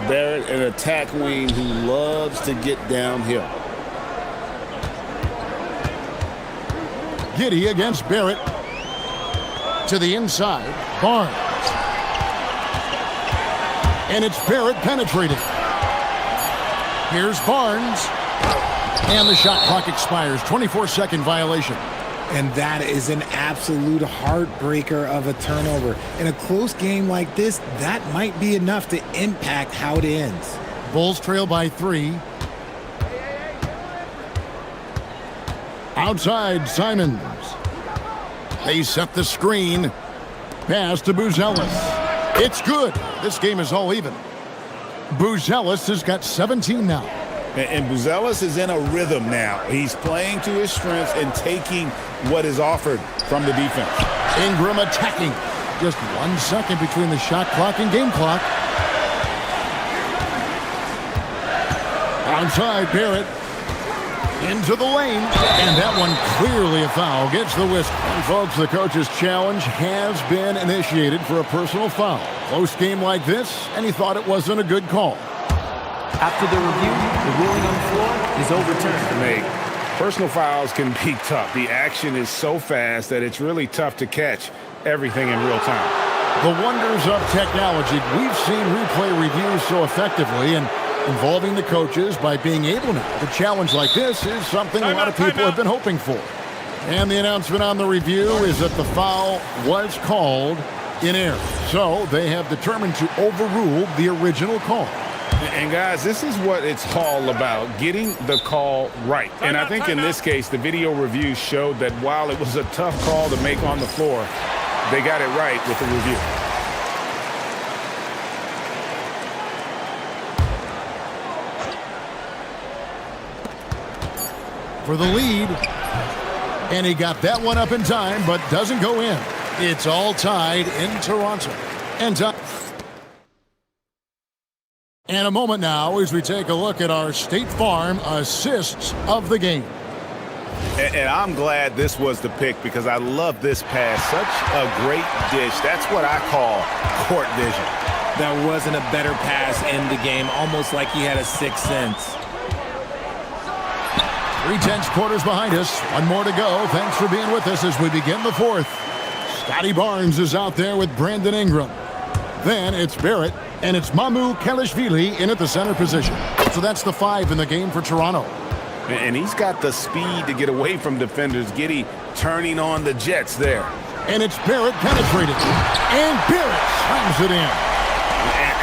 Barrett, an attack wing who loves to get downhill. Giddey against Barrett. To the inside, Barnes. And it's Barrett penetrating. Here's Barnes. And the shot clock expires. 24-second violation. And that is an absolute heartbreaker of a turnover. In a close game like this, that might be enough to impact how it ends. Bulls trail by 3. Outside, Simons. They set the screen. Pass to Buzelis. It's good. This game is all even. Buzelis has got 17 now. And Buzelis is in a rhythm now. He's playing to his strengths and taking what is offered from the defense. Ingram attacking. Just 1 second between the shot clock and game clock. Outside, Barrett. Into the lane. And that one clearly a foul. Gets the whistle. And folks, the coach's challenge has been initiated for a personal foul. Close game like this, and he thought it wasn't a good call. After the review, the ruling on the floor is overturned. Personal fouls can be tough. The action is so fast that it's really tough to catch everything in real time. The wonders of technology. We've seen replay reviews so effectively, and involving the coaches by being able now to challenge like this is something a lot of people have been hoping for. And the announcement on the review is that the foul was called in error. So they have determined to overrule the original call. And guys, this is what it's all about, getting the call right. And I think in this case, the video review showed that while it was a tough call to make on the floor, they got it right with the review. For the lead. And he got that one up in time, but doesn't go in. It's all tied in Toronto. And a moment now as we take a look at our State Farm assists of the game. And I'm glad this was the pick because I love this pass. Such a great dish. That's what I call court vision. There wasn't a better pass in the game, almost like he had a sixth sense. 3/10 quarters behind us. One more to go. Thanks for being with us as we begin the fourth. Scotty Barnes is out there with Brandon Ingram. Then it's Barrett, and it's Mamu Kelishvili in at the center position. So that's the 5 in the game for Toronto. And he's got the speed to get away from defenders. Giddey turning on the Jets there. And it's Barrett penetrated. And Barrett slams it in.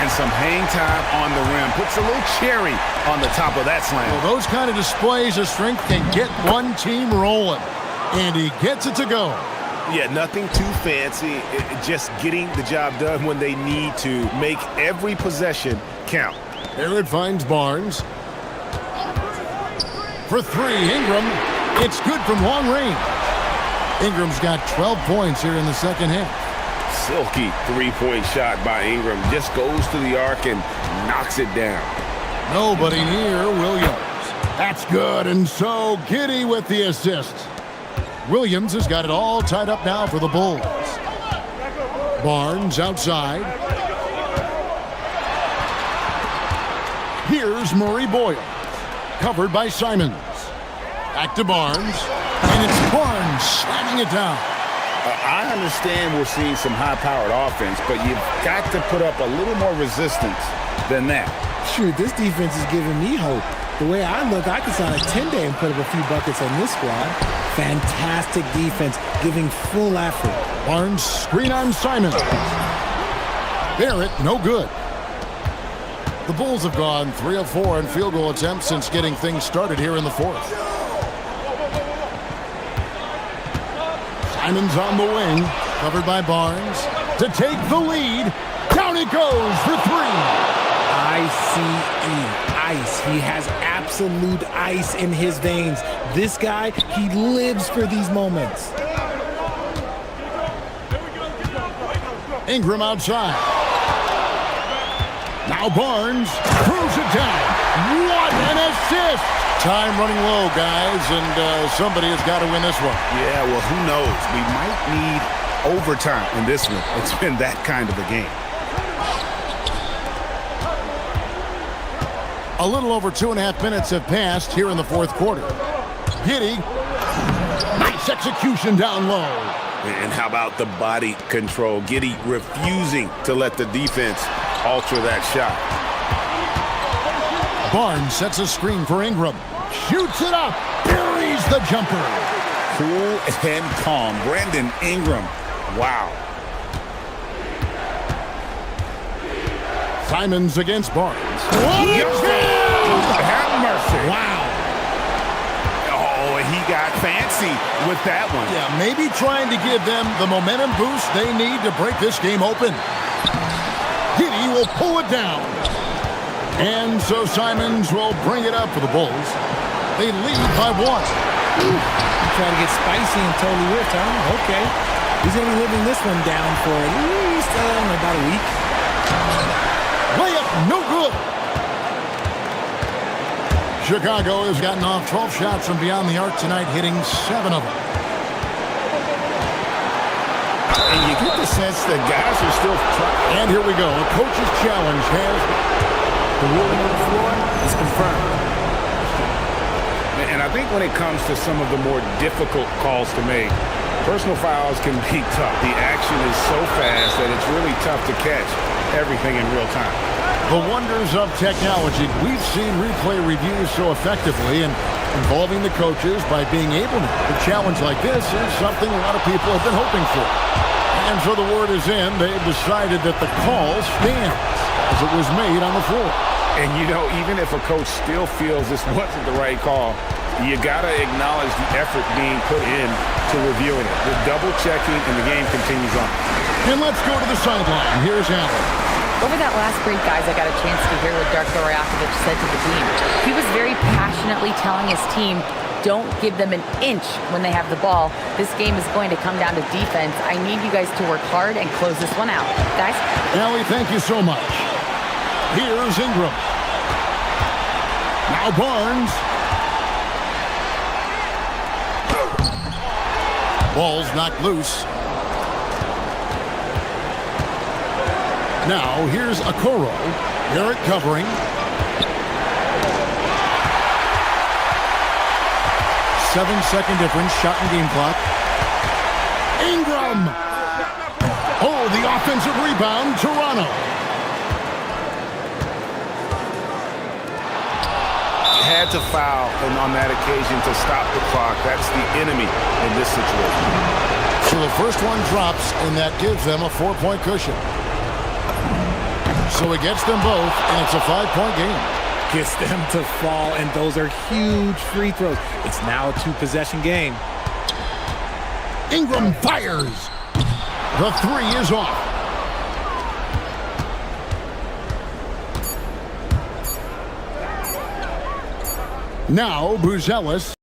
And some hang time on the rim. Puts a little cherry on the top of that slam. Well, those kind of displays of strength can get one team rolling. And he gets it to go. Yeah, nothing too fancy. Just getting the job done when they need to. Make every possession count. Barrett finds Barnes. For three, Ingram. It's good from long range. Ingram's got 12 points here in the second half. Silky three-point shot by Ingram. Just goes to the arc and knocks it down. Nobody near Williams. That's good, and so Giddey with the assist. Williams has got it all tied up now for the Bulls. Barnes outside. Here's Murray Boyle. Covered by Simons. Back to Barnes. And it's Barnes slamming it down. I understand we're seeing some high-powered offense, but you've got to put up a little more resistance than that. Shoot, this defense is giving me hope. The way I look, I could sign a 10-day and put up a few buckets on this squad. Fantastic defense, giving full effort. Barnes screen on Simons. Barrett, no good. The Bulls have gone 3 of 4 in field goal attempts since getting things started here in the fourth. Simons on the wing, covered by Barnes. To take the lead, down it goes for three. Ice. He has absolute ice in his veins. This guy, he lives for these moments. Ingram outside. Now Barnes throws it down. What an assist! Time running low, guys, and somebody has got to win this one. Yeah, well, who knows? We might need overtime in this one. It's been that kind of a game. A little over 2.5 minutes have passed here in the fourth quarter. Giddey, nice execution down low. And how about the body control? Giddey refusing to let the defense alter that shot. Barnes sets a screen for Ingram. Shoots it up. Buries the jumper. Cool and calm. Brandon Ingram. Wow. Simons against Barnes. Have mercy. Wow. Oh, he got fancy with that one. Yeah, maybe trying to give them the momentum boost they need to break this game open. Giddey will pull it down. And so Simons will bring it up for the Bulls. They lead by 1. Trying to get spicy and totally ripped, huh? Okay. He's going to be living this one down for at least about a week. Layup, no good. Chicago has gotten off 12 shots from beyond the arc tonight, hitting 7 of them. And you get the sense that guys are still trying. And here we go. A coach's challenge has the ruling on the floor is confirmed. And I think when it comes to some of the more difficult calls to make, personal fouls can be tough. The action is so fast that it's really tough to catch everything in real time. The wonders of technology. We've seen replay reviews so effectively, and involving the coaches by being able to. A challenge like this is something a lot of people have been hoping for. And so the word is in. They've decided that the call stands as it was made on the floor. And, you know, even if a coach still feels this wasn't the right call, you got to acknowledge the effort being put in to reviewing it. The double-checking, and the game continues on. And let's go to the sideline. Here's Allen. Over that last break, guys, I got a chance to hear what Darko Rajakovic said to the team. He was very passionately telling his team, don't give them an inch when they have the ball. This game is going to come down to defense. I need you guys to work hard and close this one out. Guys? Allie, thank you so much. Here's Ingram. Now Barnes. Ball's knocked loose. Now here's Okoro. Barrett covering. Seven-second difference, shot and game clock. Ingram! Oh, the offensive rebound, Toronto. had to foul and on that occasion to stop the clock. That's the enemy in this situation. So the first one drops, and that gives them a 4-point cushion. So he gets them both, and it's a 5-point game. Gets them to fall, and those are huge free throws. It's now a 2-possession game. Ingram fires. The three is off. Now Buzelis.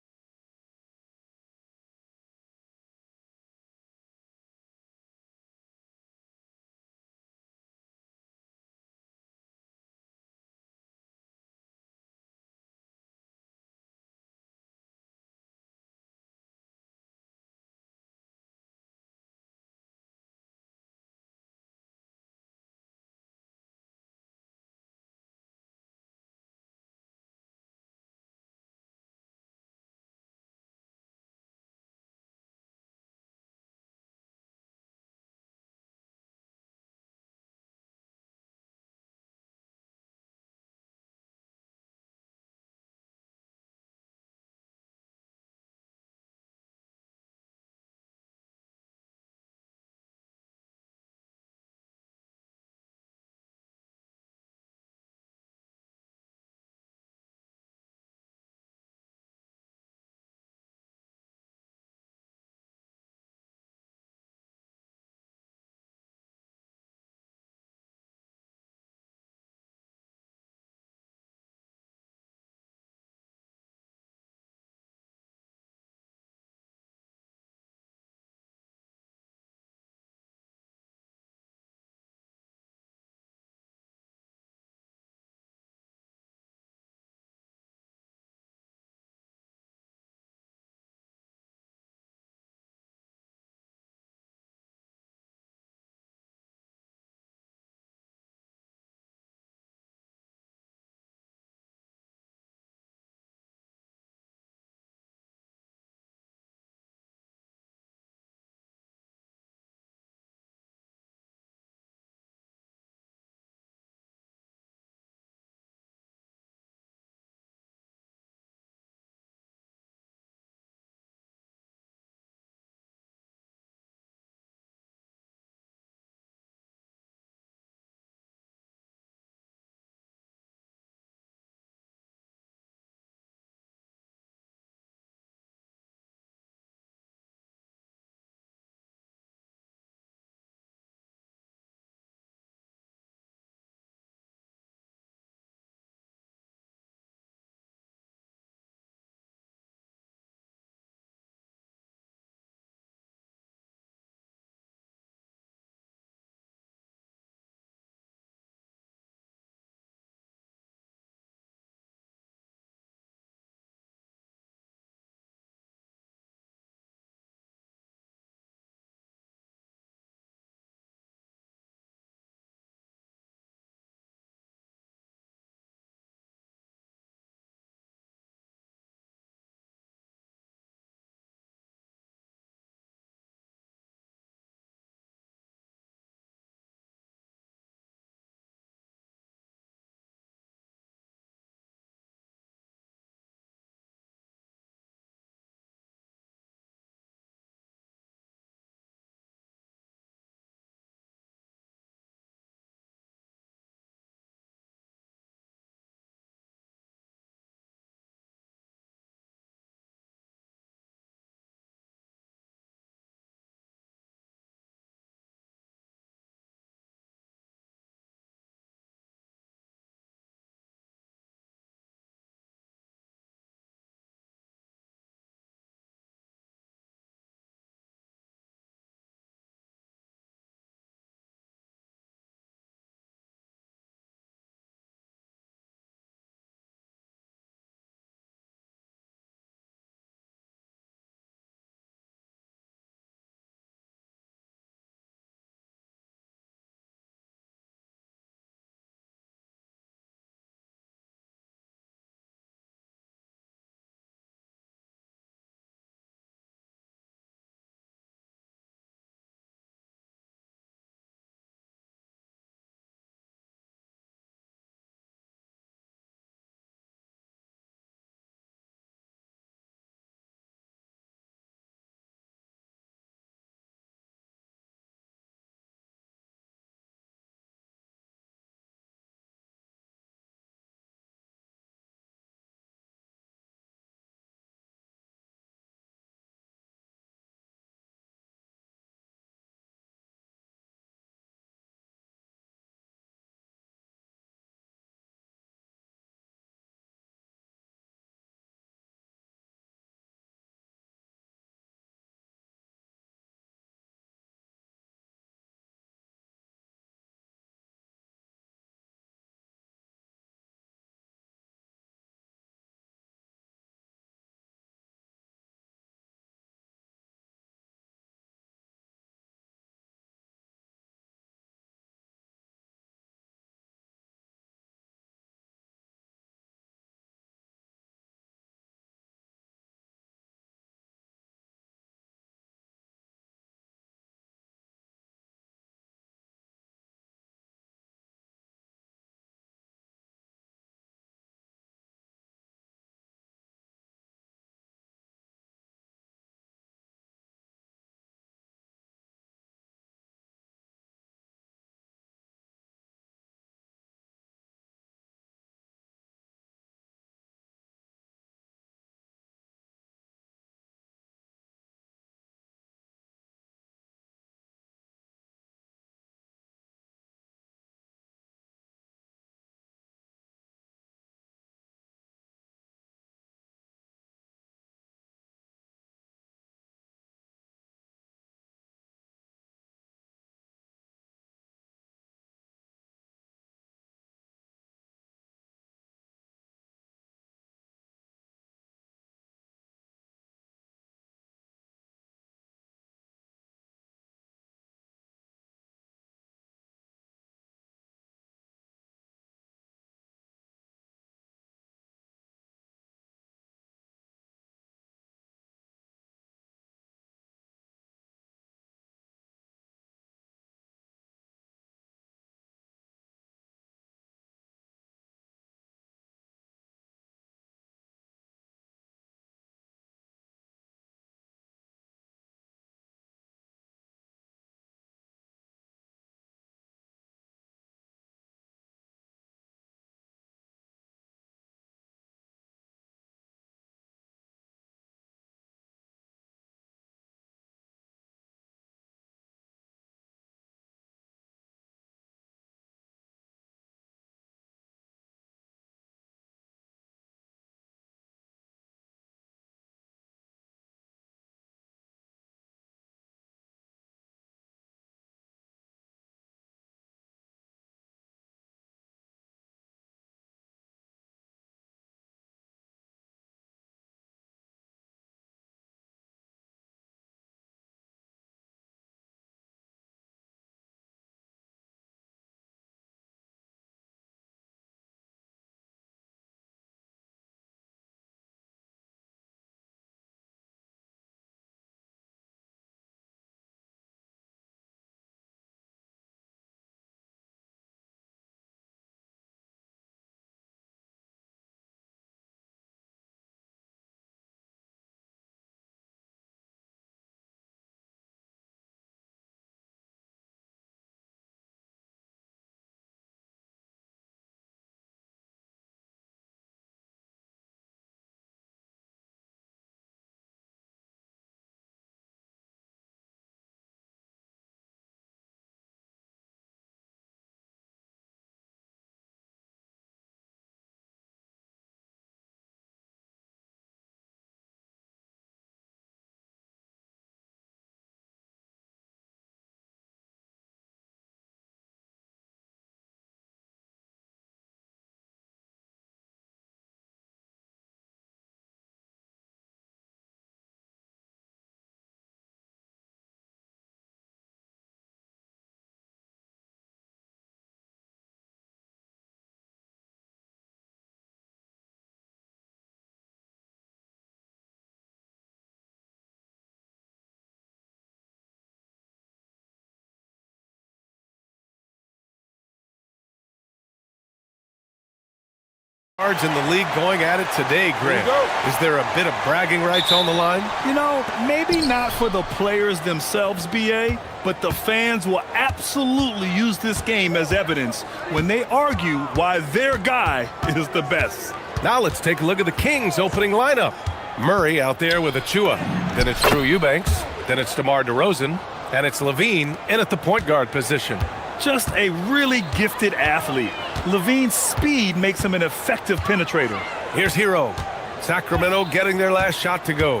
Cards in the league going at it today, Grant. Is there a bit of bragging rights on the line? You know, maybe not for the players themselves, BA, but the fans will absolutely use this game as evidence when they argue why their guy is the best. Now let's take a look at the Kings' opening lineup. Murray out there with Achua. Then it's Drew Eubanks. Then it's DeMar DeRozan. And it's Levine in at the point guard position. Just a really gifted athlete. Levine's speed makes him an effective penetrator. Here's Hero. Sacramento getting their last shot to go.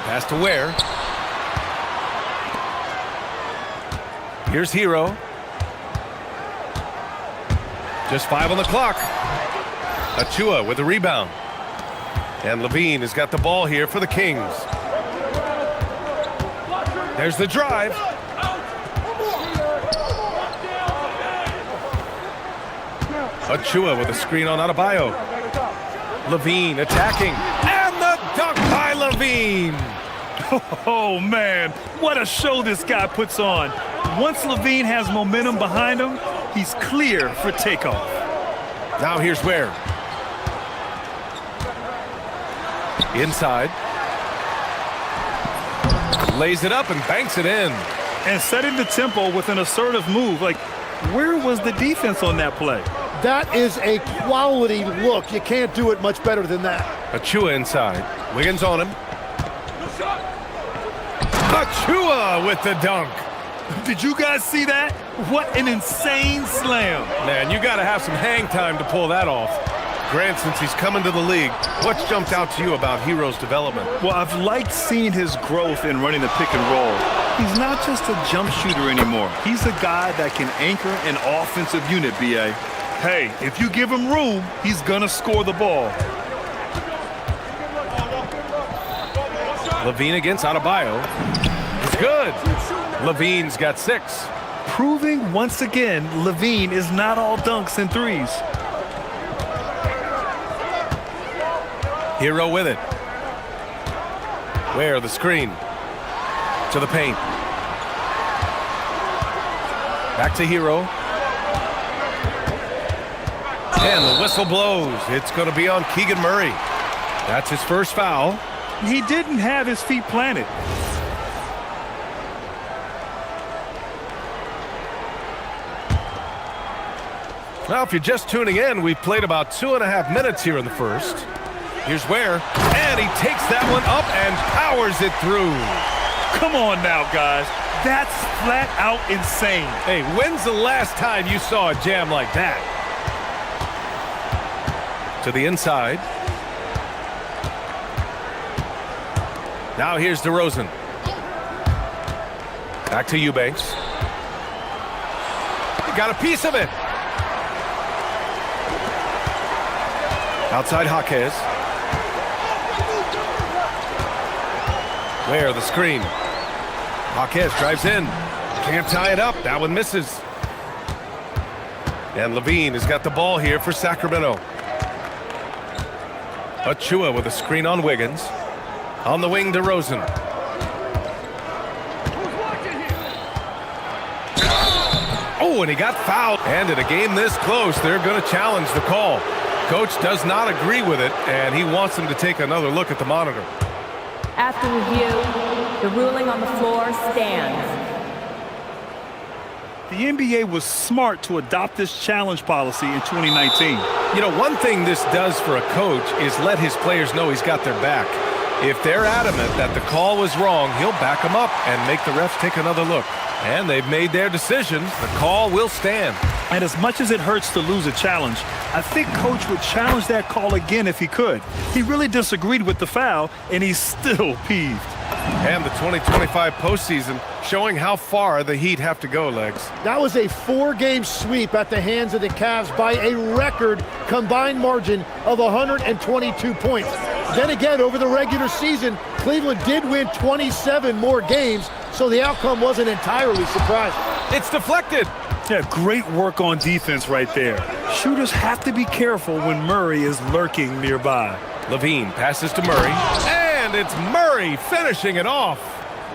Pass to Ware. Here's Hero. Just 5 on the clock. Achua with the rebound. And Levine has got the ball here for the Kings. There's the drive. Achua with a screen on Adebayo. Levine attacking. And the dunk by Levine. Oh, man, what a show this guy puts on. Once Levine has momentum behind him, he's clear for takeoff. Now here's Ware. Inside. Lays it up and banks it in. And setting the tempo with an assertive move. Like, where was the defense on that play? That is a quality look. You can't do it much better than that. Achua inside. Wiggins on him. Achua with the dunk. Did you guys see that? What an insane slam. Man, you got to have some hang time to pull that off. Grant, since he's coming to the league, what's jumped out to you about Hero's development? Well, I've liked seeing his growth in running the pick and roll. He's not just a jump shooter anymore. He's a guy that can anchor an offensive unit, BA. Hey, if you give him room, he's gonna score the ball. Levine against Adebayo. It's good. Levine's got 6. Proving once again, Levine is not all dunks and threes. Hero with it. Where the screen. To the paint. Back to Hero. And the whistle blows. It's going to be on Keegan Murray. That's his first foul. He didn't have his feet planted. Well, if you're just tuning in, we've played about 2.5 minutes here in the first. Here's Ware, and he takes that one up and powers it through. Come on now, guys. That's flat out insane. Hey, when's the last time you saw a jam like that? To the inside. Now here's DeRozan. Back to Eubanks. He got a piece of it. Outside Jaquez. Where the screen. Jaquez drives in. Can't tie it up. That one misses. And Levine has got the ball here for Sacramento. Achua with a screen on Wiggins. On the wing, DeRozan. Oh, and he got fouled. And in a game this close, they're going to challenge the call. Coach does not agree with it, and he wants him to take another look at the monitor. After review, the ruling on the floor stands. The NBA was smart to adopt this challenge policy in 2019. You know, one thing this does for a coach is let his players know he's got their back. If they're adamant that the call was wrong, he'll back them up and make the refs take another look. And they've made their decision. The call will stand. And as much as it hurts to lose a challenge, I think Coach would challenge that call again if he could. He really disagreed with the foul, and he's still peeved. And the 2025 postseason showing how far the Heat have to go, Legs. That was a 4-game sweep at the hands of the Cavs by a record combined margin of 122 points. Then again, over the regular season, Cleveland did win 27 more games, so the outcome wasn't entirely surprising. It's deflected. Yeah, great work on defense right there. Shooters have to be careful when Murray is lurking nearby. Levine passes to Murray, and it's Murray finishing it off.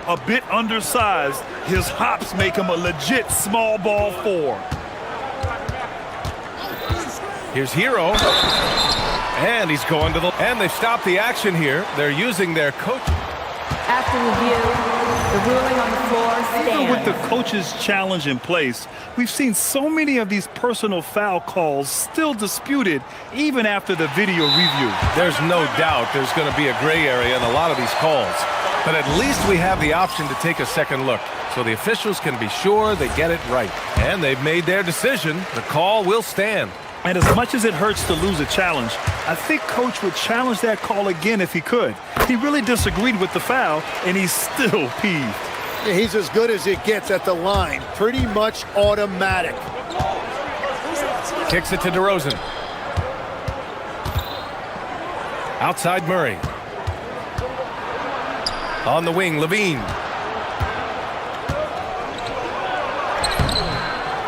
A bit undersized, his hops make him a legit small ball 4. Here's Hero. And he's going to the... And they've stopped the action here. They're using their coach. After review, the ruling on the floor stands. Even with the coach's challenge in place, we've seen so many of these personal foul calls still disputed even after the video review. There's no doubt there's going to be a gray area in a lot of these calls. But at least we have the option to take a second look, so the officials can be sure they get it right. And they've made their decision. The call will stand. And as much as it hurts to lose a challenge, I think Coach would challenge that call again if he could. He really disagreed with the foul, and he's still peeved. He's as good as it gets at the line. Pretty much automatic. Kicks it to DeRozan. Outside Murray. On the wing, Levine.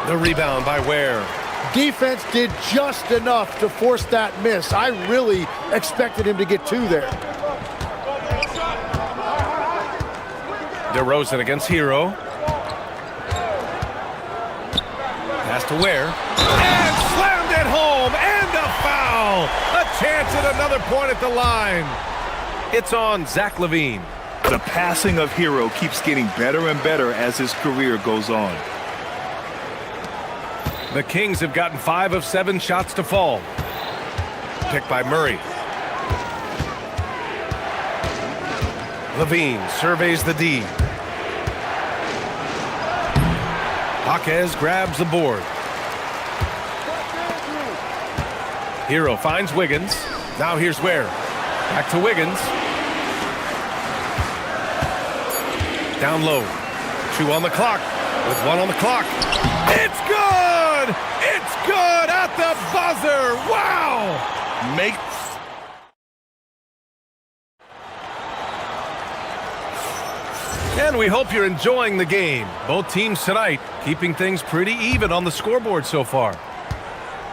The rebound by Ware. Defense did just enough to force that miss. I really expected him to get two there. DeRozan against Hero. Pass to Ware. And slammed it home. And a foul. A chance at another point at the line. It's on Zach LaVine. The passing of Hero keeps getting better and better as his career goes on. The Kings have gotten 5 of 7 shots to fall. Picked by Murray. LaVine surveys the D. Jaquez grabs the board. Hero finds Wiggins. Now here's Ware. Back to Wiggins. Down low. 2 on the clock. With 1 on the clock. It's good! It's good at the buzzer! Wow! And we hope you're enjoying the game. Both teams tonight keeping things pretty even on the scoreboard so far.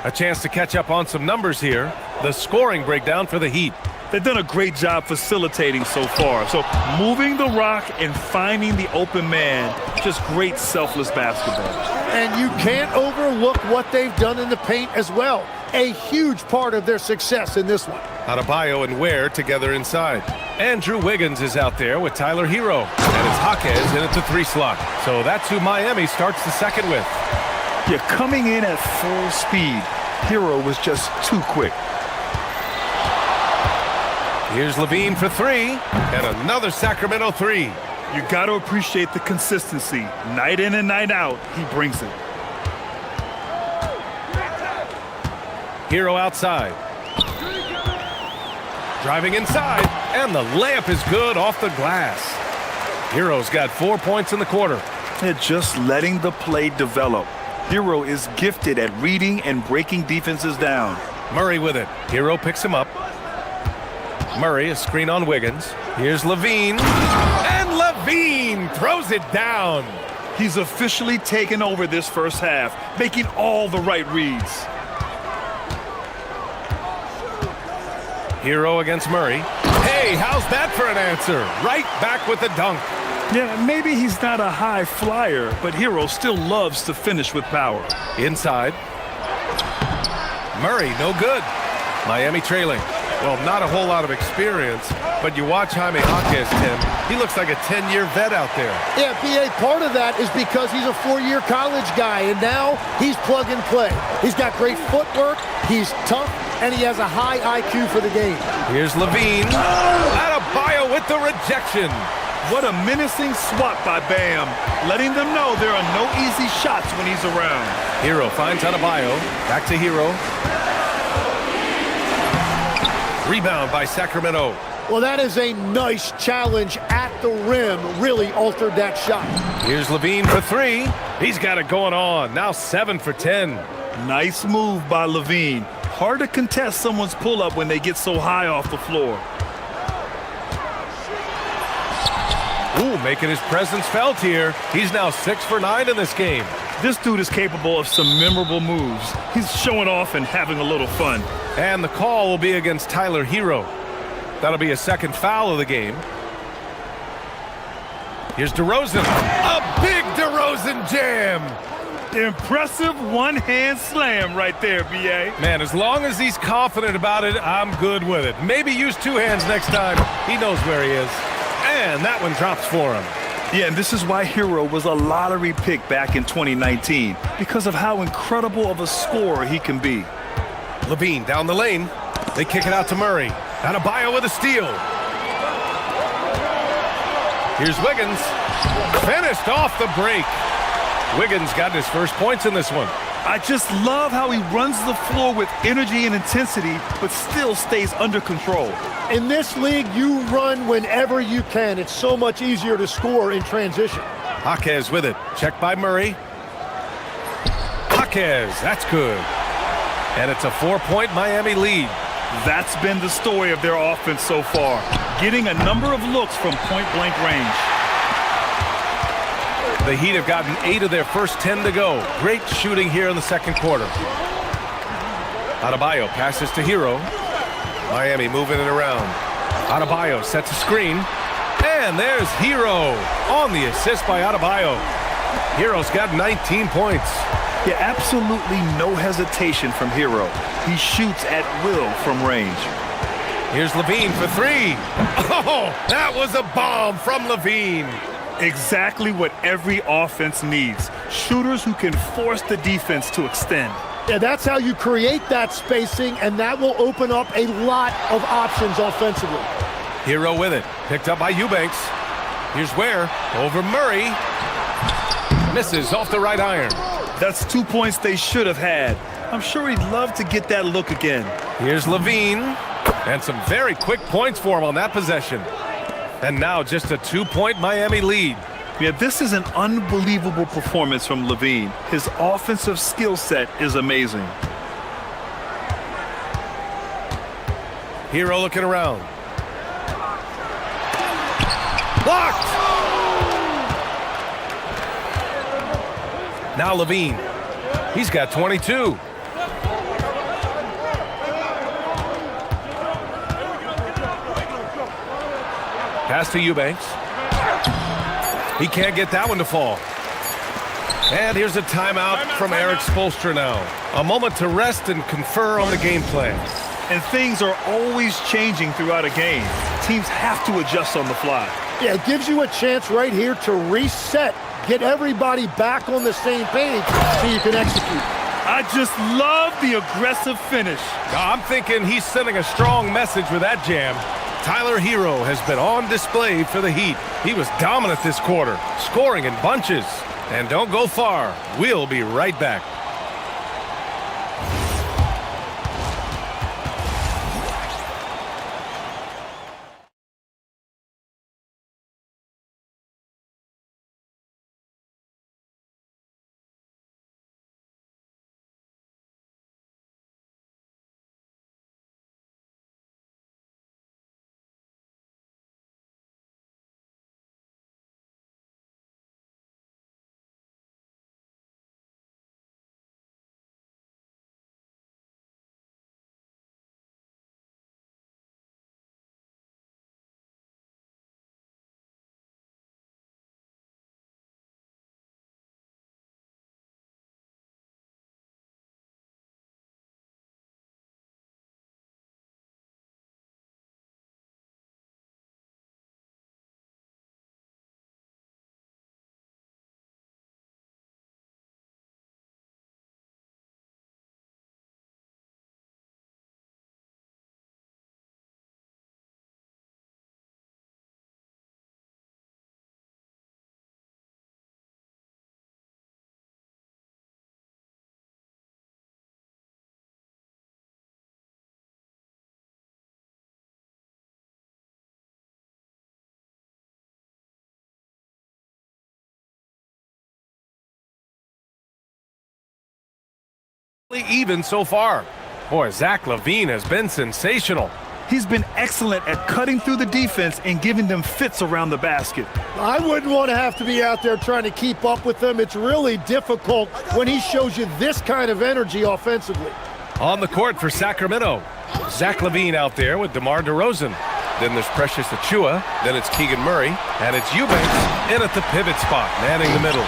A chance to catch up on some numbers here. The scoring breakdown for the Heat. They've done a great job facilitating so far. So moving the rock and finding the open man, just great selfless basketball. And you can't overlook what they've done in the paint as well. A huge part of their success in this one. Adebayo and Ware together inside. Andrew Wiggins is out there with Tyler Hero. And it's Jaquez in at the 3 slot. So that's who Miami starts the second with. You're coming in at full speed. Hero was just too quick. Here's LaVine for 3. And another Sacramento 3. You got to appreciate the consistency. Night in and night out, he brings it. Hero outside. Driving inside. And the layup is good off the glass. Hero's got 4 points in the quarter. They're just letting the play develop. Hero is gifted at reading and breaking defenses down. Murray with it. Hero picks him up. Murray, a screen on Wiggins. Here's LaVine. And LaVine throws it down. He's officially taken over this first half, making all the right reads. Hero against Murray. Hey, how's that for an answer? Right back with the dunk. Yeah, maybe he's not a high flyer, but Hero still loves to finish with power. Inside. Murray, no good. Miami trailing. Well, not a whole lot of experience, but you watch Jaime Jaquez, Tim. He looks like a 10-year vet out there. Yeah, B.A., part of that is because he's a 4-year college guy, and now he's plug and play. He's got great footwork, he's tough, and he has a high IQ for the game. Here's LaVine. Adebayo with the rejection. What a menacing swat by Bam, letting them know there are no easy shots when he's around. Hero finds Adebayo. Back to Hero. Rebound by Sacramento. Well, that is a nice challenge at the rim. Really altered that shot. Here's LaVine for 3. He's got it going on. Now 7 for 10. Nice move by LaVine. Hard to contest someone's pull-up when they get so high off the floor. Ooh, making his presence felt here. He's now 6 for 9 in this game. This dude is capable of some memorable moves. He's showing off and having a little fun. And the call will be against Tyler Hero. That'll be a second foul of the game. Here's DeRozan. A big DeRozan jam. Impressive one-hand slam right there, B.A. Man, as long as he's confident about it, I'm good with it. Maybe use two hands next time. He knows where he is. And that one drops for him. Yeah, and this is why Hero was a lottery pick back in 2019, because of how incredible of a scorer he can be. Levine down the lane. They kick it out to Murray. Adebayo with a steal. Here's Wiggins. Finished off the break. Wiggins got his first points in this one. I just love how he runs the floor with energy and intensity, but still stays under control. In this league, you run whenever you can. It's so much easier to score in transition. Jaquez with it. Checked by Murray. Jaquez, that's good. And it's a 4-point Miami lead. That's been the story of their offense so far, getting a number of looks from point-blank range. The Heat have gotten 8 of their first 10 to go. Great shooting here in the second quarter. Adebayo passes to Hero. Miami moving it around. Adebayo sets a screen. And there's Hero on the assist by Adebayo. Hero's got 19 points. Yeah, absolutely no hesitation from Hero. He shoots at will from range. Here's Levine for 3. Oh, that was a bomb from Levine. Exactly what every offense needs. Shooters who can force the defense to extend. Yeah, that's how you create that spacing, and that will open up a lot of options offensively. Hero with it. Picked up by Eubanks. Here's Ware. Over Murray. Misses off the right iron. That's 2 points they should have had. I'm sure he'd love to get that look again. Here's Levine. And some very quick points for him on that possession. And now just a 2-point Miami lead. Yeah, this is an unbelievable performance from Levine. His offensive skill set is amazing. Hero looking around. Blocked! Now Levine. He's got 22. Pass to Eubanks. He can't get that one to fall. And here's a timeout from Eric Spoelstra now. A moment to rest and confer on the game plan. And things are always changing throughout a game. Teams have to adjust on the fly. Yeah, it gives you a chance right here to reset. Get everybody back on the same page so you can execute. I just love the aggressive finish. I'm thinking he's sending a strong message with that jam. Tyler Hero has been on display for the Heat. He was dominant this quarter, scoring in bunches. And don't go far. We'll be right back. Even so far. Boy, Zach LaVine has been sensational. He's been excellent at cutting through the defense and giving them fits around the basket. I wouldn't want to have to be out there trying to keep up with them. It's really difficult when he shows you this kind of energy offensively. On the court for Sacramento, Zach LaVine out there with DeMar DeRozan. Then there's Precious Achiuwa. Then it's Keegan Murray. And it's Eubanks in at the pivot spot, manning the middle.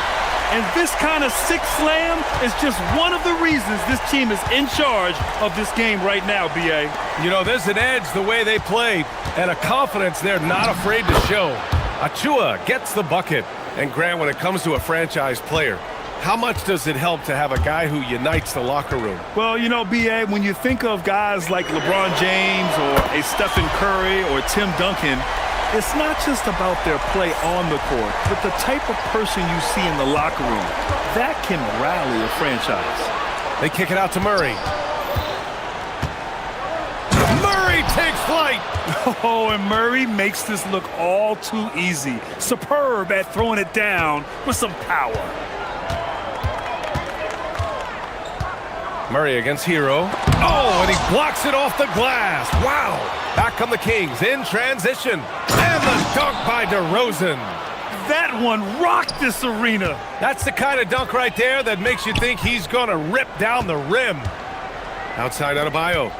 And this kind of six slam is just one of the reasons this team is in charge of this game right now, B.A. You know, there's an edge the way they play and a confidence they're not afraid to show. Achua gets the bucket. And Grant, when it comes to a franchise player, how much does it help to have a guy who unites the locker room? Well, you know, B.A., when you think of guys like LeBron James or a Stephen Curry or Tim Duncan, it's not just about their play on the court, but the type of person you see in the locker room. That can rally a franchise. They kick it out to Murray. Murray takes flight. Oh, and Murray makes this look all too easy. Superb at throwing it down with some power. Murray against Hero. Oh, and he blocks it off the glass. Wow. Back come the Kings in transition. And the dunk by DeRozan. That one rocked this arena. That's the kind of dunk right there that makes you think he's going to rip down the rim. Outside Adebayo.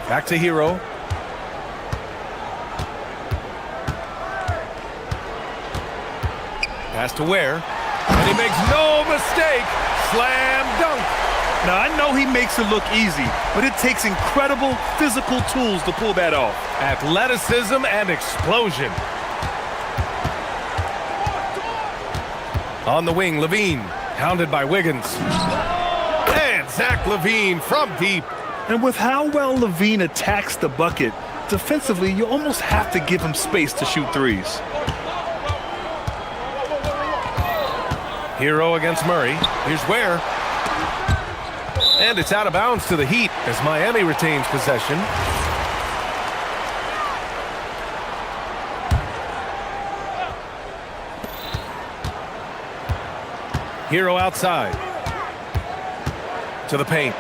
Back to Hero. Pass to Ware. And he makes no mistake. Slam dunk. Now, I know he makes it look easy, but it takes incredible physical tools to pull that off. Athleticism and explosion. On the wing, Levine, hounded by Wiggins. And Zach Levine from deep. And with how well Levine attacks the bucket, defensively, you almost have to give him space to shoot threes. Hero against Murray. Here's Ware. And it's out of bounds to the Heat as Miami retains possession. Hero outside. To the paint.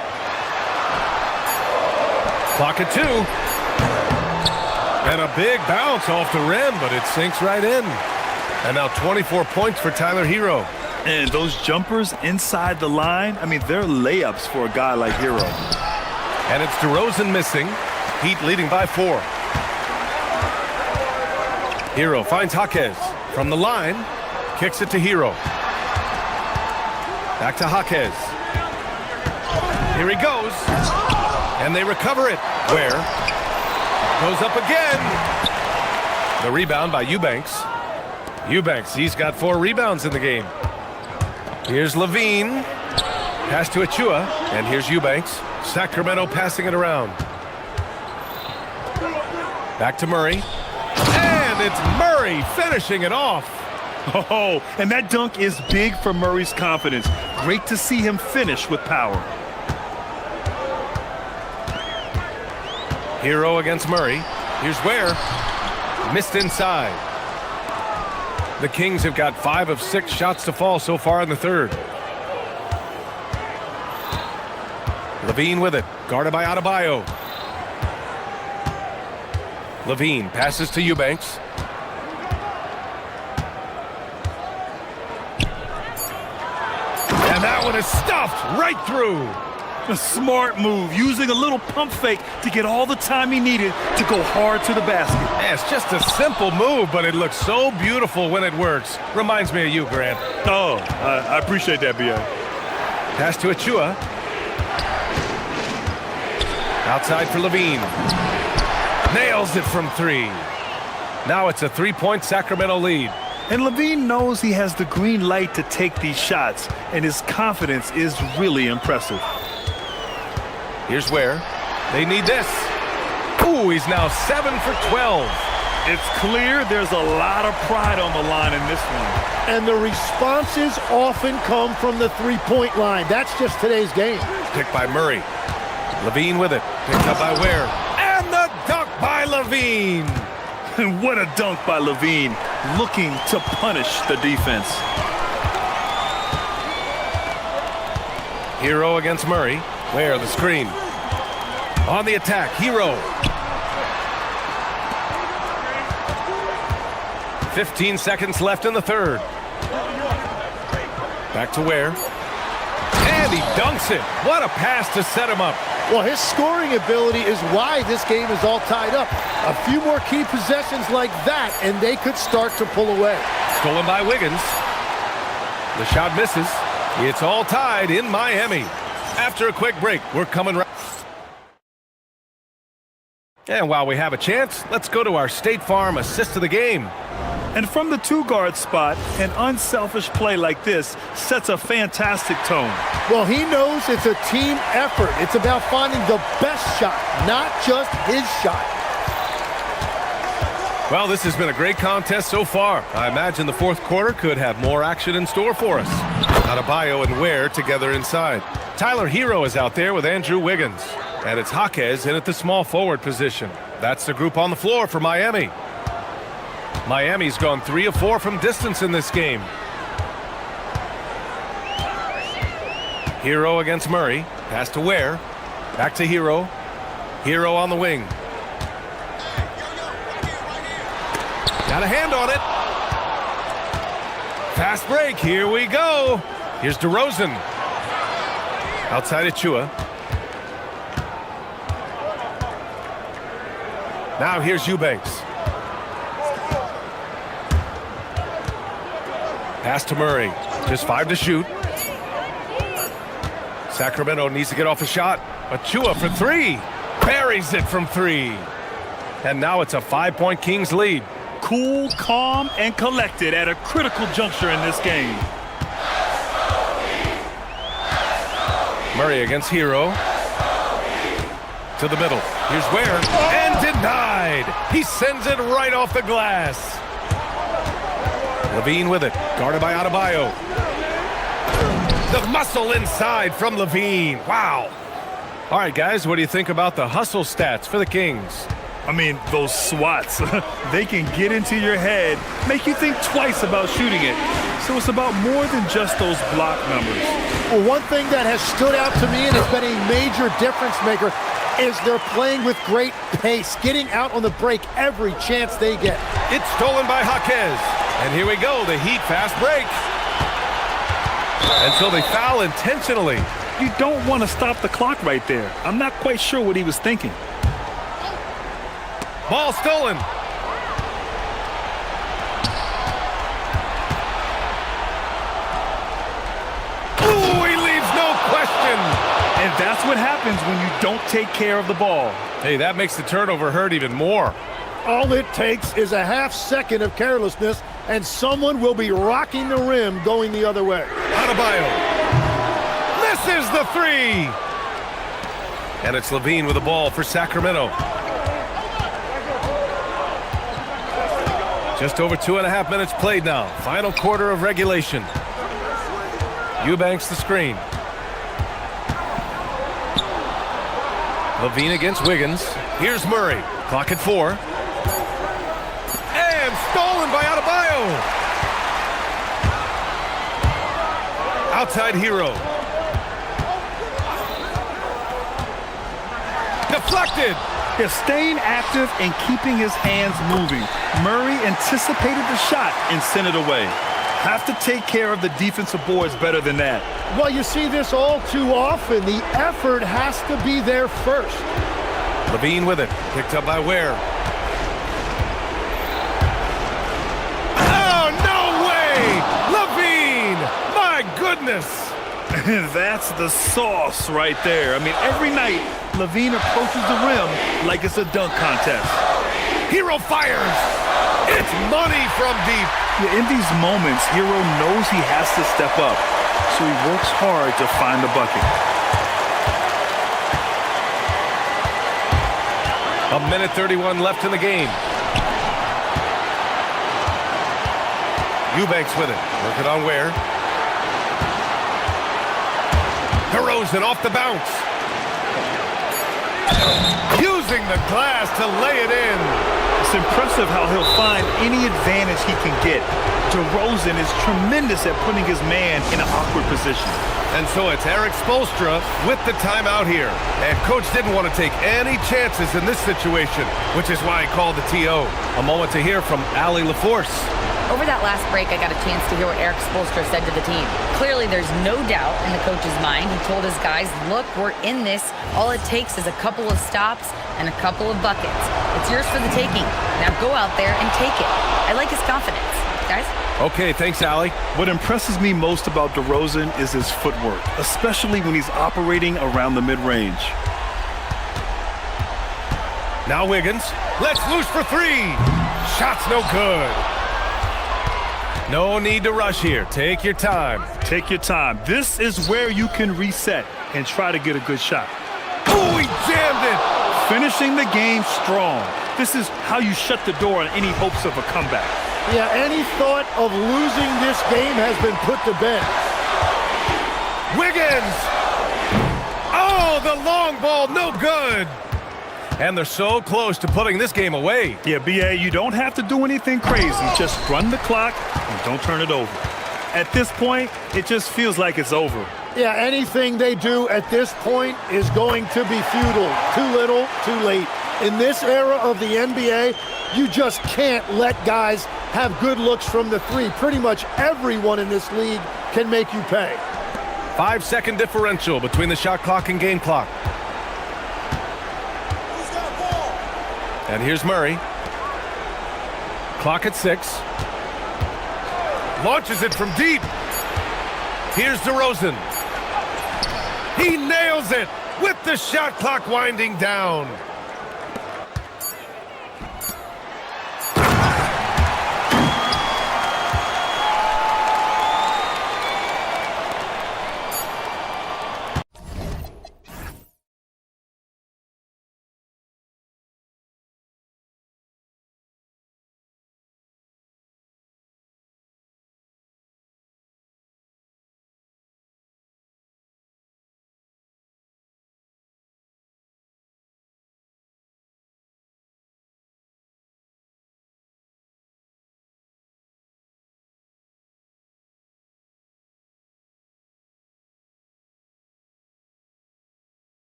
Clock at 2. And a big bounce off the rim, but it sinks right in. And now 24 points for Tyler Hero. And those jumpers inside the line, I mean, they're layups for a guy like Hero. And it's DeRozan missing. Heat leading by 4. Hero finds Jaquez from the line. Kicks it to Hero. Back to Jaquez. Here he goes. And they recover it. Ware goes up again. The rebound by Eubanks. Eubanks, he's got 4 rebounds in the game. Here's Levine. Pass to Achua. And here's Eubanks. Sacramento passing it around. Back to Murray. And it's Murray finishing it off. Oh, and that dunk is big for Murray's confidence. Great to see him finish with power. Hero against Murray. Here's Ware. Missed inside. The Kings have got 5 of 6 shots to fall so far in the third. Levine with it. Guarded by Adebayo. Levine passes to Eubanks. And that one is stuffed right through. A smart move, using a little pump fake to get all the time he needed to go hard to the basket. Yeah, it's just a simple move, but it looks so beautiful when it works. Reminds me of you, Grant. Oh, I appreciate that, B.A. Pass to Achua. Outside for Levine. Nails it from 3. Now it's a 3-point Sacramento lead. And Levine knows he has the green light to take these shots, and his confidence is really impressive. Here's Ware. They need this. Ooh, he's now 7 for 12. It's clear there's a lot of pride on the line in this one. And the responses often come from the three-point line. That's just today's game. Picked by Murray. Levine with it. Picked up by Ware. And the dunk by Levine. And what a dunk by Levine, looking to punish the defense. Hero against Murray. Ware the screen. On the attack, Hero. 15 seconds left in the third. Back to Ware. And he dunks it. What a pass to set him up. Well, his scoring ability is why this game is all tied up. A few more key possessions like that, and they could start to pull away. Stolen by Wiggins. The shot misses. It's all tied in Miami. After a quick break, we're coming right. And while we have a chance, let's go to our State Farm assist of the game. And from the two-guard spot, an unselfish play like this sets a fantastic tone. Well, he knows it's a team effort. It's about finding the best shot, not just his shot. Well, this has been a great contest so far. I imagine the fourth quarter could have more action in store for us. Adebayo and Ware together inside. Tyler Hero is out there with Andrew Wiggins. And it's Jaquez in at the small forward position. That's the group on the floor for Miami. Miami's gone 3 of 4 from distance in this game. Hero against Murray. Pass to Ware. Back to Hero. Hero on the wing. Got a hand on it. Fast break. Here we go. Here's DeRozan. Outside Achua. Now here's Eubanks. Pass to Murray. Just 5 to shoot. Sacramento needs to get off a shot. Achua for 3. Buries it from 3. And now it's a 5-point Kings lead. Cool, calm, and collected at a critical juncture in this game. Murray against Hero. To the middle. Here's Ware. And denied. He sends it right off the glass. Levine with it. Guarded by Adebayo. The muscle inside from Levine. Wow. All right, guys, what do you think about the hustle stats for the Kings? I mean, those swats, they can get into your head, make you think twice about shooting it. So it's about more than just those block numbers. Well, one thing that has stood out to me and has been a major difference maker is they're playing with great pace, getting out on the break every chance they get. It's stolen by Jaquez. And here we go, the Heat fast break. And so they foul intentionally. You don't want to stop the clock right there. I'm not quite sure what he was thinking. Ball stolen. Ooh, he leaves no question. And that's what happens when you don't take care of the ball. Hey, that makes the turnover hurt even more. All it takes is a half second of carelessness, and someone will be rocking the rim going the other way. Adebayo. Misses the 3. And it's Levine with the ball for Sacramento. Just over 2.5 minutes played now. Final quarter of regulation. Eubanks the screen. Levine against Wiggins. Here's Murray. Clock at 4. And stolen by Adebayo. Outside Hero. Deflected. They're staying active and keeping his hands moving. Murray anticipated the shot and sent it away. Have to take care of the defensive boards better than that. Well, you see this all too often. The effort has to be there first. Levine with it. Picked up by Ware. Oh, no way! Levine! My goodness! That's the sauce right there. I mean, every night, Levine approaches the rim like it's a dunk contest. Hero fires! It's money from deep. Yeah, in these moments, Hero knows he has to step up, so he works hard to find the bucket. 1:31 left in the game. Eubanks with it. Work it on Ware. DeRozan off the bounce. Using the glass to lay it in. It's impressive how he'll find any advantage he can get. DeRozan is tremendous at putting his man in an awkward position. And so it's Eric Spoelstra with the timeout here. And coach didn't want to take any chances in this situation, which is why he called the TO. A moment to hear from Allie LaForce. Over that last break, I got a chance to hear what Eric Spoelstra said to the team. Clearly, there's no doubt in the coach's mind. He told his guys, look, we're in this. All it takes is a couple of stops and a couple of buckets. It's yours for the taking. Now go out there and take it. I like his confidence. Guys? Okay, thanks, Allie. What impresses me most about DeRozan is his footwork, especially when he's operating around the mid-range. Now Wiggins. Let's loose for three. Shot's no good. No need to rush here. Take your time. Take your time. This is where you can reset and try to get a good shot. Oh, he jammed it. Finishing the game strong. This is how you shut the door on any hopes of a comeback. Yeah, any thought of losing this game has been put to bed. Wiggins! Oh, the long ball, no good. And they're so close to putting this game away. Yeah, B.A., you don't have to do anything crazy. Just run the clock and don't turn it over. At this point, it just feels like it's over. Yeah, anything they do at this point is going to be futile. Too little, too late. In this era of the NBA, you just can't let guys have good looks from the three. Pretty much everyone in this league can make you pay. 5-second differential between the shot clock and game clock. And here's Murray. Clock at 6. Launches it from deep. Here's DeRozan. He nails it with the shot clock winding down.